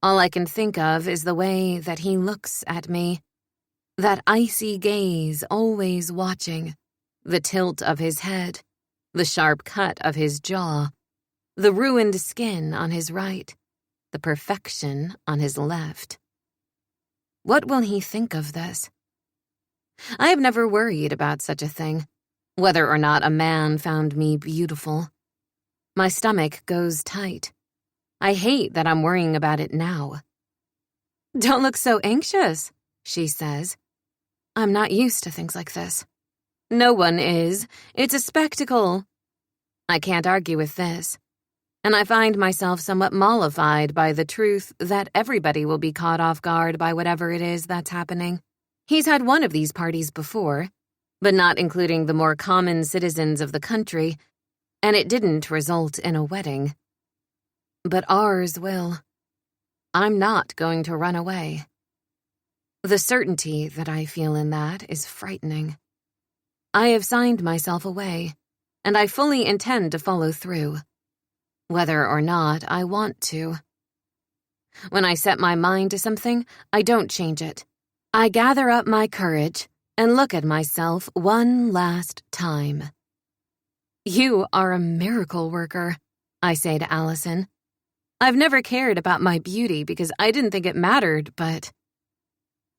All I can think of is the way that he looks at me. That icy gaze always watching. The tilt of his head, the sharp cut of his jaw, the ruined skin on his right, the perfection on his left. What will he think of this? I have never worried about such a thing, whether or not a man found me beautiful. My stomach goes tight. I hate that I'm worrying about it now. Don't look so anxious, she says. I'm not used to things like this. No one is. It's a spectacle. I can't argue with this. And I find myself somewhat mollified by the truth that everybody will be caught off guard by whatever it is that's happening. He's had one of these parties before, but not including the more common citizens of the country, and it didn't result in a wedding. But ours will. I'm not going to run away. The certainty that I feel in that is frightening. I have signed myself away, and I fully intend to follow through, whether or not I want to. When I set my mind to something, I don't change it. I gather up my courage and look at myself one last time. You are a miracle worker, I say to Allison. I've never cared about my beauty because I didn't think it mattered, but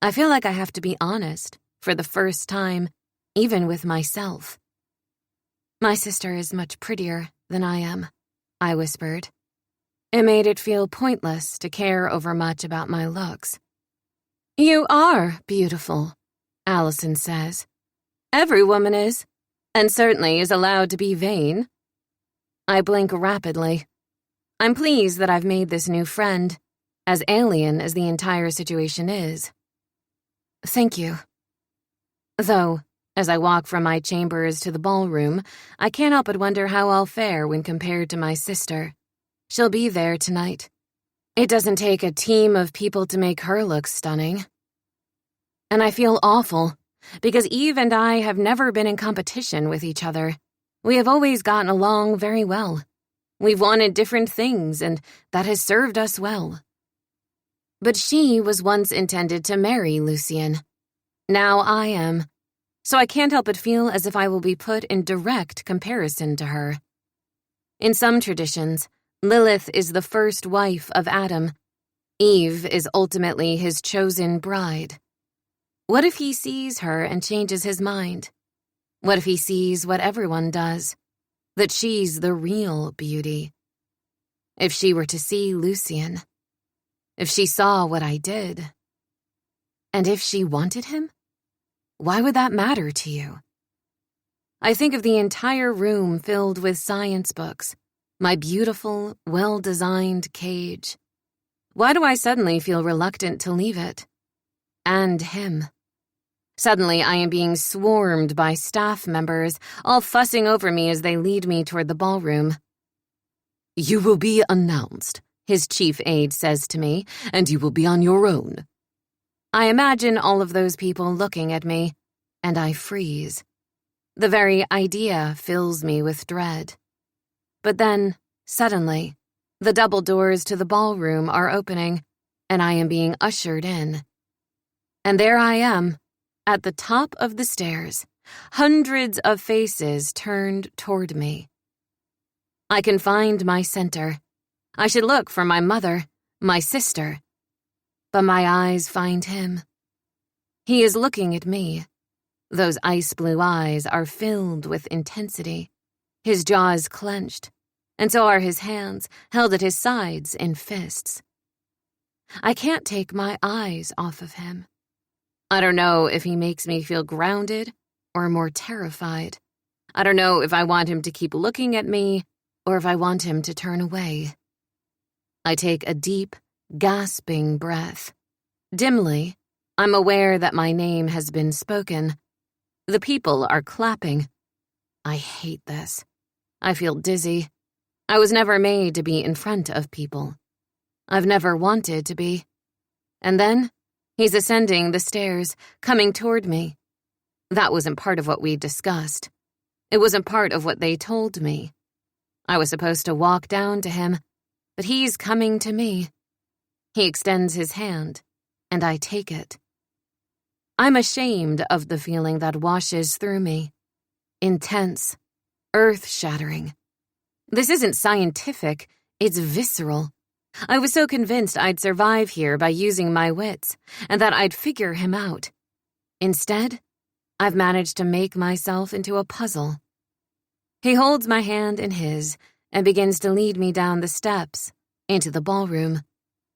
I feel like I have to be honest for the first time, even with myself. My sister is much prettier than I am, I whispered. It made it feel pointless to care over much about my looks. You are beautiful, Allison says. Every woman is, and certainly is allowed to be vain. I blink rapidly. I'm pleased that I've made this new friend, as alien as the entire situation is. Thank you. Though, as I walk from my chambers to the ballroom, I can't help but wonder how I'll fare when compared to my sister. She'll be there tonight. It doesn't take a team of people to make her look stunning. And I feel awful, because Eve and I have never been in competition with each other. We have always gotten along very well. We've wanted different things, and that has served us well. But she was once intended to marry Lucien. Now I am. So I can't help but feel as if I will be put in direct comparison to her. In some traditions, Lilith is the first wife of Adam. Eve is ultimately his chosen bride. What if he sees her and changes his mind? What if he sees what everyone does? That she's the real beauty? If she were to see Lucien? If she saw what I did? And if she wanted him? Why would that matter to you? I think of the entire room filled with science books, my beautiful, well-designed cage. Why do I suddenly feel reluctant to leave it? And him. Suddenly I am being swarmed by staff members, all fussing over me as they lead me toward the ballroom. You will be announced, his chief aide says to me, and you will be on your own. I imagine all of those people looking at me, and I freeze. The very idea fills me with dread. But then, suddenly, the double doors to the ballroom are opening, and I am being ushered in. And there I am, at the top of the stairs, hundreds of faces turned toward me. I can find my center. I should look for my mother, my sister. But my eyes find him. He is looking at me. Those ice-blue eyes are filled with intensity. His jaw is clenched, and so are his hands, held at his sides in fists. I can't take my eyes off of him. I don't know if he makes me feel grounded or more terrified. I don't know if I want him to keep looking at me or if I want him to turn away. I take a deep, gasping breath. Dimly, I'm aware that my name has been spoken. The people are clapping. I hate this. I feel dizzy. I was never made to be in front of people. I've never wanted to be. And then, he's ascending the stairs, coming toward me. That wasn't part of what we discussed. It wasn't part of what they told me. I was supposed to walk down to him, but he's coming to me. He extends his hand, and I take it. I'm ashamed of the feeling that washes through me. Intense, earth-shattering. This isn't scientific, it's visceral. I was so convinced I'd survive here by using my wits, and that I'd figure him out. Instead, I've managed to make myself into a puzzle. He holds my hand in his and begins to lead me down the steps, into the ballroom.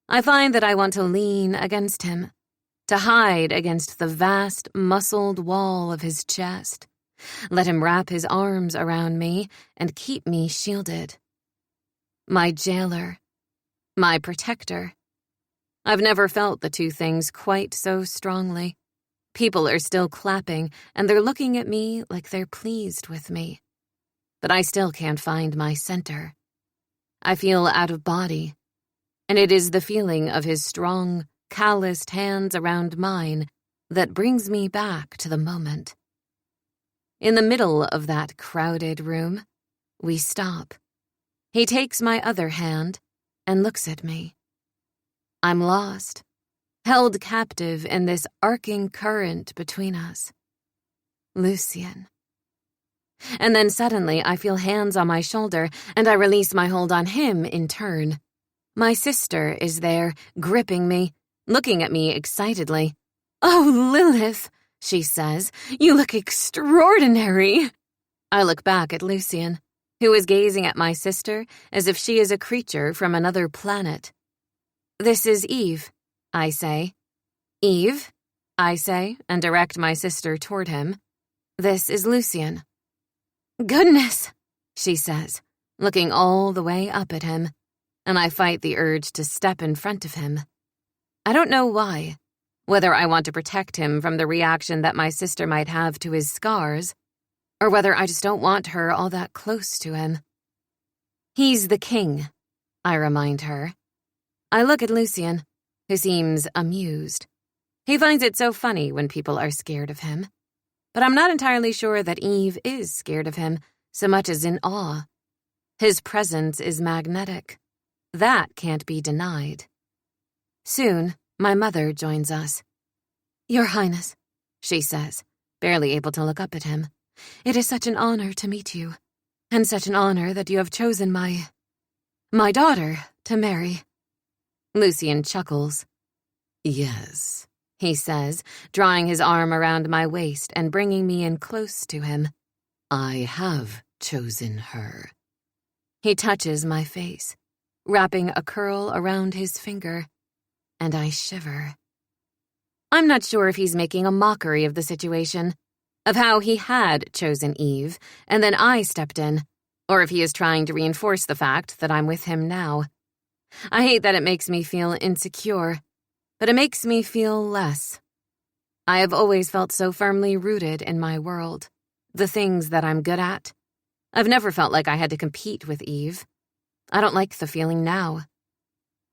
I find that I want to lean against him. to hide against the vast, muscled wall of his chest. Let him wrap his arms around me and keep me shielded. My jailer. My protector. I've never felt the two things quite so strongly. People are still clapping, and they're looking at me like they're pleased with me. But I still can't find my center. I feel out of body, and it is the feeling of his strong, calloused hands around mine that brings me back to the moment. In the middle of that crowded room, we stop. He takes my other hand and looks at me. I'm lost, held captive in this arcing current between us. Lucien. And then suddenly I feel hands on my shoulder, and I release my hold on him in turn. My sister is there, gripping me, looking at me excitedly. "Oh, Lilith," she says, "you look extraordinary." I look back at Lucien, who is gazing at my sister as if she is a creature from another planet. "This is Eve," I say. "Eve," I say, and direct my sister toward him. "This is Lucien." "Goodness," she says, looking all the way up at him, and I fight the urge to step in front of him. I don't know why, whether I want to protect him from the reaction that my sister might have to his scars, or whether I just don't want her all that close to him. "He's the king," I remind her. I look at Lucien, who seems amused. He finds it so funny when people are scared of him. But I'm not entirely sure that Eve is scared of him so much as in awe. His presence is magnetic. That can't be denied. Soon, my mother joins us. "Your Highness," she says, barely able to look up at him. "It is such an honor to meet you, and such an honor that you have chosen my daughter to marry." Lucien chuckles. "Yes," he says, drawing his arm around my waist and bringing me in close to him. "I have chosen her." He touches my face, wrapping a curl around his finger, and I shiver. I'm not sure if he's making a mockery of the situation, of how he had chosen Eve, and then I stepped in, or if he is trying to reinforce the fact that I'm with him now. I hate that it makes me feel insecure, but it makes me feel less. I have always felt so firmly rooted in my world, the things that I'm good at. I've never felt like I had to compete with Eve. I don't like the feeling now.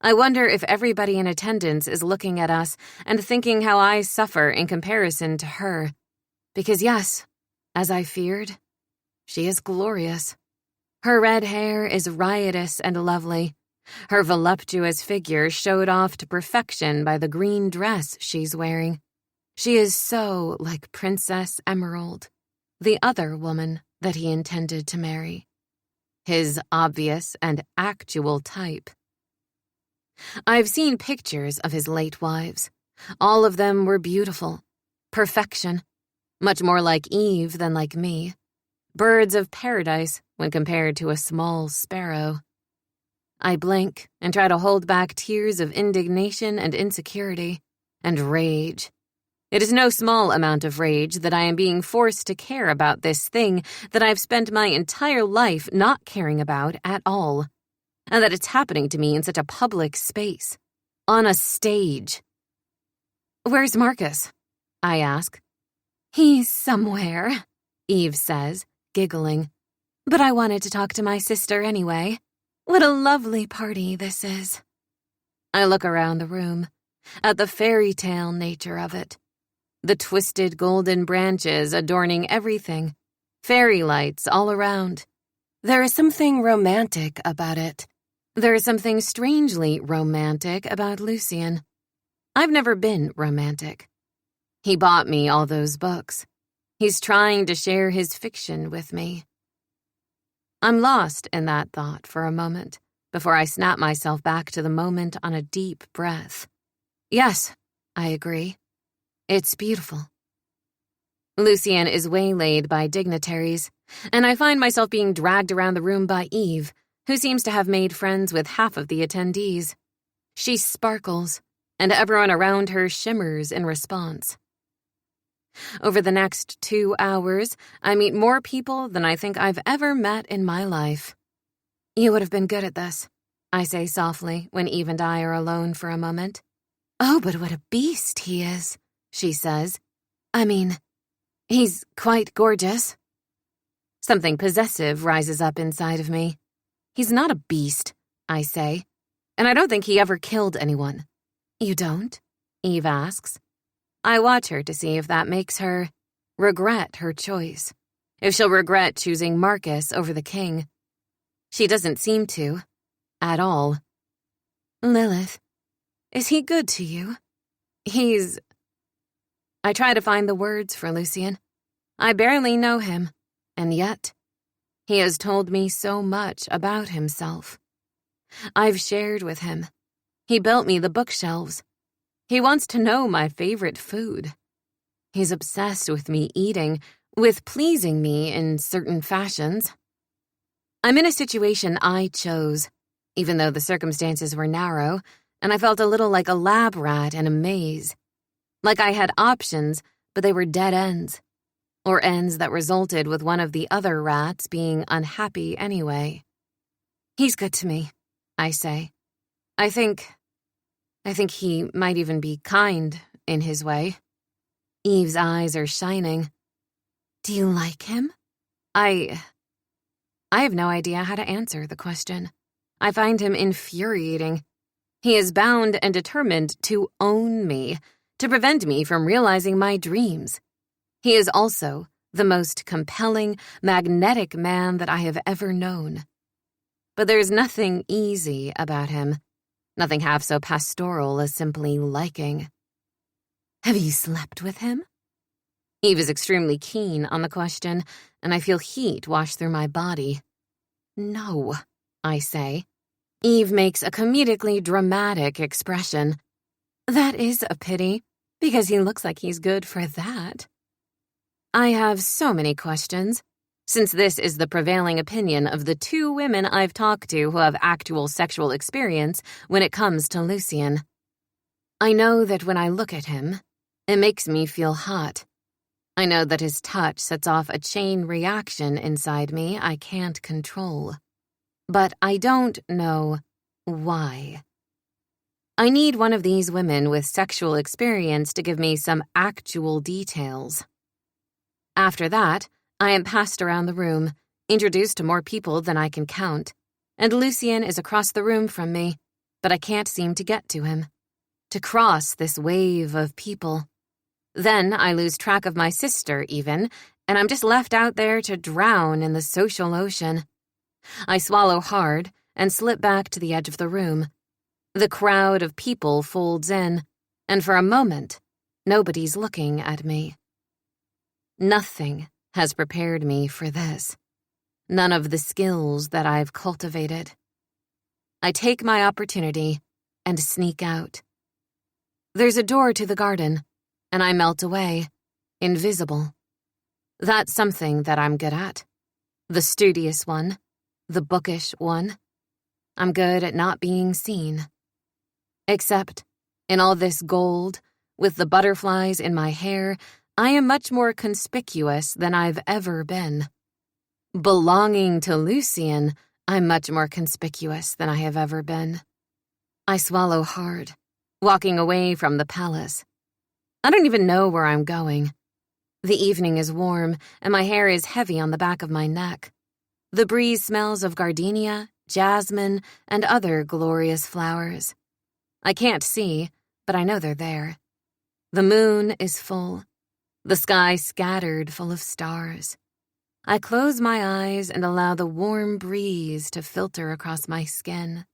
I wonder if everybody in attendance is looking at us and thinking how I suffer in comparison to her. Because yes, as I feared, she is glorious. Her red hair is riotous and lovely. Her voluptuous figure showed off to perfection by the green dress she's wearing. She is so like Princess Emerald, the other woman that he intended to marry. His obvious and actual type. I've seen pictures of his late wives. All of them were beautiful. Perfection. Much more like Eve than like me. Birds of paradise when compared to a small sparrow. I blink and try to hold back tears of indignation and insecurity, and rage. It is no small amount of rage that I am being forced to care about this thing that I've spent my entire life not caring about at all, and that it's happening to me in such a public space, on a stage. "Where's Marcus?" I ask. "He's somewhere," Eve says, giggling. "But I wanted to talk to my sister anyway. What a lovely party this is." I look around the room, at the fairy tale nature of it. The twisted golden branches adorning everything, fairy lights all around. There is something romantic about it. There is something strangely romantic about Lucien. I've never been romantic. He bought me all those books. He's trying to share his fiction with me. I'm lost in that thought for a moment before I snap myself back to the moment on a deep breath. Yes, I agree. It's beautiful. Lucien is waylaid by dignitaries, and I find myself being dragged around the room by Eve, who seems to have made friends with half of the attendees. She sparkles, and everyone around her shimmers in response. Over the next 2 hours, I meet more people than I think I've ever met in my life. You would have been good at this, I say softly when Eve and I are alone for a moment. Oh, but what a beast he is, she says. I mean, he's quite gorgeous. Something possessive rises up inside of me. He's not a beast, I say, and I don't think he ever killed anyone. You don't? Eve asks. I watch her to see if that makes her regret her choice, if she'll regret choosing Marcus over the king. She doesn't seem to, at all. Lilith, is he good to you? I try to find the words for Lucian. I barely know him, and yet he has told me so much about himself. I've shared with him. He built me the bookshelves. He wants to know my favorite food. He's obsessed with me eating, with pleasing me in certain fashions. I'm in a situation I chose, even though the circumstances were narrow, and I felt a little like a lab rat in a maze. Like I had options, but they were dead ends. Or ends that resulted with one of the other rats being unhappy anyway. He's good to me, I say. I think he might even be kind in his way. Eve's eyes are shining. Do you like him? I have no idea how to answer the question. I find him infuriating. He is bound and determined to own me, to prevent me from realizing my dreams. He is also the most compelling, magnetic man that I have ever known. But there's nothing easy about him. Nothing half so pastoral as simply liking. Have you slept with him? Eve is extremely keen on the question, and I feel heat wash through my body. No, I say. Eve makes a comedically dramatic expression. That is a pity, because he looks like he's good for that. I have so many questions, since this is the prevailing opinion of the 2 women I've talked to who have actual sexual experience when it comes to Lucian. I know that when I look at him, it makes me feel hot. I know that his touch sets off a chain reaction inside me I can't control. But I don't know why. I need one of these women with sexual experience to give me some actual details. After that, I am passed around the room, introduced to more people than I can count, and Lucian is across the room from me, but I can't seem to get to him, to cross this wave of people. Then I lose track of my sister, even, and I'm just left out there to drown in the social ocean. I swallow hard and slip back to the edge of the room. The crowd of people folds in, and for a moment, nobody's looking at me. Nothing has prepared me for this. None of the skills that I've cultivated. I take my opportunity and sneak out. There's a door to the garden, and I melt away, invisible. That's something that I'm good at. The studious one, the bookish one. I'm good at not being seen. Except, in all this gold, with the butterflies in my hair, I am much more conspicuous than I've ever been. Belonging to Lucian, I'm much more conspicuous than I have ever been. I swallow hard, walking away from the palace. I don't even know where I'm going. The evening is warm, and my hair is heavy on the back of my neck. The breeze smells of gardenia, jasmine, and other glorious flowers. I can't see, but I know they're there. The moon is full. The sky scattered full of stars. I close my eyes and allow the warm breeze to filter across my skin.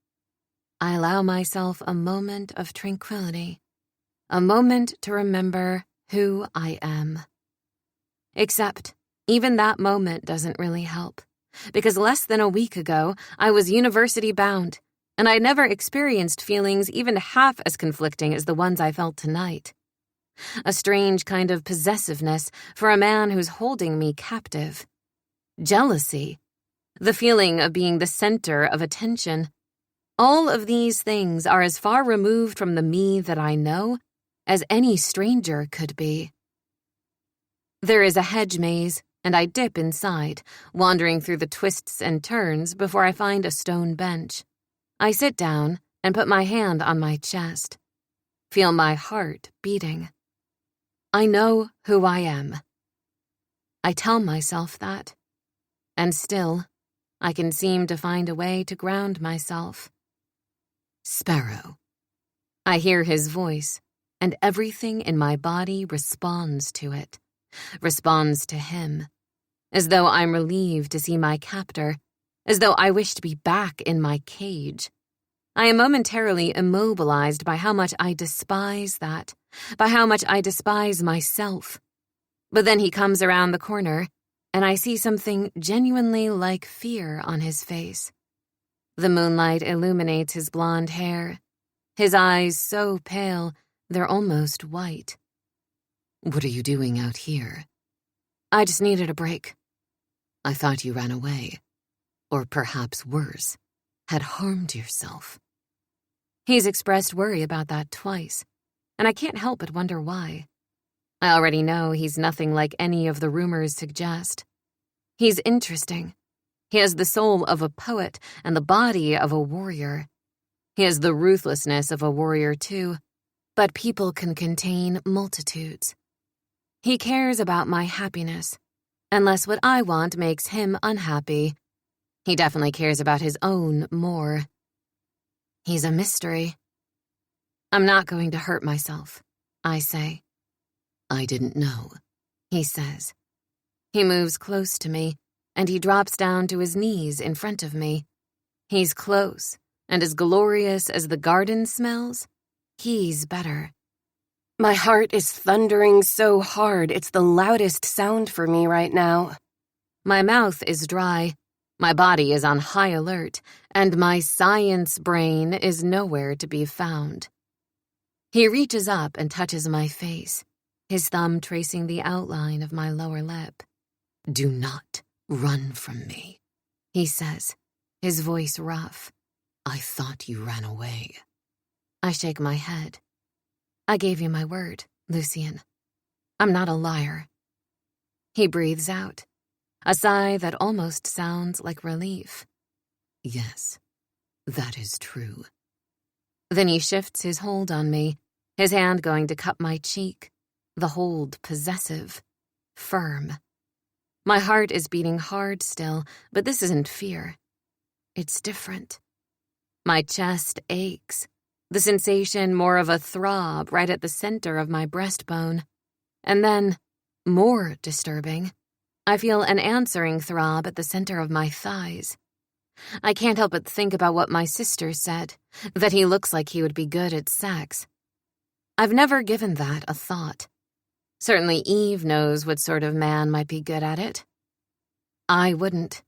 I allow myself a moment of tranquility, a moment to remember who I am. Except, even that moment doesn't really help, because less than a week ago, I was university-bound, and I'd never experienced feelings even half as conflicting as the ones I felt tonight. A strange kind of possessiveness for a man who's holding me captive. Jealousy. The feeling of being the center of attention. All of these things are as far removed from the me that I know as any stranger could be. There is a hedge maze, and I dip inside, wandering through the twists and turns before I find a stone bench. I sit down and put my hand on my chest. Feel my heart beating. I know who I am. I tell myself that. And still, I can seem to find a way to ground myself. Sparrow. I hear his voice, and everything in my body responds to it, responds to him, as though I'm relieved to see my captor, as though I wish to be back in my cage. I am momentarily immobilized by how much I despise that, by how much I despise myself. But then he comes around the corner, and I see something genuinely like fear on his face. The moonlight illuminates his blonde hair, his eyes so pale they're almost white. What are you doing out here? I just needed a break. I thought you ran away. Or perhaps worse, had harmed yourself. He's expressed worry about that twice, and I can't help but wonder why. I already know he's nothing like any of the rumors suggest. He's interesting. He has the soul of a poet and the body of a warrior. He has the ruthlessness of a warrior too, but people can contain multitudes. He cares about my happiness, unless what I want makes him unhappy. He definitely cares about his own more. He's a mystery. I'm not going to hurt myself, I say. I didn't know, he says. He moves close to me, and he drops down to his knees in front of me. He's close, and as glorious as the garden smells, he's better. My heart is thundering so hard it's the loudest sound for me right now. My mouth is dry, my body is on high alert, and my science brain is nowhere to be found. He reaches up and touches my face, his thumb tracing the outline of my lower lip. Do not run from me, he says, his voice rough. I thought you ran away. I shake my head. I gave you my word, Lucien. I'm not a liar. He breathes out, a sigh that almost sounds like relief. Yes, that is true. Then he shifts his hold on me, his hand going to cup my cheek, the hold possessive, firm. My heart is beating hard still, but this isn't fear. It's different. My chest aches, the sensation more of a throb right at the center of my breastbone. And then, more disturbing, I feel an answering throb at the center of my thighs. I can't help but think about what my sister said, that he looks like he would be good at sex. I've never given that a thought. Certainly Eve knows what sort of man might be good at it. I wouldn't.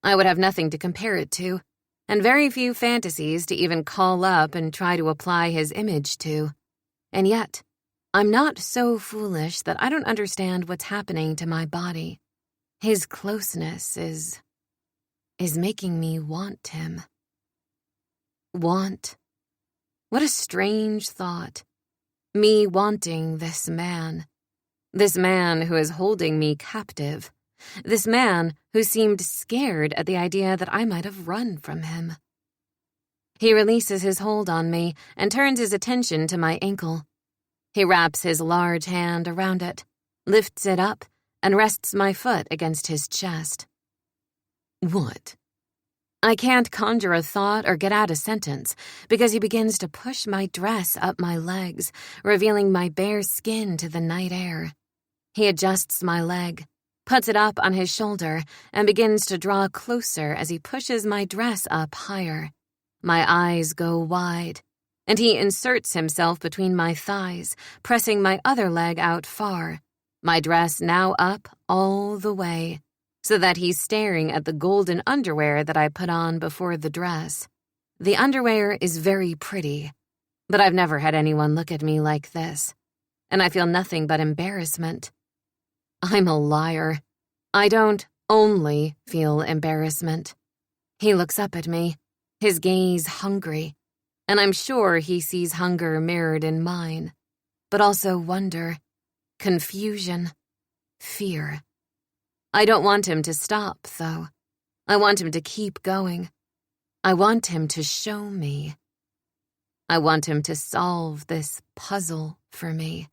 I would have nothing to compare it to, and very few fantasies to even call up and try to apply his image to. And yet, I'm not so foolish that I don't understand what's happening to my body. His closeness is making me want him. Want? What a strange thought. Me wanting this man who is holding me captive, this man who seemed scared at the idea that I might have run from him. He releases his hold on me and turns his attention to my ankle. He wraps his large hand around it, lifts it up, and rests my foot against his chest. What? I can't conjure a thought or get out a sentence because he begins to push my dress up my legs, revealing my bare skin to the night air. He adjusts my leg, puts it up on his shoulder, and begins to draw closer as he pushes my dress up higher. My eyes go wide, and he inserts himself between my thighs, pressing my other leg out far, my dress now up all the way, so that he's staring at the golden underwear that I put on before the dress. The underwear is very pretty, but I've never had anyone look at me like this, and I feel nothing but embarrassment. I'm a liar. I don't only feel embarrassment. He looks up at me, his gaze hungry, and I'm sure he sees hunger mirrored in mine, but also wonder, confusion, fear. I don't want him to stop, though. I want him to keep going. I want him to show me. I want him to solve this puzzle for me.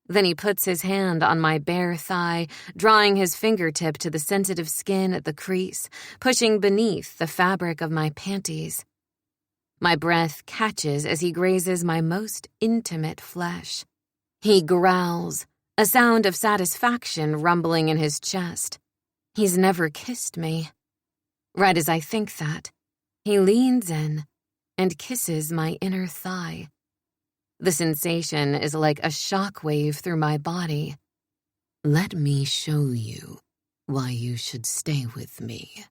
Then he puts his hand on my bare thigh, drawing his fingertip to the sensitive skin at the crease, pushing beneath the fabric of my panties. My breath catches as he grazes my most intimate flesh. He growls, a sound of satisfaction rumbling in his chest. He's never kissed me. Right as I think that, he leans in and kisses my inner thigh. The sensation is like a shockwave through my body. "Let me show you why you should stay with me,"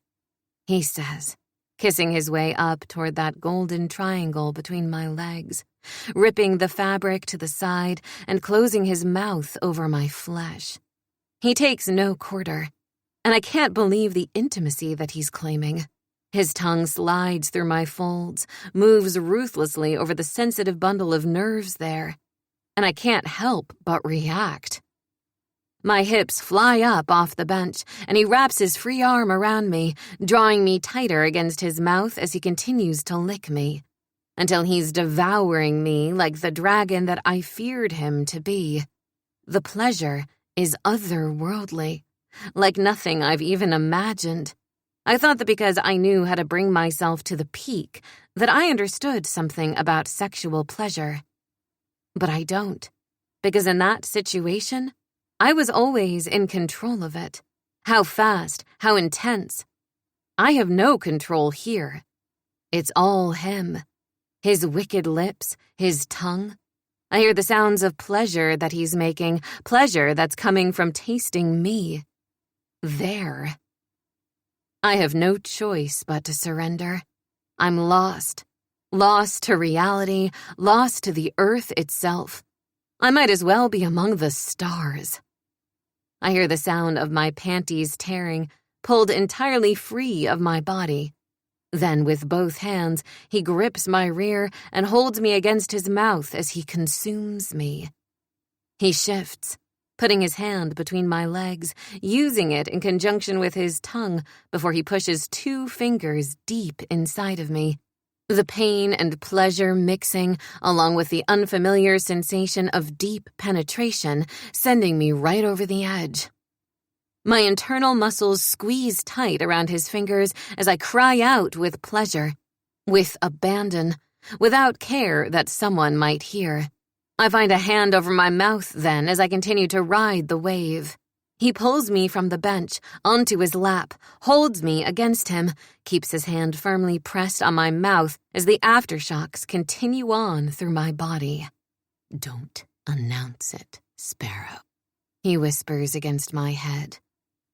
he says, kissing his way up toward that golden triangle between my legs, ripping the fabric to the side and closing his mouth over my flesh. He takes no quarter, and I can't believe the intimacy that he's claiming. His tongue slides through my folds, moves ruthlessly over the sensitive bundle of nerves there, and I can't help but react. My hips fly up off the bench, and he wraps his free arm around me, drawing me tighter against his mouth as he continues to lick me, until he's devouring me like the dragon that I feared him to be. The pleasure is otherworldly, like nothing I've even imagined. I thought that because I knew how to bring myself to the peak, that I understood something about sexual pleasure. But I don't, because in that situation, I was always in control of it. How fast, how intense. I have no control here. It's all him. His wicked lips, his tongue. I hear the sounds of pleasure that he's making, pleasure that's coming from tasting me. There. I have no choice but to surrender. I'm lost. Lost to reality, lost to the earth itself. I might as well be among the stars. I hear the sound of my panties tearing, pulled entirely free of my body. Then, with both hands, he grips my rear and holds me against his mouth as he consumes me. He shifts, putting his hand between my legs, using it in conjunction with his tongue before he pushes 2 fingers deep inside of me. The pain and pleasure mixing, along with the unfamiliar sensation of deep penetration, sending me right over the edge. My internal muscles squeeze tight around his fingers as I cry out with pleasure, with abandon, without care that someone might hear. I find a hand over my mouth then as I continue to ride the wave. He pulls me from the bench, onto his lap, holds me against him, keeps his hand firmly pressed on my mouth as the aftershocks continue on through my body. "Don't announce it, Sparrow," he whispers against my head.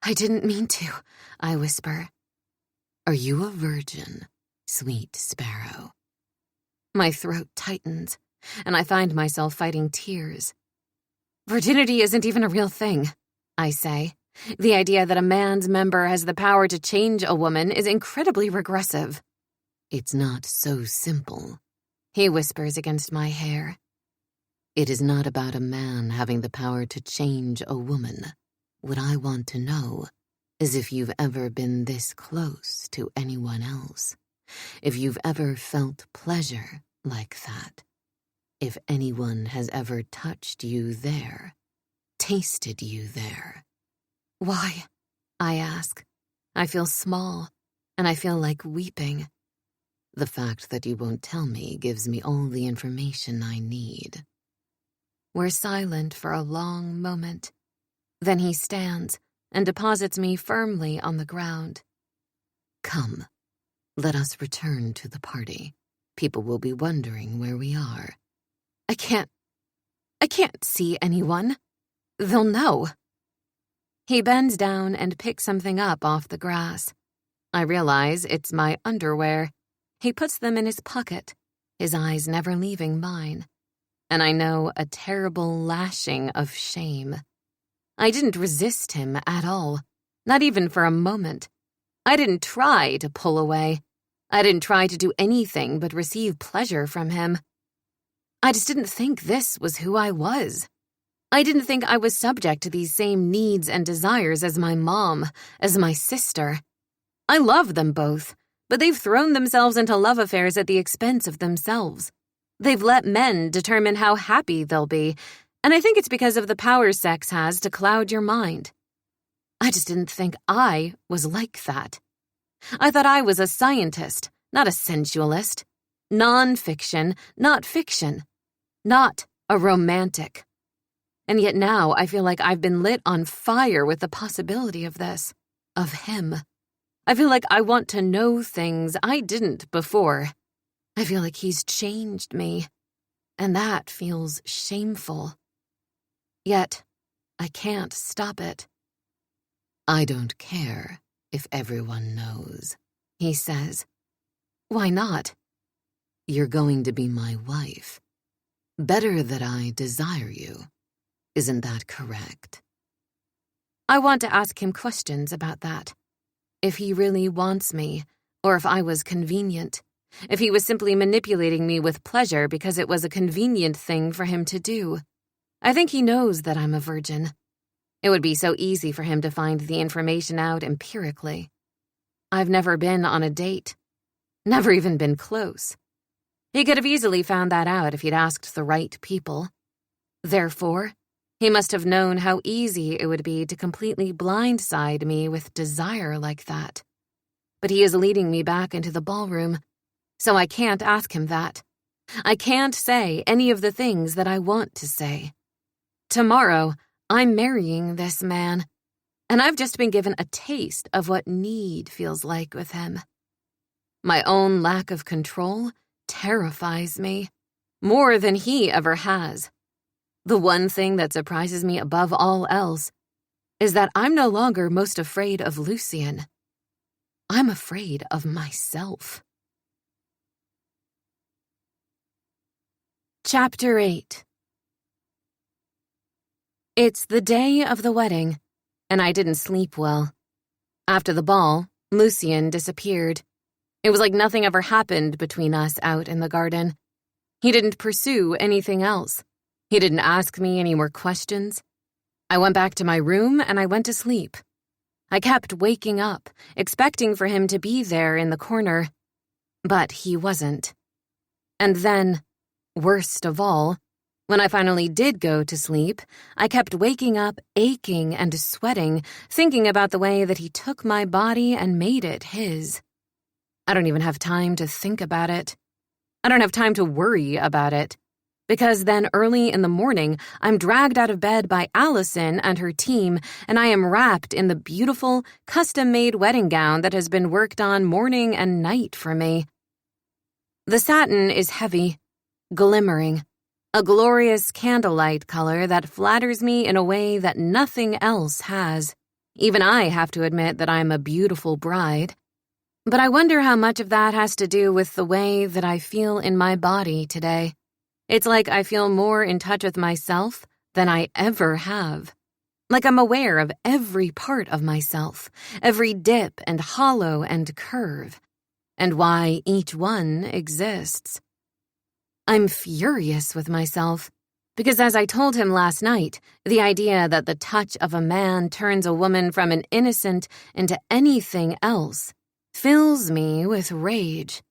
"I didn't mean to," I whisper. "Are you a virgin, sweet Sparrow?" My throat tightens, and I find myself fighting tears. "Virginity isn't even a real thing," I say. "The idea that a man's member has the power to change a woman is incredibly regressive." "It's not so simple," he whispers against my hair. "It is not about a man having the power to change a woman. What I want to know is if you've ever been this close to anyone else, if you've ever felt pleasure like that, if anyone has ever touched you there, tasted you there." "Why?" I ask. I feel small, and I feel like weeping. "The fact that you won't tell me gives me all the information I need." We're silent for a long moment. Then he stands and deposits me firmly on the ground. "Come, let us return to the party. People will be wondering where we are." I can't see anyone. They'll know." He bends down and picks something up off the grass. I realize it's my underwear. He puts them in his pocket, his eyes never leaving mine. And I know a terrible lashing of shame. I didn't resist him at all, not even for a moment. I didn't try to pull away. I didn't try to do anything but receive pleasure from him. I just didn't think this was who I was. I didn't think I was subject to these same needs and desires as my mom, as my sister. I love them both, but they've thrown themselves into love affairs at the expense of themselves. They've let men determine how happy they'll be, and I think it's because of the power sex has to cloud your mind. I just didn't think I was like that. I thought I was a scientist, not a sensualist. Non-fiction, not fiction. Not a romantic. And yet now I feel like I've been lit on fire with the possibility of this, of him. I feel like I want to know things I didn't before. I feel like he's changed me, and that feels shameful. Yet, I can't stop it. I don't care if everyone knows, he says. Why not? You're going to be my wife. Better that I desire you. Isn't that correct? I want to ask him questions about that. If he really wants me, or if I was convenient. If he was simply manipulating me with pleasure because it was a convenient thing for him to do. I think he knows that I'm a virgin. It would be so easy for him to find the information out empirically. I've never been on a date. Never even been close. He could have easily found that out if he'd asked the right people. Therefore, he must have known how easy it would be to completely blindside me with desire like that. But he is leading me back into the ballroom, so I can't ask him that. I can't say any of the things that I want to say. Tomorrow, I'm marrying this man, and I've just been given a taste of what need feels like with him. My own lack of control terrifies me, more than he ever has. The one thing that surprises me above all else is that I'm no longer most afraid of Lucien. I'm afraid of myself. Chapter 8. It's the day of the wedding, and I didn't sleep well. After the ball, Lucien disappeared. It was like nothing ever happened between us out in the garden. He didn't pursue anything else. He didn't ask me any more questions. I went back to my room and I went to sleep. I kept waking up, expecting for him to be there in the corner. But he wasn't. And then, worst of all, when I finally did go to sleep, I kept waking up aching and sweating, thinking about the way that he took my body and made it his. I don't even have time to think about it. I don't have time to worry about it. Because then early in the morning, I'm dragged out of bed by Allison and her team, and I am wrapped in the beautiful, custom-made wedding gown that has been worked on morning and night for me. The satin is heavy, glimmering, a glorious candlelight color that flatters me in a way that nothing else has. Even I have to admit that I'm a beautiful bride. But I wonder how much of that has to do with the way that I feel in my body today. It's like I feel more in touch with myself than I ever have. Like I'm aware of every part of myself, every dip and hollow and curve, and why each one exists. I'm furious with myself, because as I told him last night, the idea that the touch of a man turns a woman from an innocent into anything else fills me with rage.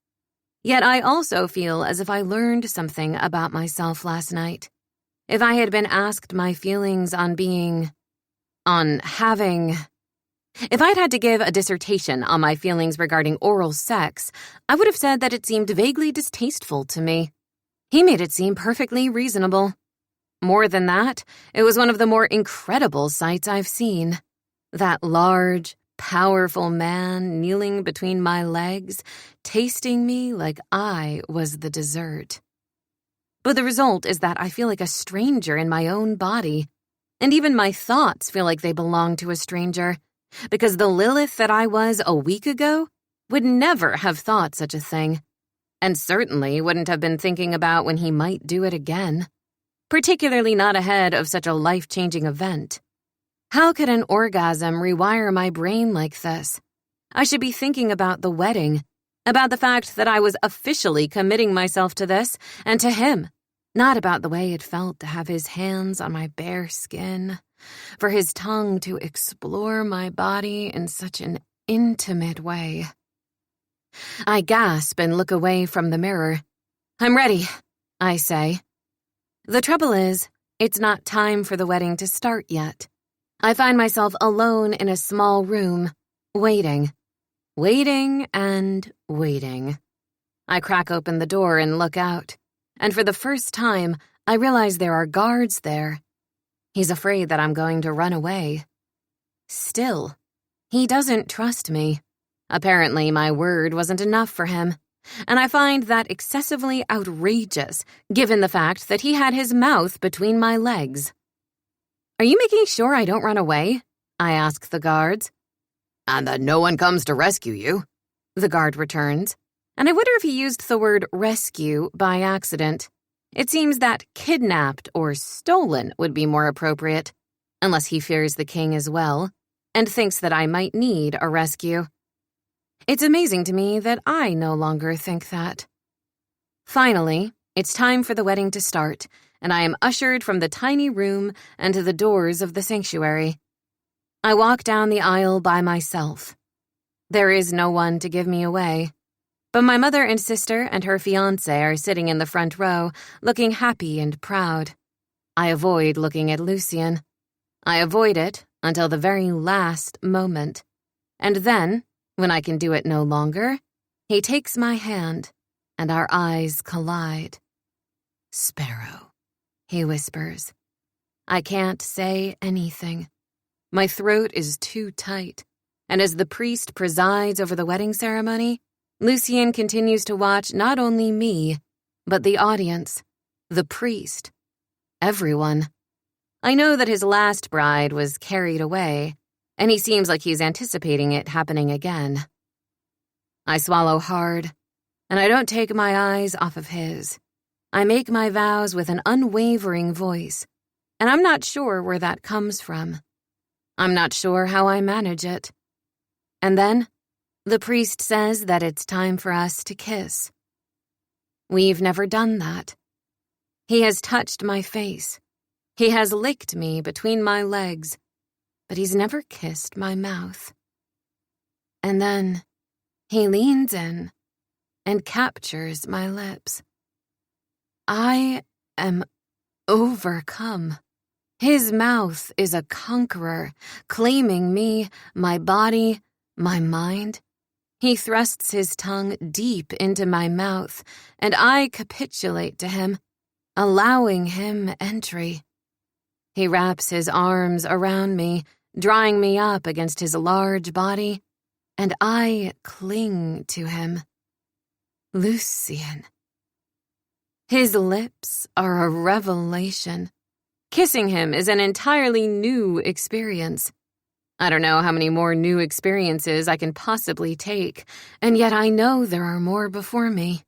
Yet I also feel as if I learned something about myself last night. If I had been asked my feelings on having... If I'd had to give a dissertation on my feelings regarding oral sex, I would have said that it seemed vaguely distasteful to me. He made it seem perfectly reasonable. More than that, it was one of the more incredible sights I've seen. That large, powerful man kneeling between my legs, tasting me like I was the dessert. But the result is that I feel like a stranger in my own body, and even my thoughts feel like they belong to a stranger, because the Lilith that I was a week ago would never have thought such a thing, and certainly wouldn't have been thinking about when he might do it again, particularly not ahead of such a life-changing event. How could an orgasm rewire my brain like this? I should be thinking about the wedding, About the fact that I was officially committing myself to this and to him, not about the way it felt to have his hands on my bare skin, for his tongue to explore my body in such an intimate way. I gasp and look away from the mirror. I'm ready, I say. The trouble is, it's not time for the wedding to start yet. I find myself alone in a small room, waiting and waiting. I crack open the door and look out, and for the first time, I realize there are guards there. He's afraid that I'm going to run away. Still, he doesn't trust me. Apparently, my word wasn't enough for him, and I find that excessively outrageous, given the fact that he had his mouth between my legs. Are you making sure I don't run away? I ask the guards. And that no one comes to rescue you, the guard returns, and I wonder if he used the word rescue by accident. It seems that kidnapped or stolen would be more appropriate, unless he fears the king as well, and thinks that I might need a rescue. It's amazing to me that I no longer think that. Finally, it's time for the wedding to start, and I am ushered from the tiny room and to the doors of the sanctuary. I walk down the aisle by myself. There is no one to give me away, but my mother and sister and her fiancé are sitting in the front row, looking happy and proud. I avoid looking at Lucien. I avoid it until the very last moment, and then, when I can do it no longer, he takes my hand, and our eyes collide. "Sparrow," he whispers. I can't say anything. My throat is too tight, and as the priest presides over the wedding ceremony, Lucien continues to watch not only me, but the audience, the priest, everyone. I know that his last bride was carried away, and he seems like he's anticipating it happening again. I swallow hard, and I don't take my eyes off of his. I make my vows with an unwavering voice, and I'm not sure where that comes from. I'm not sure how I manage it. And then, the priest says that it's time for us to kiss. We've never done that. He has touched my face. He has licked me between my legs, but he's never kissed my mouth. And then, he leans in and captures my lips. I am overcome. His mouth is a conqueror, claiming me, my body, my mind. He thrusts his tongue deep into my mouth, and I capitulate to him, allowing him entry. He wraps his arms around me, drawing me up against his large body, and I cling to him. Lucien. His lips are a revelation. Kissing him is an entirely new experience. I don't know how many more new experiences I can possibly take, and yet I know there are more before me.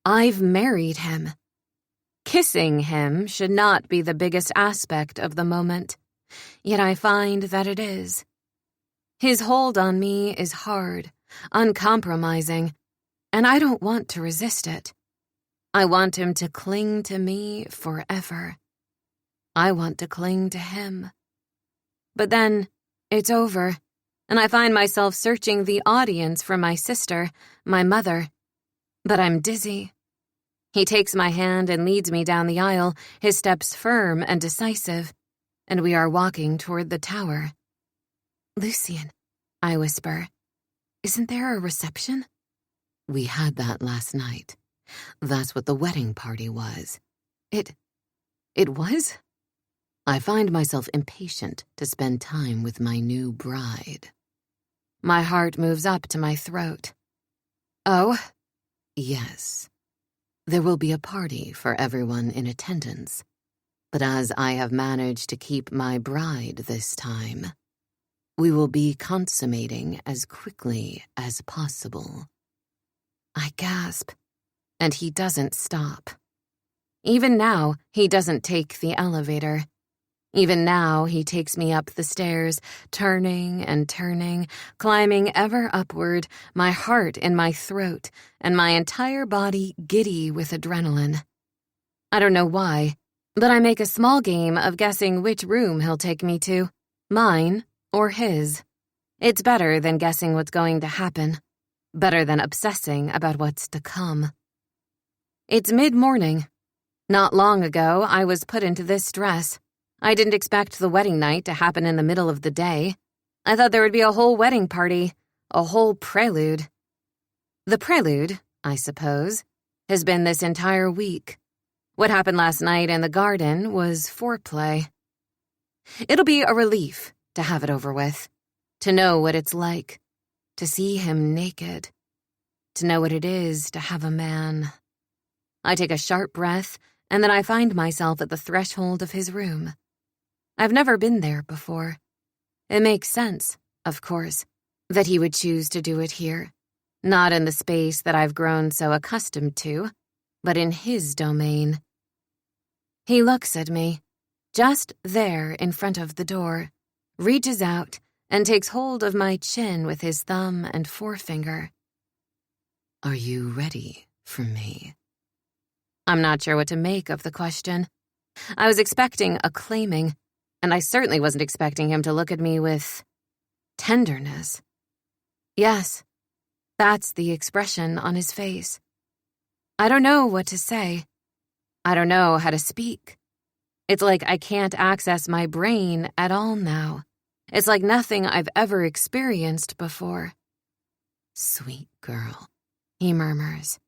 I've married him. Kissing him should not be the biggest aspect of the moment, yet I find that it is. His hold on me is hard, uncompromising, and I don't want to resist it. I want him to cling to me forever. I want to cling to him. But then, it's over, and I find myself searching the audience for my sister, my mother. But I'm dizzy. He takes my hand and leads me down the aisle, his steps firm and decisive, and we are walking toward the tower. "Lucien," I whisper, "isn't there a reception?" We had that last night. That's what the wedding party was. It was? I find myself impatient to spend time with my new bride. My heart moves up to my throat. Oh? Yes. There will be a party for everyone in attendance, but as I have managed to keep my bride this time, we will be consummating as quickly as possible. I gasp, and he doesn't stop. Even now, he doesn't take the elevator. Even now, he takes me up the stairs, turning and turning, climbing ever upward, my heart in my throat, and my entire body giddy with adrenaline. I don't know why, but I make a small game of guessing which room he'll take me to, mine or his. It's better than guessing what's going to happen, better than obsessing about what's to come. It's mid-morning. Not long ago, I was put into this dress. I didn't expect the wedding night to happen in the middle of the day. I thought there would be a whole wedding party, a whole prelude. The prelude, I suppose, has been this entire week. What happened last night in the garden was foreplay. It'll be a relief to have it over with, to know what it's like, to see him naked, to know what it is to have a man. I take a sharp breath, and then I find myself at the threshold of his room. I've never been there before. It makes sense, of course, that he would choose to do it here, not in the space that I've grown so accustomed to, but in his domain. He looks at me, just there in front of the door, reaches out, and takes hold of my chin with his thumb and forefinger. Are you ready for me? I'm not sure what to make of the question. I was expecting a claiming, and I certainly wasn't expecting him to look at me with tenderness. Yes, that's the expression on his face. I don't know what to say. I don't know how to speak. It's like I can't access my brain at all now. It's like nothing I've ever experienced before. Sweet girl, he murmurs.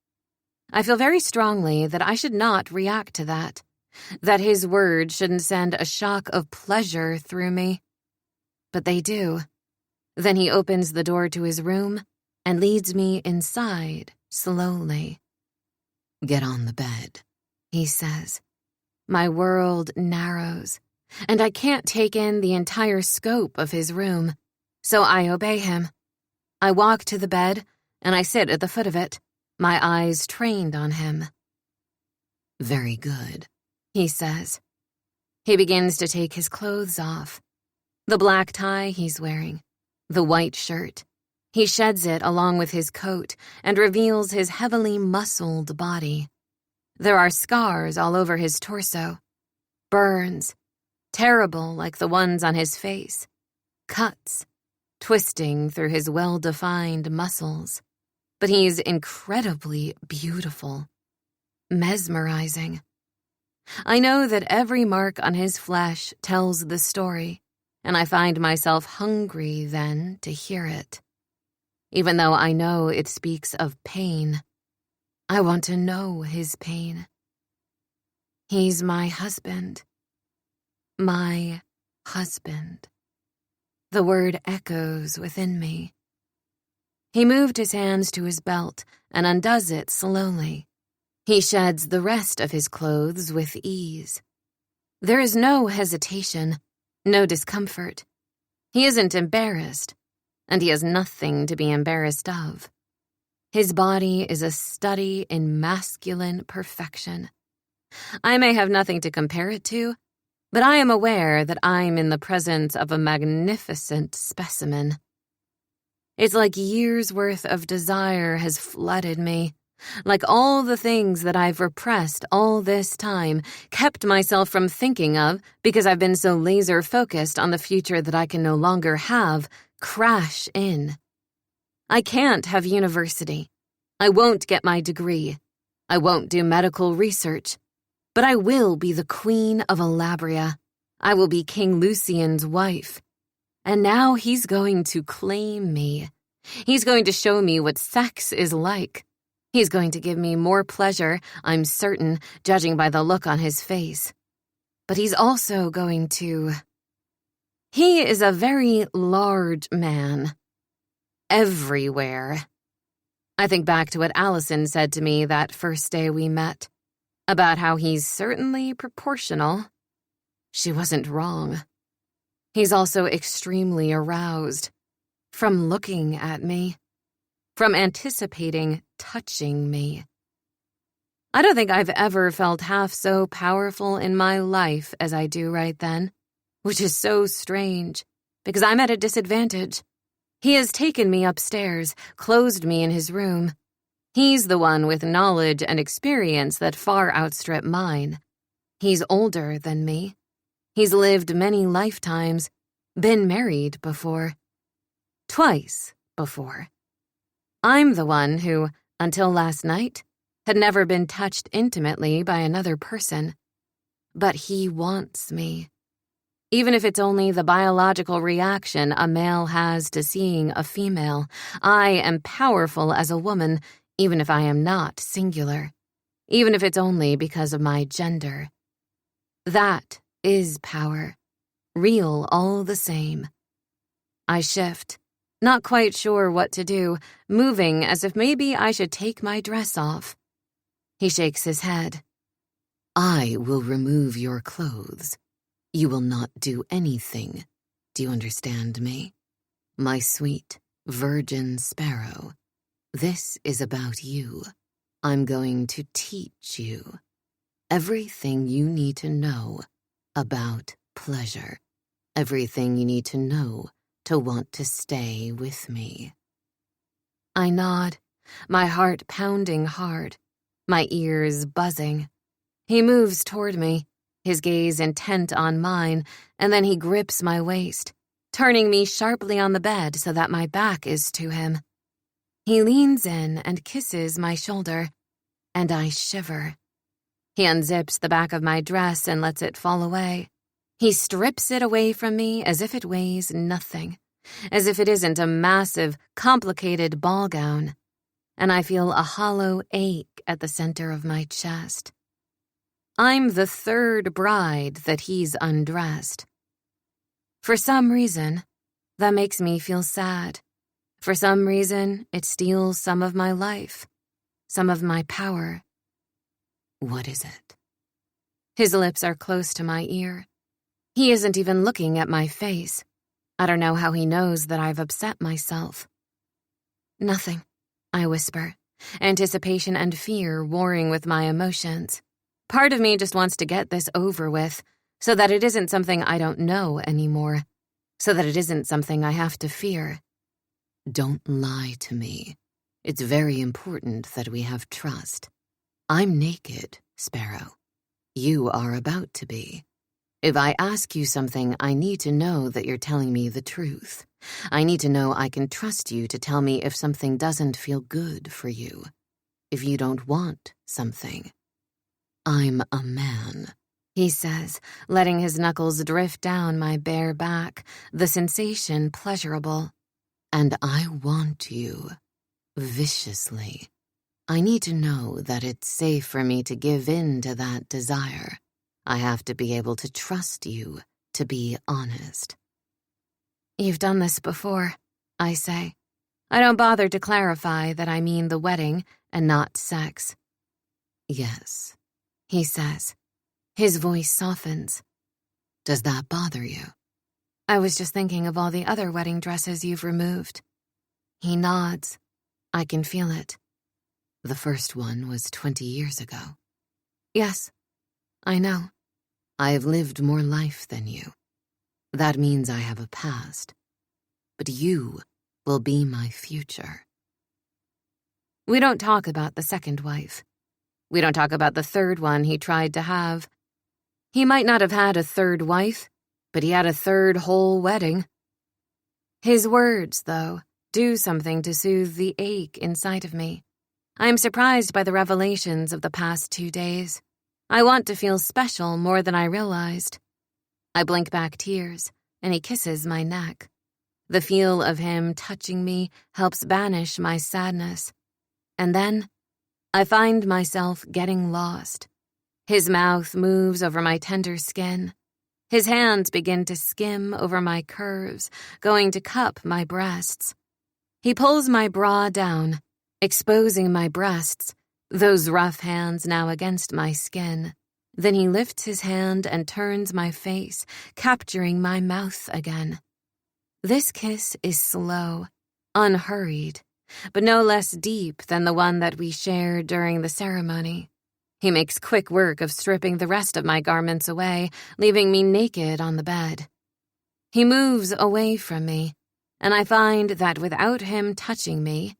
I feel very strongly that I should not react to that his words shouldn't send a shock of pleasure through me. But they do. Then he opens the door to his room and leads me inside slowly. Get on the bed, he says. My world narrows, and I can't take in the entire scope of his room, so I obey him. I walk to the bed, and I sit at the foot of it, my eyes trained on him. Very good, he says. He begins to take his clothes off. The black tie he's wearing, the white shirt. He sheds it along with his coat and reveals his heavily muscled body. There are scars all over his torso. Burns, terrible like the ones on his face. Cuts, twisting through his well-defined muscles. But he's incredibly beautiful. Mesmerizing. I know that every mark on his flesh tells the story, and I find myself hungry then to hear it. Even though I know it speaks of pain, I want to know his pain. He's my husband. My husband. The word echoes within me. He moved his hands to his belt and undoes it slowly. He sheds the rest of his clothes with ease. There is no hesitation, no discomfort. He isn't embarrassed, and he has nothing to be embarrassed of. His body is a study in masculine perfection. I may have nothing to compare it to, but I am aware that I'm in the presence of a magnificent specimen. It's like years' worth of desire has flooded me, like all the things that I've repressed all this time, kept myself from thinking of because I've been so laser-focused on the future that I can no longer have, crash in. I can't have university. I won't get my degree. I won't do medical research. But I will be the Queen of Alabria. I will be King Lucian's wife. And now he's going to claim me. He's going to show me what sex is like. He's going to give me more pleasure, I'm certain, judging by the look on his face. But he's also going to... He is a very large man. Everywhere. I think back to what Allison said to me that first day we met, about how he's certainly proportional. She wasn't wrong. He's also extremely aroused. From looking at me. From anticipating touching me. I don't think I've ever felt half so powerful in my life as I do right then. which is so strange, because I'm at a disadvantage. He has taken me upstairs, closed me in his room. He's the one with knowledge and experience that far outstrip mine. He's older than me. He's lived many lifetimes, been married before. Twice before. I'm the one who, until last night, had never been touched intimately by another person. But he wants me. Even if it's only the biological reaction a male has to seeing a female, I am powerful as a woman, even if I am not singular. Even if it's only because of my gender. That is power. Real all the same. I shift, not quite sure what to do, moving as if maybe I should take my dress off. He shakes his head. I will remove your clothes. You will not do anything. Do you understand me? My sweet, virgin sparrow. This is about you. I'm going to teach you everything you need to know about pleasure. Everything you need to know to want to stay with me. I nod, my heart pounding hard, my ears buzzing. He moves toward me, his gaze intent on mine, and then he grips my waist, turning me sharply on the bed so that my back is to him. He leans in and kisses my shoulder, and I shiver. He unzips the back of my dress and lets it fall away. He strips it away from me as if it weighs nothing, as if it isn't a massive, complicated ball gown, and I feel a hollow ache at the center of my chest. I'm the third bride that he's undressed. For some reason, that makes me feel sad. For some reason, it steals some of my life, some of my power. What is it? His lips are close to my ear. He isn't even looking at my face. I don't know how he knows that I've upset myself. Nothing, I whisper, anticipation and fear warring with my emotions. Part of me just wants to get this over with, so that it isn't something I don't know anymore, so that it isn't something I have to fear. Don't lie to me. It's very important that we have trust. I'm naked, Sparrow. You are about to be. If I ask you something, I need to know that you're telling me the truth. I need to know I can trust you to tell me if something doesn't feel good for you. If you don't want something. I'm a man, he says, letting his knuckles drift down my bare back, the sensation pleasurable. And I want you. Viciously. I need to know that it's safe for me to give in to that desire. I have to be able to trust you, to be honest. You've done this before, I say. I don't bother to clarify that I mean the wedding and not sex. Yes, he says. His voice softens. Does that bother you? I was just thinking of all the other wedding dresses you've removed. He nods. I can feel it. The first one was 20 years ago. Yes, I know. I have lived more life than you. That means I have a past. But you will be my future. We don't talk about the second wife. We don't talk about the third one he tried to have. He might not have had a third wife, but he had a third whole wedding. His words, though, do something to soothe the ache inside of me. I am surprised by the revelations of the past 2 days. I want to feel special more than I realized. I blink back tears, and he kisses my neck. The feel of him touching me helps banish my sadness. And then, I find myself getting lost. His mouth moves over my tender skin. His hands begin to skim over my curves, going to cup my breasts. He pulls my bra down, exposing my breasts, those rough hands now against my skin. Then he lifts his hand and turns my face, capturing my mouth again. This kiss is slow, unhurried, but no less deep than the one that we shared during the ceremony. He makes quick work of stripping the rest of my garments away, leaving me naked on the bed. He moves away from me, and I find that without him touching me,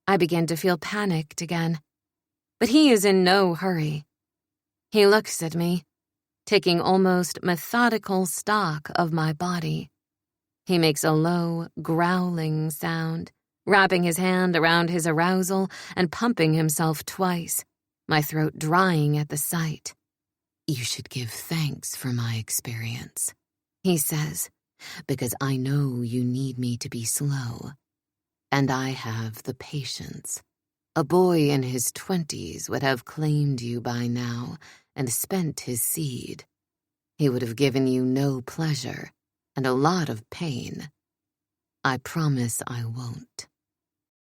I begin to feel panicked again. But he is in no hurry. He looks at me, taking almost methodical stock of my body. He makes a low, growling sound, wrapping his hand around his arousal and pumping himself twice, my throat drying at the sight. "You should give thanks for my experience," he says, "because I know you need me to be slow. And I have the patience. A boy in his 20s would have claimed you by now and spent his seed. He would have given you no pleasure and a lot of pain. I promise I won't."